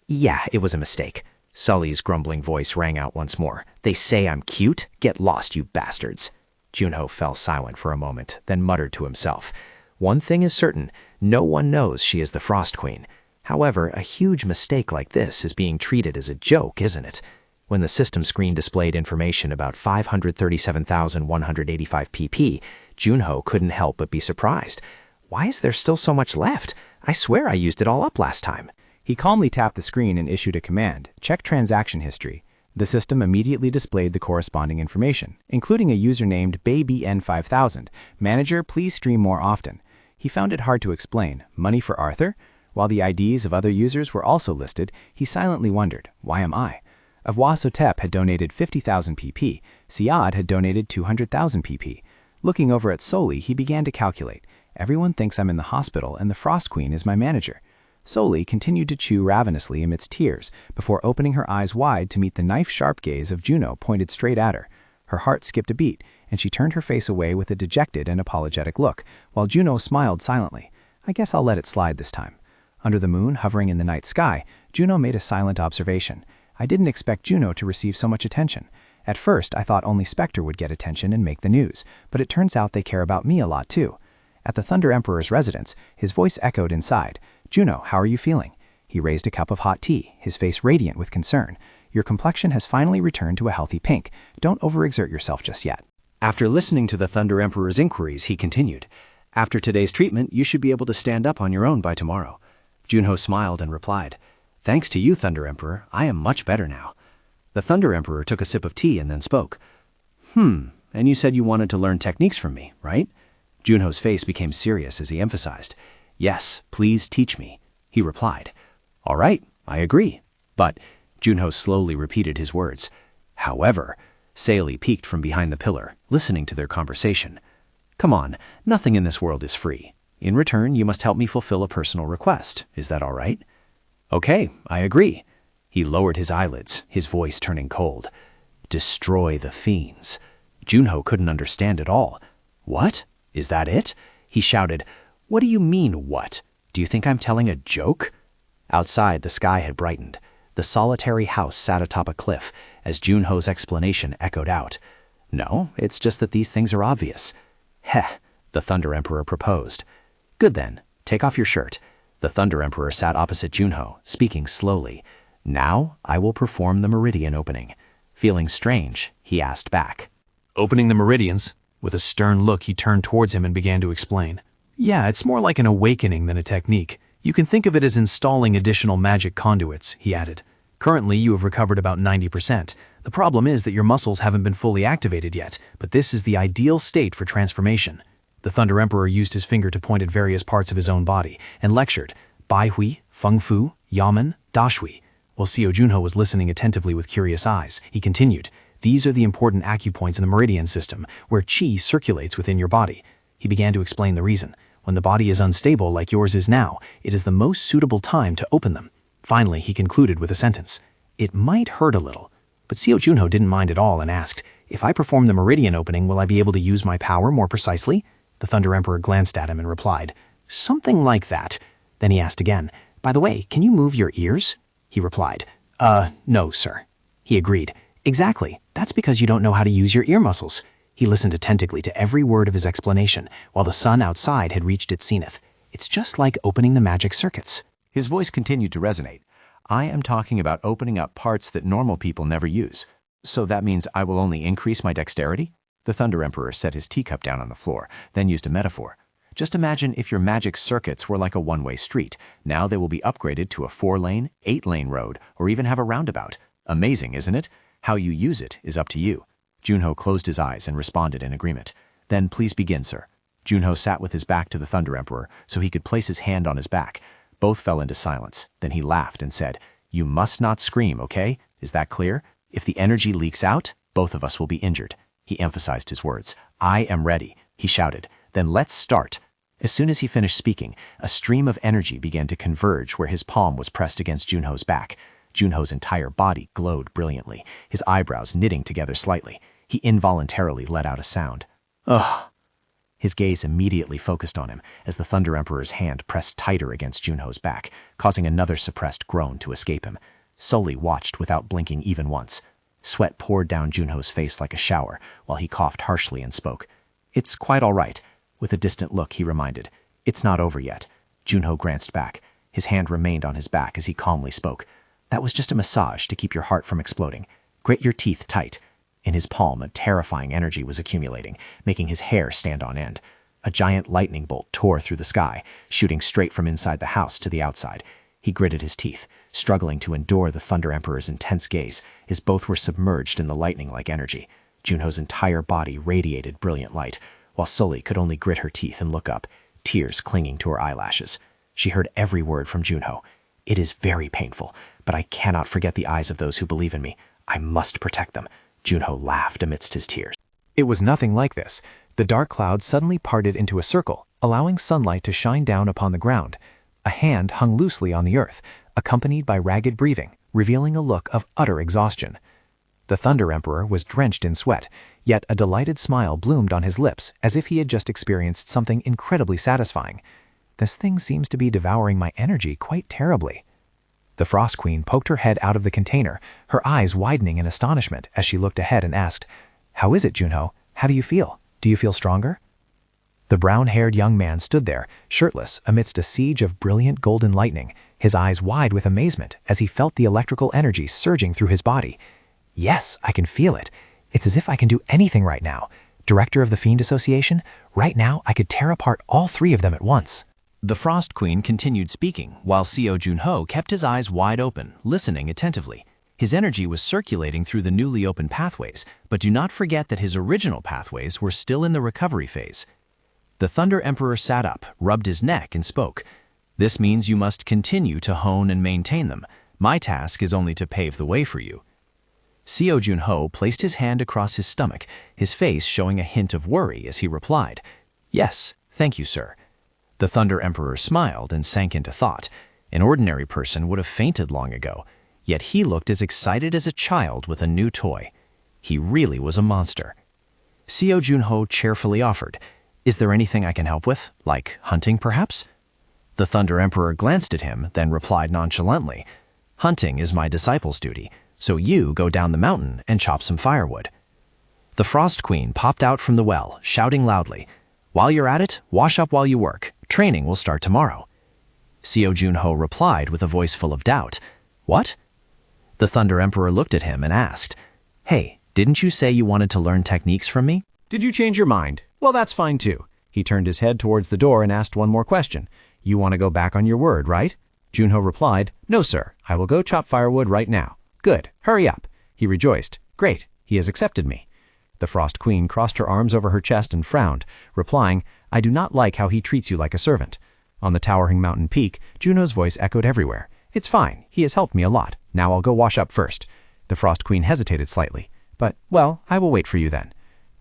Yeah, it was a mistake." Sully's grumbling voice rang out once more. "They say I'm cute? Get lost, you bastards." Junho fell silent for a moment, then muttered to himself. One thing is certain, no one knows she is the Frost Queen. However, a huge mistake like this is being treated as a joke, isn't it? When the system screen displayed information about 537,185 pp, Junho couldn't help but be surprised. Why is there still so much left? I swear I used it all up last time. He calmly tapped the screen and issued a command, check transaction history. The system immediately displayed the corresponding information, including a user named BabyN5000. Manager, please stream more often. He found it hard to explain. Money for Arthur? While the IDs of other users were also listed, he silently wondered, why am I? Avwasotep had donated 50,000 pp. Siad had donated 200,000 pp. Looking over at Soli, he began to calculate. Everyone thinks I'm in the hospital and the Frost Queen is my manager. Soli continued to chew ravenously amidst tears before opening her eyes wide to meet the knife-sharp gaze of Juno pointed straight at her. Her heart skipped a beat, and she turned her face away with a dejected and apologetic look, while Juno smiled silently. I guess I'll let it slide this time. Under the moon, hovering in the night sky, Juno made a silent observation. I didn't expect Juno to receive so much attention. At first, I thought only Spectre would get attention and make the news, but it turns out they care about me a lot too. At the Thunder Emperor's residence, his voice echoed inside. Juno, how are you feeling? He raised a cup of hot tea, his face radiant with concern. Your complexion has finally returned to a healthy pink. Don't overexert yourself just yet. After listening to the Thunder Emperor's inquiries, he continued, "After today's treatment, you should be able to stand up on your own by tomorrow." Junho smiled and replied, "Thanks to you, Thunder Emperor, I am much better now." The Thunder Emperor took a sip of tea and then spoke. And you said you wanted to learn techniques from me, right?" Junho's face became serious as he emphasized, "Yes, please teach me," he replied. "All right, I agree. But," Junho slowly repeated his words, "however," Sally peeked from behind the pillar, listening to their conversation. "Come on, nothing in this world is free. In return, you must help me fulfill a personal request. Is that all right?" "Okay, I agree." He lowered his eyelids, his voice turning cold. "Destroy the fiends." Junho couldn't understand it all. "What? Is that it?" He shouted. "What do you mean, what? Do you think I'm telling a joke?" Outside, the sky had brightened. The solitary house sat atop a cliff as Junho's explanation echoed out. "No, it's just that these things are obvious." "Heh," the Thunder Emperor proposed. "Good then, take off your shirt." The Thunder Emperor sat opposite Junho, speaking slowly. Now I will perform the meridian opening. Feeling strange, he asked back. Opening the meridians? With a stern look, he turned towards him and began to explain. Yeah, it's more like an awakening than a technique. You can think of it as installing additional magic conduits, he added. Currently, you have recovered about 90%. The problem is that your muscles haven't been fully activated yet, but this is the ideal state for transformation. The Thunder Emperor used his finger to point at various parts of his own body and lectured, Bai Hui, Feng Fu, Yamen, Dashui. While Seo Junho was listening attentively with curious eyes, he continued, these are the important acupoints in the meridian system, where qi circulates within your body. He began to explain the reason. When the body is unstable like yours is now, it is the most suitable time to open them. Finally, he concluded with a sentence. It might hurt a little. But Seo Junho didn't mind at all and asked, if I perform the meridian opening, will I be able to use my power more precisely? The Thunder Emperor glanced at him and replied, something like that. Then he asked again, by the way, can you move your ears? He replied, no, sir. He agreed, exactly. That's because you don't know how to use your ear muscles. He listened attentively to every word of his explanation, while the sun outside had reached its zenith. It's just like opening the magic circuits. His voice continued to resonate. I am talking about opening up parts that normal people never use. So that means I will only increase my dexterity? The Thunder Emperor set his teacup down on the floor, then used a metaphor. Just imagine if your magic circuits were like a one-way street. Now they will be upgraded to a 4-lane, 8-lane road, or even have a roundabout. Amazing, isn't it? How you use it is up to you. Junho closed his eyes and responded in agreement. Then please begin, sir. Junho sat with his back to the Thunder Emperor so he could place his hand on his back. Both fell into silence. Then he laughed and said, you must not scream, okay? Is that clear? If the energy leaks out, both of us will be injured. He emphasized his words. I am ready, he shouted. Then let's start. As soon as he finished speaking, a stream of energy began to converge where his palm was pressed against Junho's back. Junho's entire body glowed brilliantly, his eyebrows knitting together slightly. He involuntarily let out a sound. Ugh. His gaze immediately focused on him as the Thunder Emperor's hand pressed tighter against Junho's back, causing another suppressed groan to escape him. Sully watched without blinking even once. Sweat poured down Junho's face like a shower, while he coughed harshly and spoke. It's quite all right. With a distant look, he reminded. It's not over yet. Junho glanced back. His hand remained on his back as he calmly spoke. That was just a massage to keep your heart from exploding. Grit your teeth tight. In his palm, a terrifying energy was accumulating, making his hair stand on end. A giant lightning bolt tore through the sky, shooting straight from inside the house to the outside. He gritted his teeth, struggling to endure the Thunder Emperor's intense gaze, as both were submerged in the lightning-like energy. Junho's entire body radiated brilliant light, while Sully could only grit her teeth and look up, tears clinging to her eyelashes. She heard every word from Junho. It is very painful, but I cannot forget the eyes of those who believe in me. I must protect them. Junho laughed amidst his tears. It was nothing like this. The dark cloud suddenly parted into a circle, allowing sunlight to shine down upon the ground. A hand hung loosely on the earth, accompanied by ragged breathing, revealing a look of utter exhaustion. The Thunder Emperor was drenched in sweat, yet a delighted smile bloomed on his lips as if he had just experienced something incredibly satisfying. This thing seems to be devouring my energy quite terribly. The Frost Queen poked her head out of the container, her eyes widening in astonishment as she looked ahead and asked, How is it, Junho? How do you feel? Do you feel stronger? The brown-haired young man stood there, shirtless, amidst a siege of brilliant golden lightning, his eyes wide with amazement as he felt the electrical energy surging through his body. Yes, I can feel it. It's as if I can do anything right now. Director of the Fiend Association, right now I could tear apart all three of them at once. The Frost Queen continued speaking, while Seo Junho kept his eyes wide open, listening attentively. His energy was circulating through the newly opened pathways, but do not forget that his original pathways were still in the recovery phase. The Thunder Emperor sat up, rubbed his neck, and spoke. This means you must continue to hone and maintain them. My task is only to pave the way for you. Seo Junho placed his hand across his stomach, his face showing a hint of worry as he replied, Yes, thank you, sir. The Thunder Emperor smiled and sank into thought. An ordinary person would have fainted long ago, yet he looked as excited as a child with a new toy. He really was a monster. Seo Junho cheerfully offered, Is there anything I can help with, like hunting perhaps? The Thunder Emperor glanced at him, then replied nonchalantly, Hunting is my disciple's duty, so you go down the mountain and chop some firewood. The Frost Queen popped out from the well, shouting loudly, While you're at it, wash up while you work. Training will start tomorrow. Seo Junho replied with a voice full of doubt, What? The Thunder Emperor looked at him and asked, "Hey, didn't you say you wanted to learn techniques from me?" Did you change your mind? Well, that's fine too. He turned his head towards the door and asked one more question. You want to go back on your word, right? Junho replied, "No, sir. I will go chop firewood right now." "Good. Hurry up." He rejoiced. "Great. He has accepted me." The Frost Queen crossed her arms over her chest and frowned, replying, "I do not like how he treats you like a servant." On the towering mountain peak, Juno's voice echoed everywhere. "It's fine. He has helped me a lot. Now I'll go wash up first." The Frost Queen hesitated slightly. "But, well, I will wait for you then."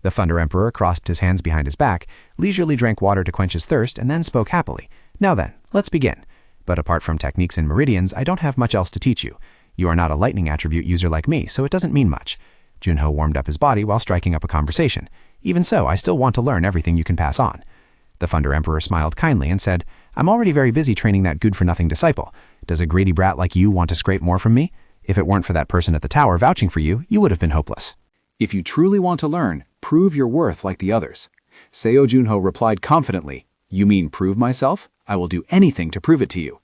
The Thunder Emperor crossed his hands behind his back, leisurely drank water to quench his thirst, and then spoke happily. "Now then, let's begin. But apart from techniques and meridians, I don't have much else to teach you. You are not a lightning attribute user like me, so it doesn't mean much." Junho warmed up his body while striking up a conversation. "Even so, I still want to learn everything you can pass on." The Thunder Emperor smiled kindly and said, "I'm already very busy training that good-for-nothing disciple. Does a greedy brat like you want to scrape more from me? If it weren't for that person at the tower vouching for you, you would have been hopeless." If you truly want to learn, prove your worth like the others. Seo Junho replied confidently, "You mean prove myself? I will do anything to prove it to you."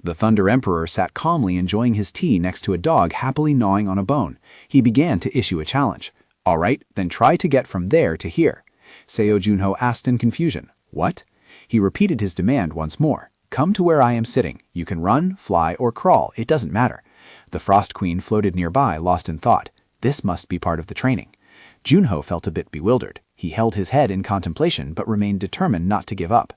The Thunder Emperor sat calmly enjoying his tea next to a dog happily gnawing on a bone. He began to issue a challenge. "All right, then try to get from there to here." Seo Junho asked in confusion, "What?" He repeated his demand once more. "Come to where I am sitting. You can run, fly, or crawl. It doesn't matter." The Frost Queen floated nearby, lost in thought. This must be part of the training. Junho felt a bit bewildered. He held his head in contemplation but remained determined not to give up.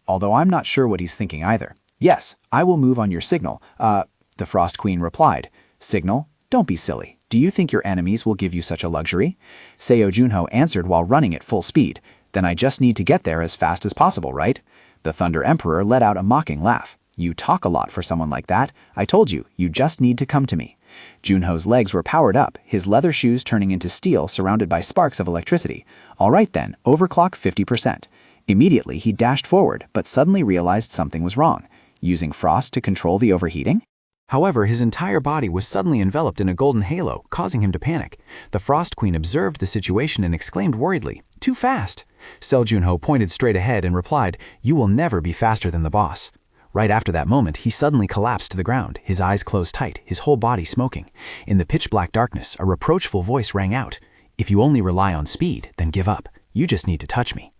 Although I'm not sure what he's thinking either. "Yes, I will move on your signal." The Frost Queen replied. "Signal? Don't be silly. Do you think your enemies will give you such a luxury?" Seo Junho answered while running at full speed. "Then I just need to get there as fast as possible, right?" The Thunder Emperor let out a mocking laugh. "You talk a lot for someone like that. I told you, you just need to come to me." Junho's legs were powered up, his leather shoes turning into steel surrounded by sparks of electricity. "All right then, overclock 50%. Immediately he dashed forward, but suddenly realized something was wrong. Using frost to control the overheating? However, his entire body was suddenly enveloped in a golden halo, causing him to panic. The Frost Queen observed the situation and exclaimed worriedly, "Too fast!" Seo Junho pointed straight ahead and replied, "You will never be faster than the boss." Right after that moment, he suddenly collapsed to the ground, his eyes closed tight, his whole body smoking. In the pitch-black darkness, a reproachful voice rang out. "If you only rely on speed, then give up. You just need to touch me."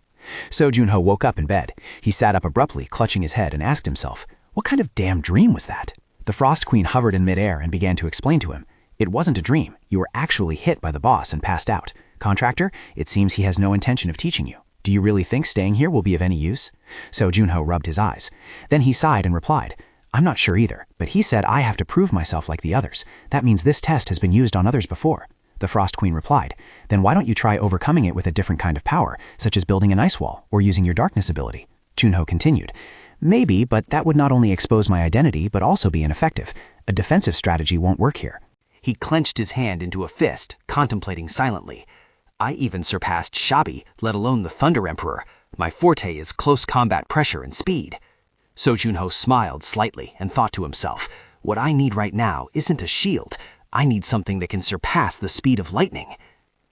Seo Junho woke up in bed. He sat up abruptly, clutching his head, and asked himself, what kind of damn dream was that? The Frost Queen hovered in midair and began to explain to him. "It wasn't a dream. You were actually hit by the boss and passed out. Contractor, it seems he has no intention of teaching you. Do you really think staying here will be of any use?" Seo Junho rubbed his eyes. Then he sighed and replied, "I'm not sure either, but he said I have to prove myself like the others. That means this test has been used on others before." The Frost Queen replied, "Then why don't you try overcoming it with a different kind of power, such as building an ice wall or using your darkness ability?" Junho continued, "Maybe, but that would not only expose my identity, but also be ineffective. A defensive strategy won't work here." He clenched his hand into a fist, contemplating silently. "I even surpassed Shabi, let alone the Thunder Emperor. My forte is close combat pressure and speed." Seo Junho smiled slightly and thought to himself, "What I need right now isn't a shield. I need something that can surpass the speed of lightning."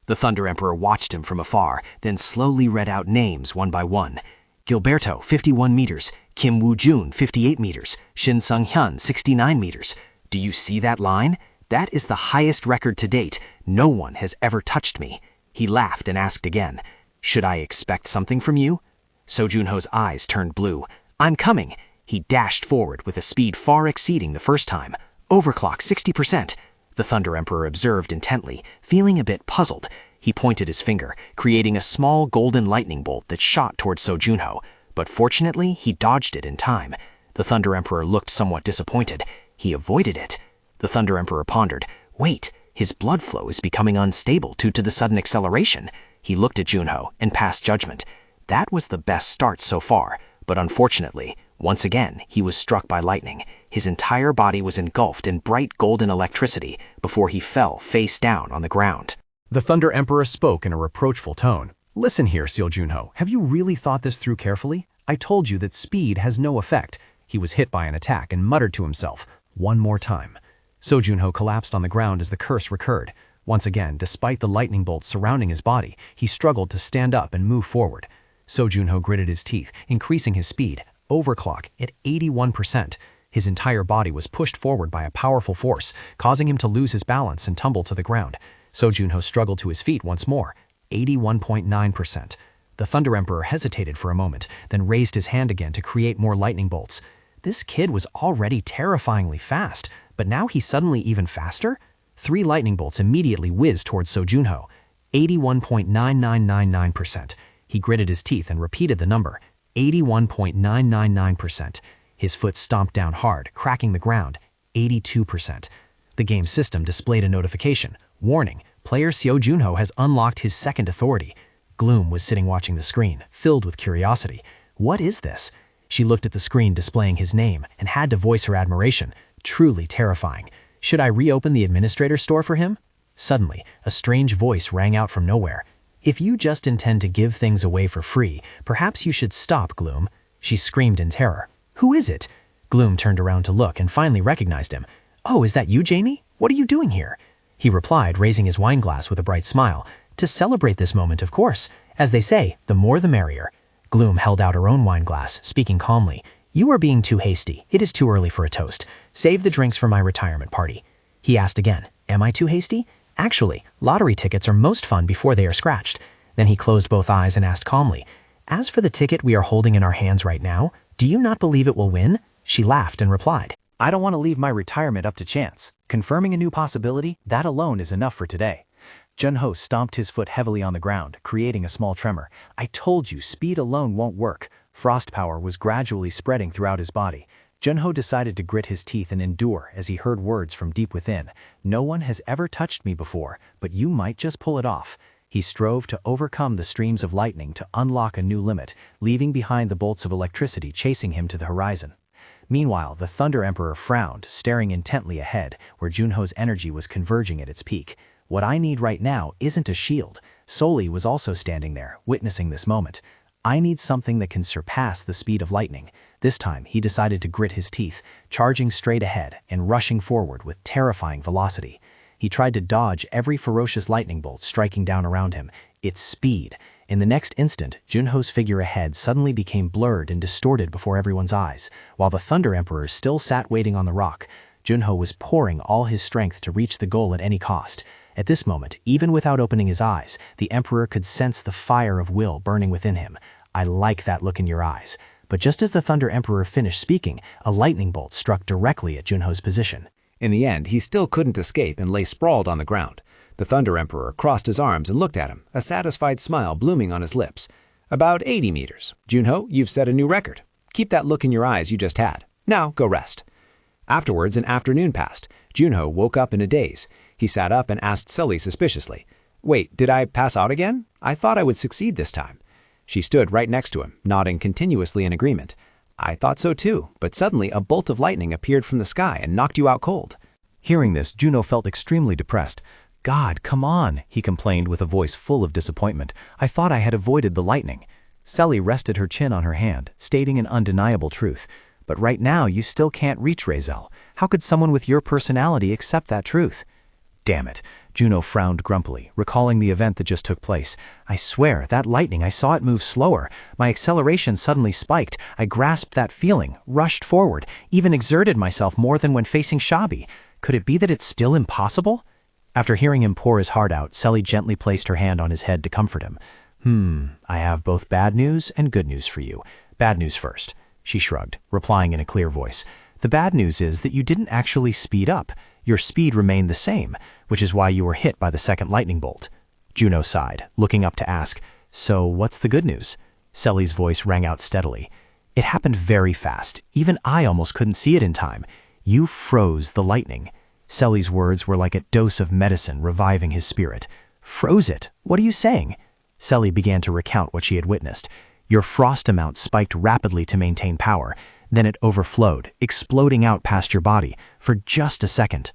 The Thunder Emperor watched him from afar, then slowly read out names one by one. Gilberto, 51 meters. Kim Woo-jun, 58 meters. Shin Sung-hyun, 69 meters. Do you see that line? That is the highest record to date. No one has ever touched me. He laughed and asked again, "Should I expect something from you?" Seo Junho's eyes turned blue. "I'm coming." He dashed forward with a speed far exceeding the first time. "Overclock 60%. The Thunder Emperor observed intently, feeling a bit puzzled. He pointed his finger, creating a small golden lightning bolt that shot towards Seo Junho, but fortunately he dodged it in time. The Thunder Emperor looked somewhat disappointed. He avoided it. The Thunder Emperor pondered, "Wait, his blood flow is becoming unstable due to the sudden acceleration." He looked at Junho and passed judgment. That was the best start so far, but unfortunately, once again, he was struck by lightning. His entire body was engulfed in bright golden electricity before he fell face down on the ground. The Thunder Emperor spoke in a reproachful tone. "Listen here, Seo Junho, have you really thought this through carefully? I told you that speed has no effect." He was hit by an attack and muttered to himself, "One more time." Seo Junho collapsed on the ground as the curse recurred. Once again, despite the lightning bolts surrounding his body, he struggled to stand up and move forward. Seo Junho gritted his teeth, increasing his speed, overclock at 81%. His entire body was pushed forward by a powerful force, causing him to lose his balance and tumble to the ground. So Junho struggled to his feet once more, 81.9%. The Thunder Emperor hesitated for a moment, then raised his hand again to create more lightning bolts. This kid was already terrifyingly fast, but now he's suddenly even faster? 3 lightning bolts immediately whizzed towards So Junho, 81.9999%. He gritted his teeth and repeated the number, 81.999%. His foot stomped down hard, cracking the ground, 82%. The game system displayed a notification. Warning, player Seo Junho has unlocked his second authority. Gloom was sitting watching the screen, filled with curiosity. What is this? She looked at the screen displaying his name and had to voice her admiration. Truly terrifying. Should I reopen the administrator store for him? Suddenly, a strange voice rang out from nowhere. If you just intend to give things away for free, perhaps you should stop, Gloom. She screamed in terror. Who is it? Gloom turned around to look and finally recognized him. Oh, is that you, Jamie? What are you doing here? He replied, raising his wine glass with a bright smile. To celebrate this moment, of course. As they say, the more the merrier. Gloom held out her own wine glass, speaking calmly. You are being too hasty. It is too early for a toast. Save the drinks for my retirement party. He asked again, am I too hasty? Actually, lottery tickets are most fun before they are scratched. Then he closed both eyes and asked calmly, as for the ticket we are holding in our hands right now, do you not believe it will win? She laughed and replied, I don't want to leave my retirement up to chance. Confirming a new possibility, that alone is enough for today. Junho stomped his foot heavily on the ground, creating a small tremor. I told you, speed alone won't work. Frost power was gradually spreading throughout his body. Junho decided to grit his teeth and endure as he heard words from deep within. No one has ever touched me before, but you might just pull it off. He strove to overcome the streams of lightning to unlock a new limit, leaving behind the bolts of electricity chasing him to the horizon. Meanwhile, the Thunder Emperor frowned, staring intently ahead, where Junho's energy was converging at its peak. What I need right now isn't a shield. Soli was also standing there, witnessing this moment. I need something that can surpass the speed of lightning. This time, he decided to grit his teeth, charging straight ahead and rushing forward with terrifying velocity. He tried to dodge every ferocious lightning bolt striking down around him. Its speed. In the next instant, Junho's figure ahead suddenly became blurred and distorted before everyone's eyes. While the Thunder Emperor still sat waiting on the rock, Junho was pouring all his strength to reach the goal at any cost. At this moment, even without opening his eyes, the Emperor could sense the fire of will burning within him. I like that look in your eyes. But just as the Thunder Emperor finished speaking, a lightning bolt struck directly at Junho's position. In the end, he still couldn't escape and lay sprawled on the ground. The Thunder Emperor crossed his arms and looked at him, a satisfied smile blooming on his lips. About 80 meters. Junho, you've set a new record. Keep that look in your eyes you just had. Now, go rest. Afterwards, an afternoon passed. Junho woke up in a daze. He sat up and asked Sully suspiciously, Wait, did I pass out again? I thought I would succeed this time. She stood right next to him, nodding continuously in agreement. I thought so too, but suddenly a bolt of lightning appeared from the sky and knocked you out cold. Hearing this, Junho felt extremely depressed. God, come on, he complained with a voice full of disappointment. I thought I had avoided the lightning. Sully rested her chin on her hand, stating an undeniable truth. But right now, you still can't reach Razel. How could someone with your personality accept that truth? Damn it, Junho frowned grumpily, recalling the event that just took place. I swear, that lightning, I saw it move slower. My acceleration suddenly spiked. I grasped that feeling, rushed forward, even exerted myself more than when facing Shabi. Could it be that it's still impossible? After hearing him pour his heart out, Sully gently placed her hand on his head to comfort him. I have both bad news and good news for you. Bad news first. She shrugged, replying in a clear voice. The bad news is that you didn't actually speed up. Your speed remained the same, which is why you were hit by the second lightning bolt. Junho sighed, looking up to ask, So what's the good news? Sully's voice rang out steadily. It happened very fast. Even I almost couldn't see it in time. You froze the lightning. Sully's words were like a dose of medicine reviving his spirit. Froze it? What are you saying? Sully began to recount what she had witnessed. Your frost amount spiked rapidly to maintain power. Then it overflowed, exploding out past your body, for just a second.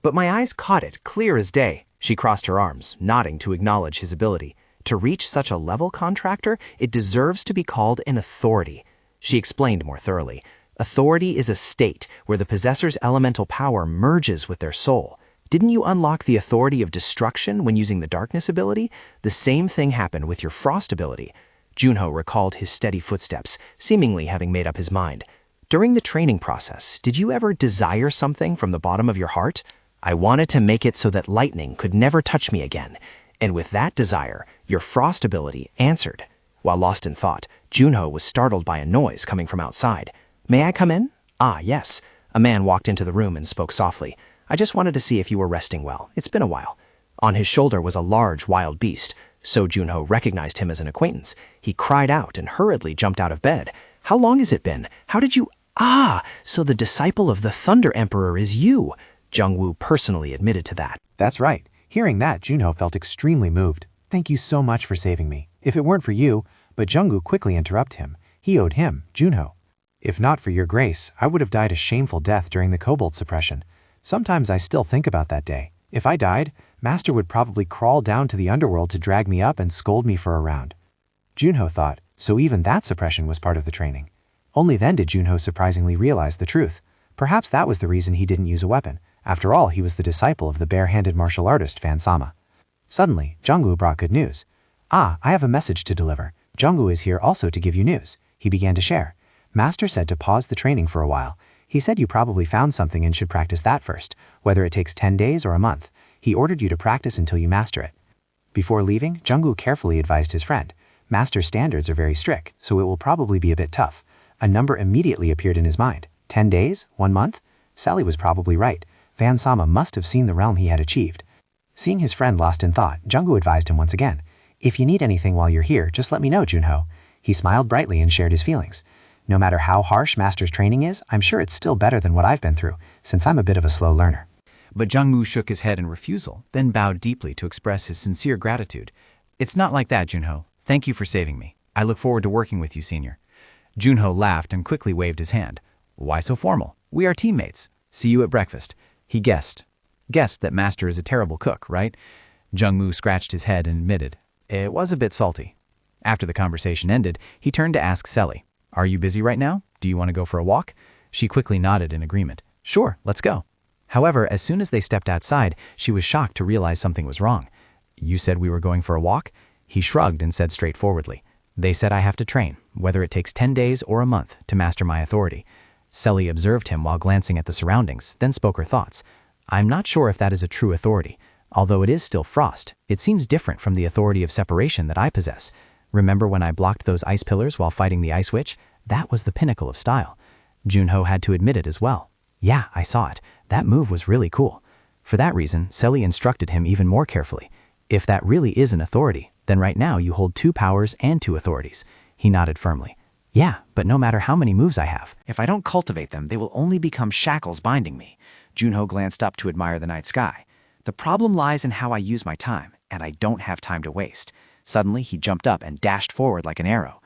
But my eyes caught it, clear as day. She crossed her arms, nodding to acknowledge his ability. To reach such a level, contractor, it deserves to be called an authority. She explained more thoroughly. Authority is a state where the possessor's elemental power merges with their soul. Didn't you unlock the authority of destruction when using the darkness ability? The same thing happened with your frost ability. Junho recalled his steady footsteps, seemingly having made up his mind. During the training process, did you ever desire something from the bottom of your heart? I wanted to make it so that lightning could never touch me again. And with that desire, your frost ability answered. While lost in thought, Junho was startled by a noise coming from outside. May I come in? Ah, yes. A man walked into the room and spoke softly. I just wanted to see if you were resting well. It's been a while. On his shoulder was a large wild beast. So Junho recognized him as an acquaintance. He cried out and hurriedly jumped out of bed. How long has it been? How did you... Ah, so the disciple of the Thunder Emperor is you. Jungwoo personally admitted to that. That's right. Hearing that, Junho felt extremely moved. Thank you so much for saving me. If it weren't for you, but Jungwoo quickly interrupted him. He owed him, Junho. If not for your grace, I would have died a shameful death during the kobold suppression. Sometimes I still think about that day. If I died, Master would probably crawl down to the underworld to drag me up and scold me for a round. Junho thought, so even that suppression was part of the training. Only then did Junho surprisingly realize the truth. Perhaps that was the reason he didn't use a weapon. After all, he was the disciple of the bare-handed martial artist Fan Sama. Suddenly, Jungwoo brought good news. Ah, I have a message to deliver. Jungwoo is here also to give you news. He began to share. Master said to pause the training for a while. He said you probably found something and should practice that first, whether it takes 10 days or a month. He ordered you to practice until you master it. Before leaving, Jungwoo carefully advised his friend. Master's standards are very strict, so it will probably be a bit tough. A number immediately appeared in his mind. 10 days? 1 month? Sally was probably right. Fan Sama must have seen the realm he had achieved. Seeing his friend lost in thought, Jungwoo advised him once again. If you need anything while you're here, just let me know, Junho. He smiled brightly and shared his feelings. No matter how harsh Master's training is, I'm sure it's still better than what I've been through, since I'm a bit of a slow learner. But Jungwoo shook his head in refusal, then bowed deeply to express his sincere gratitude. It's not like that, Junho. Thank you for saving me. I look forward to working with you, Senior. Junho laughed and quickly waved his hand. Why so formal? We are teammates. See you at breakfast. He guessed that Master is a terrible cook, right? Jungwoo scratched his head and admitted, it was a bit salty. After the conversation ended, he turned to ask Selly, are you busy right now? Do you want to go for a walk? She quickly nodded in agreement. Sure, let's go. However, as soon as they stepped outside, she was shocked to realize something was wrong. You said we were going for a walk? He shrugged and said straightforwardly, they said I have to train, whether it takes 10 days or a month, to master my authority. Selly observed him while glancing at the surroundings, then spoke her thoughts. I'm not sure if that is a true authority. Although it is still frost, it seems different from the authority of separation that I possess. Remember when I blocked those ice pillars while fighting the Ice Witch? That was the pinnacle of style. Junho had to admit it as well. Yeah, I saw it. That move was really cool. For that reason, Selly instructed him even more carefully. If that really is an authority, then right now you hold 2 powers and 2 authorities. He nodded firmly. Yeah, but no matter how many moves I have, if I don't cultivate them, they will only become shackles binding me. Junho glanced up to admire the night sky. The problem lies in how I use my time, and I don't have time to waste. Suddenly, he jumped up and dashed forward like an arrow.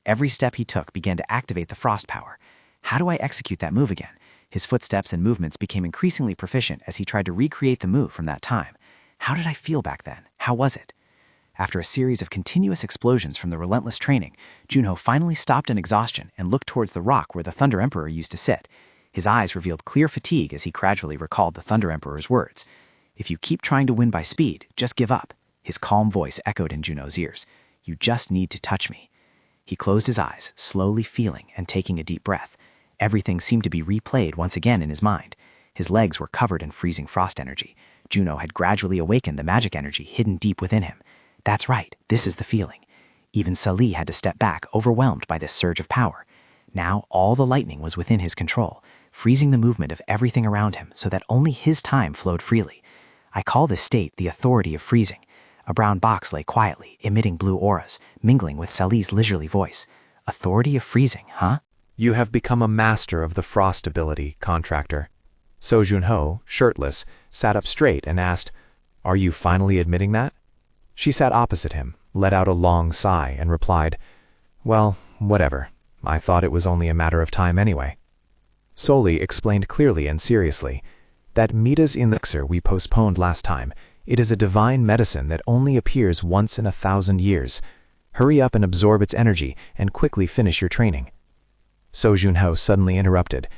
Every step he took began to activate the frost power. How do I execute that move again? His footsteps and movements became increasingly proficient as he tried to recreate the move from that time. How did I feel back then? How was it? After a series of continuous explosions from the relentless training, Junho finally stopped in exhaustion and looked towards the rock where the Thunder Emperor used to sit. His eyes revealed clear fatigue as he gradually recalled the Thunder Emperor's words. If you keep trying to win by speed, just give up. His calm voice echoed in Junho's ears. You just need to touch me. He closed his eyes, slowly feeling and taking a deep breath. Everything seemed to be replayed once again in his mind. His legs were covered in freezing frost energy. Junho had gradually awakened the magic energy hidden deep within him. That's right, this is the feeling. Even Sally had to step back, overwhelmed by this surge of power. Now all the lightning was within his control, freezing the movement of everything around him so that only his time flowed freely. I call this state the authority of freezing. A brown box lay quietly, emitting blue auras, mingling with Sally's leisurely voice. Authority of freezing, huh? You have become a master of the frost ability, contractor. So Junho, shirtless, sat up straight and asked, are you finally admitting that? She sat opposite him, let out a long sigh, and replied, well, whatever. I thought it was only a matter of time anyway. Soli explained clearly and seriously, that Mita's elixir we postponed last time, it is a divine medicine that only appears once in 1,000 years. Hurry up and absorb its energy and quickly finish your training. So Junho suddenly interrupted.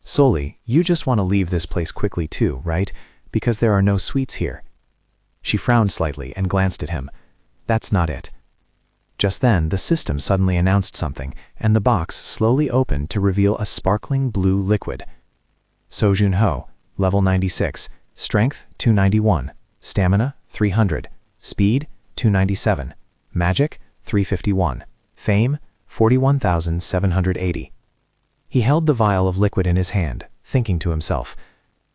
Soli, you just want to leave this place quickly too, right? Because there are no sweets here. She frowned slightly and glanced at him. That's not it. Just then, the system suddenly announced something, and the box slowly opened to reveal a sparkling blue liquid. So Junho, level 96, strength 291, stamina 300, speed 297, magic 351, fame 41,780. He held the vial of liquid in his hand, thinking to himself,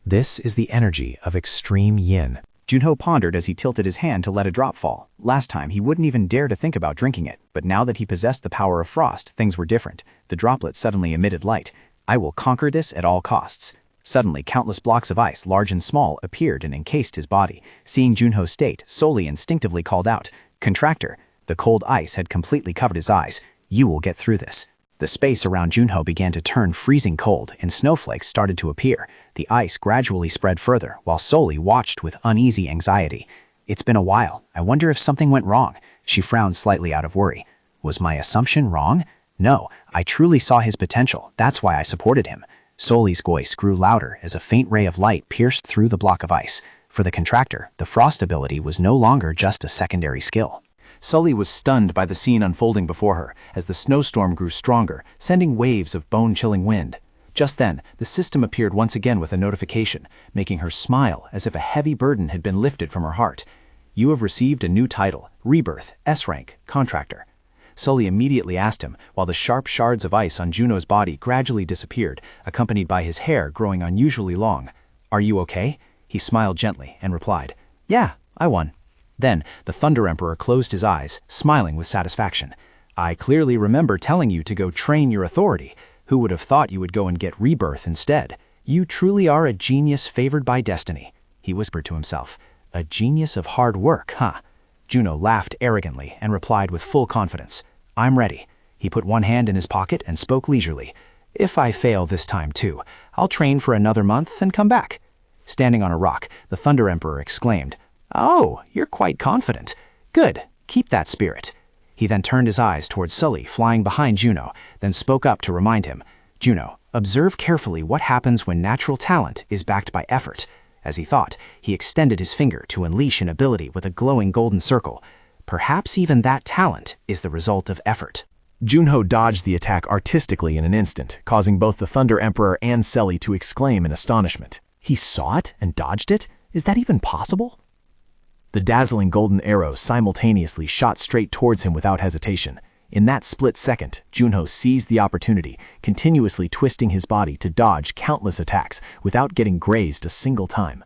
"This is the energy of extreme yin." Junho pondered as he tilted his hand to let a drop fall. Last time, he wouldn't even dare to think about drinking it, but now that he possessed the power of frost, things were different. The droplet suddenly emitted light. "I will conquer this at all costs." Suddenly, countless blocks of ice, large and small, appeared and encased his body. Seeing Junho's state, Soli instinctively called out, "Contractor!" The cold ice had completely covered his eyes. "You will get through this." The space around Junho began to turn freezing cold, and snowflakes started to appear. The ice gradually spread further, while Soli watched with uneasy anxiety. "It's been a while. I wonder if something went wrong." She frowned slightly out of worry. "Was my assumption wrong? No, I truly saw his potential. That's why I supported him." Soli's voice grew louder as a faint ray of light pierced through the block of ice. For the contractor, the frost ability was no longer just a secondary skill. Sully was stunned by the scene unfolding before her as the snowstorm grew stronger, sending waves of bone-chilling wind. Just then, the system appeared once again with a notification, making her smile as if a heavy burden had been lifted from her heart. "You have received a new title, Rebirth, S-Rank, Contractor." Sully immediately asked him, while the sharp shards of ice on Juno's body gradually disappeared, accompanied by his hair growing unusually long. "Are you okay?" He smiled gently and replied, "Yeah, I won." Then, the Thunder Emperor closed his eyes, smiling with satisfaction. "I clearly remember telling you to go train your authority. Who would have thought you would go and get Rebirth instead? You truly are a genius favored by destiny," he whispered to himself. "A genius of hard work, huh?" Juno laughed arrogantly and replied with full confidence, "I'm ready." He put one hand in his pocket and spoke leisurely. "If I fail this time too, I'll train for another month and come back." Standing on a rock, the Thunder Emperor exclaimed, "Oh, you're quite confident. Good, keep that spirit." He then turned his eyes towards Sully flying behind Juno, then spoke up to remind him, "Juno, observe carefully what happens when natural talent is backed by effort." As he thought, he extended his finger to unleash an ability with a glowing golden circle. Perhaps even that talent is the result of effort. Junho dodged the attack artistically in an instant, causing both the Thunder Emperor and Selly to exclaim in astonishment. He saw it and dodged it? Is that even possible? The dazzling golden arrow simultaneously shot straight towards him without hesitation. In that split second, Junho seized the opportunity, continuously twisting his body to dodge countless attacks without getting grazed a single time.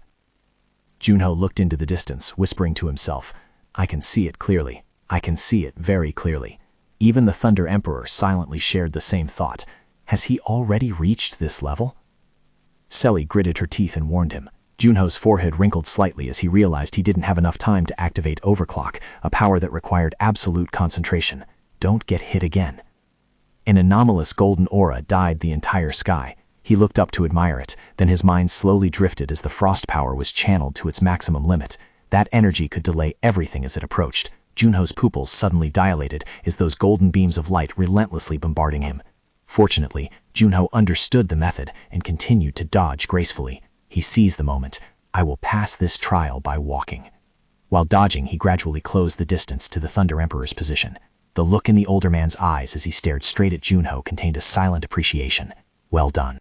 Junho looked into the distance, whispering to himself, "I can see it clearly. I can see it very clearly." Even the Thunder Emperor silently shared the same thought. Has he already reached this level? Selly gritted her teeth and warned him. Junho's forehead wrinkled slightly as he realized he didn't have enough time to activate Overclock, a power that required absolute concentration. Don't get hit again. An anomalous golden aura dyed the entire sky. He looked up to admire it, then his mind slowly drifted as the frost power was channeled to its maximum limit. That energy could delay everything as it approached. Junho's pupils suddenly dilated as those golden beams of light relentlessly bombarding him. Fortunately, Junho understood the method and continued to dodge gracefully. He seized the moment. "I will pass this trial by walking." While dodging, he gradually closed the distance to the Thunder Emperor's position. The look in the older man's eyes as he stared straight at Junho contained a silent appreciation. Well done.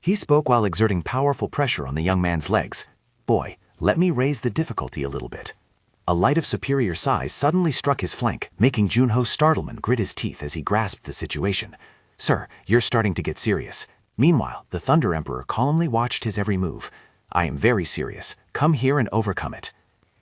He spoke while exerting powerful pressure on the young man's legs. "Boy, let me raise the difficulty a little bit." A light of superior size suddenly struck his flank, making Junho's startlement grit his teeth as he grasped the situation. "Sir, you're starting to get serious." Meanwhile, the Thunder Emperor calmly watched his every move. "I am very serious. Come here and overcome it."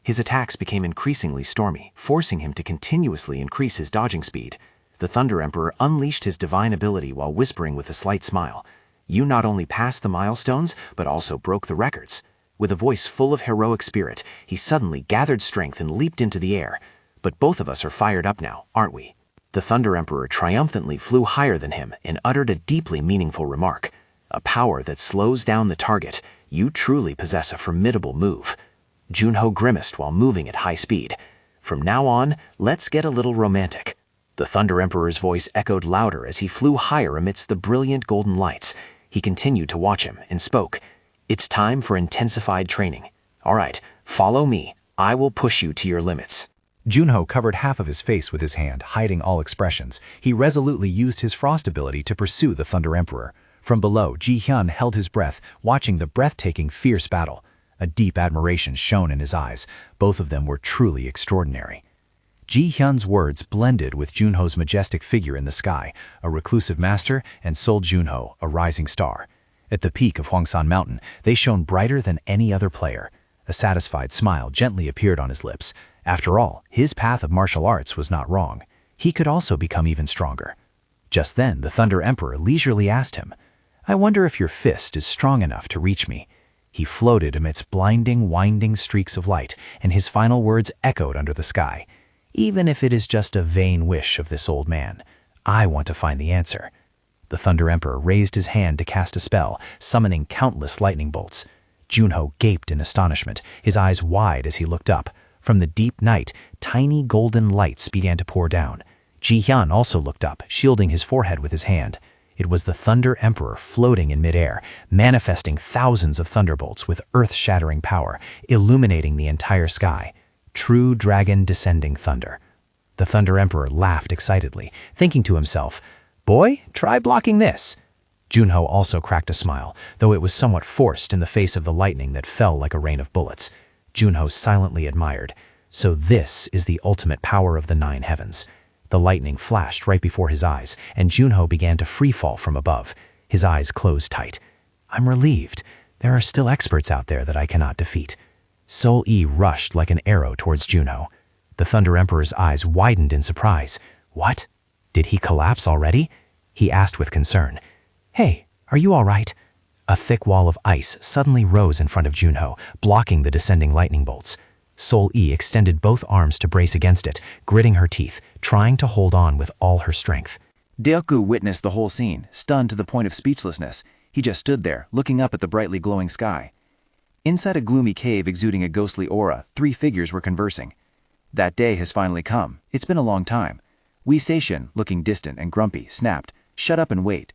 His attacks became increasingly stormy, forcing him to continuously increase his dodging speed. The Thunder Emperor unleashed his divine ability while whispering with a slight smile, "You not only passed the milestones, but also broke the records." With a voice full of heroic spirit, he suddenly gathered strength and leaped into the air. "But both of us are fired up now, aren't we?" The Thunder Emperor triumphantly flew higher than him and uttered a deeply meaningful remark. "A power that slows down the target. You truly possess a formidable move." Junho grimaced while moving at high speed. "From now on, let's get a little romantic." The Thunder Emperor's voice echoed louder as he flew higher amidst the brilliant golden lights. He continued to watch him and spoke. "It's time for intensified training. All right, follow me. I will push you to your limits." Junho covered half of his face with his hand, hiding all expressions. He resolutely used his frost ability to pursue the Thunder Emperor. From below, Ji-hyun held his breath, watching the breathtaking, fierce battle. A deep admiration shone in his eyes. Both of them were truly extraordinary. Ji-hyun's words blended with Junho's majestic figure in the sky, a reclusive master, and Sol Junho, a rising star. At the peak of Hwangsan Mountain, they shone brighter than any other player. A satisfied smile gently appeared on his lips. After all, his path of martial arts was not wrong. He could also become even stronger. Just then, the Thunder Emperor leisurely asked him, "I wonder if your fist is strong enough to reach me." He floated amidst blinding, winding streaks of light, and his final words echoed under the sky. "Even if it is just a vain wish of this old man, I want to find the answer." The Thunder Emperor raised his hand to cast a spell, summoning countless lightning bolts. Junho gaped in astonishment, his eyes wide as he looked up. From the deep night, tiny golden lights began to pour down. Ji-hyun also looked up, shielding his forehead with his hand. It was the Thunder Emperor floating in midair, manifesting thousands of thunderbolts with earth-shattering power, illuminating the entire sky. True dragon descending thunder. The Thunder Emperor laughed excitedly, thinking to himself, "Boy, try blocking this." Junho also cracked a smile, though it was somewhat forced in the face of the lightning that fell like a rain of bullets. Junho silently admired. So this is the ultimate power of the 9 heavens. The lightning flashed right before his eyes, and Junho began to freefall from above. His eyes closed tight. "I'm relieved. There are still experts out there that I cannot defeat." Sol-E rushed like an arrow towards Junho. The Thunder Emperor's eyes widened in surprise. "What? Did he collapse already?" he asked with concern. "Hey, are you all right?" A thick wall of ice suddenly rose in front of Junho, blocking the descending lightning bolts. Sol-E extended both arms to brace against it, gritting her teeth, trying to hold on with all her strength. Deoku witnessed the whole scene, stunned to the point of speechlessness. He just stood there, looking up at the brightly glowing sky. Inside a gloomy cave exuding a ghostly aura, 3 figures were conversing. "That day has finally come. It's been a long time." Wee Seishin, looking distant and grumpy, snapped, "Shut up and wait."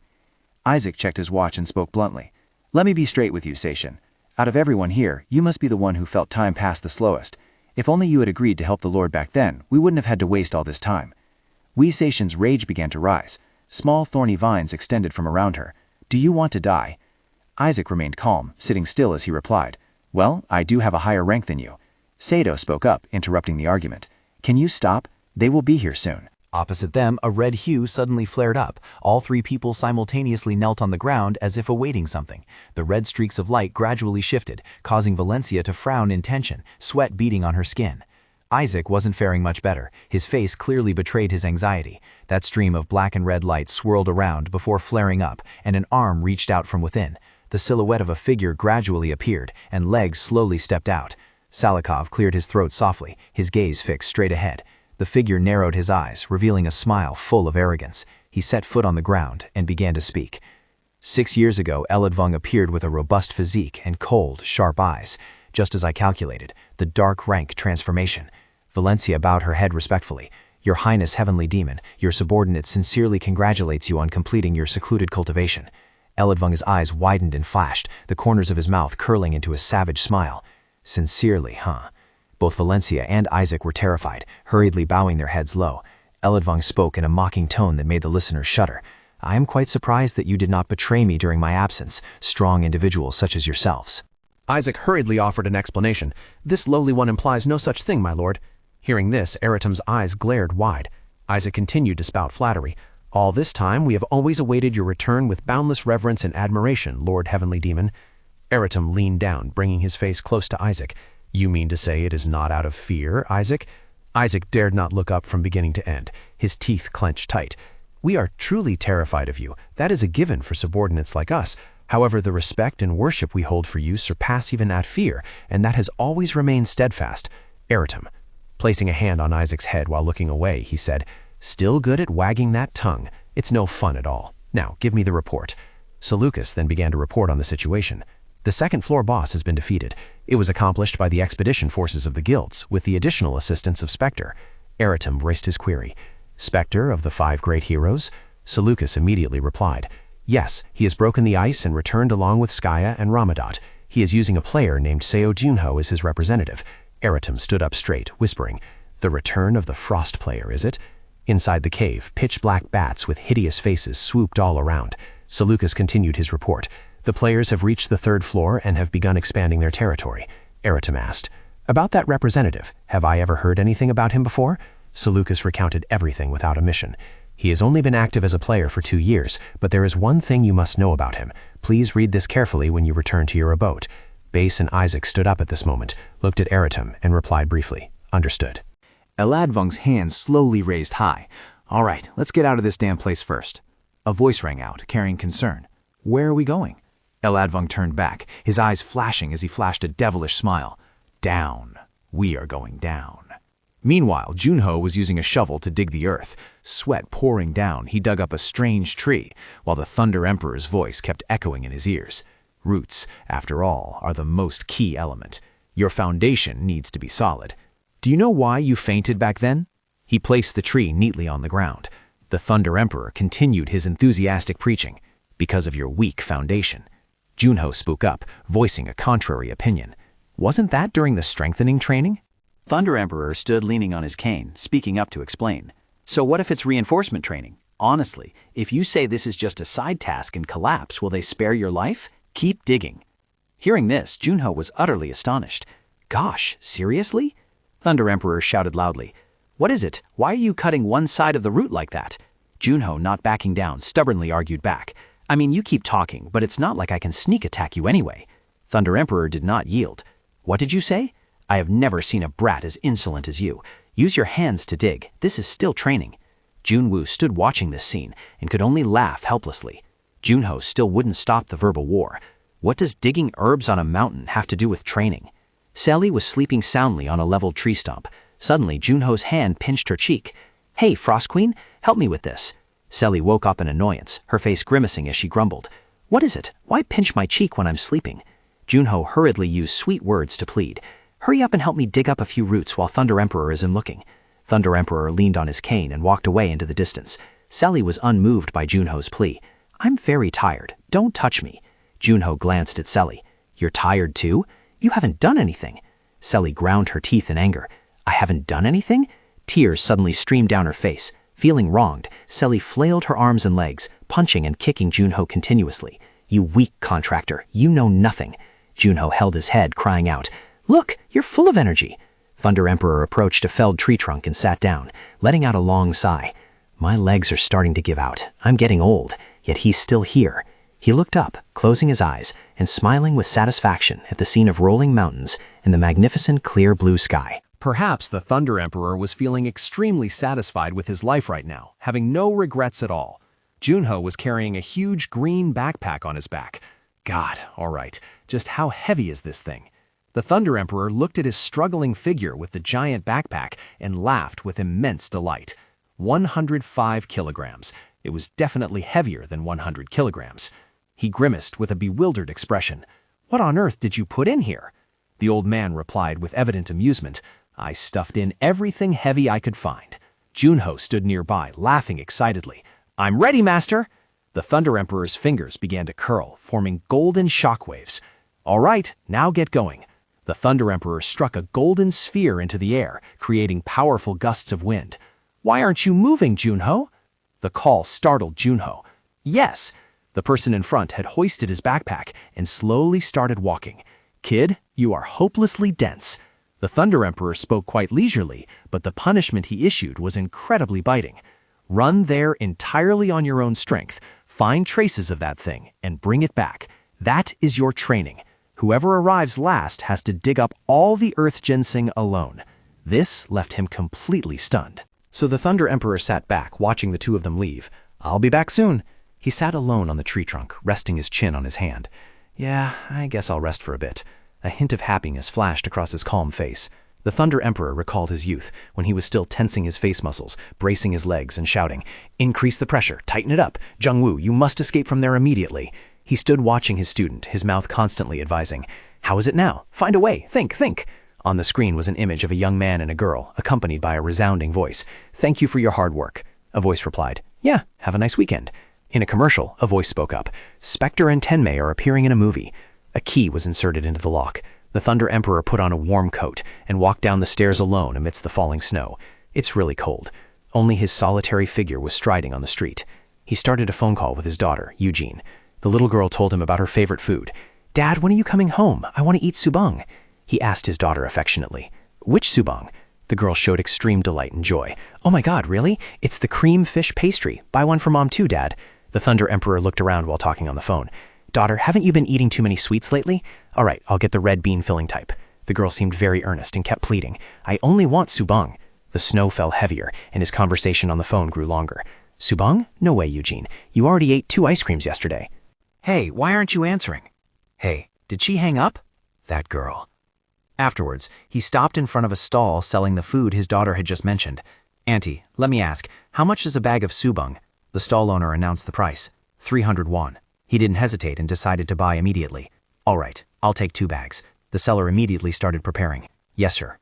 Isaac checked his watch and spoke bluntly. "Let me be straight with you, Seishin. Out of everyone here, you must be the one who felt time pass the slowest. If only you had agreed to help the Lord back then, we wouldn't have had to waste all this time." Wee Seishin's rage began to rise. Small thorny vines extended from around her. "Do you want to die?" Isaac remained calm, sitting still as he replied, "Well, I do have a higher rank than you." Sado spoke up, interrupting the argument. "Can you stop? They will be here soon." Opposite them, a red hue suddenly flared up. All 3 people simultaneously knelt on the ground as if awaiting something. The red streaks of light gradually shifted, causing Valencia to frown in tension, sweat beading on her skin. Isaac wasn't faring much better. His face clearly betrayed his anxiety. That stream of black and red light swirled around before flaring up, and an arm reached out from within. The silhouette of a figure gradually appeared, and legs slowly stepped out. Salikov cleared his throat softly, his gaze fixed straight ahead. The figure narrowed his eyes, revealing a smile full of arrogance. He set foot on the ground and began to speak. 6 years ago, Eladvung appeared with a robust physique and cold, sharp eyes. Just as I calculated, the dark rank transformation. Valencia bowed her head respectfully. "Your Highness Heavenly Demon, your subordinate sincerely congratulates you on completing your secluded cultivation." Eladvung's eyes widened and flashed, the corners of his mouth curling into a savage smile. "Sincerely, huh?" Both Valencia and Isaac were terrified, hurriedly bowing their heads low. Eladvung spoke in a mocking tone that made the listeners shudder. "I am quite surprised that you did not betray me during my absence, strong individuals such as yourselves." Isaac hurriedly offered an explanation. "This lowly one implies no such thing, my lord." Hearing this, Eratum's eyes glared wide. Isaac continued to spout flattery. "All this time we have always awaited your return with boundless reverence and admiration, Lord Heavenly Demon." Eratum leaned down, bringing his face close to Isaac. "You mean to say it is not out of fear, Isaac?" Isaac dared not look up from beginning to end. His teeth clenched tight. "We are truly terrified of you. That is a given for subordinates like us. However, the respect and worship we hold for you surpass even that fear, and that has always remained steadfast." Eratum, placing a hand on Isaac's head while looking away, he said, "Still good at wagging that tongue. It's no fun at all. Now, give me the report." Seleucus then began to report on the situation. "The second-floor boss has been defeated. It was accomplished by the expedition forces of the guilds, with the additional assistance of Spectre." Eratum voiced his query. "Spectre of the 5 great heroes?" Seleucus immediately replied, "Yes, he has broken the ice and returned along with Skaya and Ramadat. He is using a player named Seo Junho as his representative." Eratum stood up straight, whispering, The return of the Frost player, is it? Inside the cave, pitch-black bats with hideous faces swooped all around. Seleucus continued his report. The players have reached the 3rd floor and have begun expanding their territory. Eratum asked, "About that representative, have I ever heard anything about him before?" Seleucus recounted everything without omission. "He has only been active as a player for 2 years, but there is one thing you must know about him. Please read this carefully when you return to your abode." Base and Isaac stood up at this moment, looked at Eratum, and replied briefly, "Understood." Eladvung's hand slowly raised high. "All right, let's get out of this damn place first." A voice rang out, carrying concern. "Where are we going?" Eladvung turned back, his eyes flashing as he flashed a devilish smile. "Down. We are going down." Meanwhile, Junho was using a shovel to dig the earth. Sweat pouring down, he dug up a strange tree, while the Thunder Emperor's voice kept echoing in his ears. Roots, after all, are the most key element. Your foundation needs to be solid. Do you know why you fainted back then? He placed the tree neatly on the ground. The Thunder Emperor continued his enthusiastic preaching. Because of your weak foundation. Junho spoke up, voicing a contrary opinion. Wasn't that during the strengthening training? Thunder Emperor stood leaning on his cane, speaking up to explain. So what if it's reinforcement training? Honestly, if you say this is just a side task and collapse, will they spare your life? Keep digging. Hearing this, Junho was utterly astonished. Gosh, seriously? Thunder Emperor shouted loudly. What is it? Why are you cutting one side of the root like that? Junho, not backing down, stubbornly argued back. I mean, you keep talking, but it's not like I can sneak attack you anyway. Thunder Emperor did not yield. What did you say? I have never seen a brat as insolent as you. Use your hands to dig. This is still training. Junwoo stood watching this scene and could only laugh helplessly. Junho still wouldn't stop the verbal war. What does digging herbs on a mountain have to do with training? Sally was sleeping soundly on a level tree stump. Suddenly, Junho's hand pinched her cheek. Hey, Frost Queen, help me with this. Sally woke up in annoyance, her face grimacing as she grumbled. What is it? Why pinch my cheek when I'm sleeping? Junho hurriedly used sweet words to plead. Hurry up and help me dig up a few roots while Thunder Emperor isn't looking. Thunder Emperor leaned on his cane and walked away into the distance. Sally was unmoved by Junho's plea. I'm very tired. Don't touch me. Junho glanced at Sally. You're tired too? You haven't done anything. Sally ground her teeth in anger. I haven't done anything? Tears suddenly streamed down her face. Feeling wronged, Sally flailed her arms and legs, punching and kicking Junho continuously. You weak contractor, you know nothing. Junho held his head, crying out, Look, you're full of energy. Thunder Emperor approached a felled tree trunk and sat down, letting out a long sigh. My legs are starting to give out. I'm getting old, yet he's still here. He looked up, closing his eyes, and smiling with satisfaction at the scene of rolling mountains and the magnificent clear blue sky. Perhaps the Thunder Emperor was feeling extremely satisfied with his life right now, having no regrets at all. Junho was carrying a huge green backpack on his back. God, all right, just how heavy is this thing? The Thunder Emperor looked at his struggling figure with the giant backpack and laughed with immense delight. 105 kilograms. It was definitely heavier than 100 kilograms. He grimaced with a bewildered expression. What on earth did you put in here? The old man replied with evident amusement. I stuffed in everything heavy I could find. Junho stood nearby, laughing excitedly. I'm ready, master! The Thunder Emperor's fingers began to curl, forming golden shockwaves. All right, now get going. The Thunder Emperor struck a golden sphere into the air, creating powerful gusts of wind. Why aren't you moving, Junho? The call startled Junho. Yes! The person in front had hoisted his backpack and slowly started walking. Kid, you are hopelessly dense. The Thunder Emperor spoke quite leisurely, but the punishment he issued was incredibly biting. Run there entirely on your own strength, find traces of that thing, and bring it back. That is your training. Whoever arrives last has to dig up all the earth ginseng alone. This left him completely stunned. So the Thunder Emperor sat back, watching the two of them leave. I'll be back soon. He sat alone on the tree trunk, resting his chin on his hand. Yeah, I guess I'll rest for a bit. A hint of happiness flashed across his calm face. The Thunder Emperor recalled his youth, when he was still tensing his face muscles, bracing his legs, and shouting, Increase the pressure, tighten it up. Jungwoo, you must escape from there immediately. He stood watching his student, his mouth constantly advising, How is it now? Find a way. Think. On the screen was an image of a young man and a girl, accompanied by a resounding voice. Thank you for your hard work. A voice replied, Yeah, have a nice weekend. In a commercial, a voice spoke up. Spectre and Tenmei are appearing in a movie. A key was inserted into the lock. The Thunder Emperor put on a warm coat and walked down the stairs alone amidst the falling snow. It's really cold. Only his solitary figure was striding on the street. He started a phone call with his daughter, Eugene. The little girl told him about her favorite food. "Dad, when are you coming home? I want to eat subang." He asked his daughter affectionately. "Which subang?" The girl showed extreme delight and joy. "Oh my God, really? It's the cream fish pastry. Buy one for Mom too, Dad." The Thunder Emperor looked around while talking on the phone. "Daughter, haven't you been eating too many sweets lately? All right, I'll get the red bean filling type." The girl seemed very earnest and kept pleading. "I only want subang." The snow fell heavier, and his conversation on the phone grew longer. "Subang? No way, Eugene. You already ate 2 ice creams yesterday." Hey, why aren't you answering? Hey, did she hang up? That girl. Afterwards, he stopped in front of a stall selling the food his daughter had just mentioned. "Auntie, let me ask, how much is a bag of subang?" The stall owner announced the price, 300 won. He didn't hesitate and decided to buy immediately. "All right, I'll take 2 bags." The seller immediately started preparing. "Yes, sir."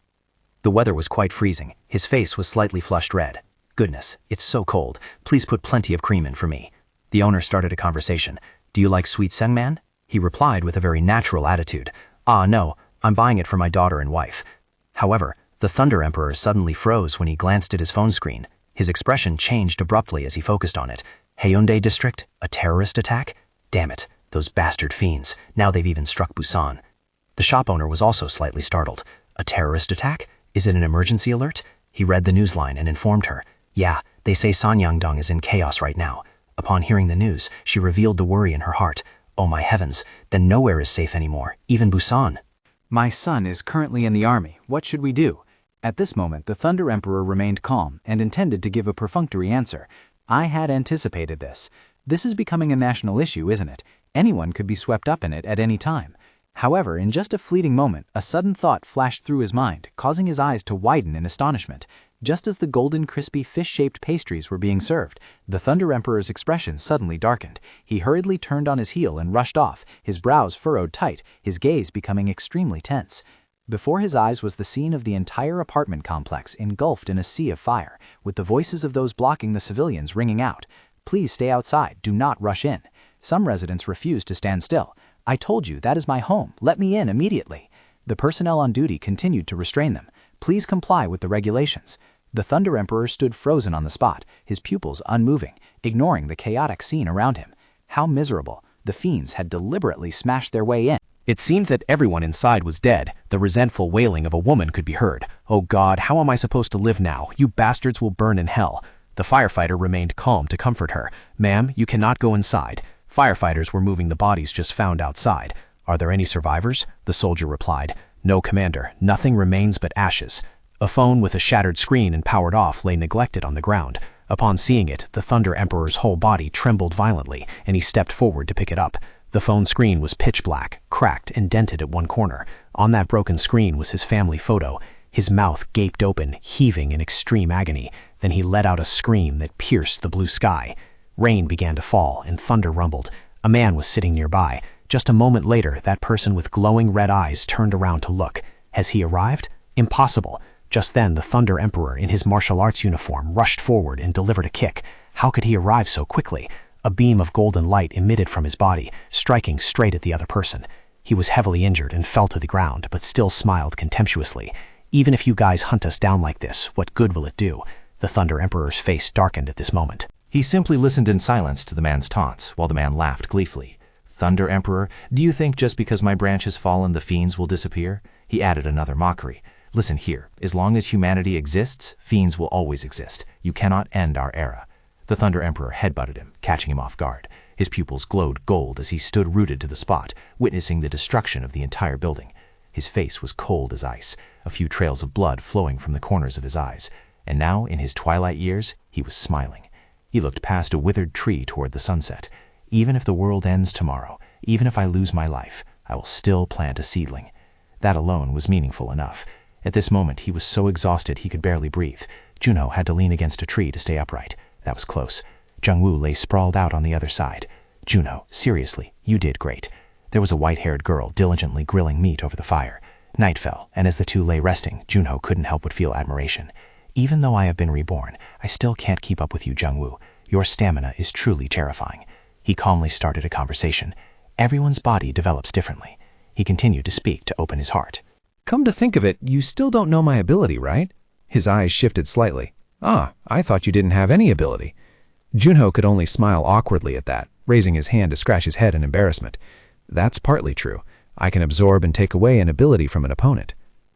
The weather was quite freezing. His face was slightly flushed red. "Goodness, it's so cold. Please put plenty of cream in for me." The owner started a conversation. "Do you like sweet sengman?" He replied with a very natural attitude. "Ah, no, I'm buying it for my daughter and wife." However, the Thunder Emperor suddenly froze when he glanced at his phone screen. His expression changed abruptly as he focused on it. Haeundae District? A terrorist attack? Damn it, those bastard fiends. Now they've even struck Busan. The shop owner was also slightly startled. A terrorist attack? Is it an emergency alert? He read the newsline and informed her. "Yeah, they say Sanyangdong is in chaos right now." Upon hearing the news, she revealed the worry in her heart. "Oh my heavens, then nowhere is safe anymore, even Busan." My son is currently in the army. What should we do? At this moment, the Thunder Emperor remained calm and intended to give a perfunctory answer. I had anticipated this. This is becoming a national issue, isn't it? Anyone could be swept up in it at any time. However, in just a fleeting moment, a sudden thought flashed through his mind, causing his eyes to widen in astonishment. Just as the golden, crispy, fish-shaped pastries were being served, the Thunder Emperor's expression suddenly darkened. He hurriedly turned on his heel and rushed off, his brows furrowed tight, his gaze becoming extremely tense. Before his eyes was the scene of the entire apartment complex engulfed in a sea of fire, with the voices of those blocking the civilians ringing out. "Please stay outside, do not rush in." Some residents refused to stand still. "I told you, that is my home, let me in immediately." The personnel on duty continued to restrain them. "Please comply with the regulations." The Thunder Emperor stood frozen on the spot, his pupils unmoving, ignoring the chaotic scene around him. How miserable. The fiends had deliberately smashed their way in. It seemed that everyone inside was dead. The resentful wailing of a woman could be heard. "Oh God, how am I supposed to live now? You bastards will burn in hell." The firefighter remained calm to comfort her. "Ma'am, you cannot go inside." Firefighters were moving the bodies just found outside. "Are there any survivors?" The soldier replied. "No, Commander. Nothing remains but ashes." A phone with a shattered screen and powered off lay neglected on the ground. Upon seeing it, the Thunder Emperor's whole body trembled violently, and he stepped forward to pick it up. The phone screen was pitch black, cracked, and dented at one corner. On that broken screen was his family photo. His mouth gaped open, heaving in extreme agony. Then he let out a scream that pierced the blue sky. Rain began to fall, and thunder rumbled. A man was sitting nearby. Just a moment later, that person with glowing red eyes turned around to look. Has he arrived? Impossible. Just then, the Thunder Emperor, in his martial arts uniform, rushed forward and delivered a kick. How could he arrive so quickly? A beam of golden light emitted from his body, striking straight at the other person. He was heavily injured and fell to the ground, but still smiled contemptuously. "Even if you guys hunt us down like this, what good will it do?" The Thunder Emperor's face darkened at this moment. He simply listened in silence to the man's taunts, while the man laughed gleefully. "Thunder Emperor, do you think just because my branch has fallen the fiends will disappear?" He added another mockery. "Listen here, as long as humanity exists, fiends will always exist. You cannot end our era." The Thunder Emperor headbutted him, catching him off guard. His pupils glowed gold as he stood rooted to the spot, witnessing the destruction of the entire building. His face was cold as ice, a few trails of blood flowing from the corners of his eyes. And now, in his twilight years, he was smiling. He looked past a withered tree toward the sunset. "Even if the world ends tomorrow, even if I lose my life, I will still plant a seedling." That alone was meaningful enough. At this moment, he was so exhausted he could barely breathe. Junho had to lean against a tree to stay upright. That was close. Jungwoo lay sprawled out on the other side. "Junho, seriously, you did great." There was a white-haired girl diligently grilling meat over the fire. Night fell, and as the two lay resting, Junho couldn't help but feel admiration. "Even though I have been reborn, I still can't keep up with you, Jungwoo. Your stamina is truly terrifying." He calmly started a conversation. "Everyone's body develops differently. He continued to speak to open his heart. Come to think of it, you still don't know my ability, right? His eyes shifted slightly. Ah, I thought you didn't have any ability. Junho could only smile awkwardly at that, raising his hand to scratch his head in embarrassment. That's partly true. I can absorb and take away an ability from an opponent.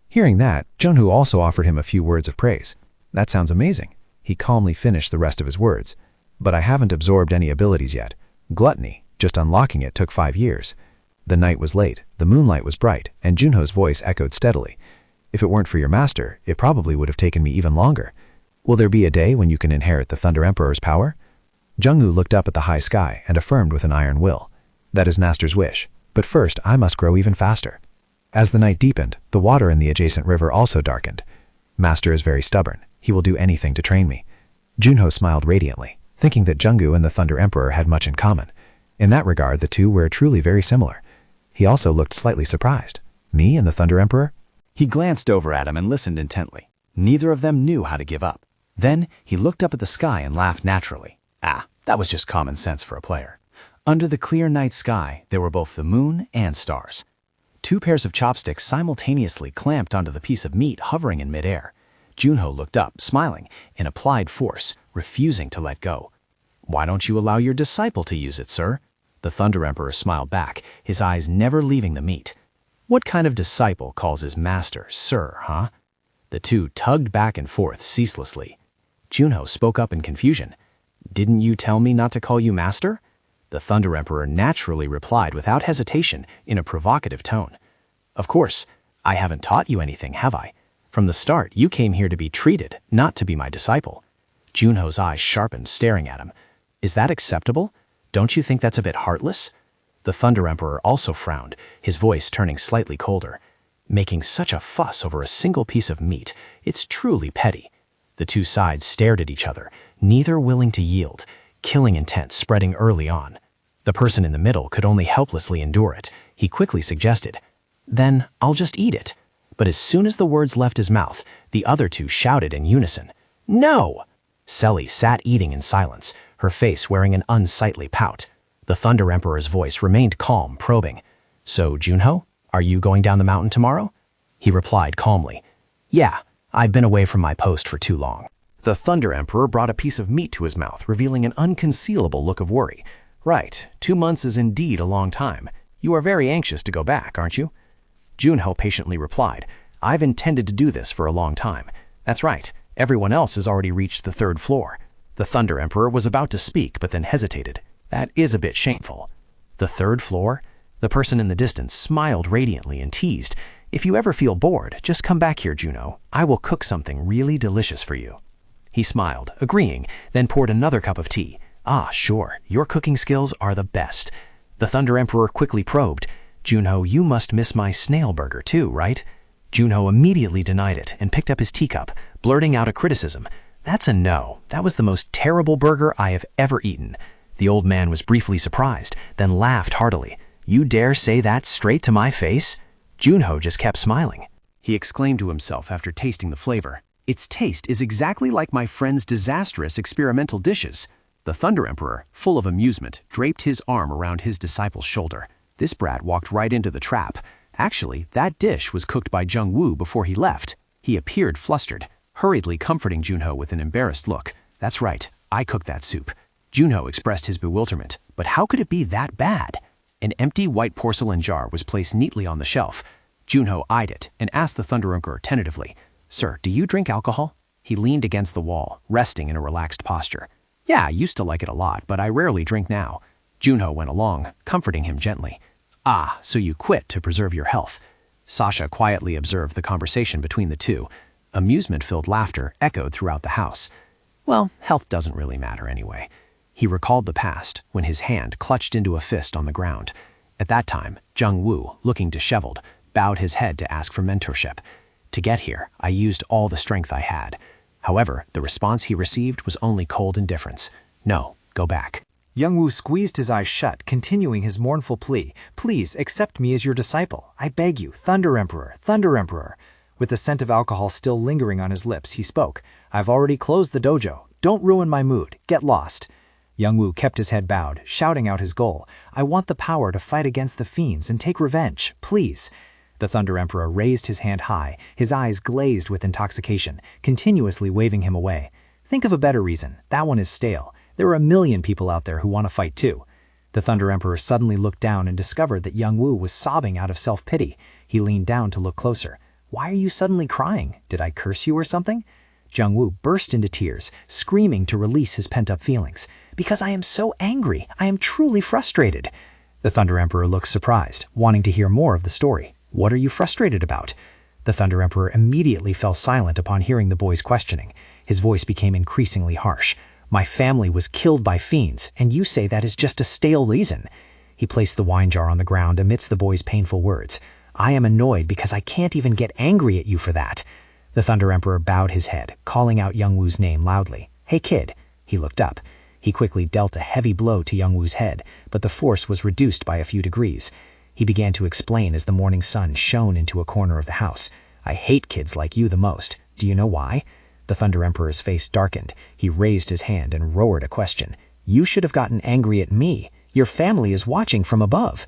Hearing that, Junho also offered him a few words of praise. That sounds amazing. He calmly finished the rest of his words. But I haven't absorbed any abilities yet. Gluttony, just unlocking it took 5 years. The night was late, the moonlight was bright, and Junho's voice echoed steadily. If it weren't for your master, it probably would have taken me even longer. Will there be a day when you can inherit the Thunder Emperor's power? Jungwoo looked up at the high sky and affirmed with an iron will. That is Master's wish, but first I must grow even faster. As the night deepened, the water in the adjacent river also darkened. Master is very stubborn. He will do anything to train me. Junho smiled radiantly, thinking that Jungwoo and the Thunder Emperor had much in common. In that regard, the two were truly very similar. He also looked slightly surprised. Me and the Thunder Emperor? He glanced over at him and listened intently. Neither of them knew how to give up. Then he looked up at the sky and laughed naturally. Ah, that was just common sense for a player. Under the clear night sky, there were both the moon and stars. 2 pairs of chopsticks simultaneously clamped onto the piece of meat hovering in midair. Junho looked up, smiling, in applied force, refusing to let go. Why don't you allow your disciple to use it, sir? The Thunder Emperor smiled back, his eyes never leaving the meat. What kind of disciple calls his master, sir, huh? The two tugged back and forth ceaselessly. Junho spoke up in confusion. Didn't you tell me not to call you master? The Thunder Emperor naturally replied without hesitation in a provocative tone. Of course, I haven't taught you anything, have I? From the start, you came here to be treated, not to be my disciple. Junho's eyes sharpened, staring at him. Is that acceptable? Don't you think that's a bit heartless? The Thunder Emperor also frowned, his voice turning slightly colder. Making such a fuss over a single piece of meat, it's truly petty. The two sides stared at each other, neither willing to yield, killing intent spreading early on. The person in the middle could only helplessly endure it. He quickly suggested, "Then I'll just eat it." But as soon as the words left his mouth, the other two shouted in unison, "No!" Selly sat eating in silence, her face wearing an unsightly pout. The Thunder Emperor's voice remained calm, probing. "So, Junho, are you going down the mountain tomorrow?" He replied calmly, "Yeah, I've been away from my post for too long." The Thunder Emperor brought a piece of meat to his mouth, revealing an unconcealable look of worry. Right, 2 months is indeed a long time. You are very anxious to go back, aren't you? Junho patiently replied, I've intended to do this for a long time. That's right, everyone else has already reached the 3rd floor. The Thunder Emperor was about to speak, but then hesitated. That is a bit shameful. The 3rd floor? The person in the distance smiled radiantly and teased, If you ever feel bored, just come back here, Junho. I will cook something really delicious for you. He smiled, agreeing, then poured another cup of tea. Ah, sure, your cooking skills are the best. The Thunder Emperor quickly probed, Junho, you must miss my snail burger too, right? Junho immediately denied it and picked up his teacup, blurting out a criticism. That's a no. That was the most terrible burger I have ever eaten. The old man was briefly surprised, then laughed heartily. You dare say that straight to my face? Junho just kept smiling. He exclaimed to himself after tasting the flavor. Its taste is exactly like my friend's disastrous experimental dishes. The Thunder Emperor, full of amusement, draped his arm around his disciple's shoulder. This brat walked right into the trap. Actually, that dish was cooked by Jungwoo before he left. He appeared flustered, hurriedly comforting Junho with an embarrassed look. That's right, I cooked that soup. Junho expressed his bewilderment, but how could it be that bad? An empty white porcelain jar was placed neatly on the shelf. Junho eyed it and asked the Thunder Emperor tentatively, Sir, do you drink alcohol? He leaned against the wall, resting in a relaxed posture. Yeah, I used to like it a lot, but I rarely drink now. Junho went along, comforting him gently. Ah, so you quit to preserve your health. Sasha quietly observed the conversation between the two. Amusement-filled laughter echoed throughout the house. Well, health doesn't really matter anyway. He recalled the past when his hand clutched into a fist on the ground. At that time, Jungwoo, looking disheveled, bowed his head to ask for mentorship. To get here, I used all the strength I had. However, the response he received was only cold indifference. No, go back. Jungwoo squeezed his eyes shut, continuing his mournful plea. Please, accept me as your disciple. I beg you, Thunder Emperor, Thunder Emperor. With the scent of alcohol still lingering on his lips, he spoke. I've already closed the dojo. Don't ruin my mood. Get lost. Youngwoo kept his head bowed, shouting out his goal. I want the power to fight against the fiends and take revenge, please. The Thunder Emperor raised his hand high, his eyes glazed with intoxication, continuously waving him away. Think of a better reason. That one is stale. There are a million people out there who want to fight too. The Thunder Emperor suddenly looked down and discovered that Youngwoo was sobbing out of self-pity. He leaned down to look closer. Why are you suddenly crying? Did I curse you or something? Jungwoo burst into tears, screaming to release his pent-up feelings. Because I am so angry. I am truly frustrated. The Thunder Emperor looked surprised, wanting to hear more of the story. What are you frustrated about? The Thunder Emperor immediately fell silent upon hearing the boy's questioning. His voice became increasingly harsh. My family was killed by fiends, and you say that is just a stale reason. He placed the wine jar on the ground amidst the boy's painful words. I am annoyed because I can't even get angry at you for that. The Thunder Emperor bowed his head, calling out Youngwoo's name loudly. Hey kid. He looked up. He quickly dealt a heavy blow to Youngwoo's head, but the force was reduced by a few degrees. He began to explain as the morning sun shone into a corner of the house. I hate kids like you the most. Do you know why? The Thunder Emperor's face darkened. He raised his hand and roared a question. You should have gotten angry at me. Your family is watching from above.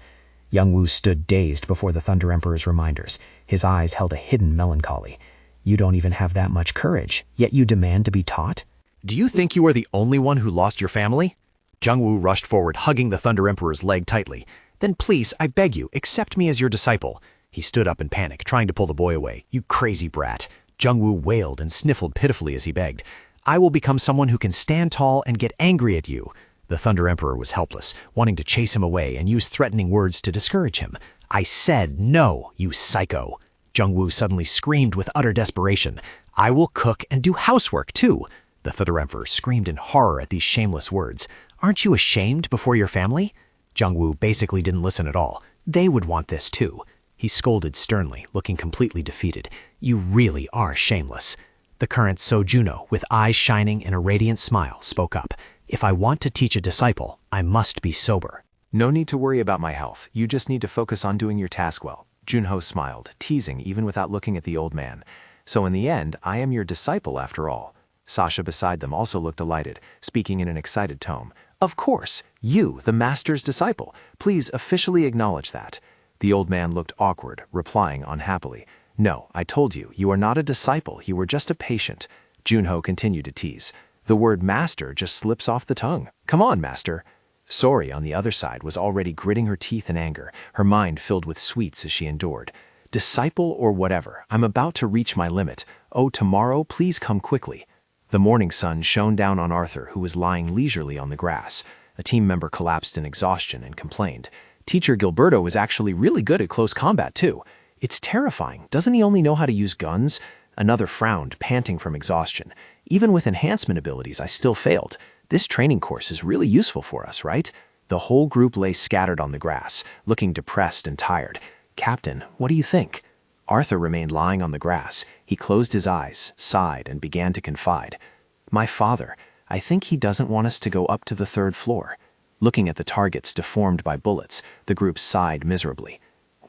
Youngwoo stood dazed before the Thunder Emperor's reminders. His eyes held a hidden melancholy. You don't even have that much courage, yet you demand to be taught? Do you think you are the only one who lost your family? Jungwoo rushed forward, hugging the Thunder Emperor's leg tightly. Then please, I beg you, accept me as your disciple. He stood up in panic, trying to pull the boy away. You crazy brat. Jungwoo wailed and sniffled pitifully as he begged. I will become someone who can stand tall and get angry at you. The Thunder Emperor was helpless, wanting to chase him away and use threatening words to discourage him. I said no, you psycho. Jungwoo suddenly screamed with utter desperation. I will cook and do housework too. The Thunder Emperor screamed in horror at these shameless words. Aren't you ashamed before your family? Jungwoo basically didn't listen at all. They would want this too. He scolded sternly, looking completely defeated. You really are shameless. The current Sojuno, with eyes shining and a radiant smile, spoke up. If I want to teach a disciple, I must be sober. No need to worry about my health. You just need to focus on doing your task well. Junho smiled, teasing even without looking at the old man. So in the end, I am your disciple after all. Sasha beside them also looked delighted, speaking in an excited tone. Of course, you, the master's disciple. Please officially acknowledge that. The old man looked awkward, replying unhappily. No, I told you, you are not a disciple, you were just a patient. Junho continued to tease. The word master just slips off the tongue. Come on, master. Sori, on the other side, was already gritting her teeth in anger, her mind filled with sweets as she endured. Disciple or whatever, I'm about to reach my limit. Oh, tomorrow, please come quickly. The morning sun shone down on Arthur, who was lying leisurely on the grass. A team member collapsed in exhaustion and complained. Teacher Gilberto is actually really good at close combat, too. It's terrifying. Doesn't he only know how to use guns? Another frowned, panting from exhaustion. Even with enhancement abilities, I still failed. This training course is really useful for us, right? The whole group lay scattered on the grass, looking depressed and tired. Captain, what do you think? Arthur remained lying on the grass. He closed his eyes, sighed, and began to confide. My father, I think he doesn't want us to go up to the 3rd floor. Looking at the targets deformed by bullets, the group sighed miserably.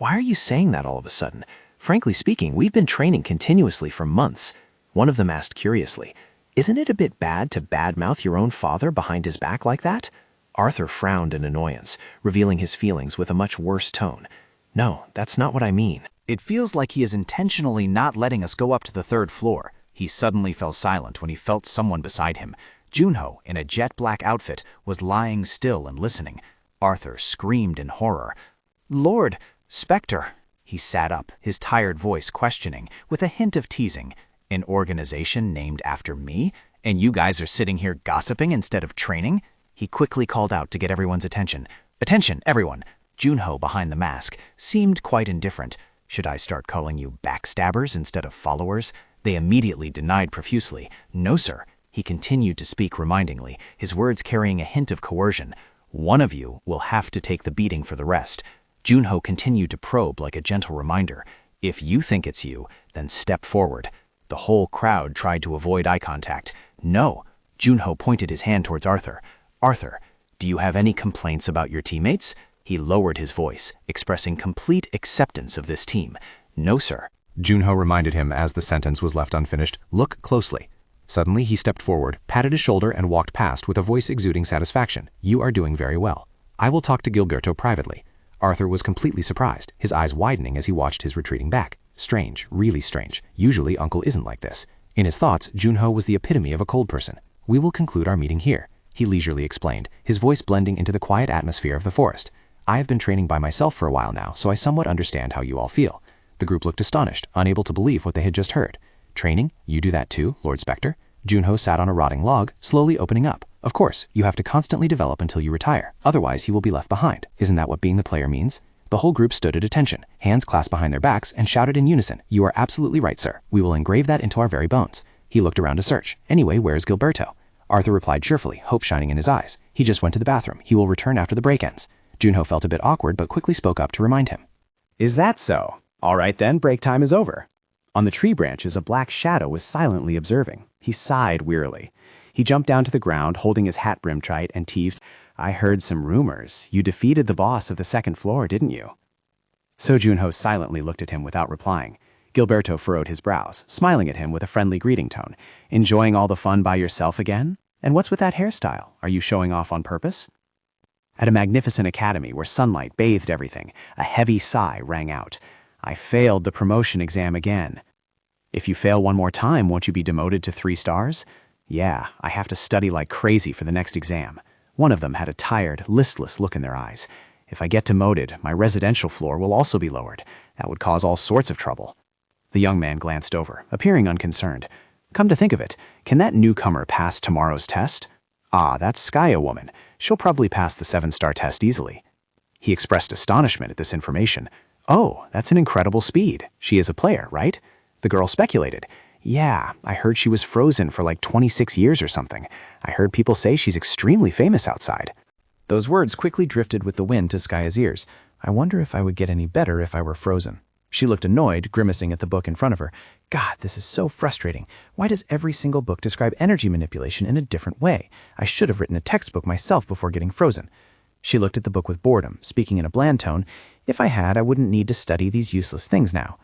Why are you saying that all of a sudden? Frankly speaking, we've been training continuously for months. One of them asked curiously, Isn't it a bit bad to badmouth your own father behind his back like that? Arthur frowned in annoyance, revealing his feelings with a much worse tone. No, that's not what I mean. It feels like he is intentionally not letting us go up to the 3rd floor. He suddenly fell silent when he felt someone beside him. Junho, in a jet-black outfit, was lying still and listening. Arthur screamed in horror. Lord, Spectre! He sat up, his tired voice questioning, with a hint of teasing. An organization named after me? And you guys are sitting here gossiping instead of training? He quickly called out to get everyone's attention. Attention, everyone! Junho, behind the mask, seemed quite indifferent. Should I start calling you backstabbers instead of followers? They immediately denied profusely. No, sir. He continued to speak remindingly, his words carrying a hint of coercion. One of you will have to take the beating for the rest. Junho continued to probe like a gentle reminder. If you think it's you, then step forward. The whole crowd tried to avoid eye contact. No. Junho pointed his hand towards Arthur. Arthur, do you have any complaints about your teammates? He lowered his voice, expressing complete acceptance of this team. No, sir. Junho reminded him as the sentence was left unfinished. Look closely. Suddenly, he stepped forward, patted his shoulder, and walked past with a voice exuding satisfaction. You are doing very well. I will talk to Gilberto privately. Arthur was completely surprised, his eyes widening as he watched his retreating back. Strange, really strange. Usually, Uncle isn't like this. In his thoughts, Junho was the epitome of a cold person. We will conclude our meeting here, he leisurely explained, his voice blending into the quiet atmosphere of the forest. I have been training by myself for a while now, so I somewhat understand how you all feel. The group looked astonished, unable to believe what they had just heard. Training? You do that too, Lord Spectre? Junho sat on a rotting log, slowly opening up. Of course, you have to constantly develop until you retire. Otherwise, he will be left behind. Isn't that what being the player means? The whole group stood at attention, hands clasped behind their backs, and shouted in unison, You are absolutely right, sir. We will engrave that into our very bones. He looked around to search. Anyway, where is Gilberto? Arthur replied cheerfully, hope shining in his eyes. He just went to the bathroom. He will return after the break ends. Junho felt a bit awkward, but quickly spoke up to remind him. Is that so? All right then, break time is over. On the tree branches, a black shadow was silently observing. He sighed wearily. He jumped down to the ground, holding his hat brim tight, and teased, I heard some rumors. You defeated the boss of the second floor, didn't you? So Junho silently looked at him without replying. Gilberto furrowed his brows, smiling at him with a friendly greeting tone. Enjoying all the fun by yourself again? And what's with that hairstyle? Are you showing off on purpose? At a magnificent academy where sunlight bathed everything, a heavy sigh rang out. I failed the promotion exam again. If you fail one more time, won't you be demoted to 3 stars? Yeah, I have to study like crazy for the next exam. One of them had a tired, listless look in their eyes. If I get demoted, my residential floor will also be lowered. That would cause all sorts of trouble. The young man glanced over, appearing unconcerned. Come to think of it, can that newcomer pass tomorrow's test? Ah, that's Skya woman. She'll probably pass the 7-star test easily. He expressed astonishment at this information. Oh, that's an incredible speed. She is a player, right? The girl speculated. Yeah, I heard she was frozen for like 26 years or something. I heard people say she's extremely famous outside. Those words quickly drifted with the wind to Skya's ears. I wonder if I would get any better if I were frozen. She looked annoyed, grimacing at the book in front of her. God, this is so frustrating. Why does every single book describe energy manipulation in a different way? I should have written a textbook myself before getting frozen. She looked at the book with boredom, speaking in a bland tone. If I had, I wouldn't need to study these useless things now.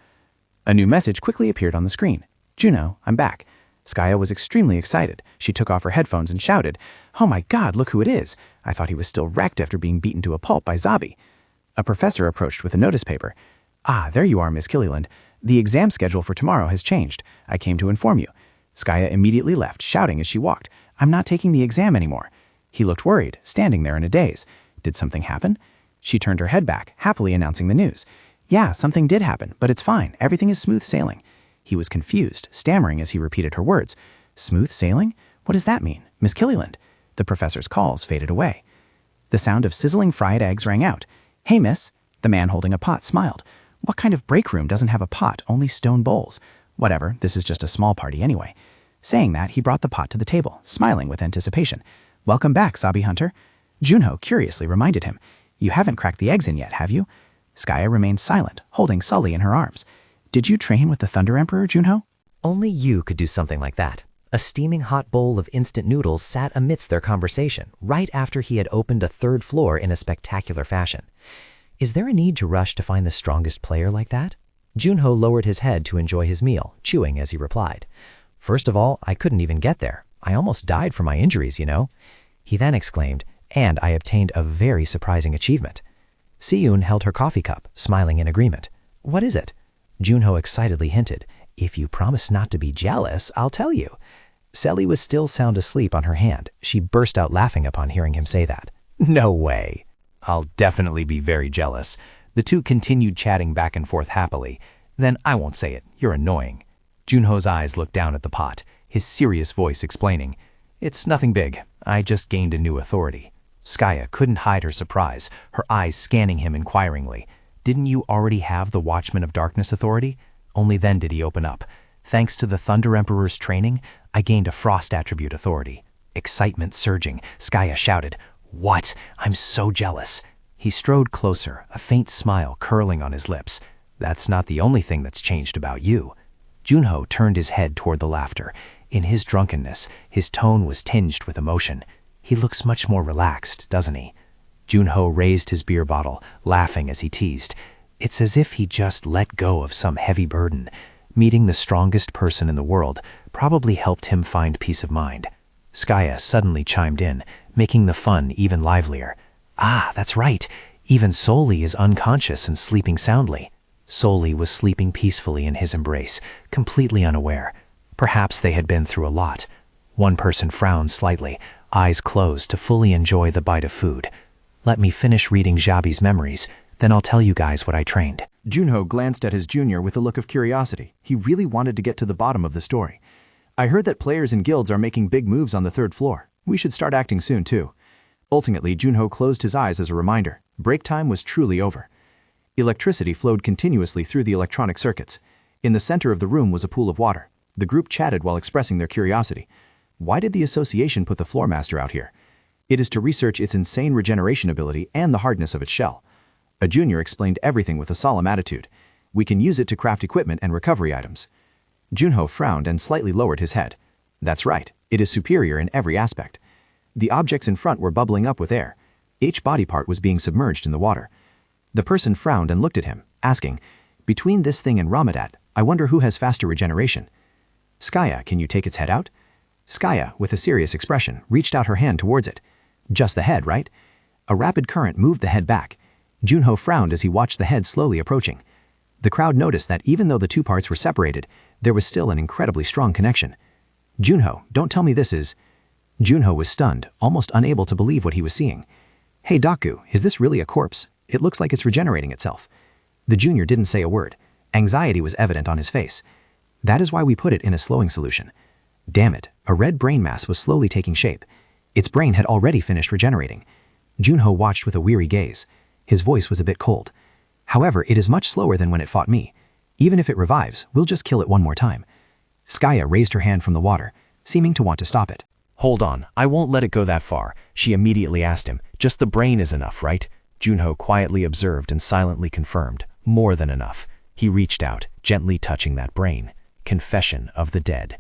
A new message quickly appeared on the screen. Juno, I'm back. Skya was extremely excited. She took off her headphones and shouted, Oh my God, look who it is. I thought he was still wrecked after being beaten to a pulp by Zabi. A professor approached with a notice paper. Ah, there you are, Miss Killyland. The exam schedule for tomorrow has changed. I came to inform you. Skya immediately left, shouting as she walked, I'm not taking the exam anymore. He looked worried, standing there in a daze. Did something happen? She turned her head back, happily announcing the news. Yeah, something did happen, but it's fine. Everything is smooth sailing. He was confused, stammering as he repeated her words. Smooth sailing? What does that mean? Miss Killyland. The professor's calls faded away. The sound of sizzling fried eggs rang out. Hey, miss. The man holding a pot smiled. What kind of break room doesn't have a pot, only stone bowls? Whatever, this is just a small party anyway. Saying that, he brought the pot to the table, smiling with anticipation. Welcome back, Zabi Hunter. Junho curiously reminded him. You haven't cracked the eggs in yet, have you? Skya remained silent, holding Sully in her arms. Did you train with the Thunder Emperor, Junho? Only you could do something like that. A steaming hot bowl of instant noodles sat amidst their conversation, right after he had opened a 3rd floor in a spectacular fashion. Is there a need to rush to find the strongest player like that? Junho lowered his head to enjoy his meal, chewing as he replied. First of all, I couldn't even get there. I almost died from my injuries, you know. He then exclaimed, and I obtained a very surprising achievement. Siyun held her coffee cup, smiling in agreement. What is it? Junho excitedly hinted, if you promise not to be jealous, I'll tell you. Selly was still sound asleep on her hand. She burst out laughing upon hearing him say that. No way. I'll definitely be very jealous. The two continued chatting back and forth happily. Then I won't say it. You're annoying. Junho's eyes looked down at the pot, his serious voice explaining, It's nothing big. I just gained a new authority. Skya couldn't hide her surprise, her eyes scanning him inquiringly. Didn't you already have the Watchman of Darkness authority? Only then did he open up. Thanks to the Thunder Emperor's training, I gained a Frost attribute authority. Excitement surging, Skya shouted, What? I'm so jealous. He strode closer, a faint smile curling on his lips. That's not the only thing that's changed about you. Junho turned his head toward the laughter. In his drunkenness, his tone was tinged with emotion. He looks much more relaxed, doesn't he? Junho raised his beer bottle, laughing as he teased. It's as if he just let go of some heavy burden. Meeting the strongest person in the world probably helped him find peace of mind. Skaya suddenly chimed in, making the fun even livelier. Ah, that's right. Even Soli is unconscious and sleeping soundly. Soli was sleeping peacefully in his embrace, completely unaware. Perhaps they had been through a lot. One person frowned slightly, eyes closed to fully enjoy the bite of food. Let me finish reading Xiaobi's memories, then I'll tell you guys what I trained. Junho glanced at his junior with a look of curiosity. He really wanted to get to the bottom of the story. I heard that players and guilds are making big moves on the 3rd floor. We should start acting soon, too. Ultimately, Junho closed his eyes as a reminder. Break time was truly over. Electricity flowed continuously through the electronic circuits. In the center of the room was a pool of water. The group chatted while expressing their curiosity. Why did the association put the floormaster out here? It is to research its insane regeneration ability and the hardness of its shell. A junior explained everything with a solemn attitude. We can use it to craft equipment and recovery items. Junho frowned and slightly lowered his head. That's right, it is superior in every aspect. The objects in front were bubbling up with air. Each body part was being submerged in the water. The person frowned and looked at him, asking, between this thing and Ramadat, I wonder who has faster regeneration. Skaya, can you take its head out? Skaya, with a serious expression, reached out her hand towards it. Just the head, right? A rapid current moved the head back. Junho frowned as he watched the head slowly approaching. The crowd noticed that even though the two parts were separated, there was still an incredibly strong connection. Junho, don't tell me this is... Junho was stunned, almost unable to believe what he was seeing. Hey Daku, is this really a corpse? It looks like it's regenerating itself. The junior didn't say a word. Anxiety was evident on his face. That is why we put it in a slowing solution. Damn it, a red brain mass was slowly taking shape. Its brain had already finished regenerating. Junho watched with a weary gaze. His voice was a bit cold. However, it is much slower than when it fought me. Even if it revives, we'll just kill it one more time. Skaya raised her hand from the water, seeming to want to stop it. Hold on, I won't let it go that far, she immediately asked him. Just the brain is enough, right? Junho quietly observed and silently confirmed. More than enough. He reached out, gently touching that brain. Confession of the dead.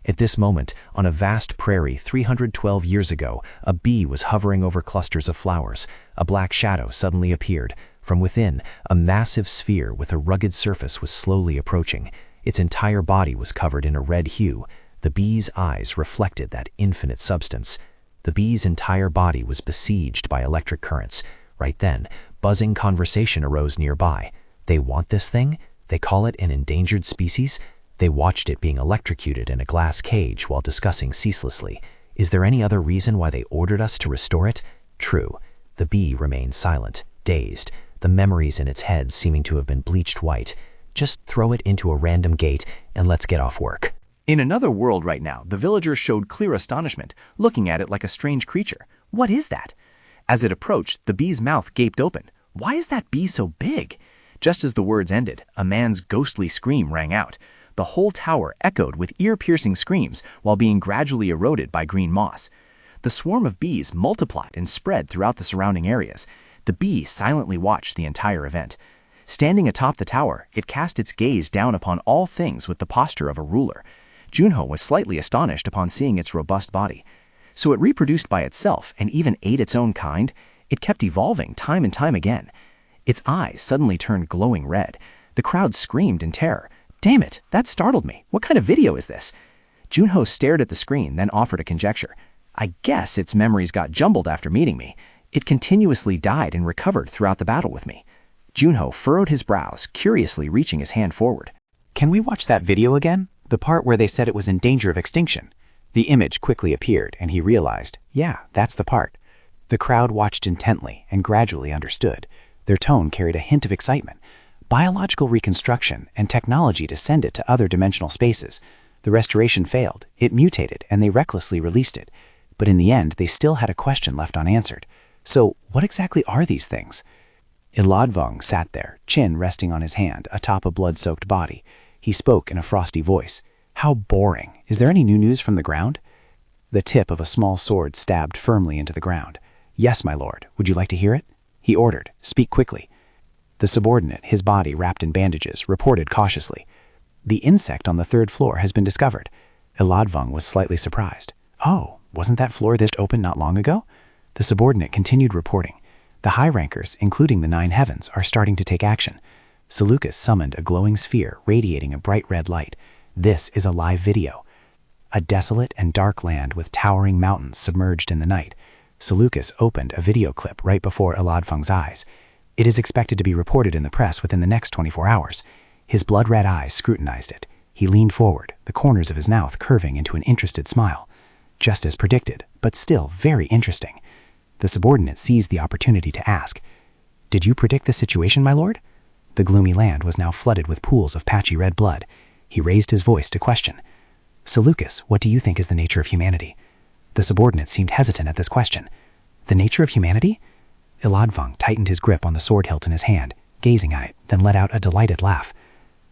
At this moment, on a vast prairie 312 years ago, a bee was hovering over clusters of flowers. A black shadow suddenly appeared. From within, a massive sphere with a rugged surface was slowly approaching. Its entire body was covered in a red hue. The bee's eyes reflected that infinite substance. The bee's entire body was besieged by electric currents. Right then, buzzing conversation arose nearby. They want this thing? They call it an endangered species? They watched it being electrocuted in a glass cage while discussing ceaselessly. Is there any other reason why they ordered us to restore it? True. The bee remained silent, dazed, the memories in its head seeming to have been bleached white. Just throw it into a random gate and let's get off work. In another world right now, the villagers showed clear astonishment, looking at it like a strange creature. What is that? As it approached, the bee's mouth gaped open. Why is that bee so big? Just as the words ended, a man's ghostly scream rang out. The whole tower echoed with ear-piercing screams while being gradually eroded by green moss. The swarm of bees multiplied and spread throughout the surrounding areas. The bee silently watched the entire event. Standing atop the tower, it cast its gaze down upon all things with the posture of a ruler. Junho was slightly astonished upon seeing its robust body. So it reproduced by itself and even ate its own kind. It kept evolving time and time again. Its eyes suddenly turned glowing red. The crowd screamed in terror. Damn it, that startled me. What kind of video is this? Junho stared at the screen, then offered a conjecture. I guess its memories got jumbled after meeting me. It continuously died and recovered throughout the battle with me. Junho furrowed his brows, curiously reaching his hand forward. Can we watch that video again? The part where they said it was in danger of extinction. The image quickly appeared, and he realized, yeah, that's the part. The crowd watched intently and gradually understood. Their tone carried a hint of excitement. Biological reconstruction and technology to send it to other dimensional spaces. The restoration failed, it mutated, and they recklessly released it. But in the end, they still had a question left unanswered. So, what exactly are these things? Iladvung sat there, chin resting on his hand, atop a blood-soaked body. He spoke in a frosty voice. How boring. Is there any new news from the ground? The tip of a small sword stabbed firmly into the ground. Yes, my lord. Would you like to hear it? He ordered. Speak quickly. The subordinate, his body wrapped in bandages, reported cautiously. The insect on the 3rd floor has been discovered. Iladvung was slightly surprised. Oh, wasn't that floor this open not long ago? The subordinate continued reporting. The high rankers, including the 9 heavens, are starting to take action. Seleucus summoned a glowing sphere radiating a bright red light. This is a live video. A desolate and dark land with towering mountains submerged in the night. Seleucus opened a video clip right before Eladfung's eyes. It is expected to be reported in the press within the next 24 hours. His blood-red eyes scrutinized it. He leaned forward, the corners of his mouth curving into an interested smile. Just as predicted, but still very interesting. The subordinate seized the opportunity to ask, "Did you predict this situation, my lord?" The gloomy land was now flooded with pools of patchy red blood. He raised his voice to question. "Seleucus, what do you think is the nature of humanity?" The subordinate seemed hesitant at this question. "The nature of humanity?" Eladfung tightened his grip on the sword hilt in his hand, gazing at it, then let out a delighted laugh.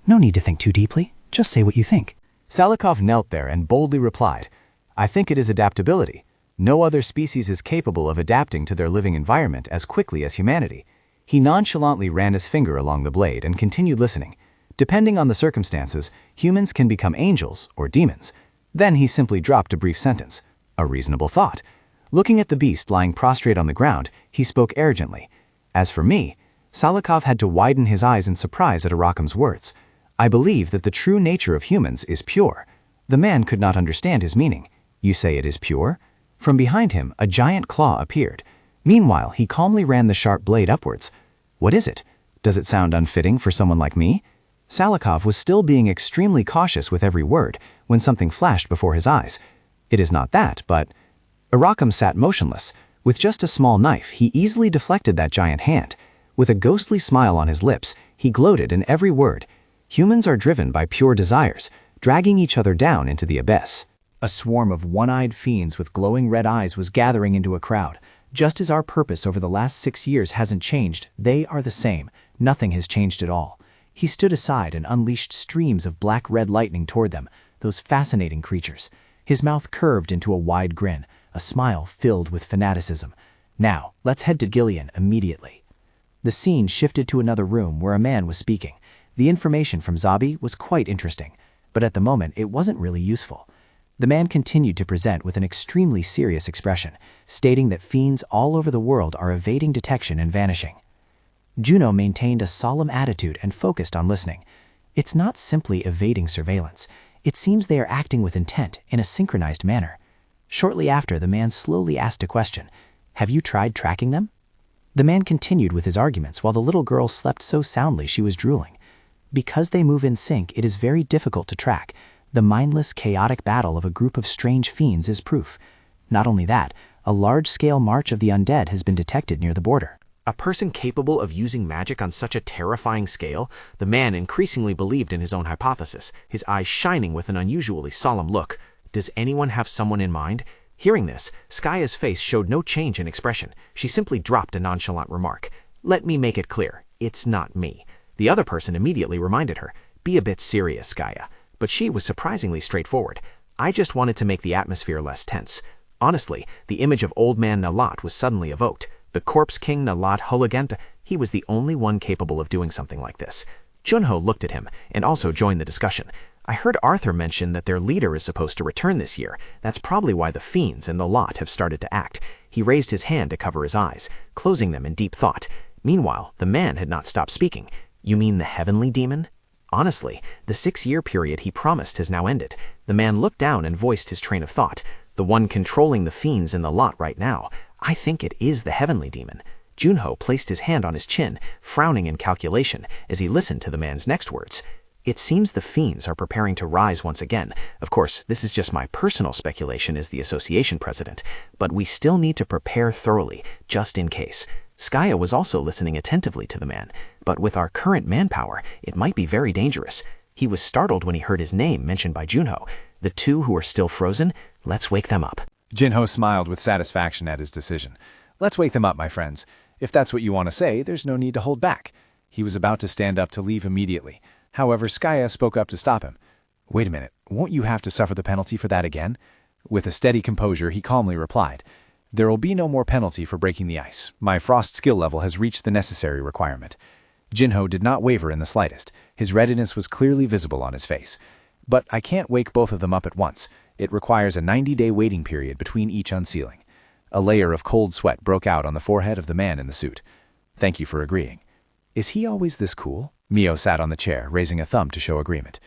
"No need to think too deeply. Just say what you think." Salikov knelt there and boldly replied, "I think it is adaptability. No other species is capable of adapting to their living environment as quickly as humanity." He nonchalantly ran his finger along the blade and continued listening. Depending on the circumstances, humans can become angels or demons. Then he simply dropped a brief sentence. A reasonable thought. Looking at the beast lying prostrate on the ground, he spoke arrogantly. As for me, Salikov had to widen his eyes in surprise at Arakam's words. "I believe that the true nature of humans is pure." The man could not understand his meaning. "You say it is pure?" From behind him, a giant claw appeared. Meanwhile, he calmly ran the sharp blade upwards. "What is it? Does it sound unfitting for someone like me?" Salikov was still being extremely cautious with every word when something flashed before his eyes. "It is not that, but—" Arakam sat motionless. With just a small knife, he easily deflected that giant hand. With a ghostly smile on his lips, he gloated in every word. "Humans are driven by pure desires, dragging each other down into the abyss." A swarm of one-eyed fiends with glowing red eyes was gathering into a crowd. Just as our purpose over the last 6 years hasn't changed, they are the same. Nothing has changed at all. He stood aside and unleashed streams of black-red lightning toward them, those fascinating creatures. His mouth curved into a wide grin, a smile filled with fanaticism. "Now, let's head to Gilean immediately." The scene shifted to another room where a man was speaking. The information from Zabi was quite interesting, but at the moment it wasn't really useful. The man continued to present with an extremely serious expression, stating that fiends all over the world are evading detection and vanishing. Juno maintained a solemn attitude and focused on listening. It's not simply evading surveillance. It seems they are acting with intent in a synchronized manner. Shortly after, the man slowly asked a question. "Have you tried tracking them?" The man continued with his arguments while the little girl slept so soundly she was drooling. Because they move in sync, it is very difficult to track. The mindless, chaotic battle of a group of strange fiends is proof. Not only that, a large-scale march of the undead has been detected near the border. A person capable of using magic on such a terrifying scale? The man increasingly believed in his own hypothesis, his eyes shining with an unusually solemn look. Does anyone have someone in mind? Hearing this, Skaya's face showed no change in expression. She simply dropped a nonchalant remark. "Let me make it clear, it's not me." The other person immediately reminded her, "Be a bit serious, Skaya." But she was surprisingly straightforward. "I just wanted to make the atmosphere less tense." Honestly, the image of Old Man Nalat was suddenly evoked. The Corpse King Nalat Hulagenta, he was the only one capable of doing something like this. Junho looked at him and also joined the discussion. "I heard Arthur mention that their leader is supposed to return this year. That's probably why the fiends and the lot have started to act." He raised his hand to cover his eyes, closing them in deep thought. Meanwhile, the man had not stopped speaking. "You mean the heavenly demon?" Honestly, the 6-year period he promised has now ended. The man looked down and voiced his train of thought. "The one controlling the fiends in the lot right now. I think it is the heavenly demon." Junho placed his hand on his chin, frowning in calculation as he listened to the man's next words. "It seems the fiends are preparing to rise once again. Of course, this is just my personal speculation as the association president, but we still need to prepare thoroughly, just in case." Skaya was also listening attentively to the man, but with our current manpower, it might be very dangerous. He was startled when he heard his name mentioned by Junho. "The two who are still frozen, let's wake them up." Junho smiled with satisfaction at his decision. "Let's wake them up, my friends. If that's what you want to say, there's no need to hold back." He was about to stand up to leave immediately. However, Skaya spoke up to stop him. "Wait a minute, won't you have to suffer the penalty for that again?" With a steady composure, he calmly replied, "There will be no more penalty for breaking the ice. My frost skill level has reached the necessary requirement." Junho did not waver in the slightest. His readiness was clearly visible on his face. "But I can't wake both of them up at once. It requires a 90-day waiting period between each unsealing." A layer of cold sweat broke out on the forehead of the man in the suit. "Thank you for agreeing." "Is he always this cool?" Mio sat on the chair, raising a thumb to show agreement.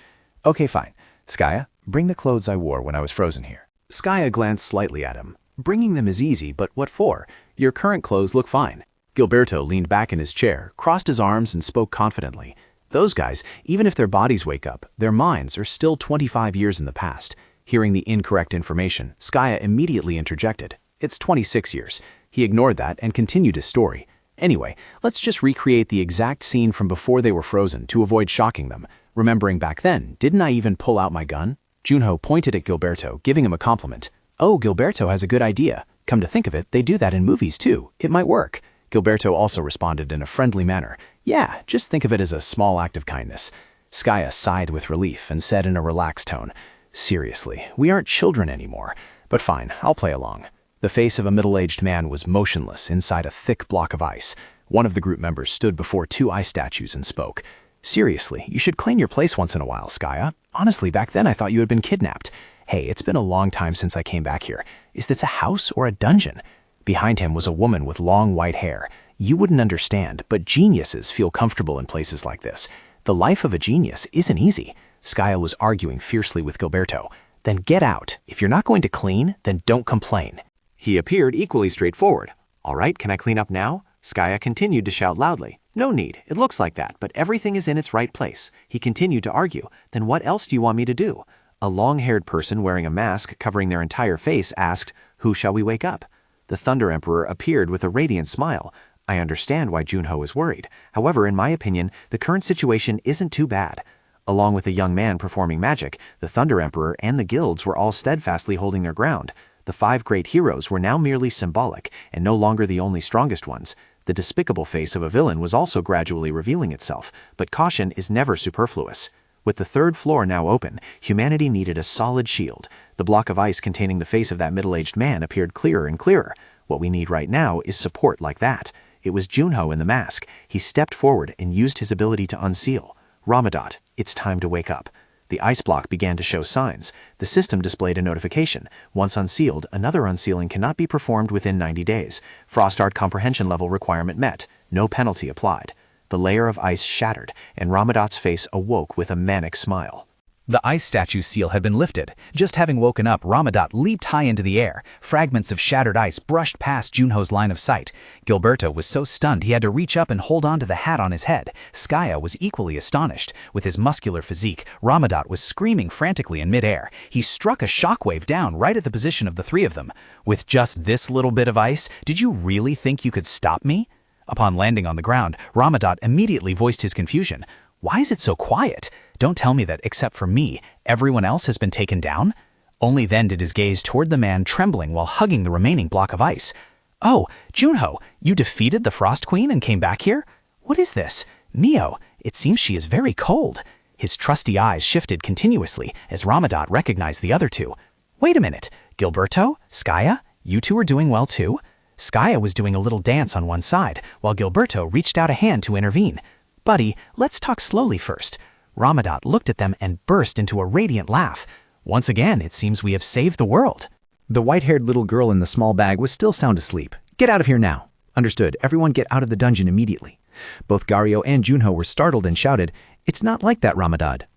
Okay, fine. Skaya, bring the clothes I wore when I was frozen here. Skaya glanced slightly at him. Bringing them is easy, but what for? Your current clothes look fine. Gilberto leaned back in his chair, crossed his arms, and spoke confidently. Those guys, even if their bodies wake up, their minds are still 25 years in the past. Hearing the incorrect information, Skaya immediately interjected. It's 26 years. He ignored that and continued his story. Anyway, let's just recreate the exact scene from before they were frozen to avoid shocking them. Remembering back then, didn't I even pull out my gun? Junho pointed at Gilberto, giving him a compliment. Oh, Gilberto has a good idea. Come to think of it, they do that in movies too. It might work. Gilberto also responded in a friendly manner. Yeah, just think of it as a small act of kindness. Skaya sighed with relief and said in a relaxed tone, Seriously, we aren't children anymore. But fine, I'll play along. The face of a middle-aged man was motionless inside a thick block of ice. One of the group members stood before two ice statues and spoke. Seriously, you should clean your place once in a while, Skaya. Honestly, back then I thought you had been kidnapped. Hey, it's been a long time since I came back here. Is this a house or a dungeon? Behind him was a woman with long white hair. You wouldn't understand, but geniuses feel comfortable in places like this. The life of a genius isn't easy. Skaya was arguing fiercely with Gilberto. Then get out. If you're not going to clean, then don't complain. He appeared equally straightforward. All right, can I clean up now? Skaya continued to shout loudly. No need. It looks like that, but everything is in its right place. He continued to argue. Then what else do you want me to do? A long-haired person wearing a mask covering their entire face asked, Who shall we wake up? The Thunder Emperor appeared with a radiant smile. I understand why Junho is worried. However, in my opinion, the current situation isn't too bad. Along with a young man performing magic, the Thunder Emperor and the guilds were all steadfastly holding their ground. The 5 great heroes were now merely symbolic and no longer the only strongest ones. The despicable face of a villain was also gradually revealing itself, but caution is never superfluous. With the 3rd floor now open, humanity needed a solid shield. The block of ice containing the face of that middle-aged man appeared clearer and clearer. What we need right now is support like that. It was Junho in the mask. He stepped forward and used his ability to unseal. Ramadat, it's time to wake up. The ice block began to show signs. The system displayed a notification. Once unsealed, another unsealing cannot be performed within 90 days. Frost art comprehension level requirement met. No penalty applied. The layer of ice shattered, and Ramadat's face awoke with a manic smile. The ice statue seal had been lifted. Just having woken up, Ramadat leaped high into the air. Fragments of shattered ice brushed past Junho's line of sight. Gilberto was so stunned he had to reach up and hold on to the hat on his head. Skaya was equally astonished. With his muscular physique, Ramadat was screaming frantically in midair. He struck a shockwave down right at the position of the 3 of them. With just this little bit of ice, did you really think you could stop me? Upon landing on the ground, Ramadat immediately voiced his confusion. Why is it so quiet? Don't tell me that, except for me, everyone else has been taken down? Only then did his gaze toward the man trembling while hugging the remaining block of ice. Oh, Junho, you defeated the Frost Queen and came back here? What is this? Mio, it seems she is very cold. His trusty eyes shifted continuously as Ramadat recognized the other 2. Wait a minute, Gilberto, Skaya, you 2 are doing well too? Skaya was doing a little dance on one side, while Gilberto reached out a hand to intervene. Buddy, let's talk slowly first. Ramadat looked at them and burst into a radiant laugh. Once again, it seems we have saved the world. The white-haired little girl in the small bag was still sound asleep. Get out of here now. Understood. Everyone get out of the dungeon immediately. Both Gario and Junho were startled and shouted, It's not like that, Ramadad.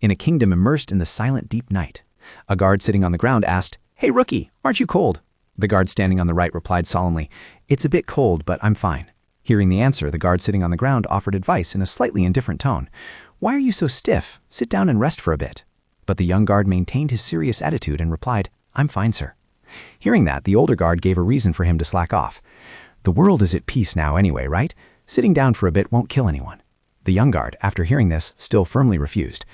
In a kingdom immersed in the silent deep night, a guard sitting on the ground asked, Hey, rookie, aren't you cold? The guard standing on the right replied solemnly, It's a bit cold, but I'm fine. Hearing the answer, the guard sitting on the ground offered advice in a slightly indifferent tone. Why are you so stiff? Sit down and rest for a bit. But the young guard maintained his serious attitude and replied, I'm fine, sir. Hearing that, the older guard gave a reason for him to slack off. The world is at peace now anyway, right? Sitting down for a bit won't kill anyone. The young guard, after hearing this, still firmly refused.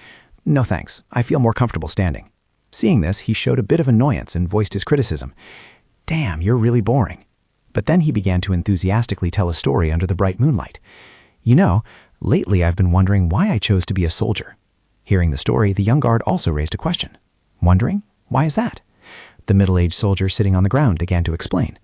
No thanks, I feel more comfortable standing. Seeing this, he showed a bit of annoyance and voiced his criticism. Damn, you're really boring. But then he began to enthusiastically tell a story under the bright moonlight. You know, lately I've been wondering why I chose to be a soldier. Hearing the story, the young guard also raised a question. Wondering? Why is that? The middle-aged soldier sitting on the ground began to explain.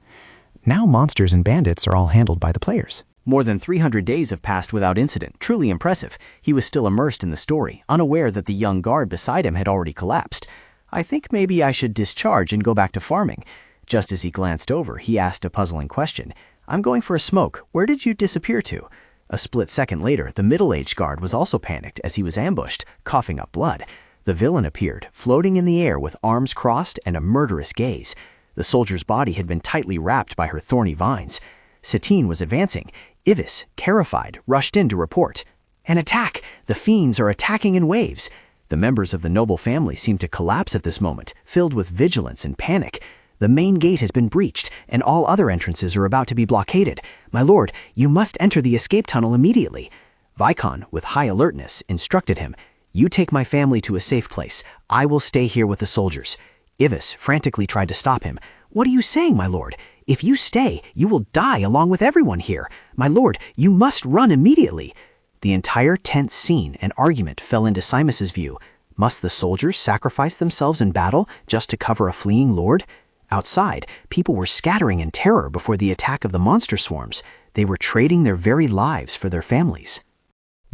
Now monsters and bandits are all handled by the players. More than 300 days have passed without incident. Truly impressive. He was still immersed in the story, unaware that the young guard beside him had already collapsed. I think maybe I should discharge and go back to farming. Just as he glanced over, he asked a puzzling question. I'm going for a smoke. Where did you disappear to? A split second later, the middle-aged guard was also panicked as he was ambushed, coughing up blood. The villain appeared, floating in the air with arms crossed and a murderous gaze. The soldier's body had been tightly wrapped by her thorny vines. Satine was advancing. Ivis, terrified, rushed in to report. An attack! The fiends are attacking in waves. The members of the noble family seemed to collapse at this moment, filled with vigilance and panic. The main gate has been breached, and all other entrances are about to be blockaded. My lord, you must enter the escape tunnel immediately. Vicon, with high alertness, instructed him, You take my family to a safe place. I will stay here with the soldiers. Ivis frantically tried to stop him. What are you saying, my lord? If you stay, you will die along with everyone here. My lord, you must run immediately. The entire tense scene and argument fell into Simus's view. Must the soldiers sacrifice themselves in battle just to cover a fleeing lord? Outside, people were scattering in terror before the attack of the monster swarms. They were trading their very lives for their families.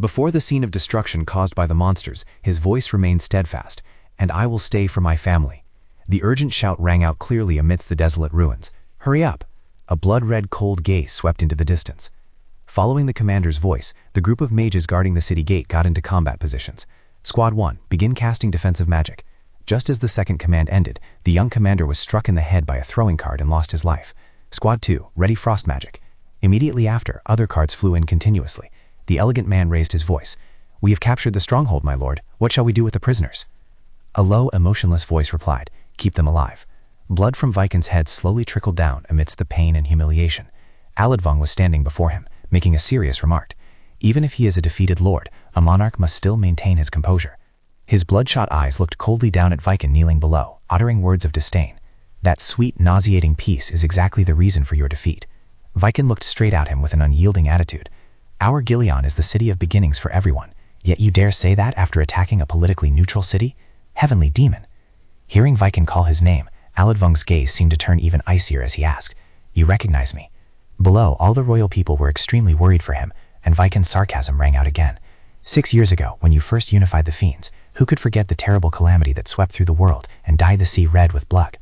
Before the scene of destruction caused by the monsters, his voice remained steadfast, "And I will stay for my family." The urgent shout rang out clearly amidst the desolate ruins. "Hurry up!" A blood-red cold gaze swept into the distance. Following the commander's voice, the group of mages guarding the city gate got into combat positions. Squad 1, begin casting defensive magic. Just as the second command ended, the young commander was struck in the head by a throwing card and lost his life. Squad 2, ready frost magic. Immediately after, other cards flew in continuously. The elegant man raised his voice. "We have captured the stronghold, my lord. What shall we do with the prisoners?" A low, emotionless voice replied, "Keep them alive." Blood from Vicon's head slowly trickled down amidst the pain and humiliation. Aladvong was standing before him, making a serious remark. Even if he is a defeated lord, a monarch must still maintain his composure. His bloodshot eyes looked coldly down at Vicon kneeling below, uttering words of disdain. "That sweet, nauseating peace is exactly the reason for your defeat." Vicon looked straight at him with an unyielding attitude. "Our Gileon is the city of beginnings for everyone, yet you dare say that after attacking a politically neutral city? Heavenly demon!" Hearing Vicon call his name, Aladvong's gaze seemed to turn even icier as he asked, "You recognize me?" Below, all the royal people were extremely worried for him, and Vicon's sarcasm rang out again. 6 years ago, when you first unified the fiends, who could forget the terrible calamity that swept through the world and dyed the sea red with blood?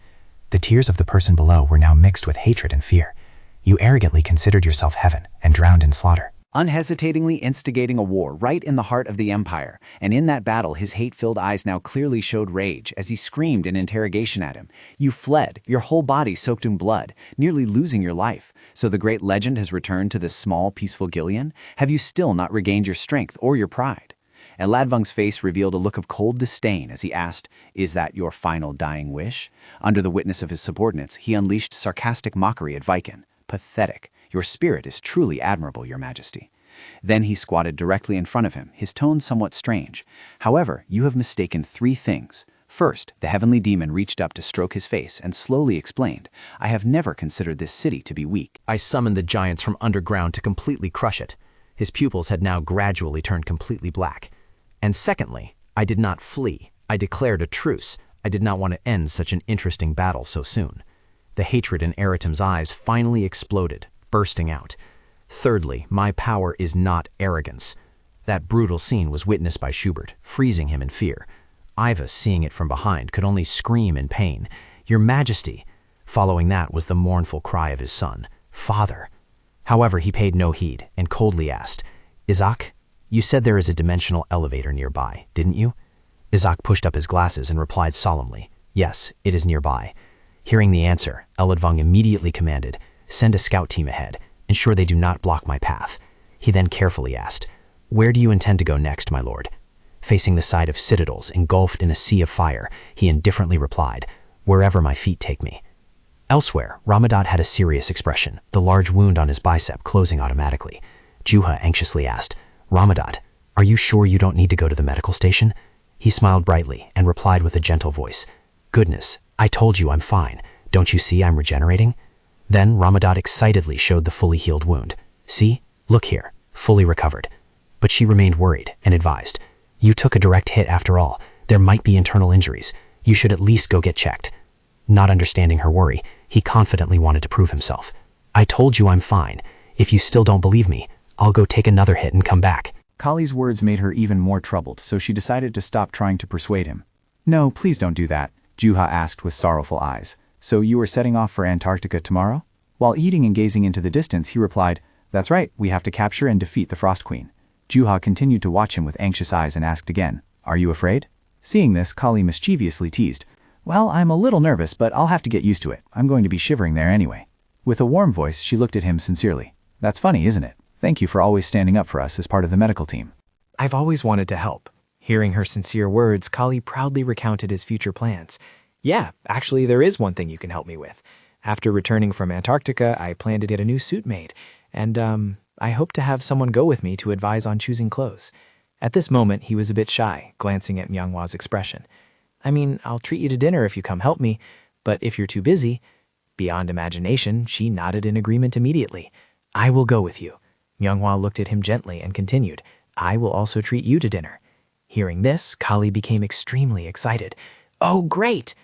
The tears of the person below were now mixed with hatred and fear. You arrogantly considered yourself heaven and drowned in slaughter. Unhesitatingly instigating a war right in the heart of the Empire, and in that battle his hate-filled eyes now clearly showed rage as he screamed in interrogation at him. You fled, your whole body soaked in blood, nearly losing your life. So the great legend has returned to this small, peaceful Gileon? Have you still not regained your strength or your pride? Aladvong's face revealed a look of cold disdain as he asked, "Is that your final dying wish?" Under the witness of his subordinates, he unleashed sarcastic mockery at Vicon. "Pathetic. Your spirit is truly admirable, your majesty." Then he squatted directly in front of him, his tone somewhat strange. "However, you have mistaken 3 things. First, the heavenly demon reached up to stroke his face and slowly explained, I have never considered this city to be weak. I summoned the giants from underground to completely crush it." His pupils had now gradually turned completely black. "And secondly, I did not flee. I declared a truce. I did not want to end such an interesting battle so soon." The hatred in Eratim's eyes finally exploded, bursting out. "Thirdly, my power is not arrogance." That brutal scene was witnessed by Schubert, freezing him in fear. Iva, seeing it from behind, could only scream in pain. "Your Majesty!" Following that was the mournful cry of his son, "Father!" However, he paid no heed and coldly asked, "Isaac, you said there is a dimensional elevator nearby, didn't you?" Isaac pushed up his glasses and replied solemnly, "Yes, it is nearby." Hearing the answer, Eladvong immediately commanded, "Send a scout team ahead. Ensure they do not block my path." He then carefully asked, "Where do you intend to go next, my lord?" Facing the side of citadels engulfed in a sea of fire, he indifferently replied, "Wherever my feet take me." Elsewhere, Ramadat had a serious expression, the large wound on his bicep closing automatically. Juha anxiously asked, "Ramadat, are you sure you don't need to go to the medical station?" He smiled brightly and replied with a gentle voice, "Goodness, I told you I'm fine. Don't you see I'm regenerating?" Then Ramadat excitedly showed the fully healed wound. "See? Look here, fully recovered." But she remained worried and advised, "You took a direct hit after all. There might be internal injuries. You should at least go get checked." Not understanding her worry, he confidently wanted to prove himself. "I told you I'm fine. If you still don't believe me, I'll go take another hit and come back." Kali's words made her even more troubled, so she decided to stop trying to persuade him. "No, please don't do that," Juha asked with sorrowful eyes. "So you were setting off for Antarctica tomorrow?" While eating and gazing into the distance, he replied, That's right, we have to capture and defeat the Frost Queen. Juha continued to watch him with anxious eyes and asked again, "Are you afraid?" Seeing this, Kali mischievously teased, "Well, I'm a little nervous, but I'll have to get used to it. I'm going to be shivering there anyway." With a warm voice, she looked at him sincerely. "That's funny, isn't it? Thank you for always standing up for us as part of the medical team." I've always wanted to help. Hearing her sincere words, Kali proudly recounted his future plans. Yeah, actually there is one thing you can help me with. After returning from Antarctica, I plan to get a new suit made, and I hope to have someone go with me to advise on choosing clothes. At this moment, he was a bit shy, glancing at Myunghwa's expression. I mean, I'll treat you to dinner if you come help me, but if you're too busy... Beyond imagination, she nodded in agreement immediately. I will go with you. Myunghwa looked at him gently and continued, I will also treat you to dinner. Hearing this, Kali became extremely excited. Oh, great!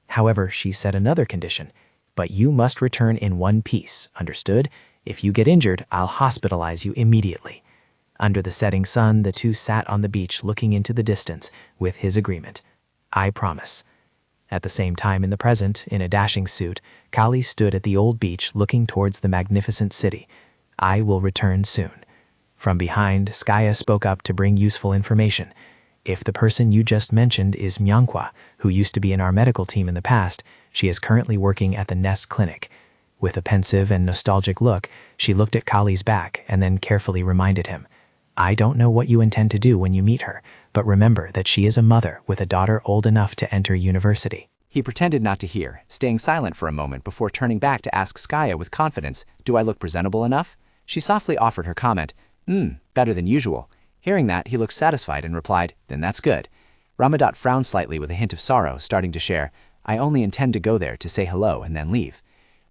However, she set another condition. But you must return in one piece, understood? If you get injured, I'll hospitalize you immediately. Under the setting sun, the two sat on the beach looking into the distance, with his agreement. I promise. At the same time in the present, in a dashing suit, Kali stood at the old beach looking towards the magnificent city. I will return soon. From behind, Skaya spoke up to bring useful information. If the person you just mentioned is Myunghwa, who used to be in our medical team in the past, she is currently working at the Nest Clinic. With a pensive and nostalgic look, she looked at Kali's back and then carefully reminded him, I don't know what you intend to do when you meet her, but remember that she is a mother with a daughter old enough to enter university. He pretended not to hear, staying silent for a moment before turning back to ask Skaya with confidence, do I look presentable enough? She softly offered her comment, better than usual. Hearing that, he looked satisfied and replied, then that's good. Ramadat frowned slightly with a hint of sorrow, starting to share, I only intend to go there to say hello and then leave.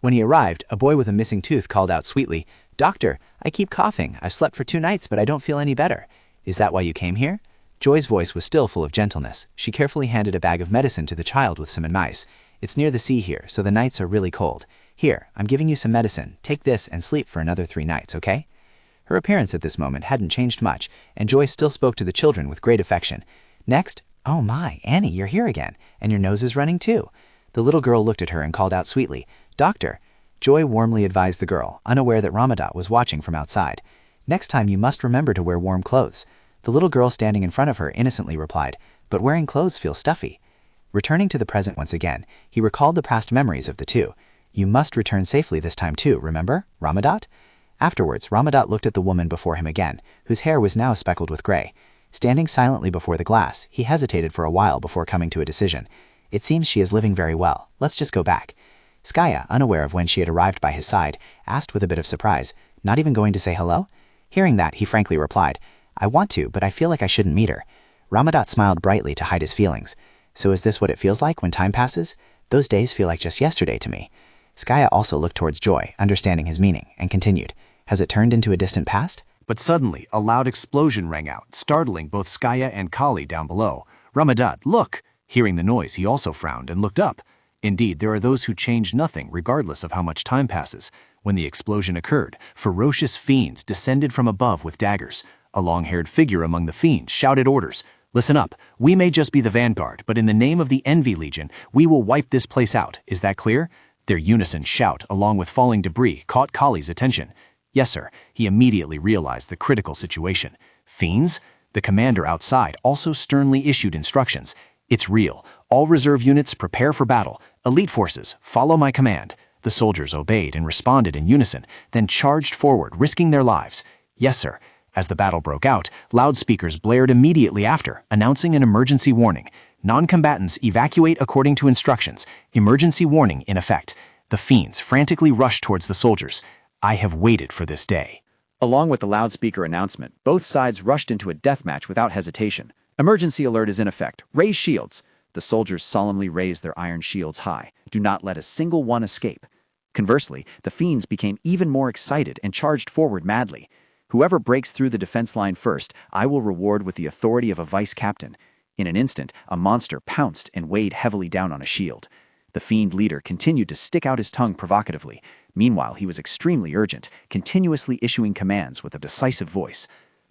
When he arrived, a boy with a missing tooth called out sweetly, Doctor, I keep coughing. I've slept for 2 nights, but I don't feel any better. Is that why you came here? Joy's voice was still full of gentleness. She carefully handed a bag of medicine to the child with some advice. It's near the sea here, so the nights are really cold. Here, I'm giving you some medicine. Take this and sleep for another 3 nights, okay? Her appearance at this moment hadn't changed much, and Joy still spoke to the children with great affection. Next, oh my, Annie, you're here again, and your nose is running too. The little girl looked at her and called out sweetly, Doctor. Joy warmly advised the girl, unaware that Ramadat was watching from outside. Next time you must remember to wear warm clothes. The little girl standing in front of her innocently replied, but wearing clothes feels stuffy. Returning to the present once again, he recalled the past memories of the two. You must return safely this time too, remember, Ramadat? Afterwards, Ramadat looked at the woman before him again, whose hair was now speckled with gray. Standing silently before the glass, he hesitated for a while before coming to a decision. It seems she is living very well. Let's just go back. Skaya, unaware of when she had arrived by his side, asked with a bit of surprise, not even going to say hello? Hearing that, he frankly replied, I want to, but I feel like I shouldn't meet her. Ramadat smiled brightly to hide his feelings. So is this what it feels like when time passes? Those days feel like just yesterday to me. Skaya also looked towards Joy, understanding his meaning, and continued, Has it turned into a distant past? But suddenly, a loud explosion rang out, startling both Skaya and Kali down below. Ramadat, look! Hearing the noise, he also frowned and looked up. Indeed, there are those who change nothing regardless of how much time passes. When the explosion occurred, ferocious fiends descended from above with daggers. A long-haired figure among the fiends shouted orders. Listen up, we may just be the vanguard, but in the name of the Envy Legion, we will wipe this place out. Is that clear? Their unison shout, along with falling debris, caught Kali's attention. Yes, sir. He immediately realized the critical situation. Fiends? The commander outside also sternly issued instructions. It's real. All reserve units prepare for battle. Elite forces, follow my command. The soldiers obeyed and responded in unison, then charged forward, risking their lives. Yes, sir. As the battle broke out, loudspeakers blared immediately after, announcing an emergency warning. Non-combatants evacuate according to instructions. Emergency warning in effect. The fiends frantically rushed towards the soldiers. I have waited for this day. Along with the loudspeaker announcement, both sides rushed into a deathmatch without hesitation. Emergency alert is in effect. Raise shields. The soldiers solemnly raised their iron shields high. Do not let a single one escape. Conversely, the fiends became even more excited and charged forward madly. Whoever breaks through the defense line first, I will reward with the authority of a vice captain. In an instant, a monster pounced and weighed heavily down on a shield. The fiend leader continued to stick out his tongue provocatively. Meanwhile, he was extremely urgent, continuously issuing commands with a decisive voice.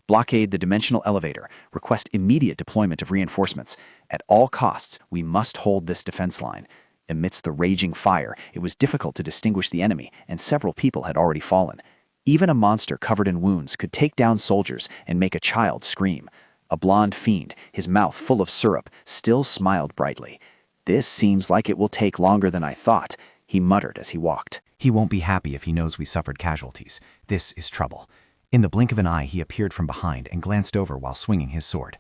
Blockade the dimensional elevator. Request immediate deployment of reinforcements. At all costs, we must hold this defense line. Amidst the raging fire, it was difficult to distinguish the enemy, and several people had already fallen. Even a monster covered in wounds could take down soldiers and make a child scream. A blonde fiend, his mouth full of syrup, still smiled brightly. "This seems like it will take longer than I thought," he muttered as he walked. He won't be happy if he knows we suffered casualties. This is trouble. In the blink of an eye, he appeared from behind and glanced over while swinging his sword.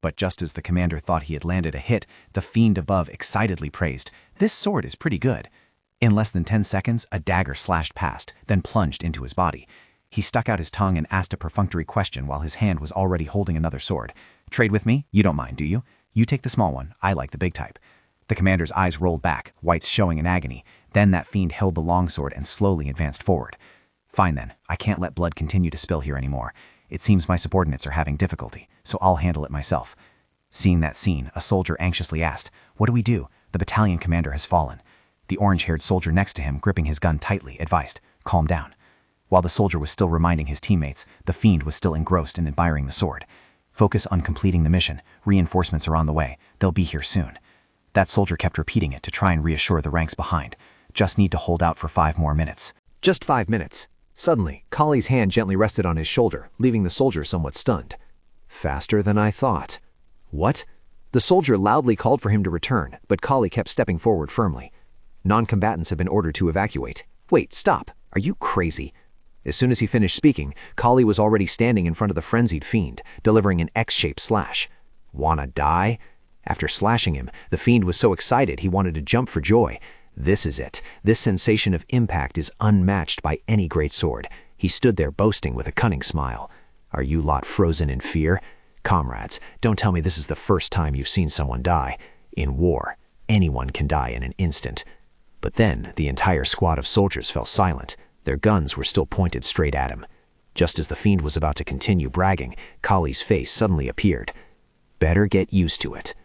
But just as the commander thought he had landed a hit, the fiend above excitedly praised, "This sword is pretty good." In less than 10 seconds, a dagger slashed past, then plunged into his body. He stuck out his tongue and asked a perfunctory question while his hand was already holding another sword. "Trade with me? You don't mind, do you? You take the small one. I like the big type." The commander's eyes rolled back, whites showing in agony. Then that fiend held the longsword and slowly advanced forward. "Fine then. I can't let blood continue to spill here anymore. It seems my subordinates are having difficulty, so I'll handle it myself." Seeing that scene, a soldier anxiously asked, "What do we do? The battalion commander has fallen." The orange-haired soldier next to him, gripping his gun tightly, advised, "Calm down." While the soldier was still reminding his teammates, the fiend was still engrossed in admiring the sword. "Focus on completing the mission. Reinforcements are on the way. They'll be here soon." That soldier kept repeating it to try and reassure the ranks behind. "Just need to hold out for 5 more minutes." Just 5 minutes. Suddenly, Kali's hand gently rested on his shoulder, leaving the soldier somewhat stunned. Faster than I thought. What? The soldier loudly called for him to return, but Kali kept stepping forward firmly. Non-combatants have been ordered to evacuate. Wait, stop. Are you crazy? As soon as he finished speaking, Kali was already standing in front of the frenzied fiend, delivering an X-shaped slash. Wanna die? After slashing him, the fiend was so excited he wanted to jump for joy. This is it. This sensation of impact is unmatched by any great sword. He stood there boasting with a cunning smile. Are you lot frozen in fear? Comrades, don't tell me this is the first time you've seen someone die. In war, anyone can die in an instant. But then, the entire squad of soldiers fell silent. Their guns were still pointed straight at him. Just as the fiend was about to continue bragging, Kali's face suddenly appeared. Better get used to it.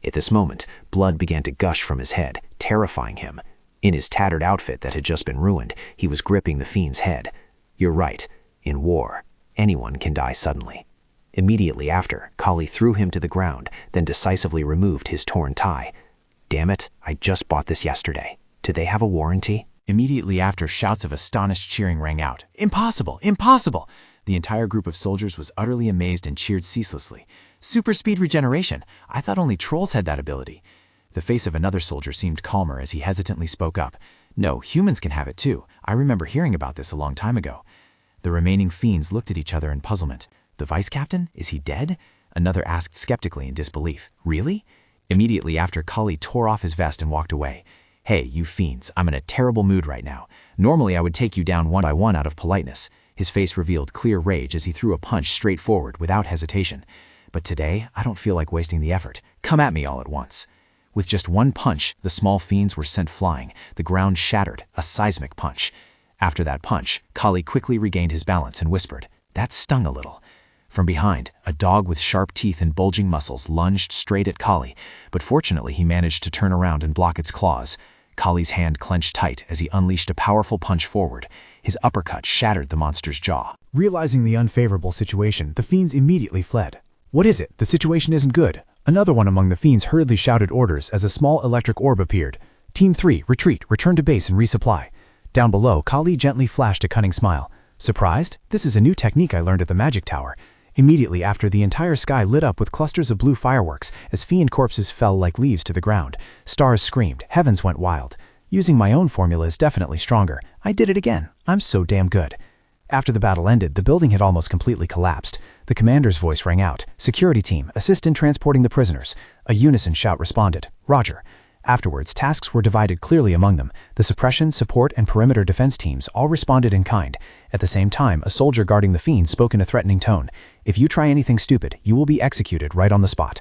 At this moment, blood began to gush from his head, terrifying him. In his tattered outfit that had just been ruined, he was gripping the fiend's head. You're right. In war, anyone can die suddenly. Immediately after, Kali threw him to the ground, then decisively removed his torn tie. Damn it, I just bought this yesterday. Do they have a warranty? Immediately after, shouts of astonished cheering rang out. "Impossible! Impossible!" The entire group of soldiers was utterly amazed and cheered ceaselessly. "Super speed regeneration! I thought only trolls had that ability." The face of another soldier seemed calmer as he hesitantly spoke up. "No, humans can have it too. I remember hearing about this a long time ago." The remaining fiends looked at each other in puzzlement. "The vice captain? Is he dead?" Another asked skeptically in disbelief. "Really?" Immediately after, Kali tore off his vest and walked away. "Hey, you fiends, I'm in a terrible mood right now. Normally I would take you down one by one out of politeness." His face revealed clear rage as he threw a punch straight forward without hesitation. "But today, I don't feel like wasting the effort. Come at me all at once." With just one punch, the small fiends were sent flying. The ground shattered, a seismic punch. After that punch, Kali quickly regained his balance and whispered, "That stung a little." From behind, a dog with sharp teeth and bulging muscles lunged straight at Kali, but fortunately he managed to turn around and block its claws. Kali's hand clenched tight as he unleashed a powerful punch forward. His uppercut shattered the monster's jaw. Realizing the unfavorable situation, the fiends immediately fled. "What is it? The situation isn't good." Another one among the fiends hurriedly shouted orders as a small electric orb appeared. "Team 3, retreat, return to base and resupply." Down below, Kali gently flashed a cunning smile. "Surprised? This is a new technique I learned at the magic tower." Immediately after, the entire sky lit up with clusters of blue fireworks as fiend corpses fell like leaves to the ground. Stars screamed, heavens went wild. Using my own formula is definitely stronger. I did it again. I'm so damn good. After the battle ended, the building had almost completely collapsed. The commander's voice rang out. "Security team, assist in transporting the prisoners." A unison shout responded. "Roger." Afterwards, tasks were divided clearly among them. The suppression, support, and perimeter defense teams all responded in kind. At the same time, a soldier guarding the fiend spoke in a threatening tone. "If you try anything stupid, you will be executed right on the spot."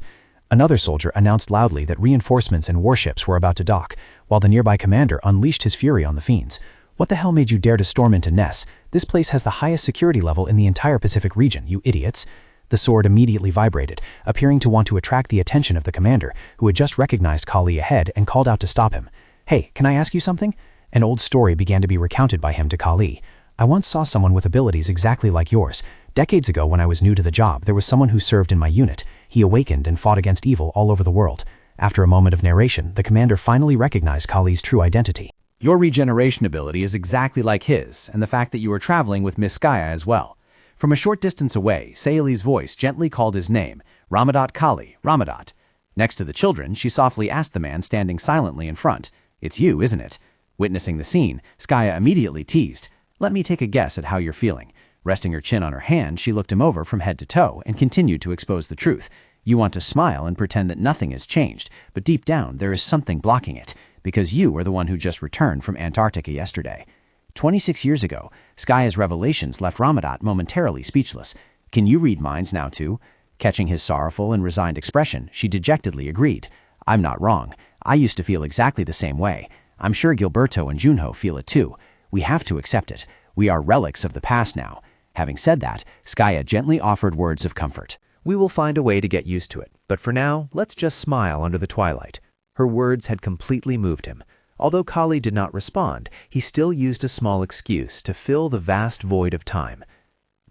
Another soldier announced loudly that reinforcements and warships were about to dock, while the nearby commander unleashed his fury on the fiends. "What the hell made you dare to storm into Ness? This place has the highest security level in the entire Pacific region, you idiots." The sword immediately vibrated, appearing to want to attract the attention of the commander, who had just recognized Kali ahead and called out to stop him. "Hey, can I ask you something?" An old story began to be recounted by him to Kali. "I once saw someone with abilities exactly like yours. Decades ago when I was new to the job, there was someone who served in my unit. He awakened and fought against evil all over the world." After a moment of narration, the commander finally recognized Kali's true identity. Your regeneration ability is exactly like his, and the fact that you are traveling with Miss Skaya as well. From a short distance away, Sayali's voice gently called his name, Ramadat Kali, Ramadat. Next to the children, she softly asked the man standing silently in front, "It's you, isn't it?" Witnessing the scene, Skaya immediately teased, "Let me take a guess at how you're feeling." Resting her chin on her hand, she looked him over from head to toe and continued to expose the truth. You want to smile and pretend that nothing has changed, but deep down there is something blocking it, because you are the one who just returned from Antarctica yesterday. 26 years ago, Skaya's revelations left Ramadat momentarily speechless. "Can you read minds now too?" Catching his sorrowful and resigned expression, she dejectedly agreed. "I'm not wrong. I used to feel exactly the same way. I'm sure Gilberto and Junho feel it too. We have to accept it. We are relics of the past now." Having said that, Skaya gently offered words of comfort. "We will find a way to get used to it, but for now, let's just smile under the twilight." Her words had completely moved him. Although Kali did not respond, he still used a small excuse to fill the vast void of time.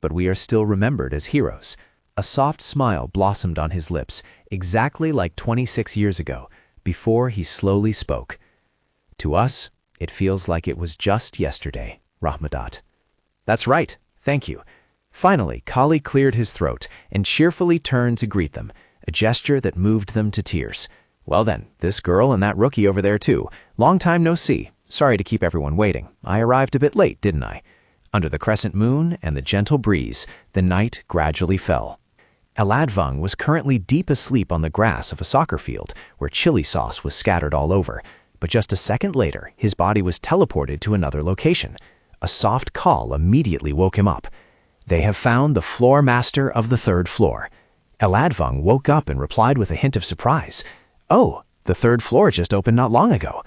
But we are still remembered as heroes. A soft smile blossomed on his lips, exactly like 26 years ago, before he slowly spoke. "To us, it feels like it was just yesterday, Rahmadat." "That's right, thank you." Finally, Kali cleared his throat and cheerfully turned to greet them, a gesture that moved them to tears. "Well then, this girl and that rookie over there too. Long time no see. Sorry to keep everyone waiting. I arrived a bit late, didn't I?" Under the crescent moon and the gentle breeze, the night gradually fell. Eladvung was currently deep asleep on the grass of a soccer field, where chili sauce was scattered all over. But just a second later, his body was teleported to another location. A soft call immediately woke him up. "They have found the floor master of the 3rd floor." Eladvung woke up and replied with a hint of surprise. "Oh, the 3rd floor just opened not long ago."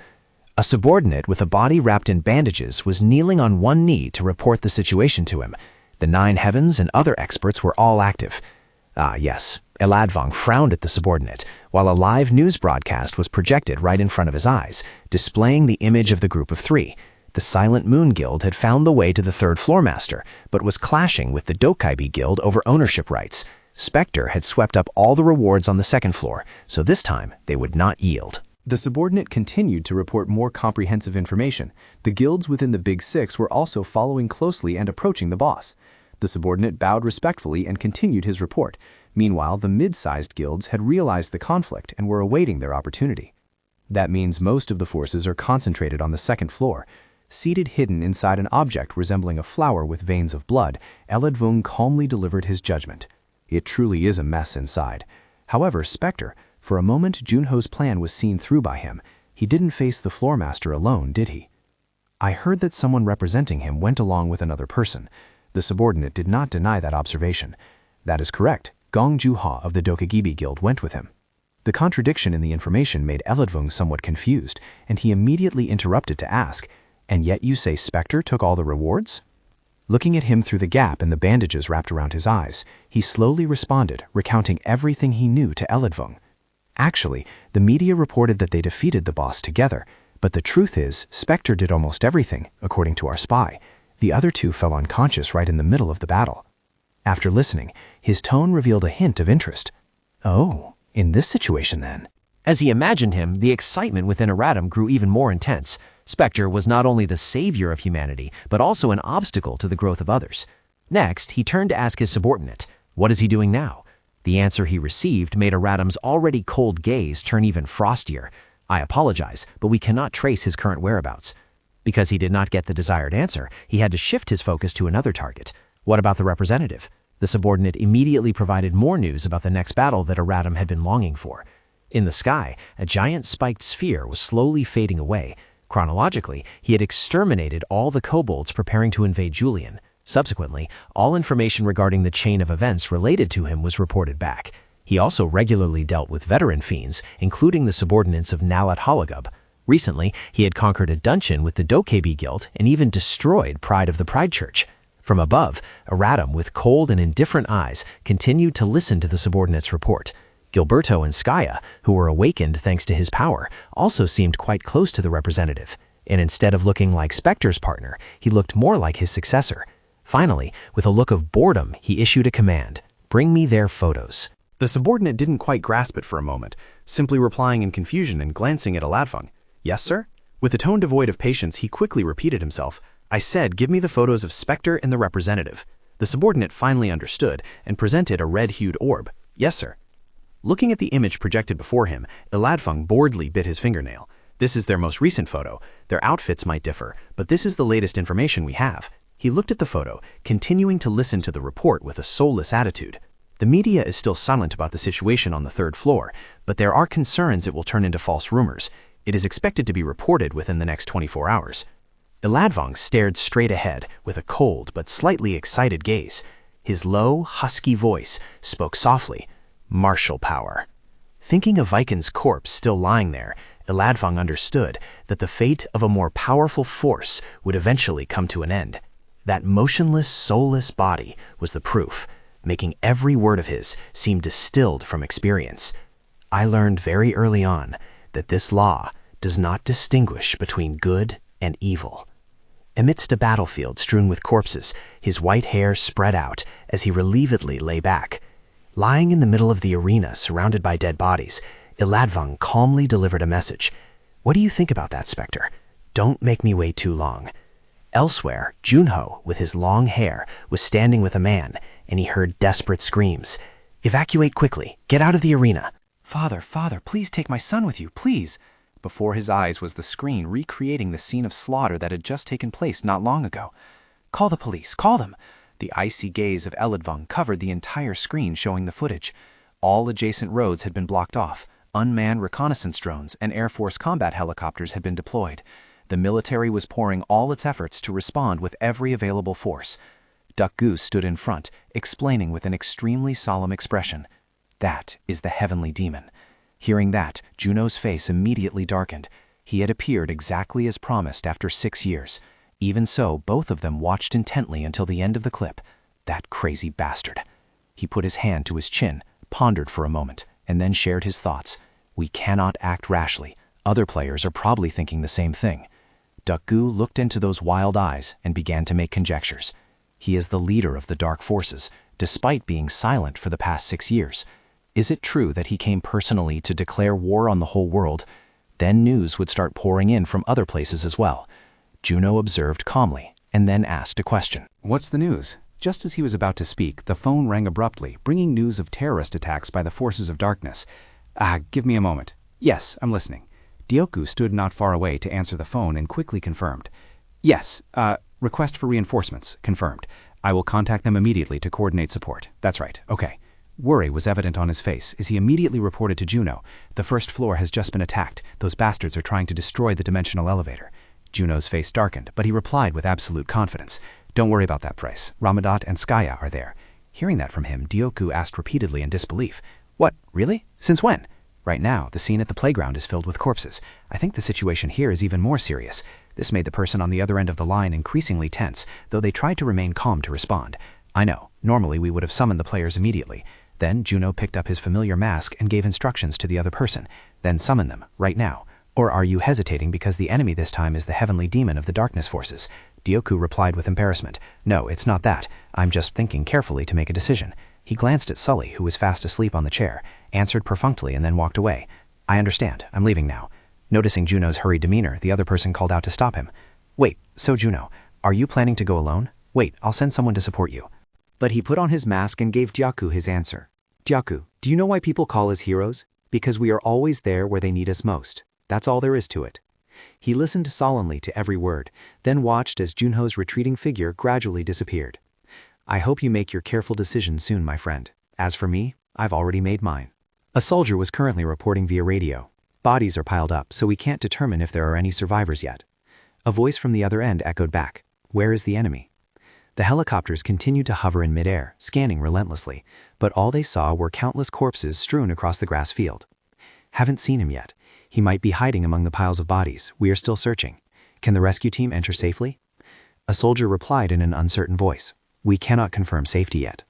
A subordinate with a body wrapped in bandages was kneeling on one knee to report the situation to him. The 9 heavens and other experts were all active. Ah, yes. Eladvung frowned at the subordinate, while a live news broadcast was projected right in front of his eyes, displaying the image of the group of 3. The Silent Moon Guild had found the way to the 3rd floor master, but was clashing with the Dokaibi Guild over ownership rights. Spectre had swept up all the rewards on the 2nd floor, so this time they would not yield. The subordinate continued to report more comprehensive information. The guilds within the Big Six were also following closely and approaching the boss. The subordinate bowed respectfully and continued his report. Meanwhile, the mid-sized guilds had realized the conflict and were awaiting their opportunity. That means most of the forces are concentrated on the 2nd floor. Seated hidden inside an object resembling a flower with veins of blood, Eladvung calmly delivered his judgment. It truly is a mess inside. However, Spectre, for a moment Junho's plan was seen through by him. He didn't face the floor master alone, did he? "I heard that someone representing him went along with another person." The subordinate did not deny that observation. "That is correct. Gong Juha of the Dokagibi Guild went with him." The contradiction in the information made Eladvung somewhat confused, and he immediately interrupted to ask, "And yet you say Spectre took all the rewards?" Looking at him through the gap in the bandages wrapped around his eyes, he slowly responded, recounting everything he knew to Eladvung. Actually, the media reported that they defeated the boss together, but the truth is, Spectre did almost everything, according to our spy. The other 2 fell unconscious right in the middle of the battle. After listening, his tone revealed a hint of interest. "Oh, in this situation then?" As he imagined him, the excitement within Aratum grew even more intense. Spectre was not only the savior of humanity, but also an obstacle to the growth of others. Next, he turned to ask his subordinate, "What is he doing now?" The answer he received made Aratum's already cold gaze turn even frostier. "I apologize, but we cannot trace his current whereabouts." Because he did not get the desired answer, he had to shift his focus to another target. What about the representative? The subordinate immediately provided more news about the next battle that Aratum had been longing for. In the sky, a giant spiked sphere was slowly fading away. Chronologically, he had exterminated all the kobolds preparing to invade Julian. Subsequently, all information regarding the chain of events related to him was reported back. He also regularly dealt with veteran fiends, including the subordinates of Nalat Hologub. Recently, he had conquered a dungeon with the Dokeibi Guild and even destroyed Pride of the Pride Church. From above, Aratum, with cold and indifferent eyes, continued to listen to the subordinate's report. Gilberto and Skaya, who were awakened thanks to his power, also seemed quite close to the representative, and instead of looking like Spectre's partner, he looked more like his successor. Finally, with a look of boredom, he issued a command, "Bring me their photos." The subordinate didn't quite grasp it for a moment, simply replying in confusion and glancing at Eladvung. "Yes, sir? With a tone devoid of patience, he quickly repeated himself, "I said, give me the photos of Spectre and the representative." The subordinate finally understood and presented a red-hued orb. "Yes, sir." Looking at the image projected before him, Iladfung boredly bit his fingernail. "This is their most recent photo. Their outfits might differ, but this is the latest information we have." He looked at the photo, continuing to listen to the report with a soulless attitude. The media is still silent about the situation on the third floor, but there are concerns it will turn into false rumors. It is expected to be reported within the next 24 hours. Iladfung stared straight ahead with a cold but slightly excited gaze. His low, husky voice spoke softly. Martial power. Thinking of Viken's corpse still lying there, Iladfung understood that the fate of a more powerful force would eventually come to an end. That motionless, soulless body was the proof, making every word of his seem distilled from experience. I learned very early on that this law does not distinguish between good and evil. Amidst a battlefield strewn with corpses, his white hair spread out as he relievedly lay back. Lying in the middle of the arena surrounded by dead bodies, Iladfung calmly delivered a message. "What do you think about that, Spectre? Don't make me wait too long." Elsewhere, Junho, with his long hair, was standing with a man, and he heard desperate screams. "Evacuate quickly. Get out of the arena." "Father, father, please take my son with you, please." Before his eyes was the screen recreating the scene of slaughter that had just taken place not long ago. "Call the police, call them." The icy gaze of Iladfung covered the entire screen showing the footage. All adjacent roads had been blocked off. Unmanned reconnaissance drones and Air Force combat helicopters had been deployed. The military was pouring all its efforts to respond with every available force. Duck Goose stood in front, explaining with an extremely solemn expression. "That is the heavenly demon." Hearing that, Juno's face immediately darkened. He had appeared exactly as promised after 6 years. Even so, both of them watched intently until the end of the clip. That crazy bastard. He put his hand to his chin, pondered for a moment, and then shared his thoughts. "We cannot act rashly. Other players are probably thinking the same thing." Duck-Gu looked into those wild eyes and began to make conjectures. He is the leader of the dark forces, despite being silent for the past 6 years. Is it true that he came personally to declare war on the whole world? Then news would start pouring in from other places as well. Juno observed calmly, and then asked a question. "What's the news?" Just as he was about to speak, the phone rang abruptly, bringing news of terrorist attacks by the forces of darkness. Give me a moment. Yes, I'm listening." Dioku stood not far away to answer the phone and quickly confirmed. "Yes, request for reinforcements, confirmed. I will contact them immediately to coordinate support. That's right, okay." Worry was evident on his face as he immediately reported to Juno. "The first floor has just been attacked. Those bastards are trying to destroy the dimensional elevator." Juno's face darkened, but he replied with absolute confidence. "Don't worry about that, Price. Ramadat and Skaya are there." Hearing that from him, Dioku asked repeatedly in disbelief. "What, really? Since when?" "Right now, the scene at the playground is filled with corpses. I think the situation here is even more serious." This made the person on the other end of the line increasingly tense, though they tried to remain calm to respond. "I know. Normally we would have summoned the players immediately." Then Juno picked up his familiar mask and gave instructions to the other person. "Then summon them, right now. Or are you hesitating because the enemy this time is the heavenly demon of the darkness forces?" Dioku replied with embarrassment. "No, it's not that. I'm just thinking carefully to make a decision." He glanced at Sully, who was fast asleep on the chair, answered perfunctorily, and then walked away. "I understand. I'm leaving now." Noticing Juno's hurried demeanor, the other person called out to stop him. "Wait, so Juno, are you planning to go alone? Wait, I'll send someone to support you." But he put on his mask and gave Dyaku his answer. "Dyaku, do you know why people call us heroes? Because we are always there where they need us most. That's all there is to it." He listened solemnly to every word, then watched as Junho's retreating figure gradually disappeared. "I hope you make your careful decision soon, my friend. As for me, I've already made mine." A soldier was currently reporting via radio. "Bodies are piled up, so we can't determine if there are any survivors yet." A voice from the other end echoed back. "Where is the enemy?" The helicopters continued to hover in midair, scanning relentlessly, but all they saw were countless corpses strewn across the grass field. "Haven't seen him yet. He might be hiding among the piles of bodies. We are still searching. Can the rescue team enter safely?" A soldier replied in an uncertain voice. "We cannot confirm safety yet."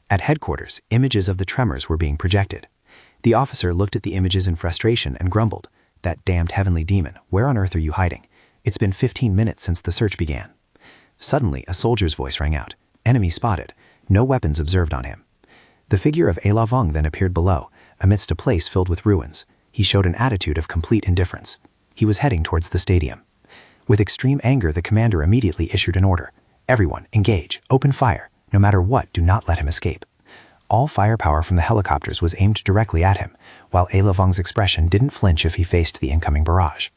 At headquarters, images of the tremors were being projected. The officer looked at the images in frustration and grumbled. "That damned heavenly demon, where on earth are you hiding? It's been 15 minutes since the search began." Suddenly, a soldier's voice rang out. "Enemy spotted. No weapons observed on him." The figure of Elavong then appeared below, amidst a place filled with ruins. He showed an attitude of complete indifference. He was heading towards the stadium. With extreme anger, the commander immediately issued an order. Everyone, engage, open fire. No matter what, do not let him escape. All firepower from the helicopters was aimed directly at him, while Alavong's expression didn't flinch if he faced the incoming barrage.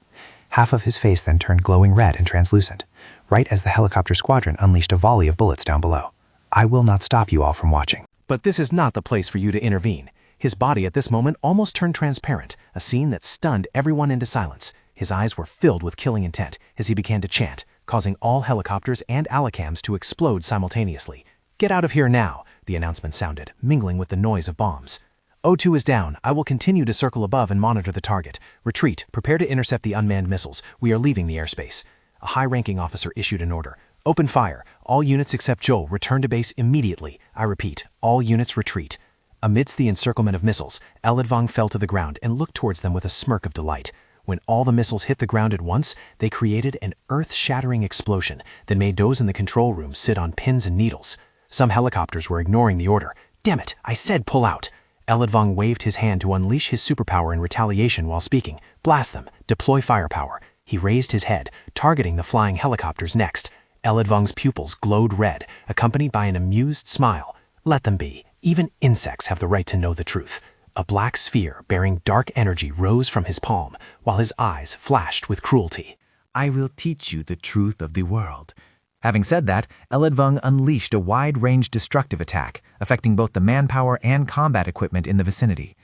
Half of his face then turned glowing red and translucent, right as the helicopter squadron unleashed a volley of bullets down below. I will not stop you all from watching. But this is not the place for you to intervene. His body at this moment almost turned transparent, a scene that stunned everyone into silence. His eyes were filled with killing intent as he began to chant, causing all helicopters and anicams to explode simultaneously. "Get out of here now," the announcement sounded, mingling with the noise of bombs. O2 is down. I will continue to circle above and monitor the target. Retreat. Prepare to intercept the unmanned missiles. We are leaving the airspace. A high-ranking officer issued an order. Open fire. All units except Joel return to base immediately. I repeat, all units retreat. Amidst the encirclement of missiles, Eladvang fell to the ground and looked towards them with a smirk of delight. When all the missiles hit the ground at once, they created an earth-shattering explosion that made those in the control room sit on pins and needles. Some helicopters were ignoring the order. "Damn it, I said pull out!" Eladvang waved his hand to unleash his superpower in retaliation while speaking. "Blast them! Deploy firepower!" He raised his head, targeting the flying helicopters next. Eladvang's pupils glowed red, accompanied by an amused smile. "Let them be. Even insects have the right to know the truth." A black sphere bearing dark energy rose from his palm, while his eyes flashed with cruelty. "I will teach you the truth of the world." Having said that, Eladvang unleashed a wide-range destructive attack, affecting both the manpower and combat equipment in the vicinity.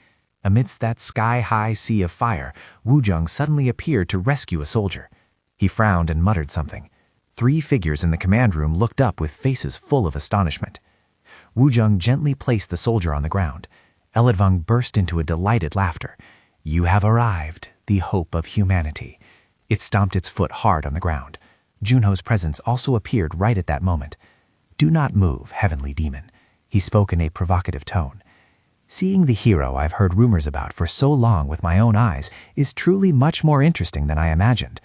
Amidst that sky-high sea of fire, Wujung suddenly appeared to rescue a soldier. He frowned and muttered something. 3 figures in the command room looked up with faces full of astonishment. Wujung gently placed the soldier on the ground. Eladvang burst into a delighted laughter. "You have arrived, the hope of humanity." It stomped its foot hard on the ground. Junho's presence also appeared right at that moment. "Do not move, heavenly demon," he spoke in a provocative tone. "Seeing the hero I've heard rumors about for so long with my own eyes is truly much more interesting than I imagined.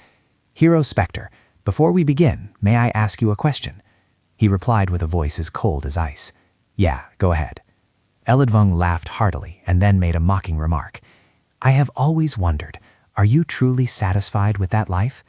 Hero Spectre, before we begin, may I ask you a question?" He replied with a voice as cold as ice. "Yeah, go ahead." Eladvang laughed heartily and then made a mocking remark. "I have always wondered, are you truly satisfied with that life?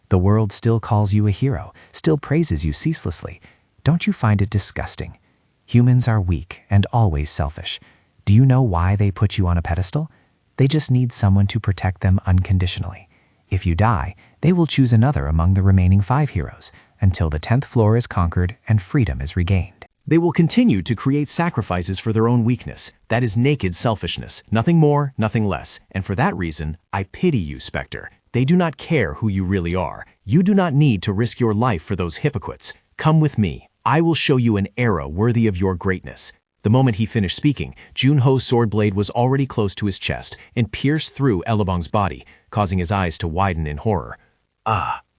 The world still calls you a hero, still praises you ceaselessly. Don't you find it disgusting? Humans are weak and always selfish. Do you know why they put you on a pedestal? They just need someone to protect them unconditionally. If you die, they will choose another among the remaining 5 heroes, until the 10th floor is conquered and freedom is regained. They will continue to create sacrifices for their own weakness. That is naked selfishness, nothing more, nothing less. And for that reason, I pity you, Spectre. They do not care who you really are. You do not need to risk your life for those hypocrites. Come with me. I will show you an era worthy of your greatness." The moment he finished speaking, Junho's sword blade was already close to his chest and pierced through Eladvang's body, causing his eyes to widen in horror.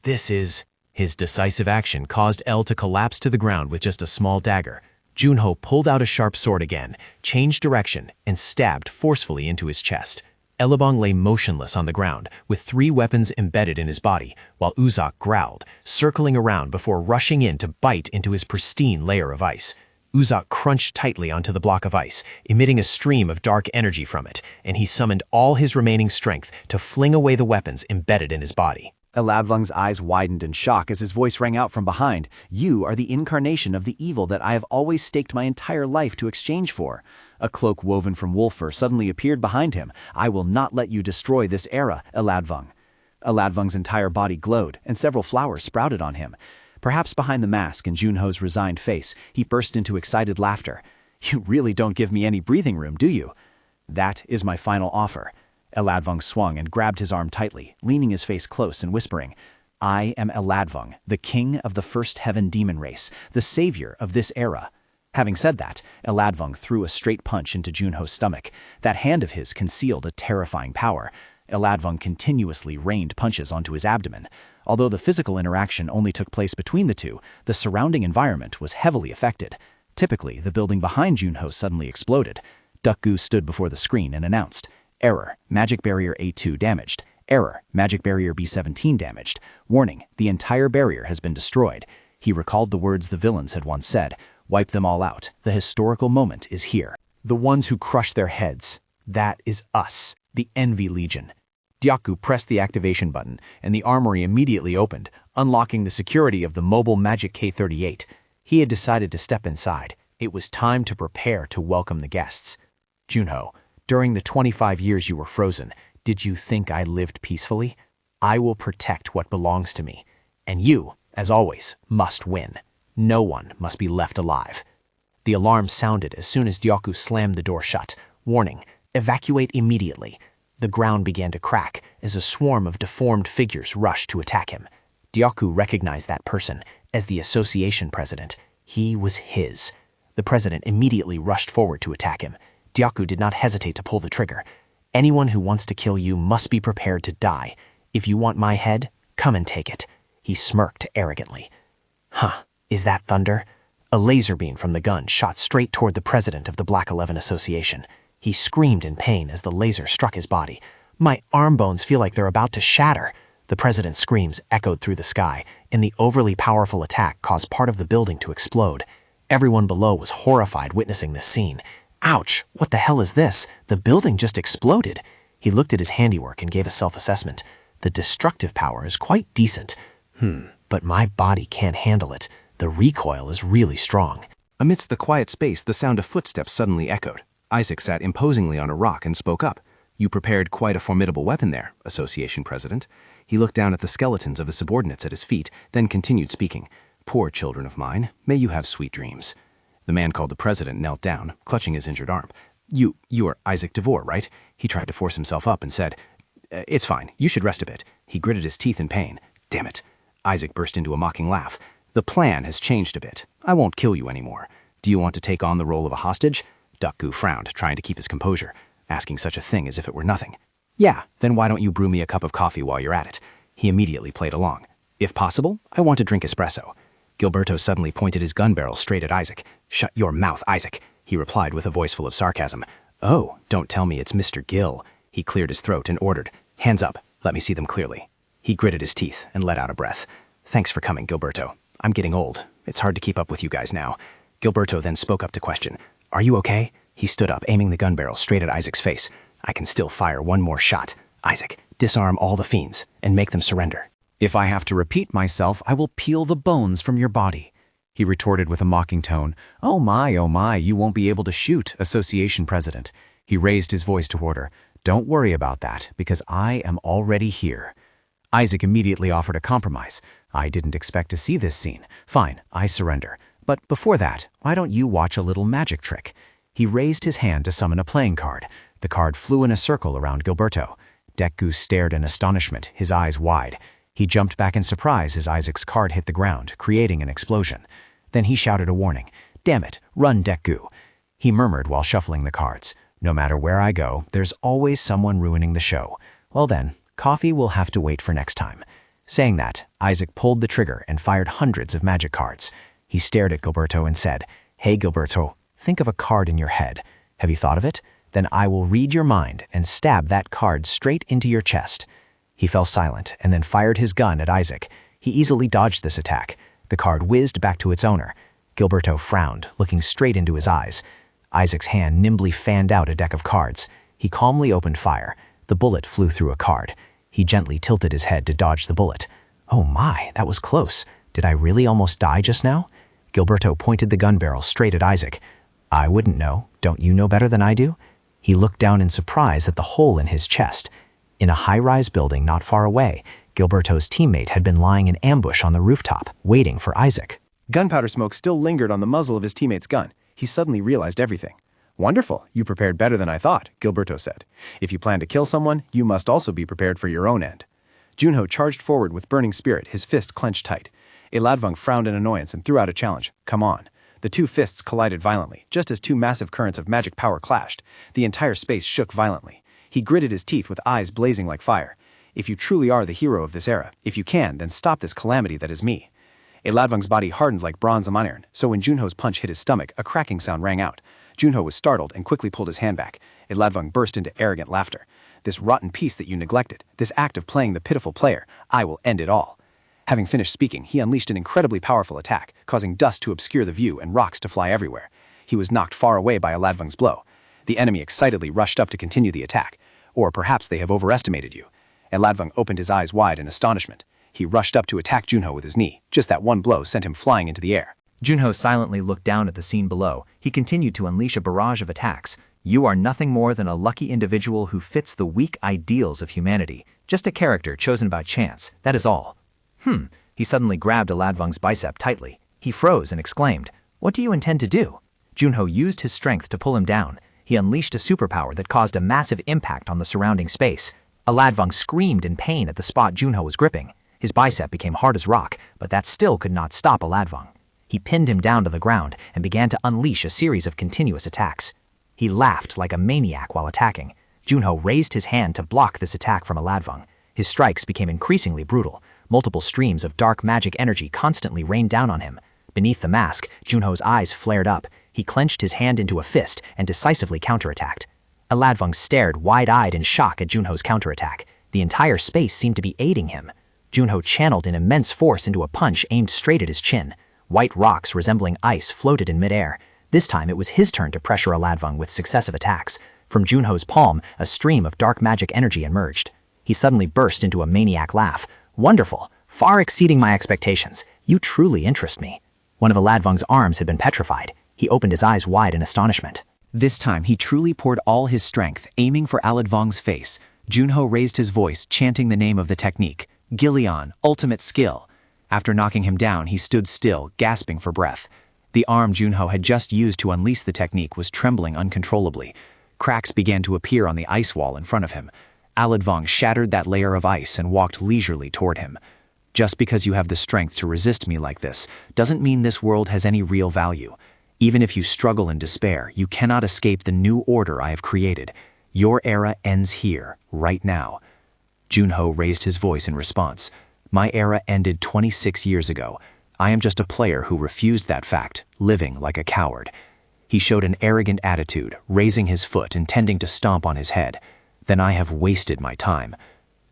This is... His decisive action caused El to collapse to the ground with just a small dagger. Junho pulled out a sharp sword again, changed direction, and stabbed forcefully into his chest. Eladvang lay motionless on the ground, with 3 weapons embedded in his body, while Uzak growled, circling around before rushing in to bite into his pristine layer of ice. Uzak crunched tightly onto the block of ice, emitting a stream of dark energy from it, and he summoned all his remaining strength to fling away the weapons embedded in his body. Eladvang's eyes widened in shock as his voice rang out from behind. "You are the incarnation of the evil that I have always staked my entire life to exchange for." A cloak woven from wolf fur suddenly appeared behind him. "I will not let you destroy this era, Eladvang." Eladvang's entire body glowed, and several flowers sprouted on him. Perhaps behind the mask and Junho's resigned face, he burst into excited laughter. "You really don't give me any breathing room, do you?" "That is my final offer." Eladvang swung and grabbed his arm tightly, leaning his face close and whispering, "I am Eladvang, the king of the first heaven demon race, the savior of this era." Having said that, Eladvang threw a straight punch into Junho's stomach. That hand of his concealed a terrifying power. Eladvang continuously rained punches onto his abdomen. Although the physical interaction only took place between the two, the surrounding environment was heavily affected. Typically, the building behind Junho suddenly exploded. Duck-Goose stood before the screen and announced, "Error, Magic Barrier A2 damaged. Error, Magic Barrier B17 damaged. Warning, the entire barrier has been destroyed." He recalled the words the villains had once said, "Wipe them all out. The historical moment is here." The ones who crush their heads. That is us, the Envy Legion. Dyaku pressed the activation button, and the armory immediately opened, unlocking the security of the mobile Magic K-38. He had decided to step inside. It was time to prepare to welcome the guests. Junho, during the 25 years you were frozen, did you think I lived peacefully? I will protect what belongs to me. And you, as always, must win. No one must be left alive. The alarm sounded as soon as Dyaku slammed the door shut. Warning, evacuate immediately. The ground began to crack as a swarm of deformed figures rushed to attack him. Dyaku recognized that person as the association president. He was his. The president immediately rushed forward to attack him. Dyaku did not hesitate to pull the trigger. Anyone who wants to kill you must be prepared to die. If you want my head, come and take it. He smirked arrogantly. Huh, is that thunder? A laser beam from the gun shot straight toward the president of the Black 11 Association. He screamed in pain as the laser struck his body. My arm bones feel like they're about to shatter. The president's screams echoed through the sky, and the overly powerful attack caused part of the building to explode. Everyone below was horrified witnessing this scene. Ouch, what the hell is this? The building just exploded. He looked at his handiwork and gave a self-assessment. The destructive power is quite decent. But my body can't handle it. The recoil is really strong. Amidst the quiet space, the sound of footsteps suddenly echoed. Isaac sat imposingly on a rock and spoke up. You prepared quite a formidable weapon there, Association President. He looked down at the skeletons of his subordinates at his feet, then continued speaking. Poor children of mine, may you have sweet dreams. The man called the president knelt down, clutching his injured arm. You are Isaac DeVore, right? He tried to force himself up and said, It's fine, you should rest a bit. He gritted his teeth in pain. Damn it. Isaac burst into a mocking laugh. The plan has changed a bit. I won't kill you anymore. Do you want to take on the role of a hostage? Dyaku frowned, trying to keep his composure, asking such a thing as if it were nothing. Yeah, then why don't you brew me a cup of coffee while you're at it? He immediately played along. If possible, I want to drink espresso. Gilberto suddenly pointed his gun barrel straight at Isaac. Shut your mouth, Isaac, he replied with a voice full of sarcasm. Oh, don't tell me it's Mr. Gill. He cleared his throat and ordered, Hands up, let me see them clearly. He gritted his teeth and let out a breath. Thanks for coming, Gilberto. I'm getting old. It's hard to keep up with you guys now. Gilberto then spoke up to question. Are you okay? He stood up, aiming the gun barrel straight at Isaac's face. I can still fire one more shot. Isaac, disarm all the fiends and make them surrender. If I have to repeat myself, I will peel the bones from your body. He retorted with a mocking tone. Oh my, you won't be able to shoot, Association President. He raised his voice to order. Don't worry about that, because I am already here. Isaac immediately offered a compromise. I didn't expect to see this scene. Fine, I surrender. But before that, why don't you watch a little magic trick? He raised his hand to summon a playing card. The card flew in a circle around Gilberto. Dyaku stared in astonishment, his eyes wide. He jumped back in surprise as Isaac's card hit the ground, creating an explosion. Then he shouted a warning. Damn it, run, Dyaku. He murmured while shuffling the cards. No matter where I go, there's always someone ruining the show. Well then, coffee will have to wait for next time. Saying that, Isaac pulled the trigger and fired hundreds of magic cards. He stared at Gilberto and said, Hey Gilberto, think of a card in your head. Have you thought of it? Then I will read your mind and stab that card straight into your chest. He fell silent and then fired his gun at Isaac. He easily dodged this attack. The card whizzed back to its owner. Gilberto frowned, looking straight into his eyes. Isaac's hand nimbly fanned out a deck of cards. He calmly opened fire. The bullet flew through a card. He gently tilted his head to dodge the bullet. Oh my, that was close. Did I really almost die just now? Gilberto pointed the gun barrel straight at Isaac. I wouldn't know. Don't you know better than I do? He looked down in surprise at the hole in his chest. In a high-rise building not far away, Gilberto's teammate had been lying in ambush on the rooftop, waiting for Isaac. Gunpowder smoke still lingered on the muzzle of his teammate's gun. He suddenly realized everything. Wonderful, you prepared better than I thought, Gilberto said. If you plan to kill someone, you must also be prepared for your own end. Junho charged forward with burning spirit, his fist clenched tight. Eladvung frowned in annoyance and threw out a challenge. Come on. The two fists collided violently, just as two massive currents of magic power clashed. The entire space shook violently. He gritted his teeth with eyes blazing like fire. If you truly are the hero of this era, if you can, then stop this calamity that is me. Eladvung's body hardened like bronze on iron, so when Junho's punch hit his stomach, a cracking sound rang out. Junho was startled and quickly pulled his hand back. Eladvung burst into arrogant laughter. This rotten piece that you neglected, this act of playing the pitiful player, I will end it all. Having finished speaking, he unleashed an incredibly powerful attack, causing dust to obscure the view and rocks to fly everywhere. He was knocked far away by Eladvung's blow. The enemy excitedly rushed up to continue the attack. Or perhaps they have overestimated you. Ladvang opened his eyes wide in astonishment. He rushed up to attack Junho with his knee. Just that one blow sent him flying into the air. Junho silently looked down at the scene below. He continued to unleash a barrage of attacks. You are nothing more than a lucky individual who fits the weak ideals of humanity. Just a character chosen by chance, that is all. He suddenly grabbed Ladvang's bicep tightly. He froze and exclaimed, "What do you intend to do?" Junho used his strength to pull him down. He unleashed a superpower that caused a massive impact on the surrounding space. Ladvang screamed in pain at the spot Junho was gripping. His bicep became hard as rock, but that still could not stop Ladvang. He pinned him down to the ground and began to unleash a series of continuous attacks. He laughed like a maniac while attacking. Junho raised his hand to block this attack from Ladvang. His strikes became increasingly brutal. Multiple streams of dark magic energy constantly rained down on him. Beneath the mask, Junho's eyes flared up. He clenched his hand into a fist and decisively counterattacked. Ladvang stared wide-eyed in shock at Junho's counterattack. The entire space seemed to be aiding him. Junho channeled an immense force into a punch aimed straight at his chin. White rocks resembling ice floated in midair. This time it was his turn to pressure Ladvang with successive attacks. From Junho's palm, a stream of dark magic energy emerged. He suddenly burst into a maniac laugh. "Wonderful! Far exceeding my expectations. You truly interest me." One of Ladvang's arms had been petrified. He opened his eyes wide in astonishment. This time he truly poured all his strength, aiming for Ladvang's face. Junho raised his voice, chanting the name of the technique. Gillion, ultimate skill. After knocking him down, he stood still, gasping for breath. The arm Junho had just used to unleash the technique was trembling uncontrollably. Cracks began to appear on the ice wall in front of him. Ladvang shattered that layer of ice and walked leisurely toward him. "Just because you have the strength to resist me like this, doesn't mean this world has any real value. Even if you struggle in despair, you cannot escape the new order I have created. Your era ends here, right now." Junho raised his voice in response. "My era ended 26 years ago. I am just a player who refused that fact, living like a coward." He showed an arrogant attitude, raising his foot, intending to stomp on his head. "Then I have wasted my time."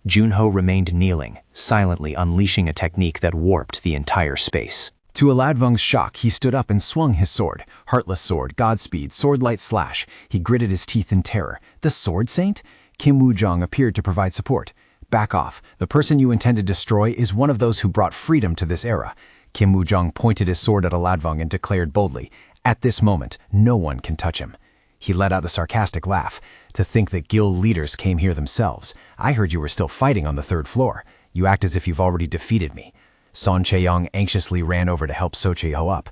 Junho remained kneeling, silently unleashing a technique that warped the entire space. To Ladvang's shock, he stood up and swung his sword. Heartless sword, Godspeed, sword-light slash. He gritted his teeth in terror. The Sword Saint? Kim Woo-jong appeared to provide support. "Back off. The person you intend to destroy is one of those who brought freedom to this era." Kim Woo-jong pointed his sword at Ladvang and declared boldly, "At this moment, no one can touch him." He let out a sarcastic laugh. "To think that guild leaders came here themselves. I heard you were still fighting on the 3rd floor. You act as if you've already defeated me." Son Chae-young anxiously ran over to help So Chae-ho up.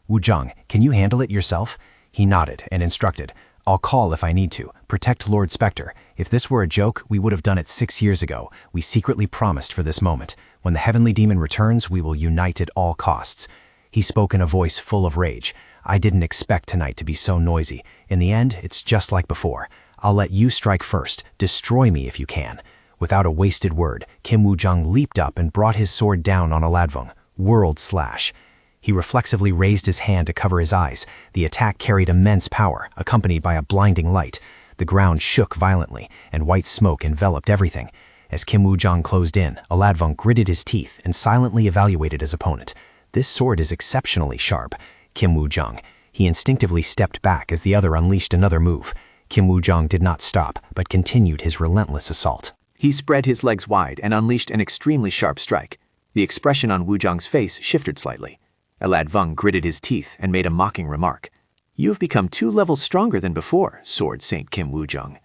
"Woo-jong, can you handle it yourself?" He nodded and instructed, "I'll call if I need to. Protect Lord Spectre. If this were a joke, we would have done it 6 years ago. We secretly promised for this moment. When the heavenly demon returns, we will unite at all costs." He spoke in a voice full of rage. "I didn't expect tonight to be so noisy. In the end, it's just like before. I'll let you strike first. Destroy me if you can." Without a wasted word, Kim Woo-jong leaped up and brought his sword down on Ladvang. World slash. He reflexively raised his hand to cover his eyes. The attack carried immense power, accompanied by a blinding light. The ground shook violently, and white smoke enveloped everything. As Kim Woo-jong closed in, Ladvang gritted his teeth and silently evaluated his opponent. "This sword is exceptionally sharp." Kim Woo-jong. He instinctively stepped back as the other unleashed another move. Kim Woo-jong did not stop, but continued his relentless assault. He spread his legs wide and unleashed an extremely sharp strike. The expression on Woo-jong's face shifted slightly. Ladvang gritted his teeth and made a mocking remark. "You have become 2 levels stronger than before, Sword Saint Kim Woo-jong."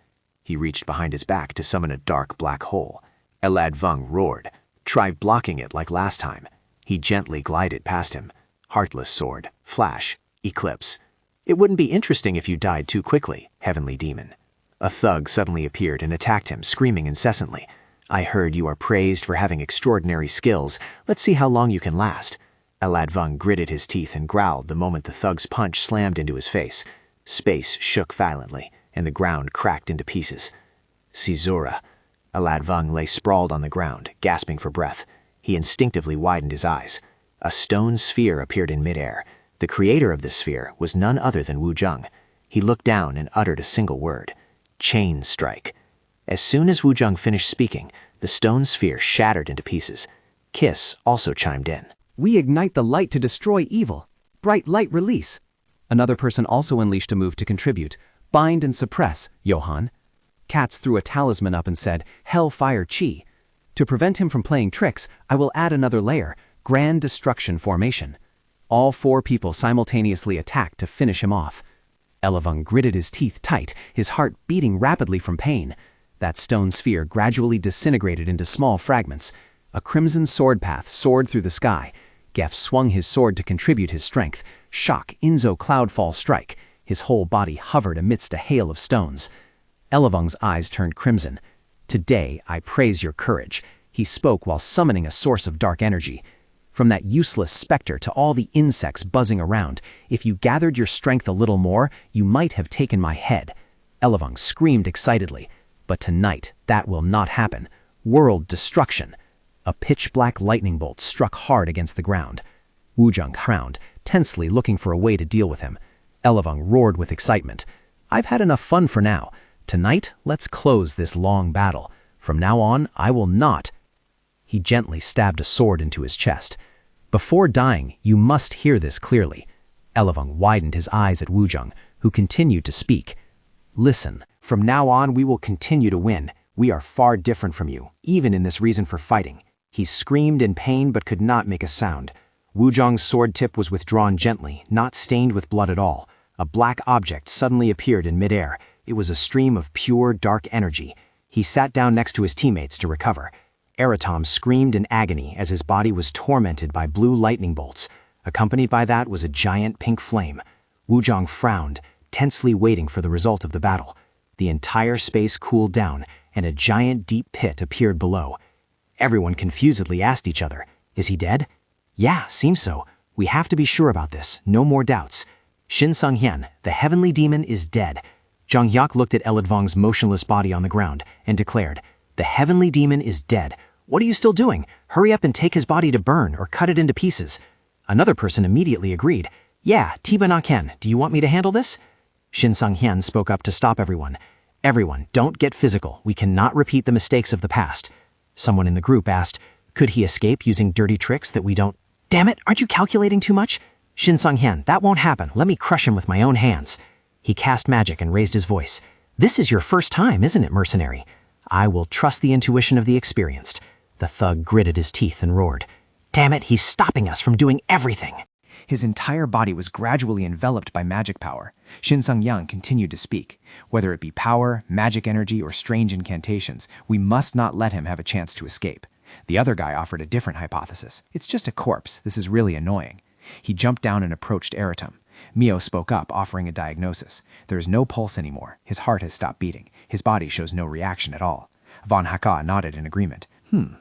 He reached behind his back to summon a dark black hole. Ladvang roared. "Try blocking it like last time." He gently glided past him. Heartless sword, flash, eclipse. "It wouldn't be interesting if you died too quickly, heavenly demon." A thug suddenly appeared and attacked him, screaming incessantly. "I heard you are praised for having extraordinary skills. Let's see how long you can last." Ladvang gritted his teeth and growled the moment the thug's punch slammed into his face. Space shook violently, and the ground cracked into pieces. "Caesura." Ladvang lay sprawled on the ground, gasping for breath. He instinctively widened his eyes. A stone sphere appeared in midair. The creator of this sphere was none other than Woo-jong. He looked down and uttered a single word. "Chain strike." As soon as Woo-jong finished speaking, the stone sphere shattered into pieces. Kiss also chimed in. "We ignite the light to destroy evil. Bright light release." Another person also unleashed a move to contribute. "Bind and suppress, Johan." Katz threw a talisman up and said, "Hellfire Chi." To prevent him from playing tricks, I will add another layer, Grand Destruction Formation. All 4 people simultaneously attacked to finish him off. Elevung gritted his teeth tight, his heart beating rapidly from pain. That stone sphere gradually disintegrated into small fragments. A crimson sword path soared through the sky. Gef swung his sword to contribute his strength. Shock, Inzo Cloudfall strike. His whole body hovered amidst a hail of stones. Elevung's eyes turned crimson. Today, I praise your courage, he spoke while summoning a source of dark energy. From that useless specter to all the insects buzzing around, if you gathered your strength a little more, you might have taken my head. Elevung screamed excitedly. But tonight, that will not happen. World destruction. A pitch-black lightning bolt struck hard against the ground. Wuzheng frowned, tensely looking for a way to deal with him. Elevung roared with excitement. I've had enough fun for now. Tonight, let's close this long battle. From now on, I will not. He gently stabbed a sword into his chest. Before dying, you must hear this clearly. Elevung widened his eyes at Wuzheng, who continued to speak. Listen, from now on we will continue to win. We are far different from you, even in this reason for fighting. He screamed in pain but could not make a sound. Wuzheng's sword tip was withdrawn gently, not stained with blood at all. A black object suddenly appeared in midair. It was a stream of pure, dark energy. He sat down next to his teammates to recover. Eratom screamed in agony as his body was tormented by blue lightning bolts. Accompanied by that was a giant pink flame. Wuzheng frowned, tensely waiting for the result of the battle. The entire space cooled down, and a giant deep pit appeared below. Everyone confusedly asked each other, "Is he dead?" "Yeah, seems so. We have to be sure about this, no more doubts. Shin Sung-hyen, the heavenly demon, is dead." Zhang Yak looked at Eladvong's motionless body on the ground and declared, "The heavenly demon is dead. What are you still doing? Hurry up and take his body to burn or cut it into pieces." Another person immediately agreed. "Yeah, Tiba Na-ken, do you want me to handle this?" Shin Sung-hyen spoke up to stop everyone. "Everyone, don't get physical. We cannot repeat the mistakes of the past." Someone in the group asked, "Could he escape using dirty tricks that we don't—" "Damn it, aren't you calculating too much?" "Shin Sung-hyen, that won't happen. Let me crush him with my own hands." He cast magic and raised his voice. "This is your first time, isn't it, mercenary? I will trust the intuition of the experienced." The thug gritted his teeth and roared. "Damn it, he's stopping us from doing everything." His entire body was gradually enveloped by magic power. Shin Sung-yang continued to speak. Whether it be power, magic energy, or strange incantations, we must not let him have a chance to escape. The other guy offered a different hypothesis. "It's just a corpse. This is really annoying." He jumped down and approached Eratom. Mio spoke up, offering a diagnosis. There is no pulse anymore. His heart has stopped beating. His body shows no reaction at all. Von Haka nodded in agreement.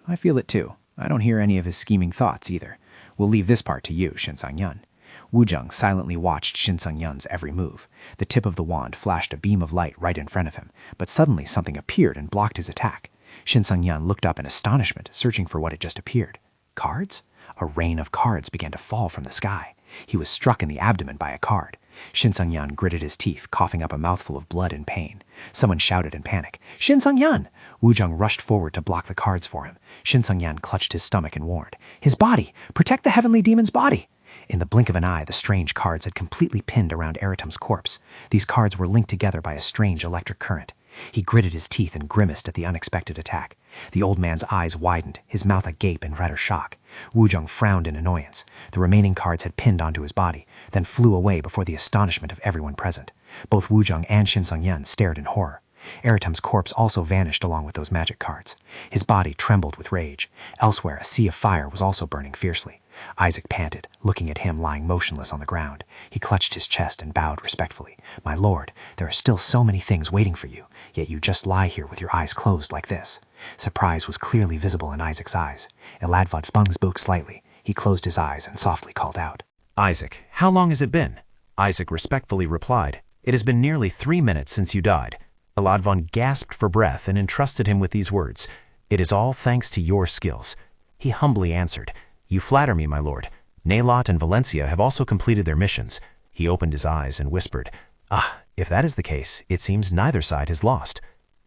I feel it too. I don't hear any of his scheming thoughts either. We'll leave this part to you, Shin Sang-yun." Wuzheng silently watched Shin Sang-yun's every move. The tip of the wand flashed a beam of light right in front of him, but suddenly something appeared and blocked his attack. Shin Sang-yun looked up in astonishment, searching for what had just appeared. Cards? A rain of cards began to fall from the sky. He was struck in the abdomen by a card. Shin Sung-yun gritted his teeth, coughing up a mouthful of blood in pain. Someone shouted in panic, "Shin Sung-yun!" Wuzheng rushed forward to block the cards for him. Shin Sung-yun clutched his stomach and warned, "His body! Protect the heavenly demon's body!" In the blink of an eye, the strange cards had completely pinned around Eratom's corpse. These cards were linked together by a strange electric current. He gritted his teeth and grimaced at the unexpected attack. The old man's eyes widened, his mouth agape in utter shock. Wuzheng frowned in annoyance. The remaining cards had pinned onto his body, then flew away before the astonishment of everyone present. Both Wuzheng and Shin Sung-yun stared in horror. Eratom's corpse also vanished along with those magic cards. His body trembled with rage. Elsewhere, a sea of fire was also burning fiercely. Isaac panted, looking at him lying motionless on the ground. He clutched his chest and bowed respectfully. "My lord, there are still so many things waiting for you, yet you just lie here with your eyes closed like this." Surprise was clearly visible in Isaac's eyes. Eladvad spoke slightly. He closed his eyes and softly called out, "Isaac, how long has it been?" Isaac respectfully replied, "It has been nearly 3 minutes since you died." Eladvan gasped for breath and entrusted him with these words, "It is all thanks to your skills." He humbly answered, "You flatter me, my lord. Naylot and Valencia have also completed their missions." He opened his eyes and whispered, "Ah, if that is the case, it seems neither side has lost."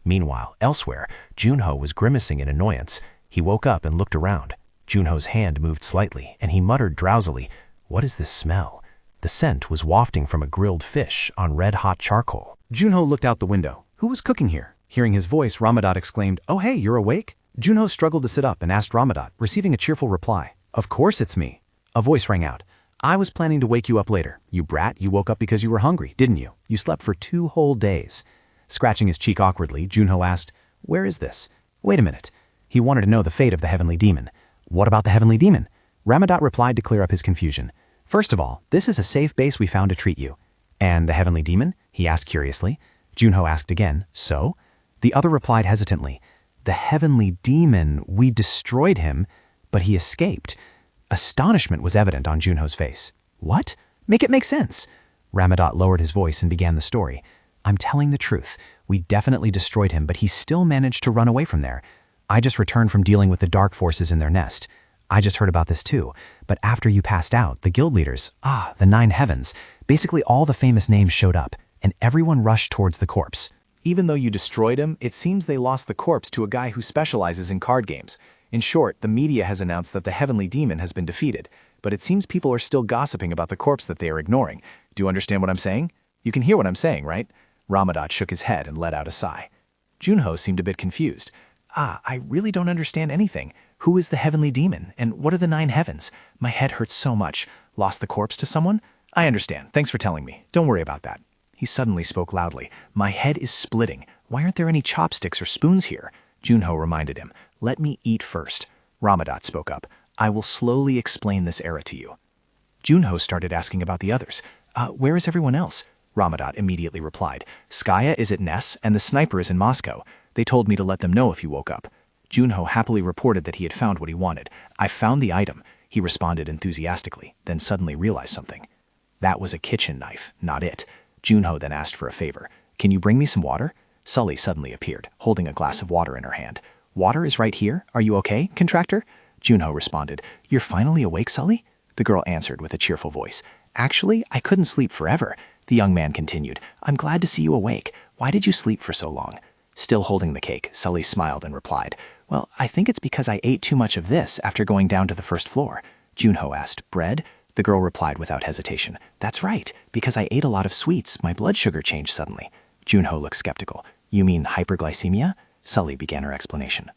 Meanwhile, elsewhere, Junho was grimacing in annoyance. He woke up and looked around. Junho's hand moved slightly, and he muttered drowsily, "What is this smell?" The scent was wafting from a grilled fish on red-hot charcoal. Junho looked out the window. Who was cooking here? Hearing his voice, Ramadat exclaimed, "Oh hey, you're awake?" Junho struggled to sit up and asked Ramadat, receiving a cheerful reply. Of course it's me. A voice rang out. I was planning to wake you up later. You brat, you woke up because you were hungry, didn't you? You slept for 2 whole days. Scratching his cheek awkwardly, Junho asked, Where is this? Wait a minute. He wanted to know the fate of the heavenly demon. What about the heavenly demon? Ramadat replied to clear up his confusion. First of all, this is a safe base we found to treat you. And the heavenly demon? He asked curiously. Junho asked again, So? The other replied hesitantly, The heavenly demon, we destroyed him, but he escaped. Astonishment was evident on Junho's face. What? Make it make sense. Ramadat lowered his voice and began the story. I'm telling the truth. We definitely destroyed him, but he still managed to run away from there. I just returned from dealing with the dark forces in their nest. I just heard about this too, but after you passed out, the guild leaders, the 9 heavens, basically all the famous names showed up, and everyone rushed towards the corpse. Even though you destroyed him, it seems they lost the corpse to a guy who specializes in card games. In short, the media has announced that the heavenly demon has been defeated, but it seems people are still gossiping about the corpse that they are ignoring. Do you understand what I'm saying? You can hear what I'm saying, right? Ramadat shook his head and let out a sigh. Junho seemed a bit confused. I really don't understand anything. Who is the heavenly demon, and what are the 9 heavens? My head hurts so much. Lost the corpse to someone? I understand. Thanks for telling me. Don't worry about that. He suddenly spoke loudly. My head is splitting. Why aren't there any chopsticks or spoons here? Junho reminded him. Let me eat first. Ramadat spoke up. I will slowly explain this era to you. Junho started asking about the others. Where is everyone else? Ramadat immediately replied. Skaya is at Ness, and the sniper is in Moscow. They told me to let them know if you woke up. Junho happily reported that he had found what he wanted. I found the item, he responded enthusiastically, then suddenly realized something. That was a kitchen knife, not it. Junho then asked for a favor. Can you bring me some water? Sully suddenly appeared, holding a glass of water in her hand. Water is right here. Are you okay, contractor? Junho responded. You're finally awake, Sully? The girl answered with a cheerful voice. Actually, I couldn't sleep forever. The young man continued. I'm glad to see you awake. Why did you sleep for so long? Still holding the cake, Sully smiled and replied. Well, I think it's because I ate too much of this after going down to the first floor. Junho asked, bread? The girl replied without hesitation. That's right. Because I ate a lot of sweets, my blood sugar changed suddenly. Junho looked skeptical. You mean hyperglycemia? Sully began her explanation.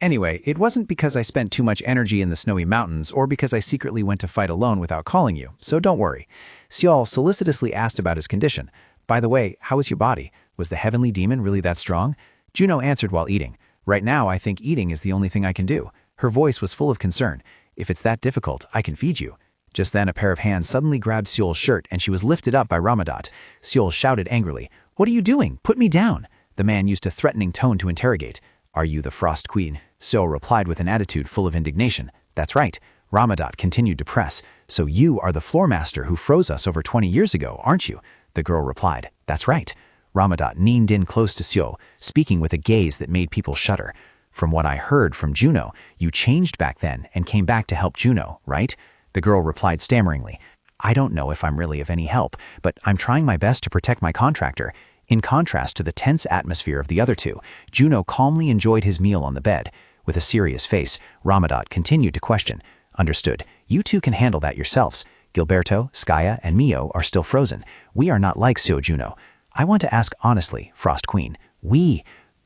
Anyway, it wasn't because I spent too much energy in the snowy mountains or because I secretly went to fight alone without calling you, so don't worry. Seol solicitously asked about his condition. By the way, how is your body? Was the heavenly demon really that strong? Junho answered while eating. Right now, I think eating is the only thing I can do. Her voice was full of concern. If it's that difficult, I can feed you. Just then, a pair of hands suddenly grabbed Seol's shirt and she was lifted up by Ramadat. Seol shouted angrily, What are you doing? Put me down! The man used a threatening tone to interrogate. Are you the Frost Queen? Seol replied with an attitude full of indignation. That's right. Ramadat continued to press. So you are the floor master who froze us over 20 years ago, aren't you? The girl replied. That's right. Ramadat leaned in close to Seol, speaking with a gaze that made people shudder. From what I heard from Juno, you changed back then and came back to help Juno, right? The girl replied stammeringly. I don't know if I'm really of any help, but I'm trying my best to protect my contractor. In contrast to the tense atmosphere of the other two, Juno calmly enjoyed his meal on the bed. With a serious face, Ramadat continued to question. Understood. You two can handle that yourselves. Gilberto, Skaya, and Mio are still frozen. We are not like Seo Juno. I want to ask honestly, Frost Queen.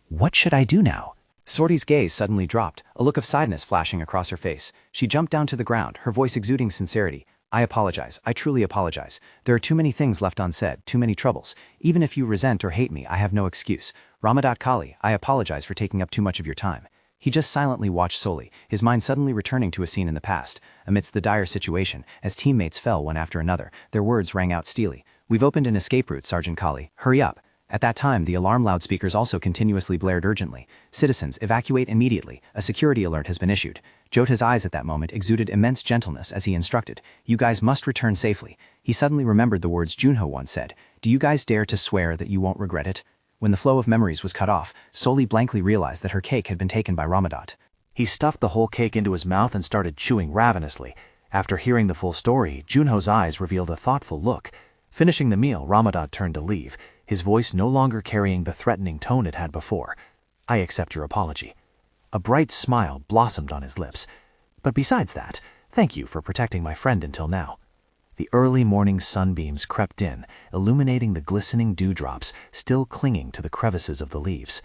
What should I do now? Sorty's gaze suddenly dropped, a look of sadness flashing across her face. She jumped down to the ground, her voice exuding sincerity. I apologize. I truly apologize. There are too many things left unsaid, too many troubles. Even if you resent or hate me, I have no excuse. Ramadat Kali, I apologize for taking up too much of your time. He just silently watched Soli, his mind suddenly returning to a scene in the past. Amidst the dire situation, as teammates fell one after another, their words rang out steely. We've opened an escape route, Sergeant Kali. Hurry up. At that time, the alarm loudspeakers also continuously blared urgently. Citizens, evacuate immediately. A security alert has been issued. Jota's eyes at that moment exuded immense gentleness as he instructed. You guys must return safely. He suddenly remembered the words Junho once said. Do you guys dare to swear that you won't regret it? When the flow of memories was cut off, Soli blankly realized that her cake had been taken by Ramadat. He stuffed the whole cake into his mouth and started chewing ravenously. After hearing the full story, Junho's eyes revealed a thoughtful look. Finishing the meal, Ramadat turned to leave, his voice no longer carrying the threatening tone it had before. I accept your apology. A bright smile blossomed on his lips. But besides that, thank you for protecting my friend until now. The early morning sunbeams crept in, illuminating the glistening dewdrops still clinging to the crevices of the leaves.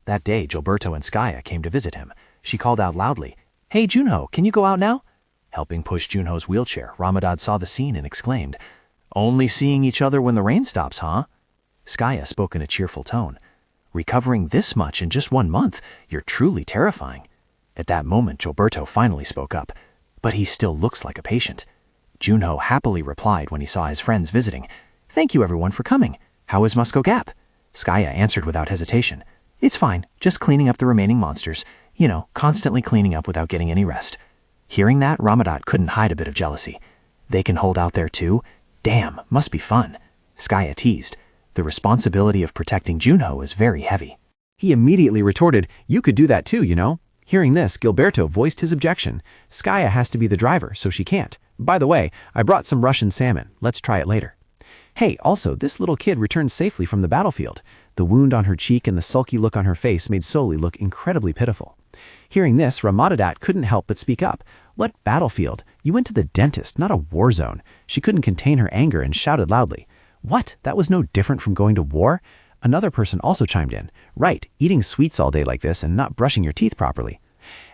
That day, Gilberto and Skaya came to visit him. She called out loudly, "Hey Junho, can you go out now?" Helping push Junho's wheelchair, Ramadan saw the scene and exclaimed, "Only seeing each other when the rain stops, huh?" Skaya spoke in a cheerful tone. "Recovering this much in just 1 month, you're truly terrifying." At that moment, Gilberto finally spoke up, "But he still looks like a patient." Junho happily replied when he saw his friends visiting, "Thank you everyone for coming. How is Musco Gap?" Skaya answered without hesitation, "It's fine, just cleaning up the remaining monsters. You know, constantly cleaning up without getting any rest." Hearing that, Ramadan couldn't hide a bit of jealousy. They can hold out there too? Damn, must be fun. Skaya teased. The responsibility of protecting Junho is very heavy. He immediately retorted, "You could do that too, you know." Hearing this, Gilberto voiced his objection. Skaya has to be the driver, so she can't. By the way, I brought some Russian salmon. Let's try it later. Hey, also, this little kid returned safely from the battlefield. The wound on her cheek and the sulky look on her face made Soli look incredibly pitiful. Hearing this, Ramadat couldn't help but speak up. "What battlefield? You went to the dentist, not a war zone." She couldn't contain her anger and shouted loudly, "What? That was no different from going to war?" Another person also chimed in, "Right, eating sweets all day like this and not brushing your teeth properly."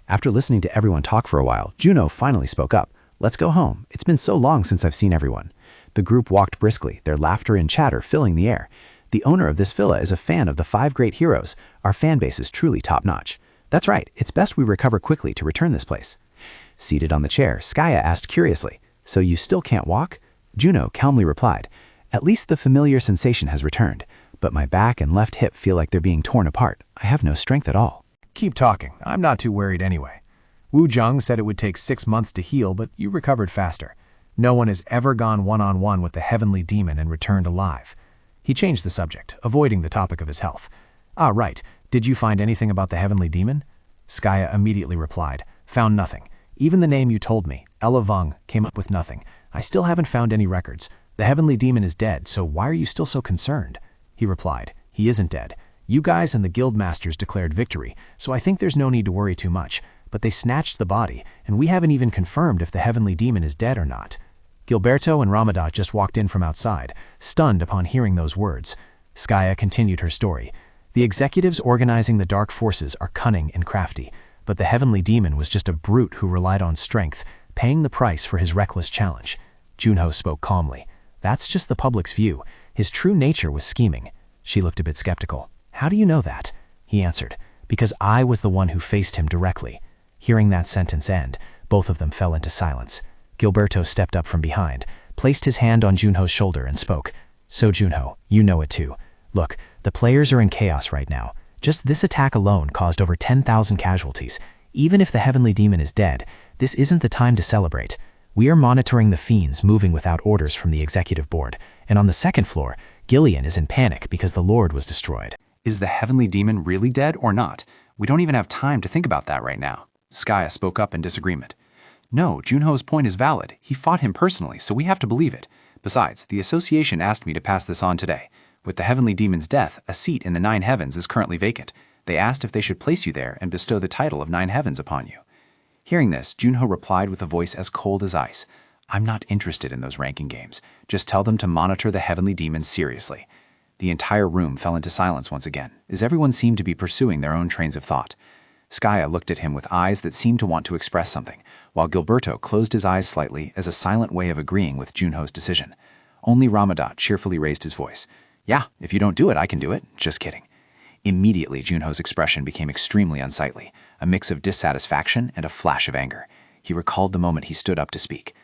After listening to everyone talk for a while, Juno finally spoke up. "Let's go home. It's been so long since I've seen everyone." The group walked briskly, their laughter and chatter filling the air. The owner of this villa is a fan of the 5 great heroes. Our fan base is truly top-notch. That's right, it's best we recover quickly to return this place. Seated on the chair, Skaya asked curiously, "So you still can't walk?" Juno calmly replied, "At least the familiar sensation has returned, but my back and left hip feel like they're being torn apart. I have no strength at all." Keep talking. I'm not too worried anyway. Wu Jung said it would take 6 months to heal, but you recovered faster. No one has ever gone one-on-one with the heavenly demon and returned alive. He changed the subject, avoiding the topic of his health. "Ah, right. Did you find anything about the heavenly demon?" Skaya immediately replied, "Found nothing. Even the name you told me, Ella Vung, came up with nothing. I still haven't found any records. The heavenly demon is dead, so why are you still so concerned?" He replied, "He isn't dead. You guys and the guild masters declared victory, so I think there's no need to worry too much. But they snatched the body, and we haven't even confirmed if the heavenly demon is dead or not." Gilberto and Ramadat just walked in from outside, stunned upon hearing those words. Skaya continued her story. "The executives organizing the dark forces are cunning and crafty, but the heavenly demon was just a brute who relied on strength, paying the price for his reckless challenge." Junho spoke calmly. "That's just the public's view. His true nature was scheming." She looked a bit skeptical. "How do you know that?" He answered, "Because I was the one who faced him directly." Hearing that sentence end, both of them fell into silence. Gilberto stepped up from behind, placed his hand on Junho's shoulder and spoke. "So Junho, you know it too. Look, the players are in chaos right now. Just this attack alone caused over 10,000 casualties. Even if the heavenly demon is dead, this isn't the time to celebrate. We are monitoring the fiends moving without orders from the executive board, and on the 2nd floor, Gillian is in panic because the Lord was destroyed." Is the heavenly demon really dead or not? We don't even have time to think about that right now. Skaya spoke up in disagreement. "No, Junho's point is valid. He fought him personally, so we have to believe it. Besides, the association asked me to pass this on today. With the heavenly demon's death, a seat in the 9 heavens is currently vacant. They asked if they should place you there and bestow the title of 9 heavens upon you." Hearing this, Junho replied with a voice as cold as ice, "I'm not interested in those ranking games. Just tell them to monitor the heavenly demons seriously." The entire room fell into silence once again, as everyone seemed to be pursuing their own trains of thought. Skaya looked at him with eyes that seemed to want to express something, while Gilberto closed his eyes slightly as a silent way of agreeing with Junho's decision. Only Ramadat cheerfully raised his voice. "Yeah, if you don't do it, I can do it. Just kidding." Immediately, Junho's expression became extremely unsightly, a mix of dissatisfaction and a flash of anger. He recalled the moment he stood up to speak.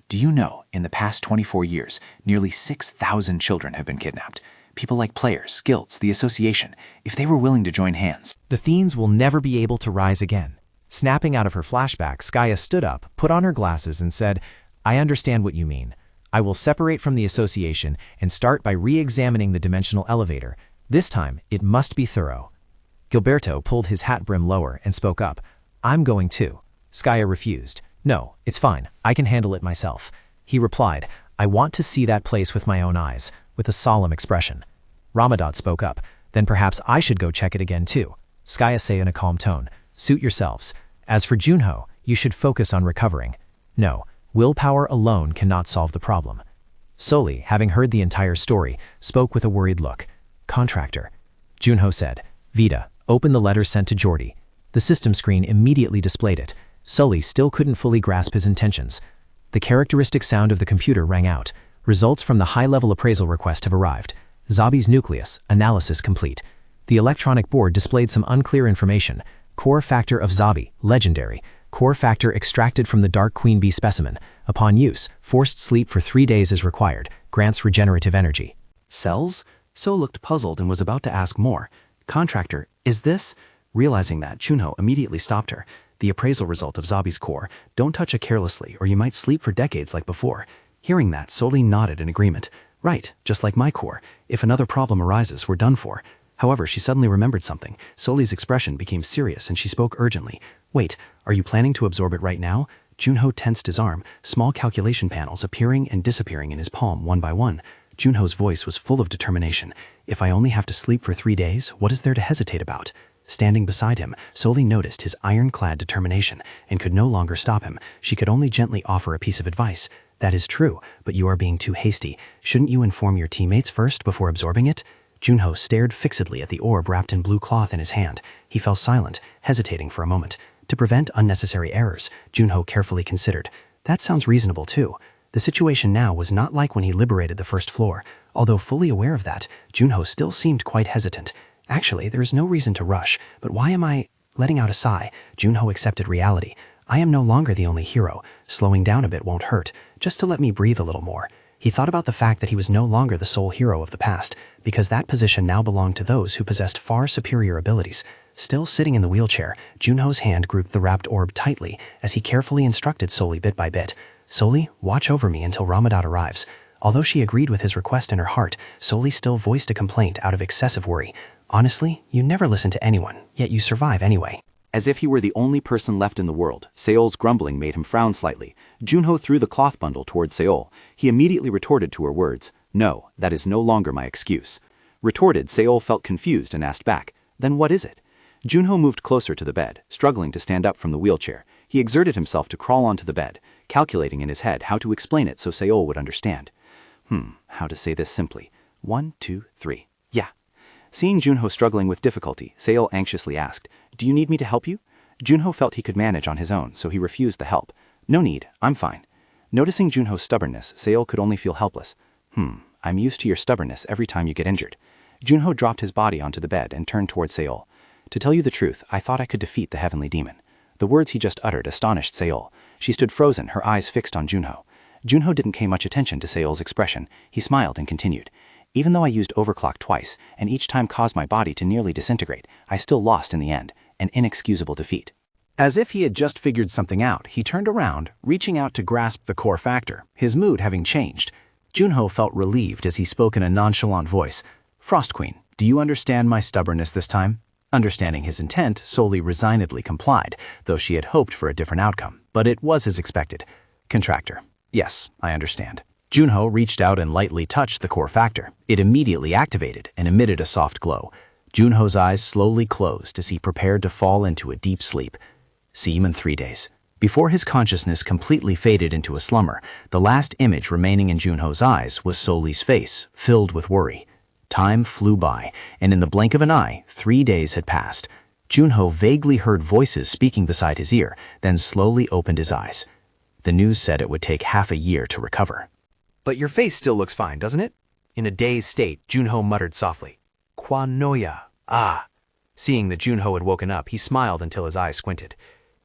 "Do you know, in the past 24 years, nearly 6,000 children have been kidnapped. People like players, guilds, the association, if they were willing to join hands." The fiends will never be able to rise again. Snapping out of her flashback, Skaya stood up, put on her glasses and said, "I understand what you mean. I will separate from the association and start by re-examining the dimensional elevator. This time, it must be thorough." Gilberto pulled his hat brim lower and spoke up. "I'm going too." Skaya refused. "No, it's fine. I can handle it myself." He replied, "I want to see that place with my own eyes," with a solemn expression. Ramadat spoke up. "Then perhaps I should go check it again too." Skaya said in a calm tone, "Suit yourselves. As for Junho, you should focus on recovering. No, willpower alone cannot solve the problem." Soli, having heard the entire story, spoke with a worried look. "Contractor." Junho said, "Vita, open the letter sent to Jordy." The system screen immediately displayed it. Sully still couldn't fully grasp his intentions. The characteristic sound of the computer rang out. Results from the high-level appraisal request have arrived. Zabi's nucleus, analysis complete. The electronic board displayed some unclear information. Core factor of Zabi, legendary. Core factor extracted from the Dark Queen Bee specimen. Upon use, forced sleep for 3 days is required. Grants regenerative energy. Cells? So looked puzzled and was about to ask more. Contractor, is this? Realizing that, Junho immediately stopped her. The appraisal result of Zabi's core. Don't touch it carelessly, or you might sleep for decades like before. Hearing that, Sully nodded in agreement. Right, just like my core. If another problem arises, we're done for. However, she suddenly remembered something. Sully's expression became serious and she spoke urgently. Wait, are you planning to absorb it right now? Junho tensed his arm, small calculation panels appearing and disappearing in his palm one by one. Junho's voice was full of determination. If I only have to sleep for 3 days, what is there to hesitate about? Standing beside him, Sully noticed his ironclad determination and could no longer stop him. She could only gently offer a piece of advice. That is true, but you are being too hasty. Shouldn't you inform your teammates first before absorbing it? Junho stared fixedly at the orb wrapped in blue cloth in his hand. He fell silent, hesitating for a moment. To prevent unnecessary errors, Junho carefully considered. That sounds reasonable too. The situation now was not like when he liberated the first floor. Although fully aware of that, Junho still seemed quite hesitant. Actually, there is no reason to rush, but why am I... Letting out a sigh, Junho accepted reality. I am no longer the only hero. Slowing down a bit won't hurt, just to let me breathe a little more. He thought about the fact that he was no longer the sole hero of the past, because that position now belonged to those who possessed far superior abilities. Still sitting in the wheelchair, Junho's hand gripped the wrapped orb tightly as he carefully instructed Sully bit by bit. Sully, watch over me until Ramadan arrives. Although she agreed with his request in her heart, Sully still voiced a complaint out of excessive worry. Honestly, you never listen to anyone, yet you survive anyway. As if he were the only person left in the world, Seol's grumbling made him frown slightly. Junho threw the cloth bundle towards Seol. He immediately retorted to her words, "No, that is no longer my excuse." Retorted, Seol felt confused and asked back, "Then what is it?" Junho moved closer to the bed, struggling to stand up from the wheelchair. He exerted himself to crawl onto the bed, calculating in his head how to explain it so Seol would understand. How to say this simply. 1, 2, 3. Yeah. Seeing Junho struggling with difficulty, Seol anxiously asked, "Do you need me to help you?" Junho felt he could manage on his own, so he refused the help. "No need, I'm fine." Noticing Junho's stubbornness, Seol could only feel helpless. I'm used to your stubbornness every time you get injured." Junho dropped his body onto the bed and turned towards Seol. "To tell you the truth, I thought I could defeat the heavenly demon." The words he just uttered astonished Seol. She stood frozen, her eyes fixed on Junho. Junho didn't pay much attention to Seol's expression. He smiled and continued. "Even though I used overclock twice, and each time caused my body to nearly disintegrate, I still lost in the end. An inexcusable defeat." As if he had just figured something out, he turned around, reaching out to grasp the core factor, his mood having changed. Junho felt relieved as he spoke in a nonchalant voice. "Frost Queen, do you understand my stubbornness this time?" Understanding his intent, Sully resignedly complied, though she had hoped for a different outcome, but it was as expected. Contractor. "Yes, I understand." Junho reached out and lightly touched the core factor. It immediately activated and emitted a soft glow. Junho's eyes slowly closed as he prepared to fall into a deep sleep. See him in 3 days. Before his consciousness completely faded into a slumber, the last image remaining in Junho's eyes was Sully's face, filled with worry. Time flew by, and in the blink of an eye, 3 days had passed. Junho vaguely heard voices speaking beside his ear, then slowly opened his eyes. The news said it would take half a year to recover. But your face still looks fine, doesn't it? In a dazed state, Junho muttered softly. Kwanoya. Ah. Seeing that Junho had woken up, he smiled until his eyes squinted.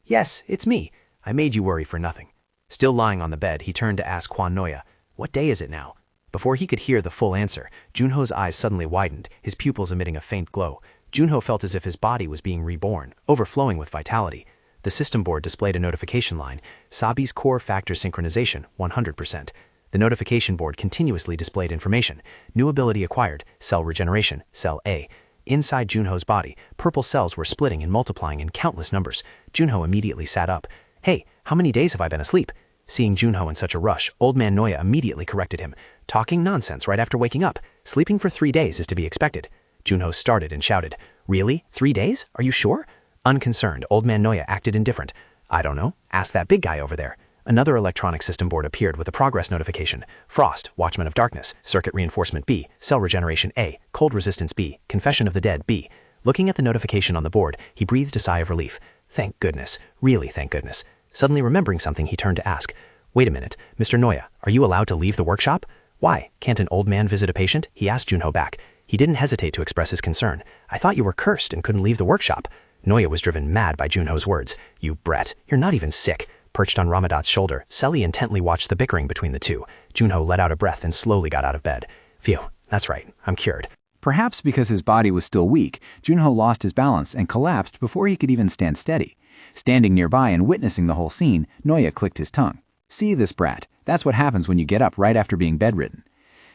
Yes, it's me. I made you worry for nothing. Still lying on the bed, he turned to ask Kwanoya, what day is it now? Before he could hear the full answer, Junho's eyes suddenly widened, his pupils emitting a faint glow. Junho felt as if his body was being reborn, overflowing with vitality. The system board displayed a notification line, Sabi's core factor synchronization, 100%. The notification board continuously displayed information. New ability acquired, cell regeneration, cell A. Inside Junho's body, purple cells were splitting and multiplying in countless numbers. Junho immediately sat up. Hey, how many days have I been asleep? Seeing Junho in such a rush, Old Man Noya immediately corrected him. Talking nonsense right after waking up. Sleeping for 3 days is to be expected. Junho started and shouted, Really? 3 days? Are you sure? Unconcerned, Old Man Noya acted indifferent. I don't know. Ask that big guy over there. Another electronic system board appeared with a progress notification. Frost, Watchman of Darkness, Circuit Reinforcement B, Cell Regeneration A, Cold Resistance B, Confession of the Dead B. Looking at the notification on the board, he breathed a sigh of relief. Thank goodness, really thank goodness. Suddenly remembering something, he turned to ask, "Wait a minute, Mr. Noya, are you allowed to leave the workshop?" "Why, can't an old man visit a patient?" he asked Junho back. He didn't hesitate to express his concern. "I thought you were cursed and couldn't leave the workshop." Noya was driven mad by Junho's words. "You brat, you're not even sick." Perched on Ramadat's shoulder, Selly intently watched the bickering between the two. Junho let out a breath and slowly got out of bed. "Phew, that's right, I'm cured." Perhaps because his body was still weak, Junho lost his balance and collapsed before he could even stand steady. Standing nearby and witnessing the whole scene, Noya clicked his tongue. "See this brat. That's what happens when you get up right after being bedridden."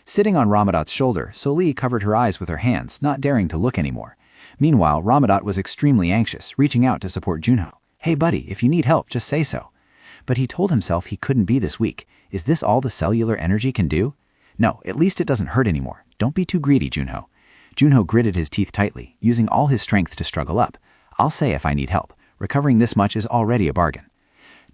Sitting on Ramadat's shoulder, Soli covered her eyes with her hands, not daring to look anymore. Meanwhile, Ramadat was extremely anxious, reaching out to support Junho. "Hey buddy, if you need help, just say so." But he told himself he couldn't be this weak. Is this all the cellular energy can do? No, at least it doesn't hurt anymore. Don't be too greedy, Junho. Junho gritted his teeth tightly, using all his strength to struggle up. "I'll say if I need help. Recovering this much is already a bargain."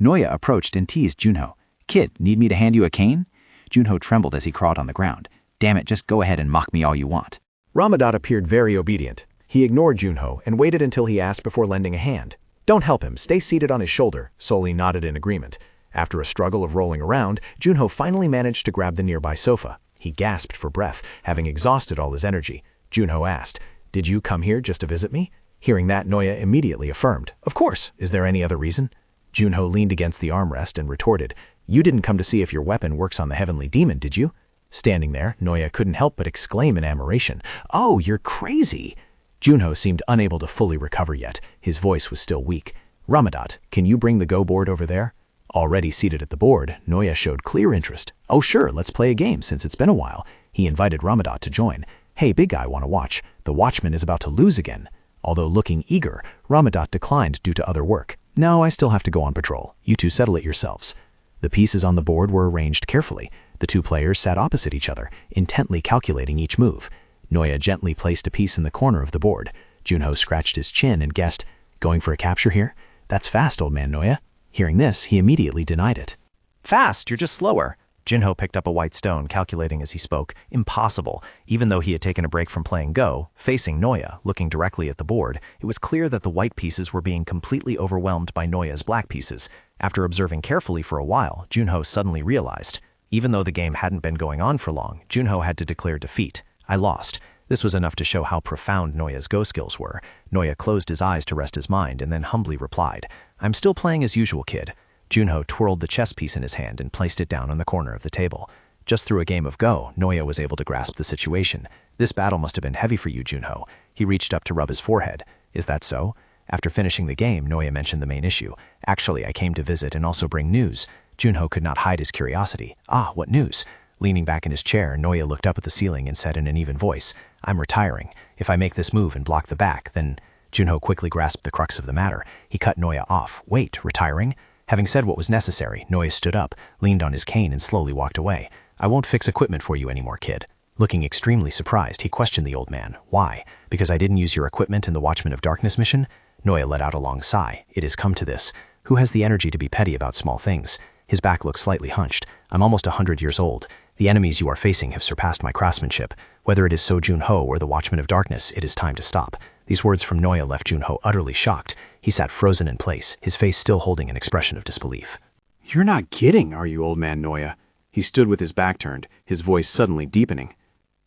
Noya approached and teased Junho. "Kid, need me to hand you a cane?" Junho trembled as he crawled on the ground. "Damn it, just go ahead and mock me all you want." Ramadat appeared very obedient. He ignored Junho and waited until he asked before lending a hand. "Don't help him, stay seated on his shoulder," Soli nodded in agreement. After a struggle of rolling around, Junho finally managed to grab the nearby sofa. He gasped for breath, having exhausted all his energy. Junho asked, "Did you come here just to visit me?" Hearing that, Noya immediately affirmed, "Of course, is there any other reason?" Junho leaned against the armrest and retorted, "You didn't come to see if your weapon works on the heavenly demon, did you?" Standing there, Noya couldn't help but exclaim in admiration, "Oh, you're crazy!" Junho seemed unable to fully recover yet. His voice was still weak. "Ramadat, can you bring the Go board over there?" Already seated at the board, Noya showed clear interest. "Oh sure, let's play a game since it's been a while." He invited Ramadat to join. "Hey, big guy, wanna watch? The watchman is about to lose again." Although looking eager, Ramadat declined due to other work. "No, I still have to go on patrol. You two settle it yourselves." The pieces on the board were arranged carefully. The two players sat opposite each other, intently calculating each move. Noya gently placed a piece in the corner of the board. Junho scratched his chin and guessed, "Going for a capture here? That's fast, old man Noya." Hearing this, he immediately denied it. "Fast, you're just slower." Junho picked up a white stone, calculating as he spoke. Impossible. Even though he had taken a break from playing Go, facing Noya, looking directly at the board, it was clear that the white pieces were being completely overwhelmed by Noya's black pieces. After observing carefully for a while, Junho suddenly realized. Even though the game hadn't been going on for long, Junho had to declare defeat. "I lost." This was enough to show how profound Noya's Go skills were. Noya closed his eyes to rest his mind and then humbly replied, "I'm still playing as usual, kid." Junho twirled the chess piece in his hand and placed it down on the corner of the table. Just through a game of Go, Noya was able to grasp the situation. "This battle must have been heavy for you, Junho." He reached up to rub his forehead. "Is that so?" After finishing the game, Noya mentioned the main issue. "Actually, I came to visit and also bring news." Junho could not hide his curiosity. "Ah, what news?" Leaning back in his chair, Noya looked up at the ceiling and said in an even voice, "I'm retiring. If I make this move and block the back, then—" Junho quickly grasped the crux of the matter. He cut Noya off. "Wait, retiring?" Having said what was necessary, Noya stood up, leaned on his cane and slowly walked away. "I won't fix equipment for you anymore, kid." Looking extremely surprised, he questioned the old man. "Why? Because I didn't use your equipment in the Watchman of Darkness mission?" Noya let out a long sigh. "It has come to this. Who has the energy to be petty about small things?" His back looked slightly hunched. "I'm almost 100 years old. The enemies you are facing have surpassed my craftsmanship. Whether it is So Junho or the Watchman of Darkness, it is time to stop." These words from Noya left Junho utterly shocked. He sat frozen in place, his face still holding an expression of disbelief. "You're not kidding, are you, old man Noya?" He stood with his back turned, his voice suddenly deepening.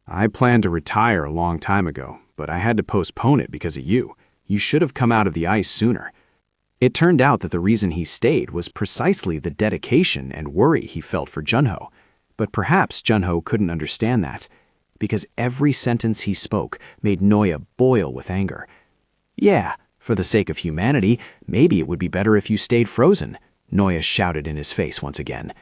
"I planned to retire a long time ago, but I had to postpone it because of you. You should have come out of the ice sooner." It turned out that the reason he stayed was precisely the dedication and worry he felt for Junho. But perhaps Junho couldn't understand that, because every sentence he spoke made Noya boil with anger. "Yeah, for the sake of humanity, maybe it would be better if you stayed frozen," Noya shouted in his face once again.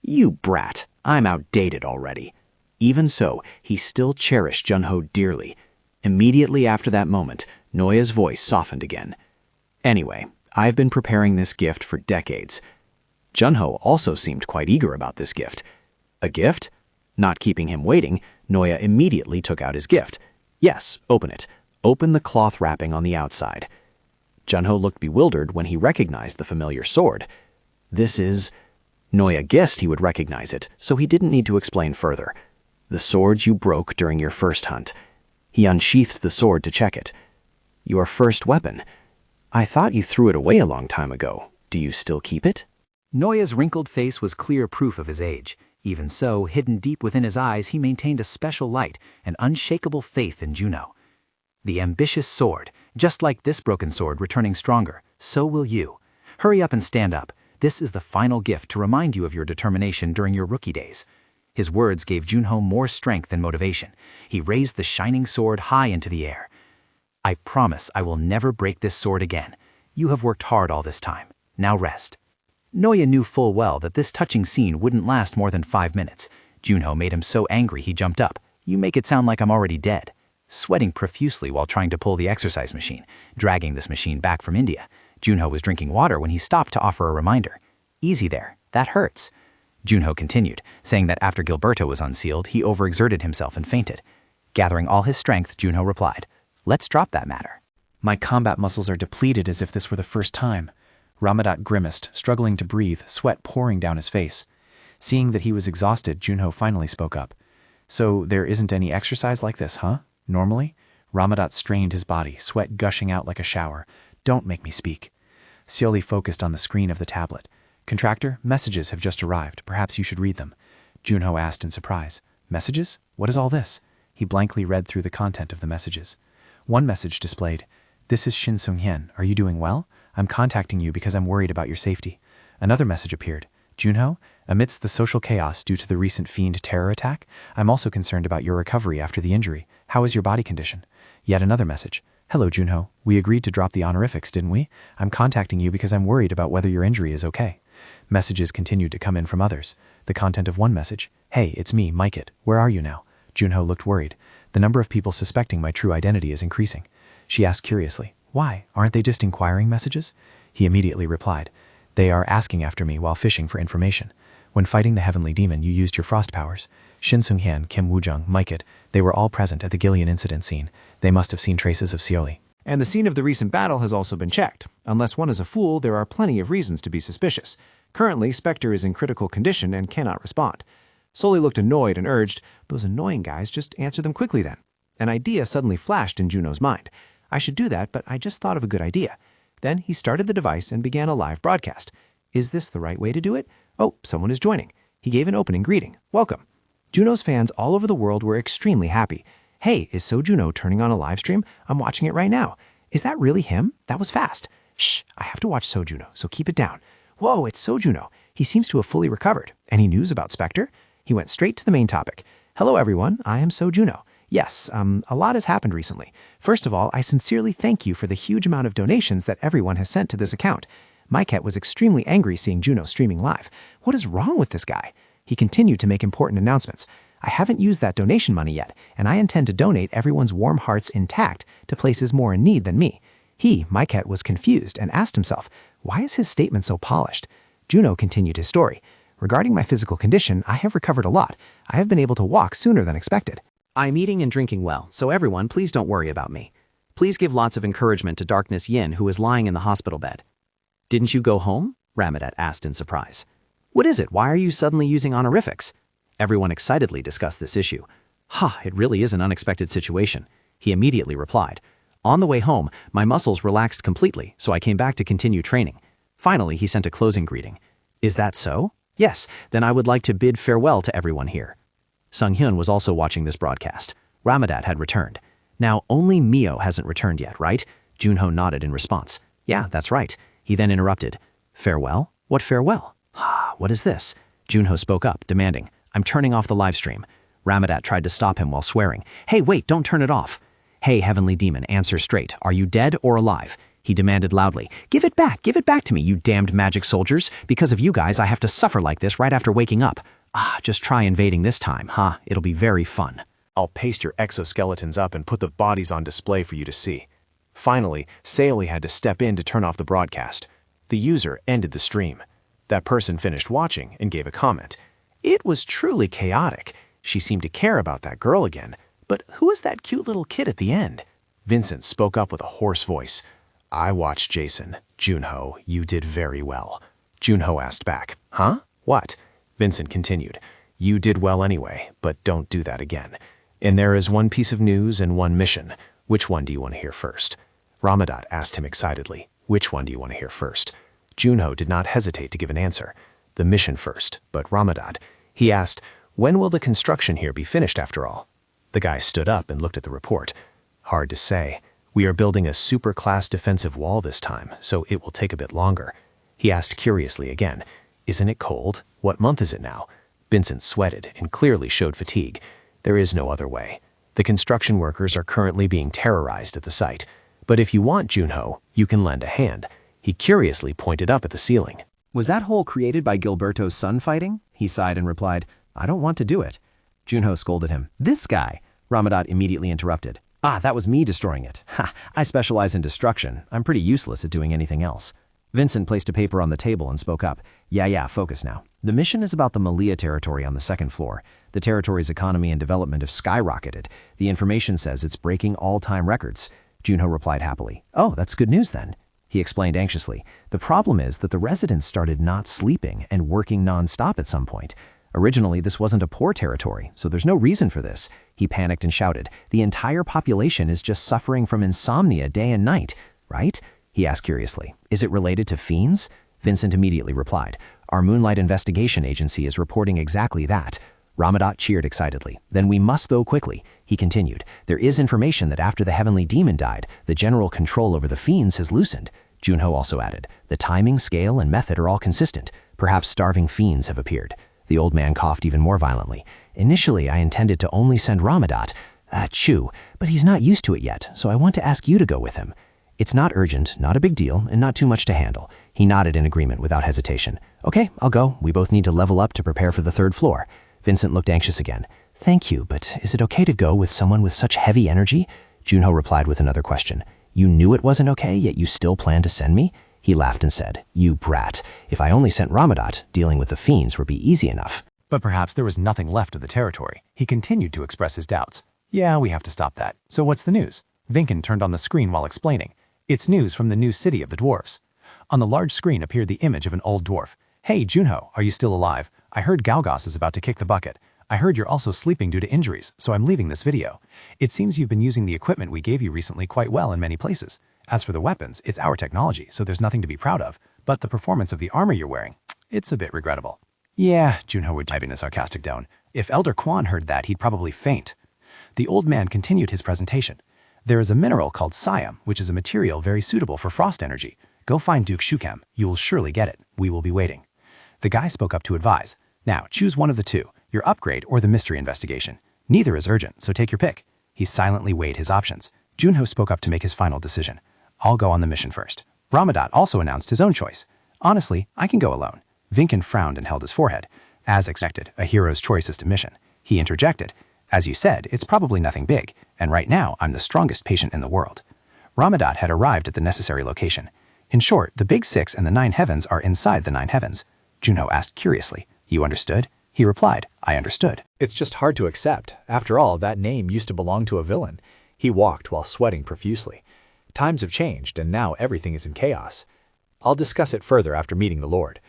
"You brat, I'm outdated already." Even so, he still cherished Junho dearly. Immediately after that moment, Noya's voice softened again. "Anyway, I've been preparing this gift for decades." Junho also seemed quite eager about this gift. "A gift?" Not keeping him waiting, Noya immediately took out his gift. "Yes, open it. Open the cloth wrapping on the outside." Junho looked bewildered when he recognized the familiar sword. "This is—" Noya guessed he would recognize it, so he didn't need to explain further. "The sword you broke during your first hunt." He unsheathed the sword to check it. Your first weapon. I thought you threw it away a long time ago. Do you still keep it? Noya's wrinkled face was clear proof of his age. Even so, hidden deep within his eyes, he maintained a special light, an unshakable faith in Juno. The ambitious sword, just like this broken sword returning stronger, so will you. Hurry up and stand up. This is the final gift to remind you of your determination during your rookie days. His words gave Junho more strength and motivation. He raised the shining sword high into the air. I promise I will never break this sword again. You have worked hard all this time. Now rest. Noya knew full well that this touching scene wouldn't last more than 5 minutes. Junho made him so angry he jumped up. You make it sound like I'm already dead. Sweating profusely while trying to pull the exercise machine, dragging this machine back from India. Junho was drinking water when he stopped to offer a reminder. Easy there, that hurts. Junho continued, saying that after Gilberto was unsealed, he overexerted himself and fainted. Gathering all his strength, Junho replied, "Let's drop that matter." My combat muscles are depleted as if this were the first time. Ramadat grimaced, struggling to breathe, sweat pouring down his face. Seeing that he was exhausted, Junho finally spoke up. So there isn't any exercise like this, huh? Normally? Ramadat strained his body, sweat gushing out like a shower. Don't make me speak. Seoli focused on the screen of the tablet. Contractor, messages have just arrived. Perhaps you should read them. Junho asked in surprise. Messages? What is all this? He blankly read through the content of the messages. One message displayed, "This is Shin Sung-hyen. Are you doing well? I'm contacting you because I'm worried about your safety." Another message appeared. "Junho, amidst the social chaos due to the recent fiend terror attack, I'm also concerned about your recovery after the injury. How is your body condition?" Yet another message. "Hello, Junho. We agreed to drop the honorifics, didn't we? I'm contacting you because I'm worried about whether your injury is okay." Messages continued to come in from others. The content of one message. "Hey, it's me, Mike. Where are you now?" Junho looked worried. "The number of people suspecting my true identity is increasing." She asked curiously, "Why? Aren't they just inquiring messages?" He immediately replied, "They are asking after me while fishing for information. When fighting the heavenly demon, you used your frost powers. Shin Sung-hyen, Kim Woo-jung, Mike, they were all present at the Gillian incident scene. They must have seen traces of Seoli." And the scene of the recent battle has also been checked. Unless one is a fool, there are plenty of reasons to be suspicious. Currently, Spectre is in critical condition and cannot respond. Sully looked annoyed and urged, "Those annoying guys, just answer them quickly then." An idea suddenly flashed in Juno's mind. "I should do that, but I just thought of a good idea." Then he started the device and began a live broadcast. Is this the right way to do it? Oh, someone is joining. He gave an opening greeting. "Welcome." Juno's fans all over the world were extremely happy. "Hey, is So Juno turning on a live stream? I'm watching it right now. Is that really him? That was fast. Shh, I have to watch So Juno, so keep it down. Whoa, it's So Juno. He seems to have fully recovered. Any news about Spectre?" He went straight to the main topic. "Hello everyone, I am So Juno. Yes, a lot has happened recently. First of all, I sincerely thank you for the huge amount of donations that everyone has sent to this account. My cat was extremely angry seeing Juno streaming live. What is wrong with this guy?" He continued to make important announcements. "I haven't used that donation money yet, and I intend to donate everyone's warm hearts intact to places more in need than me." My cat was confused and asked himself, why is his statement so polished? Juno continued his story. "Regarding my physical condition, I have recovered a lot. I have been able to walk sooner than expected. I'm eating and drinking well, so everyone please don't worry about me. Please give lots of encouragement to Darkness Yin, who is lying in the hospital bed." "Didn't you go home?" Ramadat asked in surprise. "What is it? Why are you suddenly using honorifics?" Everyone excitedly discussed this issue. It really is an unexpected situation." He immediately replied, "On the way home, my muscles relaxed completely, so I came back to continue training." Finally, he sent a closing greeting. "Is that so? Yes, then I would like to bid farewell to everyone here." Sung-hyun was also watching this broadcast. Ramadat had returned. "Now, only Mio hasn't returned yet, right?" Junho nodded in response. "Yeah, that's right." He then interrupted. "Farewell? What farewell? What is this?" Junho spoke up, demanding, "I'm turning off the live stream." Ramadat tried to stop him while swearing. "Hey, wait, don't turn it off." "Hey, heavenly demon, answer straight. Are you dead or alive?" He demanded loudly. Give it back to me, you damned magic soldiers. Because of you guys, I have to suffer like this right after waking up. Just try invading this time, huh? It'll be very fun." I'll paste your exoskeletons up and put the bodies on display for you to see. Finally, Seoli had to step in to turn off the broadcast. The user ended the stream. That person finished watching and gave a comment. "It was truly chaotic. She seemed to care about that girl again. But who was that cute little kid at the end?" Vincent spoke up with a hoarse voice. "I watched Jason. Junho, you did very well." Junho asked back, "Huh? What?" Vincent continued, "You did well anyway, but don't do that again. And there is one piece of news and one mission. Which one do you want to hear first?" Ramadat asked him excitedly. Which one do you want to hear first? Junho did not hesitate to give an answer. The mission first, but Ramadat. He asked, when will the construction here be finished after all? The guy stood up and looked at the report. Hard to say. We are building a super-class defensive wall this time, so it will take a bit longer. He asked curiously again, isn't it cold? What month is it now? Vincent sweated and clearly showed fatigue. There is no other way. The construction workers are currently being terrorized at the site. But if you want, Junho, you can lend a hand. He curiously pointed up at the ceiling. Was that hole created by Gilberto's son fighting? He sighed and replied, I don't want to do it. Junho scolded him. This guy! Ramadat immediately interrupted. Ah, that was me destroying it. Ha, I specialize in destruction. I'm pretty useless at doing anything else. Vincent placed a paper on the table and spoke up. Yeah, focus now. The mission is about the Malia territory on the second floor. The territory's economy and development have skyrocketed. The information says it's breaking all-time records. Junho replied happily. Oh, that's good news then. He explained anxiously. The problem is that the residents started not sleeping and working non-stop at some point. Originally, this wasn't a poor territory, so there's no reason for this. He panicked and shouted. The entire population is just suffering from insomnia day and night, right? He asked curiously. Is it related to fiends? Vincent immediately replied. Our Moonlight Investigation Agency is reporting exactly that. Ramadat cheered excitedly. Then we must go quickly. He continued. There is information that after the heavenly demon died, the general control over the fiends has loosened. Junho also added. The timing, scale, and method are all consistent. Perhaps starving fiends have appeared. The old man coughed even more violently. Initially, I intended to only send Ramadat, Chu, but he's not used to it yet, so I want to ask you to go with him. It's not urgent, not a big deal, and not too much to handle. He nodded in agreement without hesitation. Okay, I'll go. We both need to level up to prepare for the third floor. Vincent looked anxious again. Thank you, but is it okay to go with someone with such heavy energy? Junho replied with another question. You knew it wasn't okay, yet you still planned to send me? He laughed and said, You brat. If I only sent Ramadat, dealing with the fiends would be easy enough. But perhaps there was nothing left of the territory. He continued to express his doubts. Yeah, we have to stop that. So what's the news? Vinken turned on the screen while explaining. It's news from the new city of the dwarfs. On the large screen appeared the image of an old dwarf. Hey, Junho, are you still alive? I heard Galgos is about to kick the bucket. I heard you're also sleeping due to injuries, so I'm leaving this video. It seems you've been using the equipment we gave you recently quite well in many places. As for the weapons, it's our technology, so there's nothing to be proud of. But the performance of the armor you're wearing, it's a bit regrettable. Yeah, Junho would type in a sarcastic tone. If Elder Quan heard that, he'd probably faint. The old man continued his presentation. There is a mineral called Siam, which is a material very suitable for frost energy. Go find Duke Shukem. You will surely get it. We will be waiting. The guy spoke up to advise. Now, choose one of the two, your upgrade or the mystery investigation. Neither is urgent, so take your pick. He silently weighed his options. Junho spoke up to make his final decision. I'll go on the mission first. Ramadat also announced his own choice. Honestly, I can go alone. Vinken frowned and held his forehead. As expected, a hero's choice is to mission. He interjected. As you said, it's probably nothing big, and right now I'm the strongest patient in the world. Ramadat had arrived at the necessary location. In short, the Big Six and the 9 heavens are inside the 9 heavens. Junho asked curiously, You understood? He replied, I understood. It's just hard to accept. After all, that name used to belong to a villain. He walked while sweating profusely. Times have changed, and now everything is in chaos. I'll discuss it further after meeting the Lord.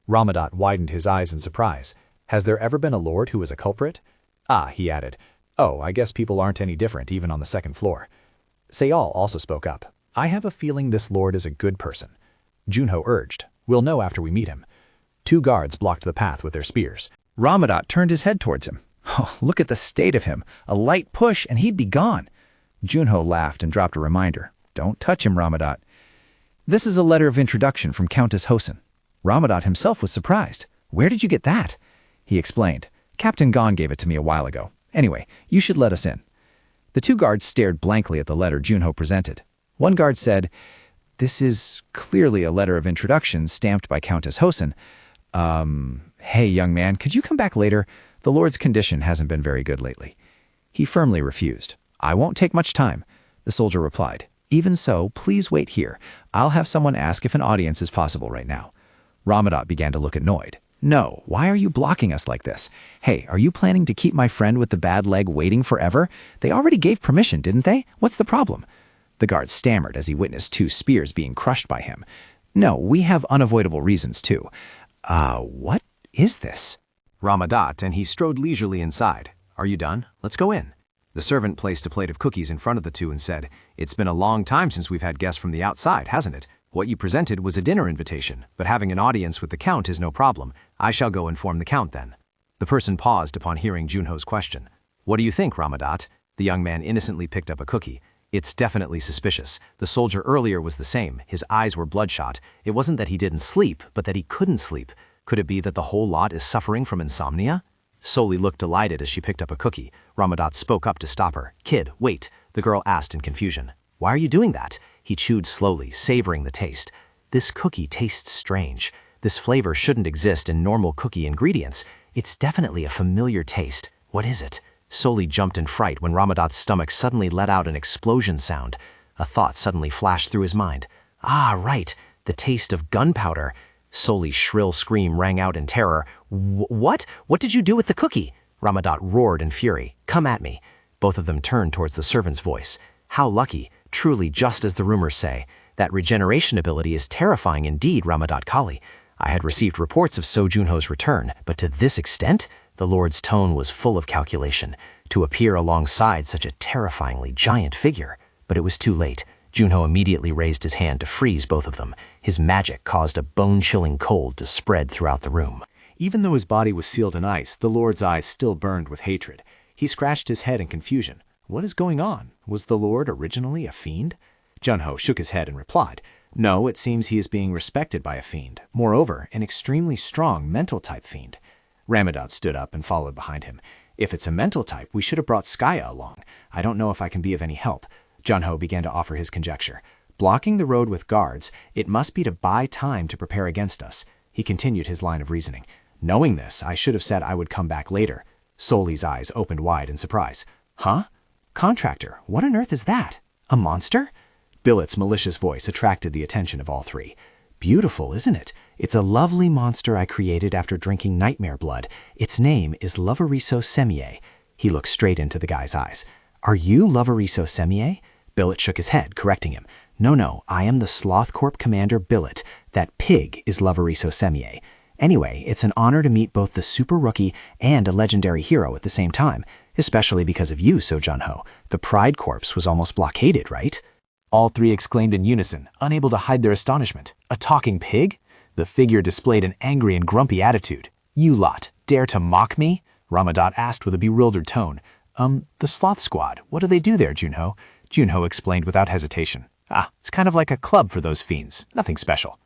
Ramadat widened his eyes in surprise. Has there ever been a Lord who was a culprit? Ah, he added. Oh, I guess people aren't any different even on the second floor. Sayal also spoke up. I have a feeling this Lord is a good person. Junho urged. We'll know after we meet him. 2 guards blocked the path with their spears. Ramadat turned his head towards him. Oh, look at the state of him. A light push and he'd be gone. Junho laughed and dropped a reminder. Don't touch him, Ramadat. This is a letter of introduction from Countess Hosen. Ramadat himself was surprised. Where did you get that? He explained. Captain Gon gave it to me a while ago. Anyway, you should let us in. The 2 guards stared blankly at the letter Junho presented. One guard said, This is clearly a letter of introduction stamped by Countess Hosen. Hey, young man, could you come back later? The Lord's condition hasn't been very good lately. He firmly refused. I won't take much time. The soldier replied. Even so, please wait here. I'll have someone ask if an audience is possible right now. Ramadat began to look annoyed. No, why are you blocking us like this? Hey, are you planning to keep my friend with the bad leg waiting forever? They already gave permission, didn't they? What's the problem? The guard stammered as he witnessed 2 spears being crushed by him. No, we have unavoidable reasons too. What is this? Ramadat, and he strode leisurely inside. Are you done? Let's go in. The servant placed a plate of cookies in front of the two and said, "It's been a long time since we've had guests from the outside, hasn't it? What you presented was a dinner invitation, but having an audience with the Count is no problem. I shall go inform the Count then." The person paused upon hearing Junho's question. "What do you think, Ramadat?" The young man innocently picked up a cookie. "It's definitely suspicious. The soldier earlier was the same. His eyes were bloodshot. It wasn't that he didn't sleep, but that he couldn't sleep. Could it be that the whole lot is suffering from insomnia?" Soli looked delighted as she picked up a cookie. Ramadat spoke up to stop her. "Kid, wait," the girl asked in confusion. "Why are you doing that?" He chewed slowly, savoring the taste. "This cookie tastes strange. This flavor shouldn't exist in normal cookie ingredients. It's definitely a familiar taste. What is it?" Soli jumped in fright when Ramadat's stomach suddenly let out an explosion sound. A thought suddenly flashed through his mind. "Ah, right, the taste of gunpowder." Soli's shrill scream rang out in terror. What? What did you do with the cookie?" Ramadat roared in fury. "Come at me." Both of them turned towards the servant's voice. "How lucky, truly just as the rumors say. That regeneration ability is terrifying indeed, Ramadat Kali. I had received reports of So Junho's return, but to this extent?" The Lord's tone was full of calculation. To appear alongside such a terrifyingly giant figure. But it was too late. Junho immediately raised his hand to freeze both of them. His magic caused a bone-chilling cold to spread throughout the room. Even though his body was sealed in ice, the Lord's eyes still burned with hatred. He scratched his head in confusion. What is going on? Was the Lord originally a fiend? Junho shook his head and replied, "No, it seems he is being respected by a fiend. Moreover, an extremely strong mental-type fiend." Ramadat stood up and followed behind him. "If it's a mental type, we should have brought Skaya along. I don't know if I can be of any help." Junho began to offer his conjecture. "Blocking the road with guards, it must be to buy time to prepare against us." He continued his line of reasoning. "Knowing this, I should have said I would come back later." Soli's eyes opened wide in surprise. "Huh? Contractor, what on earth is that? A monster?" Billet's malicious voice attracted the attention of all three. "Beautiful, isn't it? It's a lovely monster I created after drinking nightmare blood. Its name is Loveriso Semie." He looked straight into the guy's eyes. "Are you Loveriso Semie?" Billet shook his head, correcting him. No, I am the Sloth Corp Commander Billet. That pig is Loveriso Semie. Anyway, it's an honor to meet both the super rookie and a legendary hero at the same time, especially because of you, So Junho. The Pride Corps was almost blockaded, right?" All three exclaimed in unison, unable to hide their astonishment. "A talking pig?" The figure displayed an angry and grumpy attitude. "You lot, dare to mock me?" Ramadat asked with a bewildered tone. The Sloth Squad, what do they do there, Junho?" Junho explained without hesitation. It's kind of like a club for those fiends, nothing special."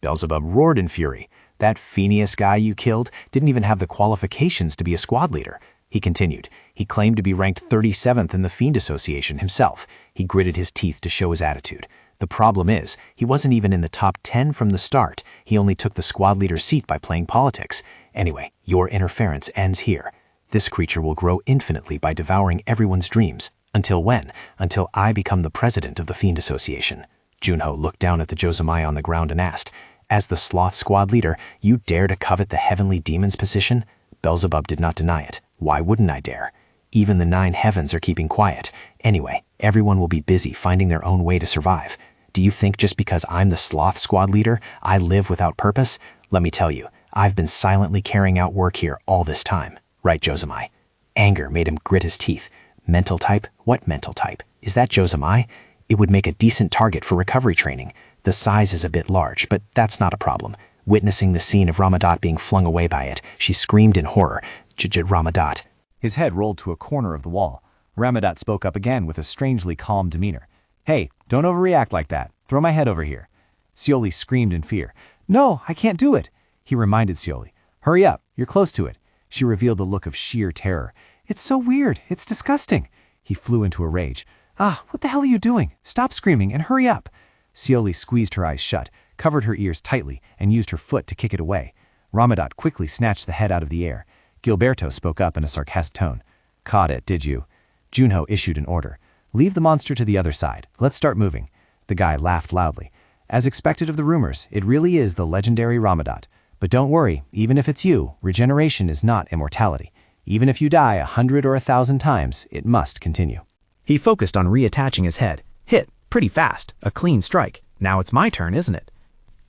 Beelzebub roared in fury. "That Phineas guy you killed didn't even have the qualifications to be a squad leader." He continued. "He claimed to be ranked 37th in the Fiend Association himself." He gritted his teeth to show his attitude. "The problem is, he wasn't even in the top 10 from the start. He only took the squad leader seat by playing politics. Anyway, your interference ends here. This creature will grow infinitely by devouring everyone's dreams. Until when? Until I become the president of the Fiend Association." Junho looked down at the Josemiah on the ground and asked, "As the Sloth Squad leader, you dare to covet the Heavenly Demon's position?" Beelzebub did not deny it. "Why wouldn't I dare? Even the 9 heavens are keeping quiet. Anyway, everyone will be busy finding their own way to survive. Do you think just because I'm the Sloth Squad leader, I live without purpose? Let me tell you, I've been silently carrying out work here all this time. Right, Josemiah?" Anger made him grit his teeth. "Mental type? What mental type? Is that Josemiah? It would make a decent target for recovery training. The size is a bit large, but that's not a problem." Witnessing the scene of Ramadat being flung away by it, she screamed in horror. Ramadat. His head rolled to a corner of the wall. Ramadat spoke up again with a strangely calm demeanor. "Hey, don't overreact like that. Throw my head over here." Seoli screamed in fear. "No, I can't do it." He reminded Seoli. "Hurry up, you're close to it." She revealed a look of sheer terror. "It's so weird. It's disgusting." He flew into a rage. What the hell are you doing? Stop screaming and hurry up." Seoli squeezed her eyes shut, covered her ears tightly, and used her foot to kick it away. Ramadat quickly snatched the head out of the air. Gilberto spoke up in a sarcastic tone. "Caught it, did you?" Junho issued an order. "Leave the monster to the other side. Let's start moving." The guy laughed loudly. "As expected of the rumors, it really is the legendary Ramadat. But don't worry, even if it's you, regeneration is not immortality. Even if you die 100 or 1,000 times, it must continue." He focused on reattaching his head. Hit, pretty fast, a clean strike. Now it's my turn, isn't it?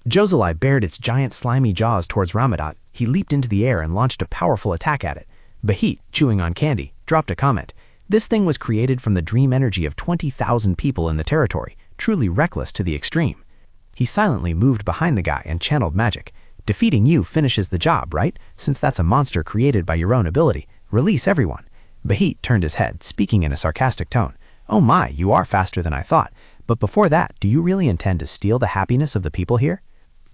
Joseli bared its giant slimy jaws towards Ramadat. He leaped into the air and launched a powerful attack at it. Bahit, chewing on candy, dropped a comment. This thing was created from the dream energy of 20,000 people in the territory, truly reckless to the extreme. He silently moved behind the guy and channeled magic. Defeating you finishes the job, right? Since that's a monster created by your own ability. Release everyone. Bahit turned his head, speaking in a sarcastic tone. Oh my, you are faster than I thought. But before that, do you really intend to steal the happiness of the people here?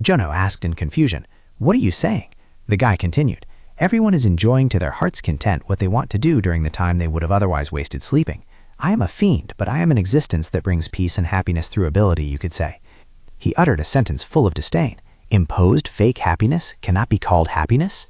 Junho asked in confusion. What are you saying? The guy continued. Everyone is enjoying to their heart's content what they want to do during the time they would have otherwise wasted sleeping. I am a fiend, but I am an existence that brings peace and happiness through ability, you could say. He uttered a sentence full of disdain. Imposed fake happiness cannot be called happiness?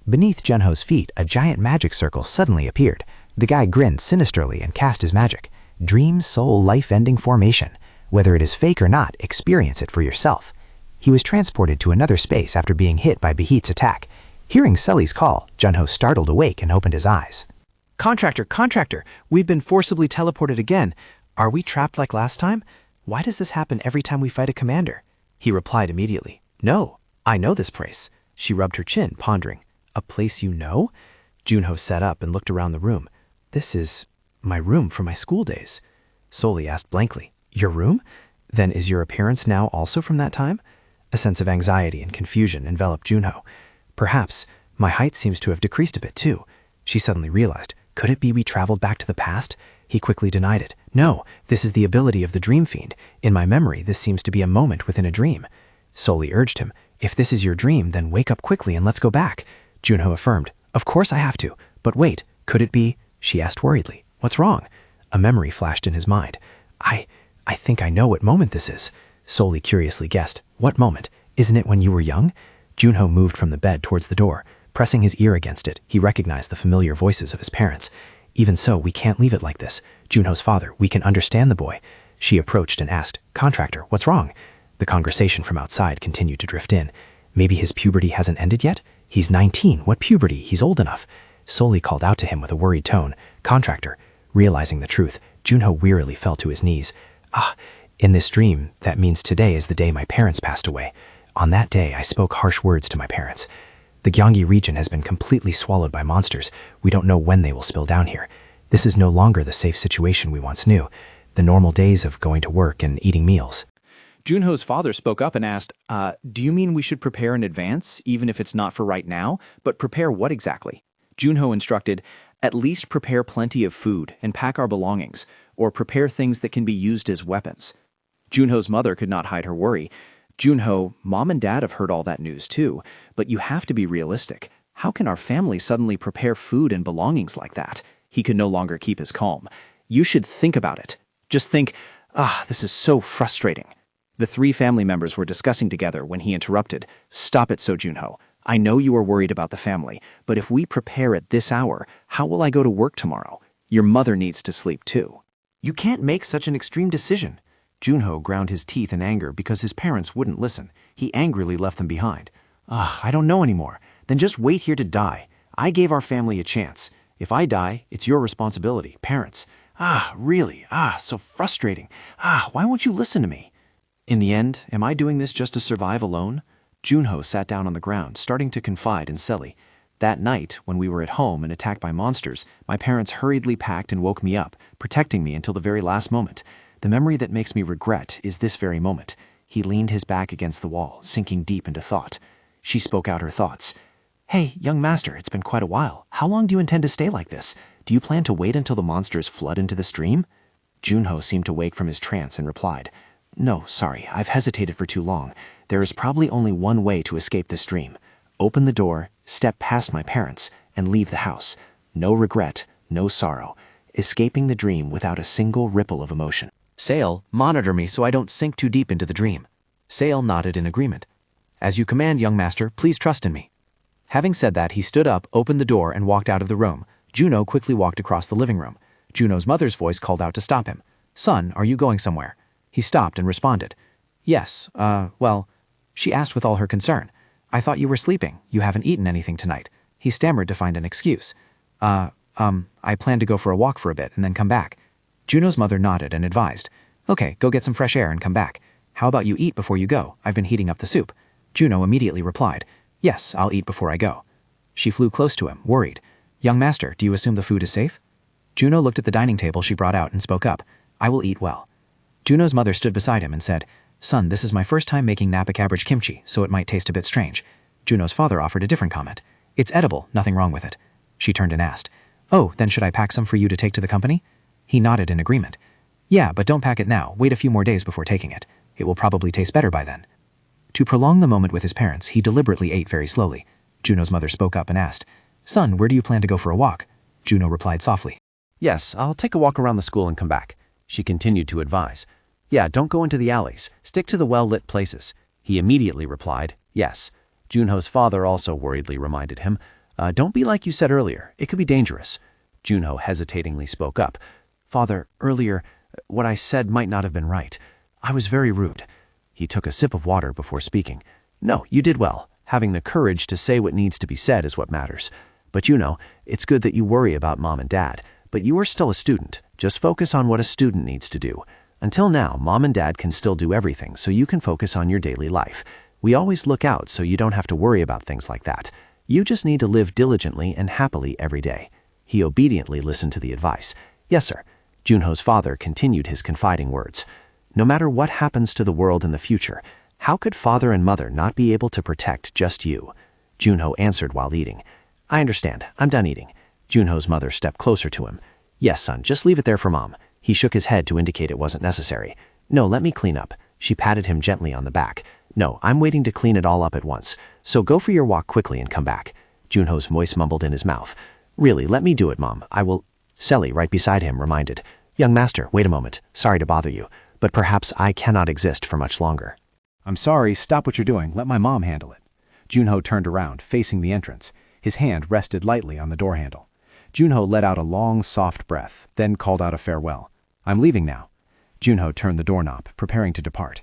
Beneath Junho's feet, a giant magic circle suddenly appeared. The guy grinned sinisterly and cast his magic. Dream Soul Life-Ending Formation. Whether it is fake or not, experience it for yourself. He was transported to another space after being hit by Bahit's attack. Hearing Sully's call, Junho startled awake and opened his eyes. Contractor, we've been forcibly teleported again. Are we trapped like last time? Why does this happen every time we fight a commander? He replied immediately. No, I know this place. She rubbed her chin, pondering. A place you know? Junho sat up and looked around the room. This is my room from my school days. Sully asked blankly. Your room? Then is your appearance now also from that time? A sense of anxiety and confusion enveloped Junho. Perhaps my height seems to have decreased a bit too. She suddenly realized. Could it be we traveled back to the past? He quickly denied it. No, this is the ability of the dream fiend. In my memory, this seems to be a moment within a dream. Sully urged him. If this is your dream, then wake up quickly and let's go back. Junho affirmed. Of course I have to. But wait, could it be? She asked worriedly. What's wrong? A memory flashed in his mind. I think I know what moment this is. Sully curiously guessed. What moment? Isn't it when you were young? Junho moved from the bed towards the door. Pressing his ear against it, he recognized the familiar voices of his parents. Even so, we can't leave it like this. Junho's father, we can understand the boy. She approached and asked, Contractor, what's wrong? The conversation from outside continued to drift in. Maybe his puberty hasn't ended yet? He's 19. What puberty? He's old enough. Sully called out to him with a worried tone. Contractor. Realizing the truth, Junho wearily fell to his knees. In this dream, that means today is the day my parents passed away. On that day, I spoke harsh words to my parents. The Gyeonggi region has been completely swallowed by monsters. We don't know when they will spill down here. This is no longer the safe situation we once knew. The normal days of going to work and eating meals. Junho's father spoke up and asked, do you mean we should prepare in advance, even if it's not for right now? But prepare what exactly? Junho instructed, at least prepare plenty of food and pack our belongings, or prepare things that can be used as weapons. Junho's mother could not hide her worry. Junho, Mom and Dad have heard all that news too, but you have to be realistic. How can our family suddenly prepare food and belongings like that? He could no longer keep his calm. You should think about it. Just think, this is so frustrating. The three family members were discussing together when he interrupted. Stop it, So Junho. I know you are worried about the family, but if we prepare at this hour, how will I go to work tomorrow? Your mother needs to sleep too. You can't make such an extreme decision. Junho ground his teeth in anger because his parents wouldn't listen. He angrily left them behind. I don't know anymore. Then just wait here to die. I gave our family a chance. If I die, it's your responsibility, parents. Really? So frustrating. Why won't you listen to me? In the end, am I doing this just to survive alone? Junho sat down on the ground, starting to confide in Sully. That night, when we were at home and attacked by monsters, my parents hurriedly packed and woke me up, protecting me until the very last moment. The memory that makes me regret is this very moment. He leaned his back against the wall, sinking deep into thought. She spoke out her thoughts. Hey, young master, it's been quite a while. How long do you intend to stay like this? Do you plan to wait until the monsters flood into the stream? Junho seemed to wake from his trance and replied, No, sorry, I've hesitated for too long. There is probably only one way to escape this dream. Open the door, step past my parents, and leave the house. No regret, no sorrow. Escaping the dream without a single ripple of emotion. Sail, monitor me so I don't sink too deep into the dream. Sail nodded in agreement. As you command, young master, please trust in me. Having said that, he stood up, opened the door, and walked out of the room. Junho quickly walked across the living room. Junho's mother's voice called out to stop him. Son, are you going somewhere? He stopped and responded. Yes, well, she asked with all her concern. I thought you were sleeping. You haven't eaten anything tonight. He stammered to find an excuse. I plan to go for a walk for a bit and then come back. Junho's mother nodded and advised. Okay, go get some fresh air and come back. How about you eat before you go? I've been heating up the soup. Junho immediately replied. Yes, I'll eat before I go. She flew close to him, worried. Young master, do you assume the food is safe? Juno looked at the dining table she brought out and spoke up. I will eat well. Juno's mother stood beside him and said, Son, this is my first time making Napa cabbage kimchi, so it might taste a bit strange. Juno's father offered a different comment. It's edible, nothing wrong with it. She turned and asked, Oh, then should I pack some for you to take to the company? He nodded in agreement. Yeah, but don't pack it now. Wait a few more days before taking it. It will probably taste better by then. To prolong the moment with his parents, he deliberately ate very slowly. Juno's mother spoke up and asked, Son, where do you plan to go for a walk? Juno replied softly. Yes, I'll take a walk around the school and come back. She continued to advise. Yeah, don't go into the alleys. Stick to the well-lit places. He immediately replied, Yes. Junho's father also worriedly reminded him, Don't be like you said earlier. It could be dangerous. Junho hesitatingly spoke up. Father, earlier, what I said might not have been right. I was very rude. He took a sip of water before speaking. No, you did well. Having the courage to say what needs to be said is what matters. But you know, it's good that you worry about Mom and Dad. But you are still a student. Just focus on what a student needs to do. Until now, Mom and Dad can still do everything, so you can focus on your daily life. We always look out so you don't have to worry about things like that. You just need to live diligently and happily every day. He obediently listened to the advice. Yes, sir. Junho's father continued his confiding words. No matter what happens to the world in the future, how could father and mother not be able to protect just you? Junho answered while eating. I understand. I'm done eating. Junho's mother stepped closer to him. Yes, son, just leave it there for Mom. He shook his head to indicate it wasn't necessary. No, let me clean up. She patted him gently on the back. No, I'm waiting to clean it all up at once. So go for your walk quickly and come back. Junho's voice mumbled in his mouth. Really, let me do it, Mom. I will... Selly, right beside him, reminded. Young master, wait a moment. Sorry to bother you, but perhaps I cannot exist for much longer. I'm sorry, stop what you're doing. Let my mom handle it. Junho turned around, facing the entrance. His hand rested lightly on the door handle. Junho let out a long, soft breath, then called out a farewell. I'm leaving now. Junho turned the doorknob, preparing to depart.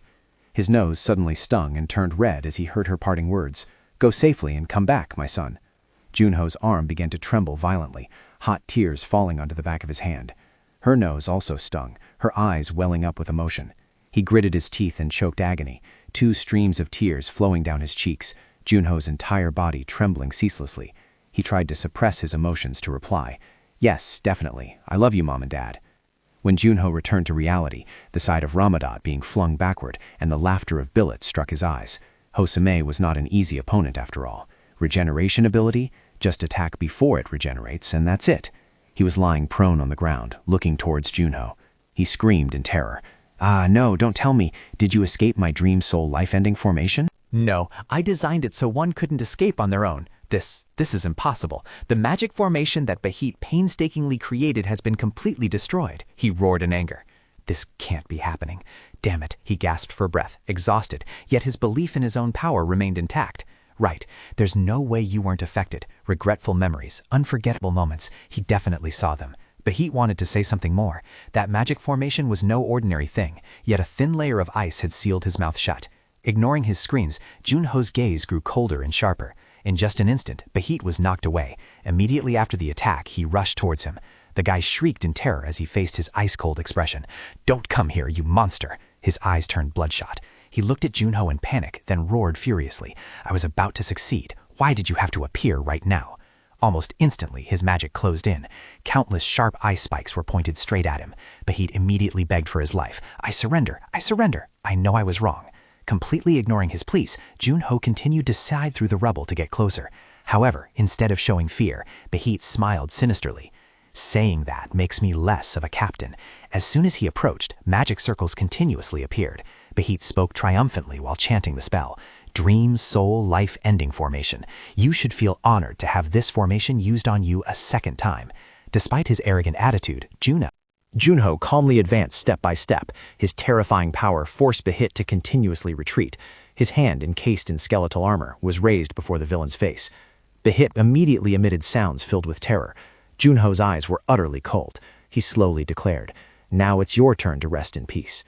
His nose suddenly stung and turned red as he heard her parting words. Go safely and come back, my son. Junho's arm began to tremble violently, hot tears falling onto the back of his hand. Her nose also stung, her eyes welling up with emotion. He gritted his teeth in choked agony, 2 streams of tears flowing down his cheeks, Junho's entire body trembling ceaselessly. He tried to suppress his emotions to reply, Yes, definitely. I love you, Mom and Dad. When Junho returned to reality, the sight of Ramadat being flung backward and the laughter of Billet struck his eyes. Hosame was not an easy opponent after all. Regeneration ability? Just attack before it regenerates, and that's it. He was lying prone on the ground, looking towards Junho. He screamed in terror. Ah, no, don't tell me. Did you escape my dream soul life-ending formation? No, I designed it so one couldn't escape on their own. This is impossible. The magic formation that Bahit painstakingly created has been completely destroyed, he roared in anger. This can't be happening. Damn it, he gasped for breath, exhausted, yet his belief in his own power remained intact. Right, there's no way you weren't affected. Regretful memories, unforgettable moments, he definitely saw them. Bahit wanted to say something more. That magic formation was no ordinary thing, yet a thin layer of ice had sealed his mouth shut. Ignoring his screens, Junho's gaze grew colder and sharper. In just an instant, Bahit was knocked away. Immediately after the attack, he rushed towards him. The guy shrieked in terror as he faced his ice-cold expression. Don't come here, you monster! His eyes turned bloodshot. He looked at Junho in panic, then roared furiously. I was about to succeed. Why did you have to appear right now? Almost instantly, his magic closed in. Countless sharp ice spikes were pointed straight at him. Bahit immediately begged for his life. I surrender! I surrender! I know I was wrong. Completely ignoring his pleas, Junho continued to side through the rubble to get closer. However, instead of showing fear, Bahit smiled sinisterly. Saying that makes me less of a captain. As soon as he approached, magic circles continuously appeared. Bahit spoke triumphantly while chanting the spell. Dream, soul, life ending formation. You should feel honored to have this formation used on you a second time. Despite his arrogant attitude, Junho calmly advanced step by step. His terrifying power forced Bahit to continuously retreat. His hand, encased in skeletal armor, was raised before the villain's face. Bahit immediately emitted sounds filled with terror. Junho's eyes were utterly cold. He slowly declared, Now it's your turn to rest in peace.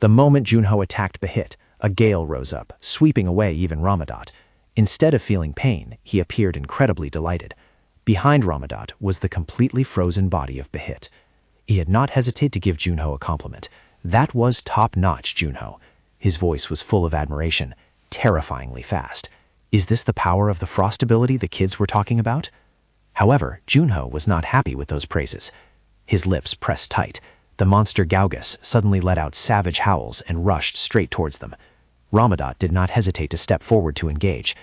The moment Junho attacked Bahit, a gale rose up, sweeping away even Ramadat. Instead of feeling pain, he appeared incredibly delighted. Behind Ramadat was the completely frozen body of Bahit. He had not hesitated to give Junho a compliment. That was top-notch, Junho. His voice was full of admiration, terrifyingly fast. Is this the power of the frost ability the kids were talking about? However, Junho was not happy with those praises. his lips pressed tight. The monster Gaugus suddenly let out savage howls and rushed straight towards them. Ramadat did not hesitate to step forward to engage.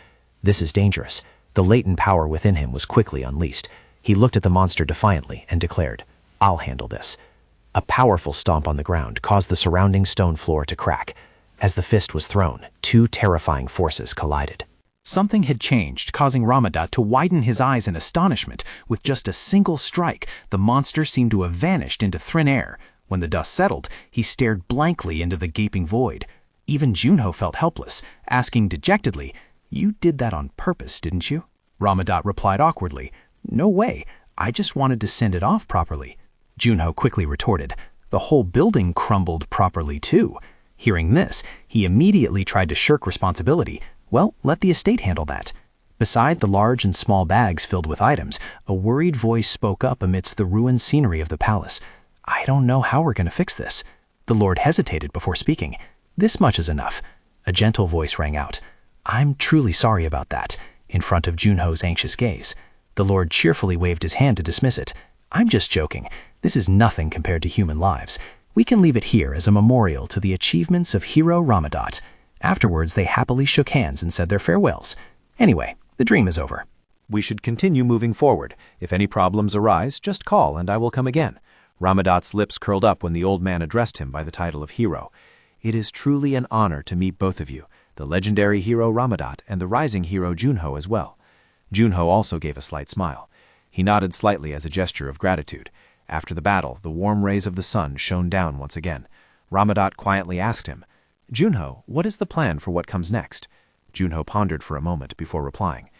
This is dangerous. The latent power within him was quickly unleashed. He looked at the monster defiantly and declared, "I'll handle this." A powerful stomp on the ground caused the surrounding stone floor to crack. As the fist was thrown, two terrifying forces collided. Something had changed, causing Ramadat to widen his eyes in astonishment. With just a single strike, the monster seemed to have vanished into thin air. When the dust settled, he stared blankly into the gaping void. Even Junho felt helpless, asking dejectedly, "You did that on purpose, didn't you?" Ramadat replied awkwardly, "No way, I just wanted to send it off properly." Junho quickly retorted, "The whole building crumbled properly too." Hearing this, he immediately tried to shirk responsibility. Well, let the estate handle that. Beside the large and small bags filled with items, a worried voice spoke up amidst the ruined scenery of the palace. "I don't know how we're going to fix this." The lord hesitated before speaking. "This much is enough." A gentle voice rang out. "I'm truly sorry about that," in front of Junho's anxious gaze. The lord cheerfully waved his hand to dismiss it. "I'm just joking. This is nothing compared to human lives. We can leave it here as a memorial to the achievements of hero Ramadat." Afterwards, they happily shook hands and said their farewells. Anyway, the dream is over. We should continue moving forward. If any problems arise, just call and I will come again. Ramadat's lips curled up when the old man addressed him by the title of hero. It is truly an honor to meet both of you, the legendary hero Ramadat and the rising hero Junho as well. Junho also gave a slight smile. He nodded slightly as a gesture of gratitude. After the battle, the warm rays of the sun shone down once again. Ramadat quietly asked him, "Junho, what is the plan for what comes next?" Junho pondered for a moment before replying,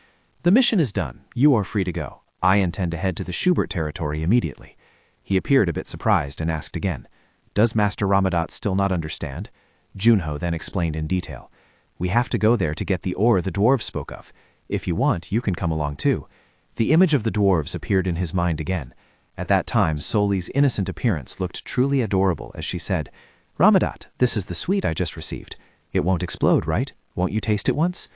"The mission is done. You are free to go. I intend to head to the Schubert territory immediately." He appeared a bit surprised and asked again, "Does Master Ramadat still not understand?" Junho then explained in detail, "We have to go there to get the ore the dwarves spoke of. If you want, you can come along too." The image of the dwarves appeared in his mind again. At that time, Soli's innocent appearance looked truly adorable as she said, "Ramadat, this is the sweet I just received. It won't explode, right? Won't you taste it once?"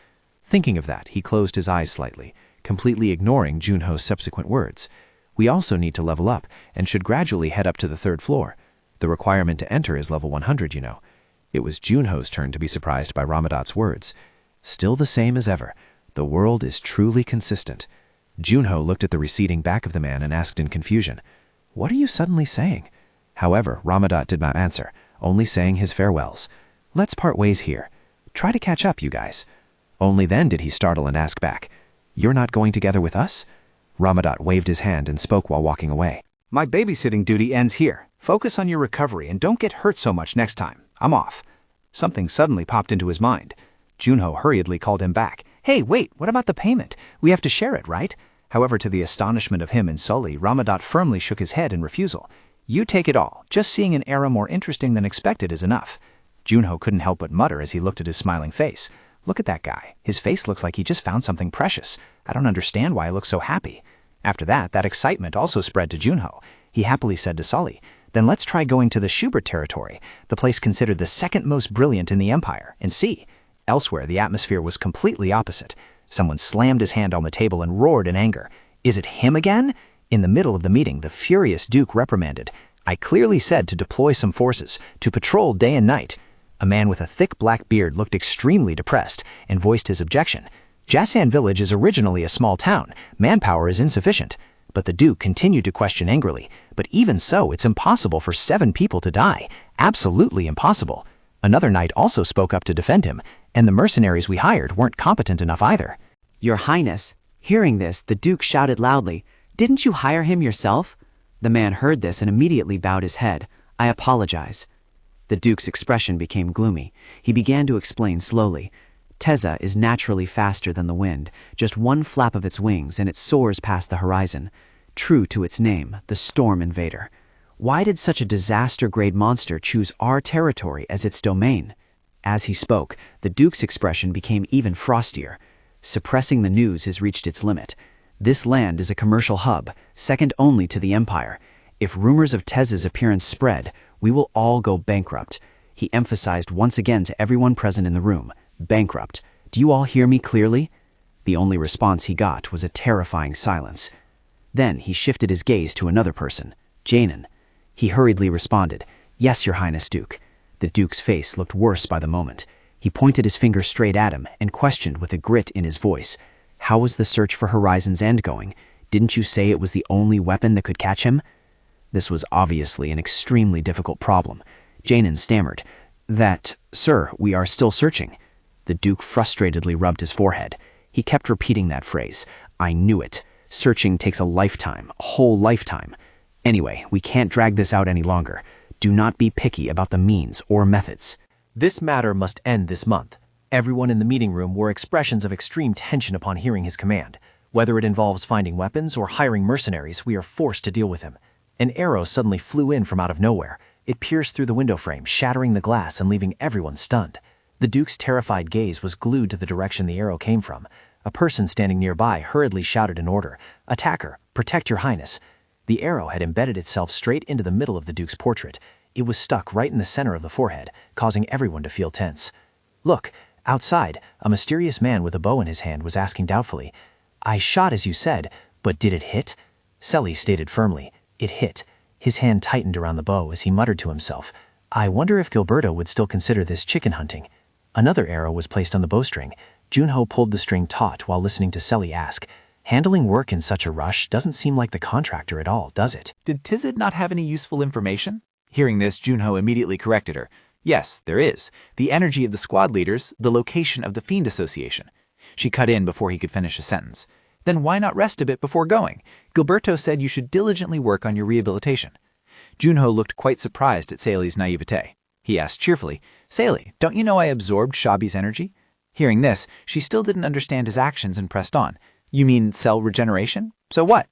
Thinking of that, he closed his eyes slightly, completely ignoring Junho's subsequent words. "We also need to level up, and should gradually head up to the 3rd floor. The requirement to enter is level 100, you know." It was Junho's turn to be surprised by Ramadat's words. Still the same as ever. The world is truly consistent. Junho looked at the receding back of the man and asked in confusion, "What are you suddenly saying?" However, Ramadat did not answer, only saying his farewells. "Let's part ways here. Try to catch up, you guys." Only then did he startle and ask back, "You're not going together with us?" Ramadat waved his hand and spoke while walking away. "My babysitting duty ends here. Focus on your recovery and don't get hurt so much next time. I'm off." Something suddenly popped into his mind. Junho hurriedly called him back. "Hey, wait, what about the payment? We have to share it, right?" However, to the astonishment of him and Soli, Ramadat firmly shook his head in refusal. "You take it all. Just seeing an era more interesting than expected is enough." Junho couldn't help but mutter as he looked at his smiling face. "Look at that guy. His face looks like he just found something precious. I don't understand why he looks so happy." After that excitement also spread to Junho. He happily said to Soli, "Then let's try going to the Schubert territory, the place considered the second most brilliant in the empire, and see." Elsewhere, the atmosphere was completely opposite. Someone slammed his hand on the table and roared in anger. "Is it him again?" In the middle of the meeting, the furious Duke reprimanded, "I clearly said to deploy some forces, to patrol day and night." A man with a thick black beard looked extremely depressed and voiced his objection. "Jasan village is originally a small town. Manpower is insufficient." But the Duke continued to question angrily, "But even so, it's impossible for 7 people to die. Absolutely impossible." Another knight also spoke up to defend him, and the mercenaries we hired weren't competent enough either. "Your Highness." Hearing this, the Duke shouted loudly, "Didn't you hire him yourself?" The man heard this and immediately bowed his head. "I apologize." The Duke's expression became gloomy. He began to explain slowly. "Teza is naturally faster than the wind, just one flap of its wings and it soars past the horizon. True to its name, the Storm Invader. Why did such a disaster-grade monster choose our territory as its domain?" As he spoke, the Duke's expression became even frostier. Suppressing the news has reached its limit. This land is a commercial hub, second only to the Empire. If rumors of Teza's appearance spread, we will all go bankrupt. He emphasized once again to everyone present in the room, bankrupt. Do you all hear me clearly? The only response he got was a terrifying silence. Then he shifted his gaze to another person. Janin. He hurriedly responded, "Yes, Your Highness, Duke." The Duke's face looked worse by the moment. He pointed his finger straight at him and questioned with a grit in his voice. How was the search for Horizon's End going? Didn't you say it was the only weapon that could catch him? This was obviously an extremely difficult problem. Janin stammered, Sir, we are still searching." The Duke frustratedly rubbed his forehead. He kept repeating that phrase. "I knew it. Searching takes a lifetime, a whole lifetime. Anyway, we can't drag this out any longer. Do not be picky about the means or methods." This matter must end this month. Everyone in the meeting room wore expressions of extreme tension upon hearing his command. Whether it involves finding weapons or hiring mercenaries, we are forced to deal with him. An arrow suddenly flew in from out of nowhere. It pierced through the window frame, shattering the glass and leaving everyone stunned. The Duke's terrified gaze was glued to the direction the arrow came from. A person standing nearby hurriedly shouted an order. "Attacker, protect Your Highness." The arrow had embedded itself straight into the middle of the Duke's portrait. It was stuck right in the center of the forehead, causing everyone to feel tense. "Look, outside, a mysterious man with a bow in his hand was asking doubtfully, 'I shot as you said, but did it hit?' Selly stated firmly, 'It hit.' His hand tightened around the bow as he muttered to himself, 'I wonder if Gilberto would still consider this chicken hunting.' Another arrow was placed on the bowstring. Junho pulled the string taut while listening to Selly ask, 'Handling work in such a rush doesn't seem like the contractor at all, does it?' Did Tizid not have any useful information? Hearing this, Junho immediately corrected her. Yes, there is. The energy of the squad leaders, the location of the Fiend Association. She cut in before he could finish a sentence. Then why not rest a bit before going? Gilberto said you should diligently work on your rehabilitation. Junho looked quite surprised at Sally's naivete. He asked cheerfully, "Sally, don't you know I absorbed Shabi's energy?" Hearing this, she still didn't understand his actions and pressed on. "You mean cell regeneration? So what?"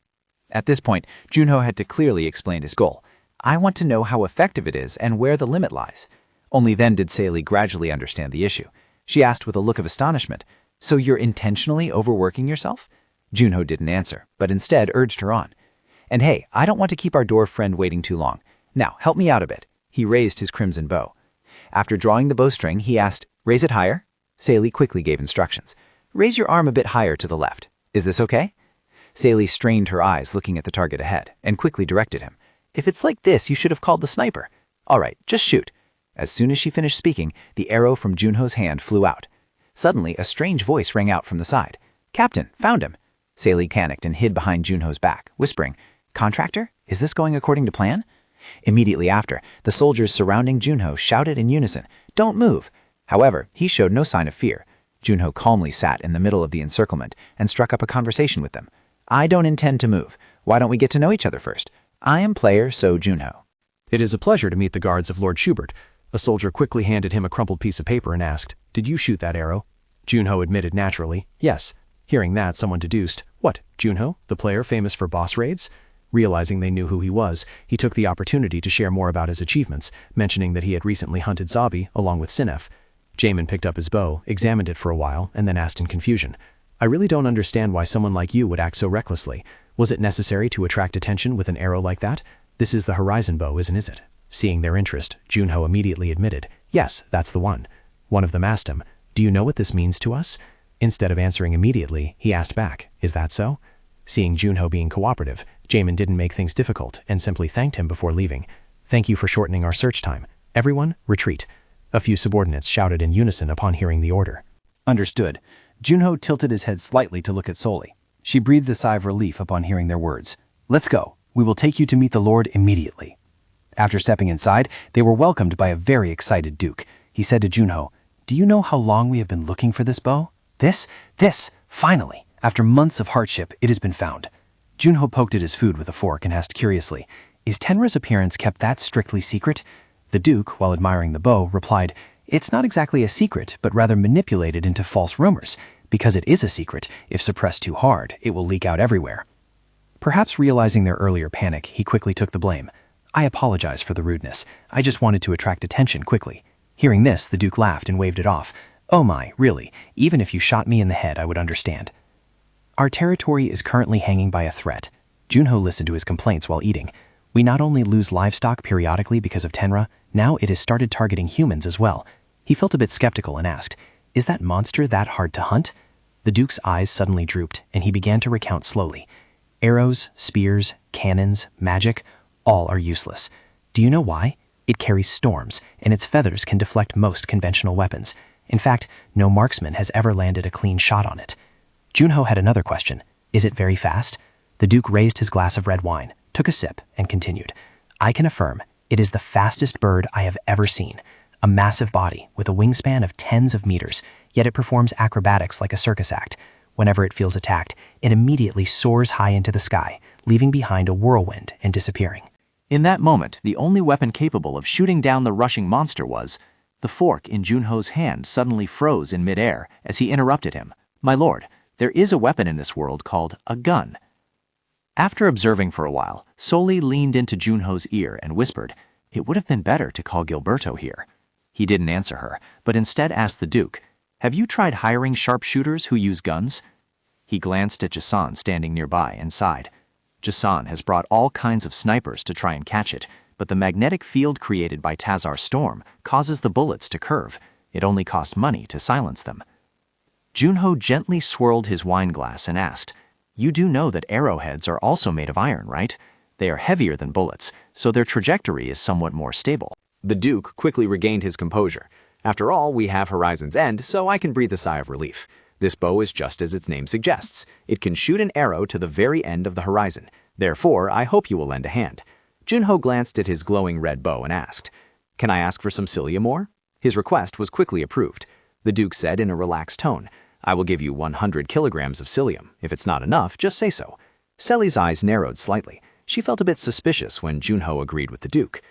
At this point, Junho had to clearly explain his goal. "I want to know how effective it is and where the limit lies." Only then did Sally gradually understand the issue. She asked with a look of astonishment, "So you're intentionally overworking yourself?" Junho didn't answer, but instead urged her on. "And hey, I don't want to keep our dwarf friend waiting too long. Now, help me out a bit." He raised his crimson bow. After drawing the bowstring, he asked, "Raise it higher?" Sally quickly gave instructions. "Raise your arm a bit higher to the left. Is this okay?" Sally strained her eyes looking at the target ahead and quickly directed him. "If it's like this, you should have called the sniper. All right, just shoot." As soon as she finished speaking, the arrow from Junho's hand flew out. Suddenly, a strange voice rang out from the side. "Captain, found him." Sally panicked and hid behind Junho's back, whispering, "Contractor, is this going according to plan?" Immediately after, the soldiers surrounding Junho shouted in unison, "Don't move!" However, he showed no sign of fear. Junho calmly sat in the middle of the encirclement and struck up a conversation with them. "I don't intend to move. Why don't we get to know each other first? I am player So Junho." "It is a pleasure to meet the guards of Lord Schubert." A soldier quickly handed him a crumpled piece of paper and asked, "Did you shoot that arrow?" Junho admitted naturally, "Yes." Hearing that, someone deduced, "What, Junho, the player famous for boss raids?" Realizing they knew who he was, he took the opportunity to share more about his achievements, mentioning that he had recently hunted Zabi along with Sinef. Jamin picked up his bow, examined it for a while, and then asked in confusion, "I really don't understand why someone like you would act so recklessly. Was it necessary to attract attention with an arrow like that? This is the Horizon bow, isn't it?" Seeing their interest, Junho immediately admitted, "Yes, that's the one." One of them asked him, "Do you know what this means to us?" Instead of answering immediately, he asked back, "Is that so?" Seeing Junho being cooperative, Jamin didn't make things difficult and simply thanked him before leaving. "Thank you for shortening our search time. Everyone, retreat." A few subordinates shouted in unison upon hearing the order. Understood. Junho tilted his head slightly to look at Soli. She breathed a sigh of relief upon hearing their words. "Let's go. We will take you to meet the Lord immediately." After stepping inside, they were welcomed by a very excited Duke. He said to Junho, "Do you know how long we have been looking for this bow? This, finally, after months of hardship, it has been found." Junho poked at his food with a fork and asked curiously, "Is Tenra's appearance kept that strictly secret?" The Duke, while admiring the bow, replied, "It's not exactly a secret, but rather manipulated into false rumors. Because it is a secret, if suppressed too hard, it will leak out everywhere." Perhaps realizing their earlier panic, he quickly took the blame. "I apologize for the rudeness. I just wanted to attract attention quickly." Hearing this, the Duke laughed and waved it off. "Oh my, really, even if you shot me in the head, I would understand." "Our territory is currently hanging by a threat." Junho listened to his complaints while eating. "We not only lose livestock periodically because of Tenra, now it has started targeting humans as well." He felt a bit skeptical and asked, "Is that monster that hard to hunt?" The Duke's eyes suddenly drooped, and he began to recount slowly. Arrows, spears, cannons, magic, All are useless. Do you know why? It carries storms, and its feathers can deflect most conventional weapons. In fact, no marksman has ever landed a clean shot on it. Junho had another question. Is it very fast? The Duke raised his glass of red wine, took a sip, and continued. I can affirm, it is the fastest bird I have ever seen. A massive body with a wingspan of tens of meters, yet it performs acrobatics like a circus act. Whenever it feels attacked, it immediately soars high into the sky, leaving behind a whirlwind and disappearing. In that moment, the only weapon capable of shooting down the rushing monster was... The fork in Junho's hand suddenly froze in midair as he interrupted him. My lord, there is a weapon in this world called a gun. After observing for a while, Soli leaned into Junho's ear and whispered, It would have been better to call Gilberto here. He didn't answer her, but instead asked the Duke, Have you tried hiring sharpshooters who use guns? He glanced at Jason standing nearby and sighed. Jason has brought all kinds of snipers to try and catch it, but the magnetic field created by Tazar's storm causes the bullets to curve. It only cost money to silence them. Junho gently swirled his wine glass and asked, You do know that arrowheads are also made of iron, right? They are heavier than bullets, so their trajectory is somewhat more stable. The Duke quickly regained his composure. After all, we have Horizon's End, so I can breathe a sigh of relief. This bow is just as its name suggests. It can shoot an arrow to the very end of the horizon. Therefore, I hope you will lend a hand. Junho glanced at his glowing red bow and asked, Can I ask for some cilia more? His request was quickly approved. The Duke said in a relaxed tone, I will give you 100 kilograms of psyllium. If it's not enough, just say so. Selly's eyes narrowed slightly. She felt a bit suspicious when Junho agreed with the Duke.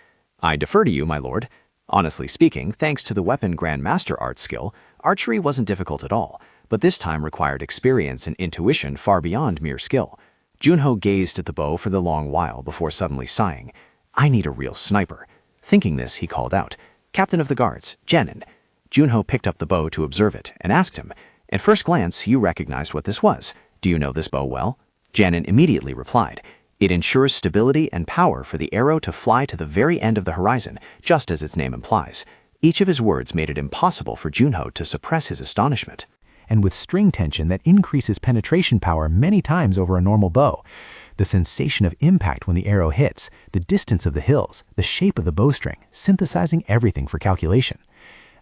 I defer to you, my lord. Honestly speaking, thanks to the weapon Grandmaster art skill, archery wasn't difficult at all, but this time required experience and intuition far beyond mere skill. Junho gazed at the bow for the long while before suddenly sighing. I need a real sniper. Thinking this, he called out, Captain of the Guards, Genin. Junho picked up the bow to observe it and asked him, At first glance, you recognized what this was. Do you know this bow well? Genin immediately replied, It ensures stability and power for the arrow to fly to the very end of the horizon, just as its name implies. Each of his words made it impossible for Junho to suppress his astonishment. And with string tension that increases penetration power many times over a normal bow. The sensation of impact when the arrow hits, the distance of the hills, the shape of the bowstring, synthesizing everything for calculation.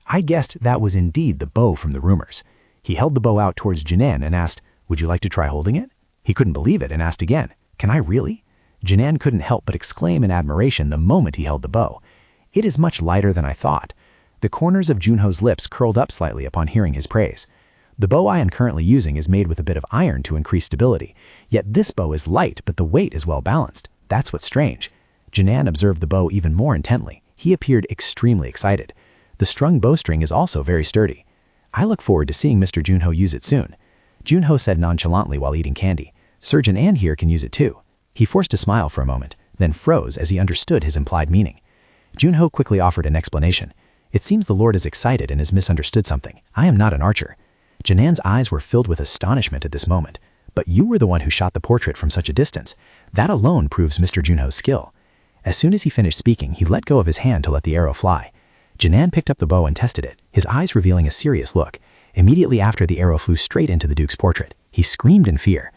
I guessed that was indeed the bow from the rumors. He held the bow out towards Jinan and asked, Would you like to try holding it? He couldn't believe it and asked again, Can I really? Jinan couldn't help but exclaim in admiration the moment he held the bow. It is much lighter than I thought. The corners of Junho's lips curled up slightly upon hearing his praise. The bow I am currently using is made with a bit of iron to increase stability, yet this bow is light but the weight is well balanced. That's what's strange. Jinan observed the bow even more intently. He appeared extremely excited. The strung bowstring is also very sturdy. I look forward to seeing Mr. Junho use it soon. Junho said nonchalantly while eating candy, Surgeon Ann here can use it too. He forced a smile for a moment, then froze as he understood his implied meaning. Junho quickly offered an explanation. It seems the Lord is excited and has misunderstood something. I am not an archer. Janan's eyes were filled with astonishment at this moment. But you were the one who shot the portrait from such a distance. That alone proves Mr. Junho's skill. As soon as he finished speaking, he let go of his hand to let the arrow fly. Janan picked up the bow and tested it, his eyes revealing a serious look. Immediately after, the arrow flew straight into the Duke's portrait. He screamed in fear.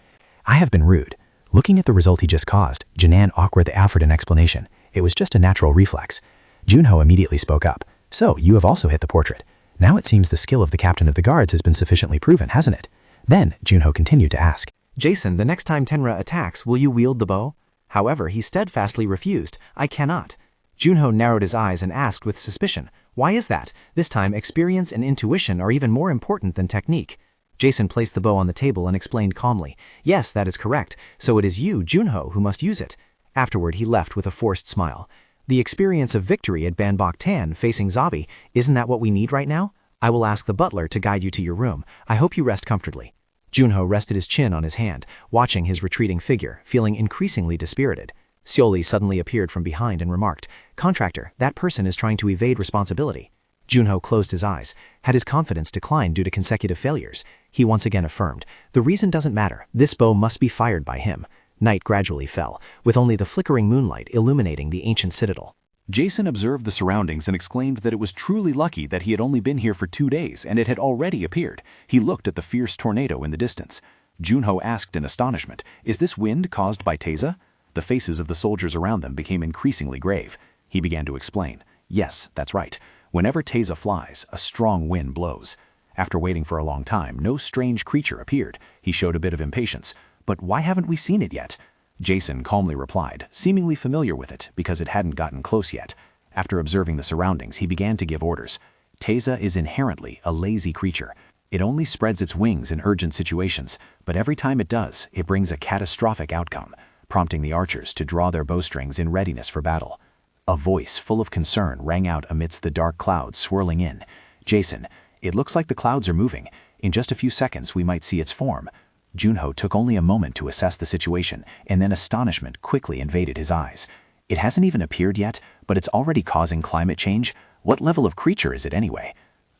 I have been rude. Looking at the result he just caused, Janan awkwardly offered an explanation. It was just a natural reflex. Junho immediately spoke up. So, you have also hit the portrait. Now it seems the skill of the captain of the guards has been sufficiently proven, hasn't it? Then, Junho continued to ask, Jason, the next time Tenra attacks, will you wield the bow? However, he steadfastly refused. I cannot. Junho narrowed his eyes and asked with suspicion, Why is that? This time, experience and intuition are even more important than technique. Jason placed the bow on the table and explained calmly, Yes, that is correct. So it is you, Junho, who must use it. Afterward, he left with a forced smile. The experience of victory at Banbok Tan facing Zabi, isn't that what we need right now? I will ask the butler to guide you to your room. I hope you rest comfortably. Junho rested his chin on his hand, watching his retreating figure, feeling increasingly dispirited. Seoli suddenly appeared from behind and remarked, Contractor, that person is trying to evade responsibility. Junho closed his eyes. Had his confidence declined due to consecutive failures? He once again affirmed, The reason doesn't matter. This bow must be fired by him. Night gradually fell, with only the flickering moonlight illuminating the ancient citadel. Jason observed the surroundings and exclaimed that it was truly lucky that he had only been here for 2 days and it had already appeared. He looked at the fierce tornado in the distance. Junho asked in astonishment, Is this wind caused by Teza? The faces of the soldiers around them became increasingly grave. He began to explain. Yes, that's right. Whenever Teysa flies, a strong wind blows. After waiting for a long time, no strange creature appeared. He showed a bit of impatience. But why haven't we seen it yet? Jason calmly replied, seemingly familiar with it because it hadn't gotten close yet. After observing the surroundings, he began to give orders. Teysa is inherently a lazy creature. It only spreads its wings in urgent situations, but every time it does, it brings a catastrophic outcome, prompting the archers to draw their bowstrings in readiness for battle. A voice full of concern rang out amidst the dark clouds swirling in. Jason, it looks like the clouds are moving. In just a few seconds, we might see its form. Junho took only a moment to assess the situation, and then astonishment quickly invaded his eyes. It hasn't even appeared yet, but it's already causing climate change? What level of creature is it anyway?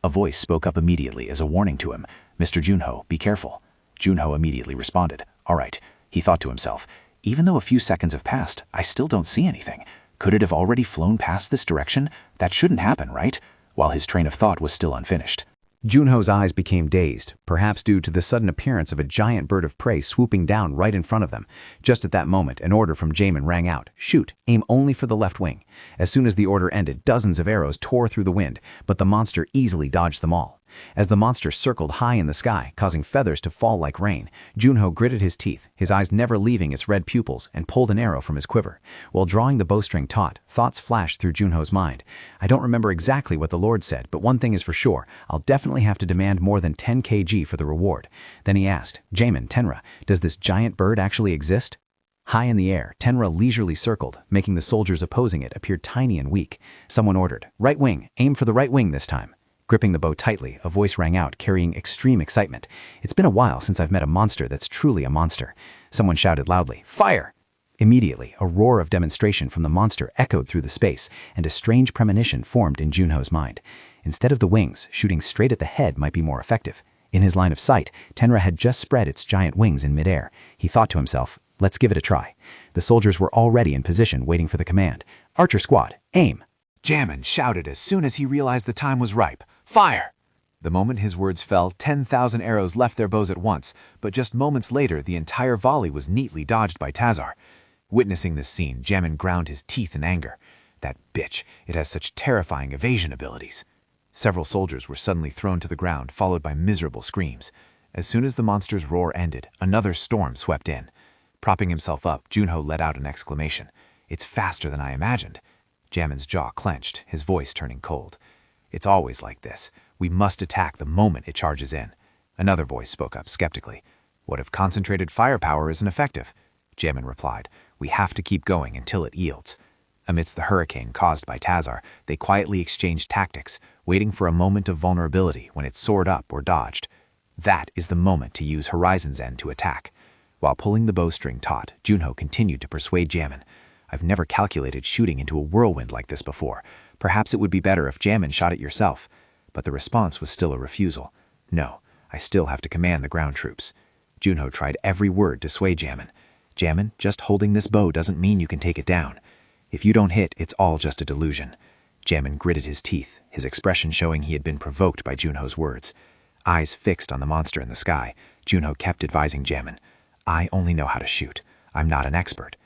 A voice spoke up immediately as a warning to him. Mr. Junho, be careful. Junho immediately responded. All right, he thought to himself. Even though a few seconds have passed, I still don't see anything. Could it have already flown past this direction? That shouldn't happen, right? While his train of thought was still unfinished. Junho's eyes became dazed, perhaps due to the sudden appearance of a giant bird of prey swooping down right in front of them. Just at that moment, an order from Jamin rang out. Shoot, aim only for the left wing. As soon as the order ended, dozens of arrows tore through the wind, but the monster easily dodged them all. As the monster circled high in the sky, causing feathers to fall like rain, Junho gritted his teeth, his eyes never leaving its red pupils, and pulled an arrow from his quiver. While drawing the bowstring taut, thoughts flashed through Junho's mind. I don't remember exactly what the Lord said, but one thing is for sure, I'll definitely have to demand more than 10 kg for the reward. Then he asked, Jamin, Tenra, does this giant bird actually exist? High in the air, Tenra leisurely circled, making the soldiers opposing it appear tiny and weak. Someone ordered, right wing, aim for the right wing this time. Gripping the bow tightly, a voice rang out, carrying extreme excitement. It's been a while since I've met a monster that's truly a monster. Someone shouted loudly, fire! Immediately, a roar of demonstration from the monster echoed through the space, and a strange premonition formed in Junho's mind. Instead of the wings, shooting straight at the head might be more effective. In his line of sight, Tenra had just spread its giant wings in midair. He thought to himself, let's give it a try. The soldiers were already in position, waiting for the command. Archer squad, aim! Jamin shouted as soon as he realized the time was ripe. Fire! The moment his words fell, 10,000 arrows left their bows at once, but just moments later, the entire volley was neatly dodged by Tazar. Witnessing this scene, Jamin ground his teeth in anger. That bitch, it has such terrifying evasion abilities. Several soldiers were suddenly thrown to the ground, followed by miserable screams. As soon as the monster's roar ended, another storm swept in. Propping himself up, Junho let out an exclamation. It's faster than I imagined. Jamin's jaw clenched, his voice turning cold. It's always like this. We must attack the moment it charges in. Another voice spoke up skeptically. What if concentrated firepower isn't effective? Jamin replied. We have to keep going until it yields. Amidst the hurricane caused by Tazar, they quietly exchanged tactics, waiting for a moment of vulnerability when it soared up or dodged. That is the moment to use Horizon's End to attack. While pulling the bowstring taut, Junho continued to persuade Jamin. I've never calculated shooting into a whirlwind like this before. Perhaps it would be better if Jamin shot it yourself. But the response was still a refusal. No, I still have to command the ground troops. Junho tried every word to sway Jamin. Jamin, just holding this bow doesn't mean you can take it down. If you don't hit, it's all just a delusion. Jamin gritted his teeth, his expression showing he had been provoked by Junho's words. Eyes fixed on the monster in the sky, Junho kept advising Jamin. I only know how to shoot. I'm not an expert.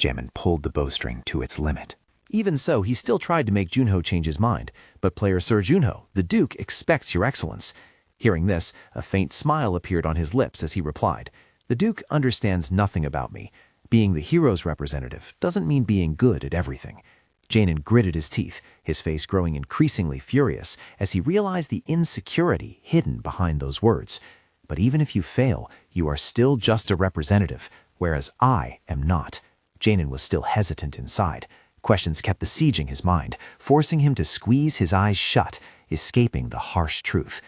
Jamin pulled the bowstring to its limit. Even so, he still tried to make Junho change his mind. But player Sir Junho, the Duke, expects your excellence. Hearing this, a faint smile appeared on his lips as he replied, The Duke understands nothing about me. Being the hero's representative doesn't mean being good at everything. Janin gritted his teeth, his face growing increasingly furious as he realized the insecurity hidden behind those words. But even if you fail, you are still just a representative, whereas I am not. Janin was still hesitant inside. Questions kept besieging his mind, forcing him to squeeze his eyes shut, escaping the harsh truth.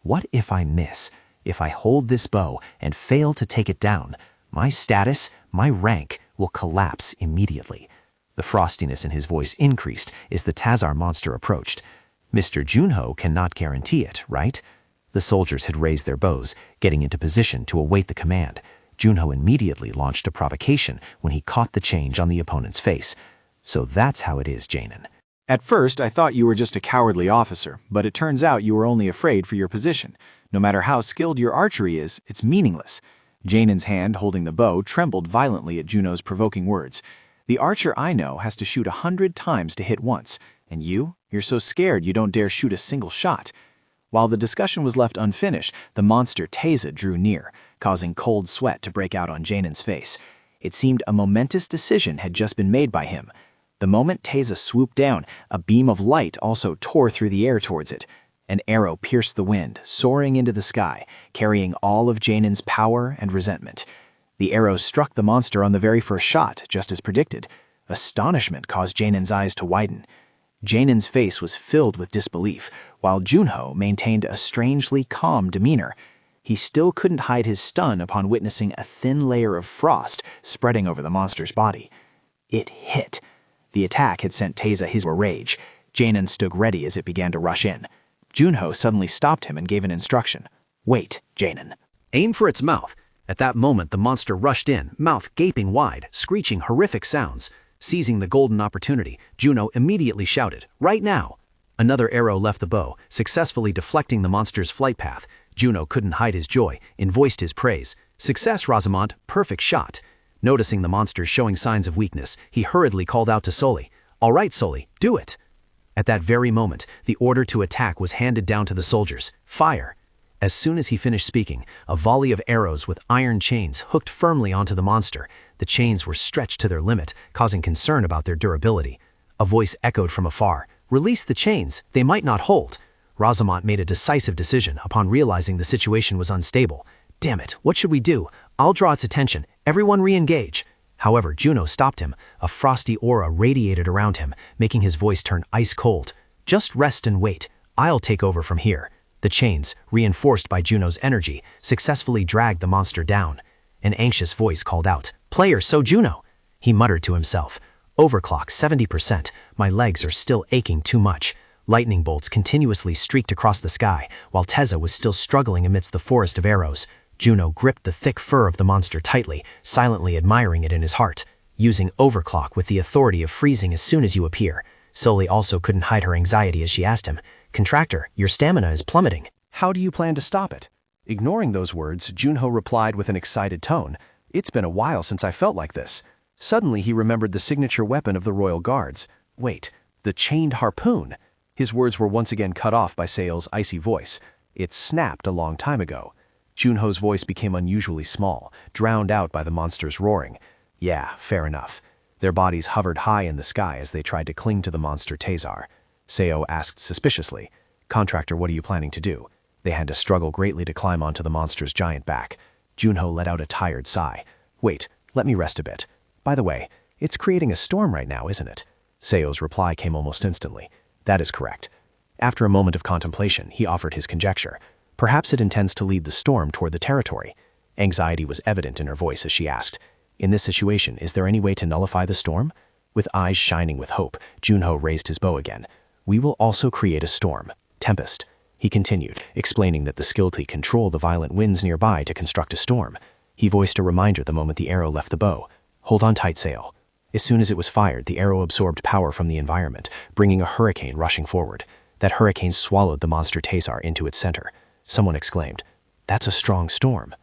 What if I miss? If I hold this bow and fail to take it down, my status, my rank, will collapse immediately. The frostiness in his voice increased as the Tazar monster approached. Mr. Junho cannot guarantee it, right? The soldiers had raised their bows, getting into position to await the command. Junho immediately launched a provocation when he caught the change on the opponent's face. So that's how it is, Janin. At first, I thought you were just a cowardly officer, but it turns out you were only afraid for your position. No matter how skilled your archery is, it's meaningless. Janen's hand holding the bow trembled violently at Juno's provoking words. The archer I know has to shoot 100 times to hit once, and you're so scared you don't dare shoot a single shot. While the discussion was left unfinished, the monster Teza drew near, causing cold sweat to break out on Janen's face. It seemed a momentous decision had just been made by him. The moment Teza swooped down, a beam of light also tore through the air towards it. An arrow pierced the wind, soaring into the sky, carrying all of Janen's power and resentment. The arrow struck the monster on the very first shot, just as predicted. Astonishment caused Janen's eyes to widen. Janen's face was filled with disbelief, while Junho maintained a strangely calm demeanor. He still couldn't hide his stun upon witnessing a thin layer of frost spreading over the monster's body. It hit. The attack had sent Teza his rage. Janen stood ready as it began to rush in. Junho suddenly stopped him and gave an instruction. "Wait, Janen." Aim for its mouth. At that moment, the monster rushed in, mouth gaping wide, screeching horrific sounds. Seizing the golden opportunity, Juno immediately shouted, "Right now!" Another arrow left the bow, successfully deflecting the monster's flight path. Juno couldn't hide his joy and voiced his praise. "Success, Rosamond, perfect shot." Noticing the monster showing signs of weakness, he hurriedly called out to Soli, "All right, Soli, do it!" At that very moment, the order to attack was handed down to the soldiers. "Fire!" As soon as he finished speaking, a volley of arrows with iron chains hooked firmly onto the monster. The chains were stretched to their limit, causing concern about their durability. A voice echoed from afar, "Release the chains, they might not hold." Rosamond made a decisive decision upon realizing the situation was unstable. "Damn it, what should we do? I'll draw its attention. Everyone re-engage." However, Juno stopped him. A frosty aura radiated around him, making his voice turn ice cold. "Just rest and wait. I'll take over from here." The chains, reinforced by Juno's energy, successfully dragged the monster down. An anxious voice called out, "Player, so Juno!" He muttered to himself, "Overclock 70%. My legs are still aching too much." Lightning bolts continuously streaked across the sky, while Teza was still struggling amidst the forest of arrows. Juno gripped the thick fur of the monster tightly, silently admiring it in his heart. Using overclock with the authority of freezing as soon as you appear. Soli also couldn't hide her anxiety as she asked him, "Contractor, your stamina is plummeting. How do you plan to stop it?" Ignoring those words, Junho replied with an excited tone, "It's been a while since I felt like this." Suddenly he remembered the signature weapon of the royal guards. Wait, the chained harpoon. His words were once again cut off by Seol's icy voice. It snapped a long time ago. Junho's voice became unusually small, drowned out by the monster's roaring. Yeah, fair enough. Their bodies hovered high in the sky as they tried to cling to the monster Tezar. Seo asked suspiciously, "Contractor, what are you planning to do?" They had to struggle greatly to climb onto the monster's giant back. Junho let out a tired sigh. "Wait, let me rest a bit. By the way, it's creating a storm right now, isn't it?" Seo's reply came almost instantly. "That is correct." After a moment of contemplation, he offered his conjecture. "Perhaps it intends to lead the storm toward the territory." Anxiety was evident in her voice as she asked, "In this situation, is there any way to nullify the storm?" With eyes shining with hope, Junho raised his bow again. "We will also create a storm. Tempest." He continued, explaining that the Skilti control the violent winds nearby to construct a storm. He voiced a reminder the moment the arrow left the bow. "Hold on tight, Seo." As soon as it was fired, the arrow absorbed power from the environment, bringing a hurricane rushing forward. That hurricane swallowed the monster Tezar into its center. Someone exclaimed, "That's a strong storm."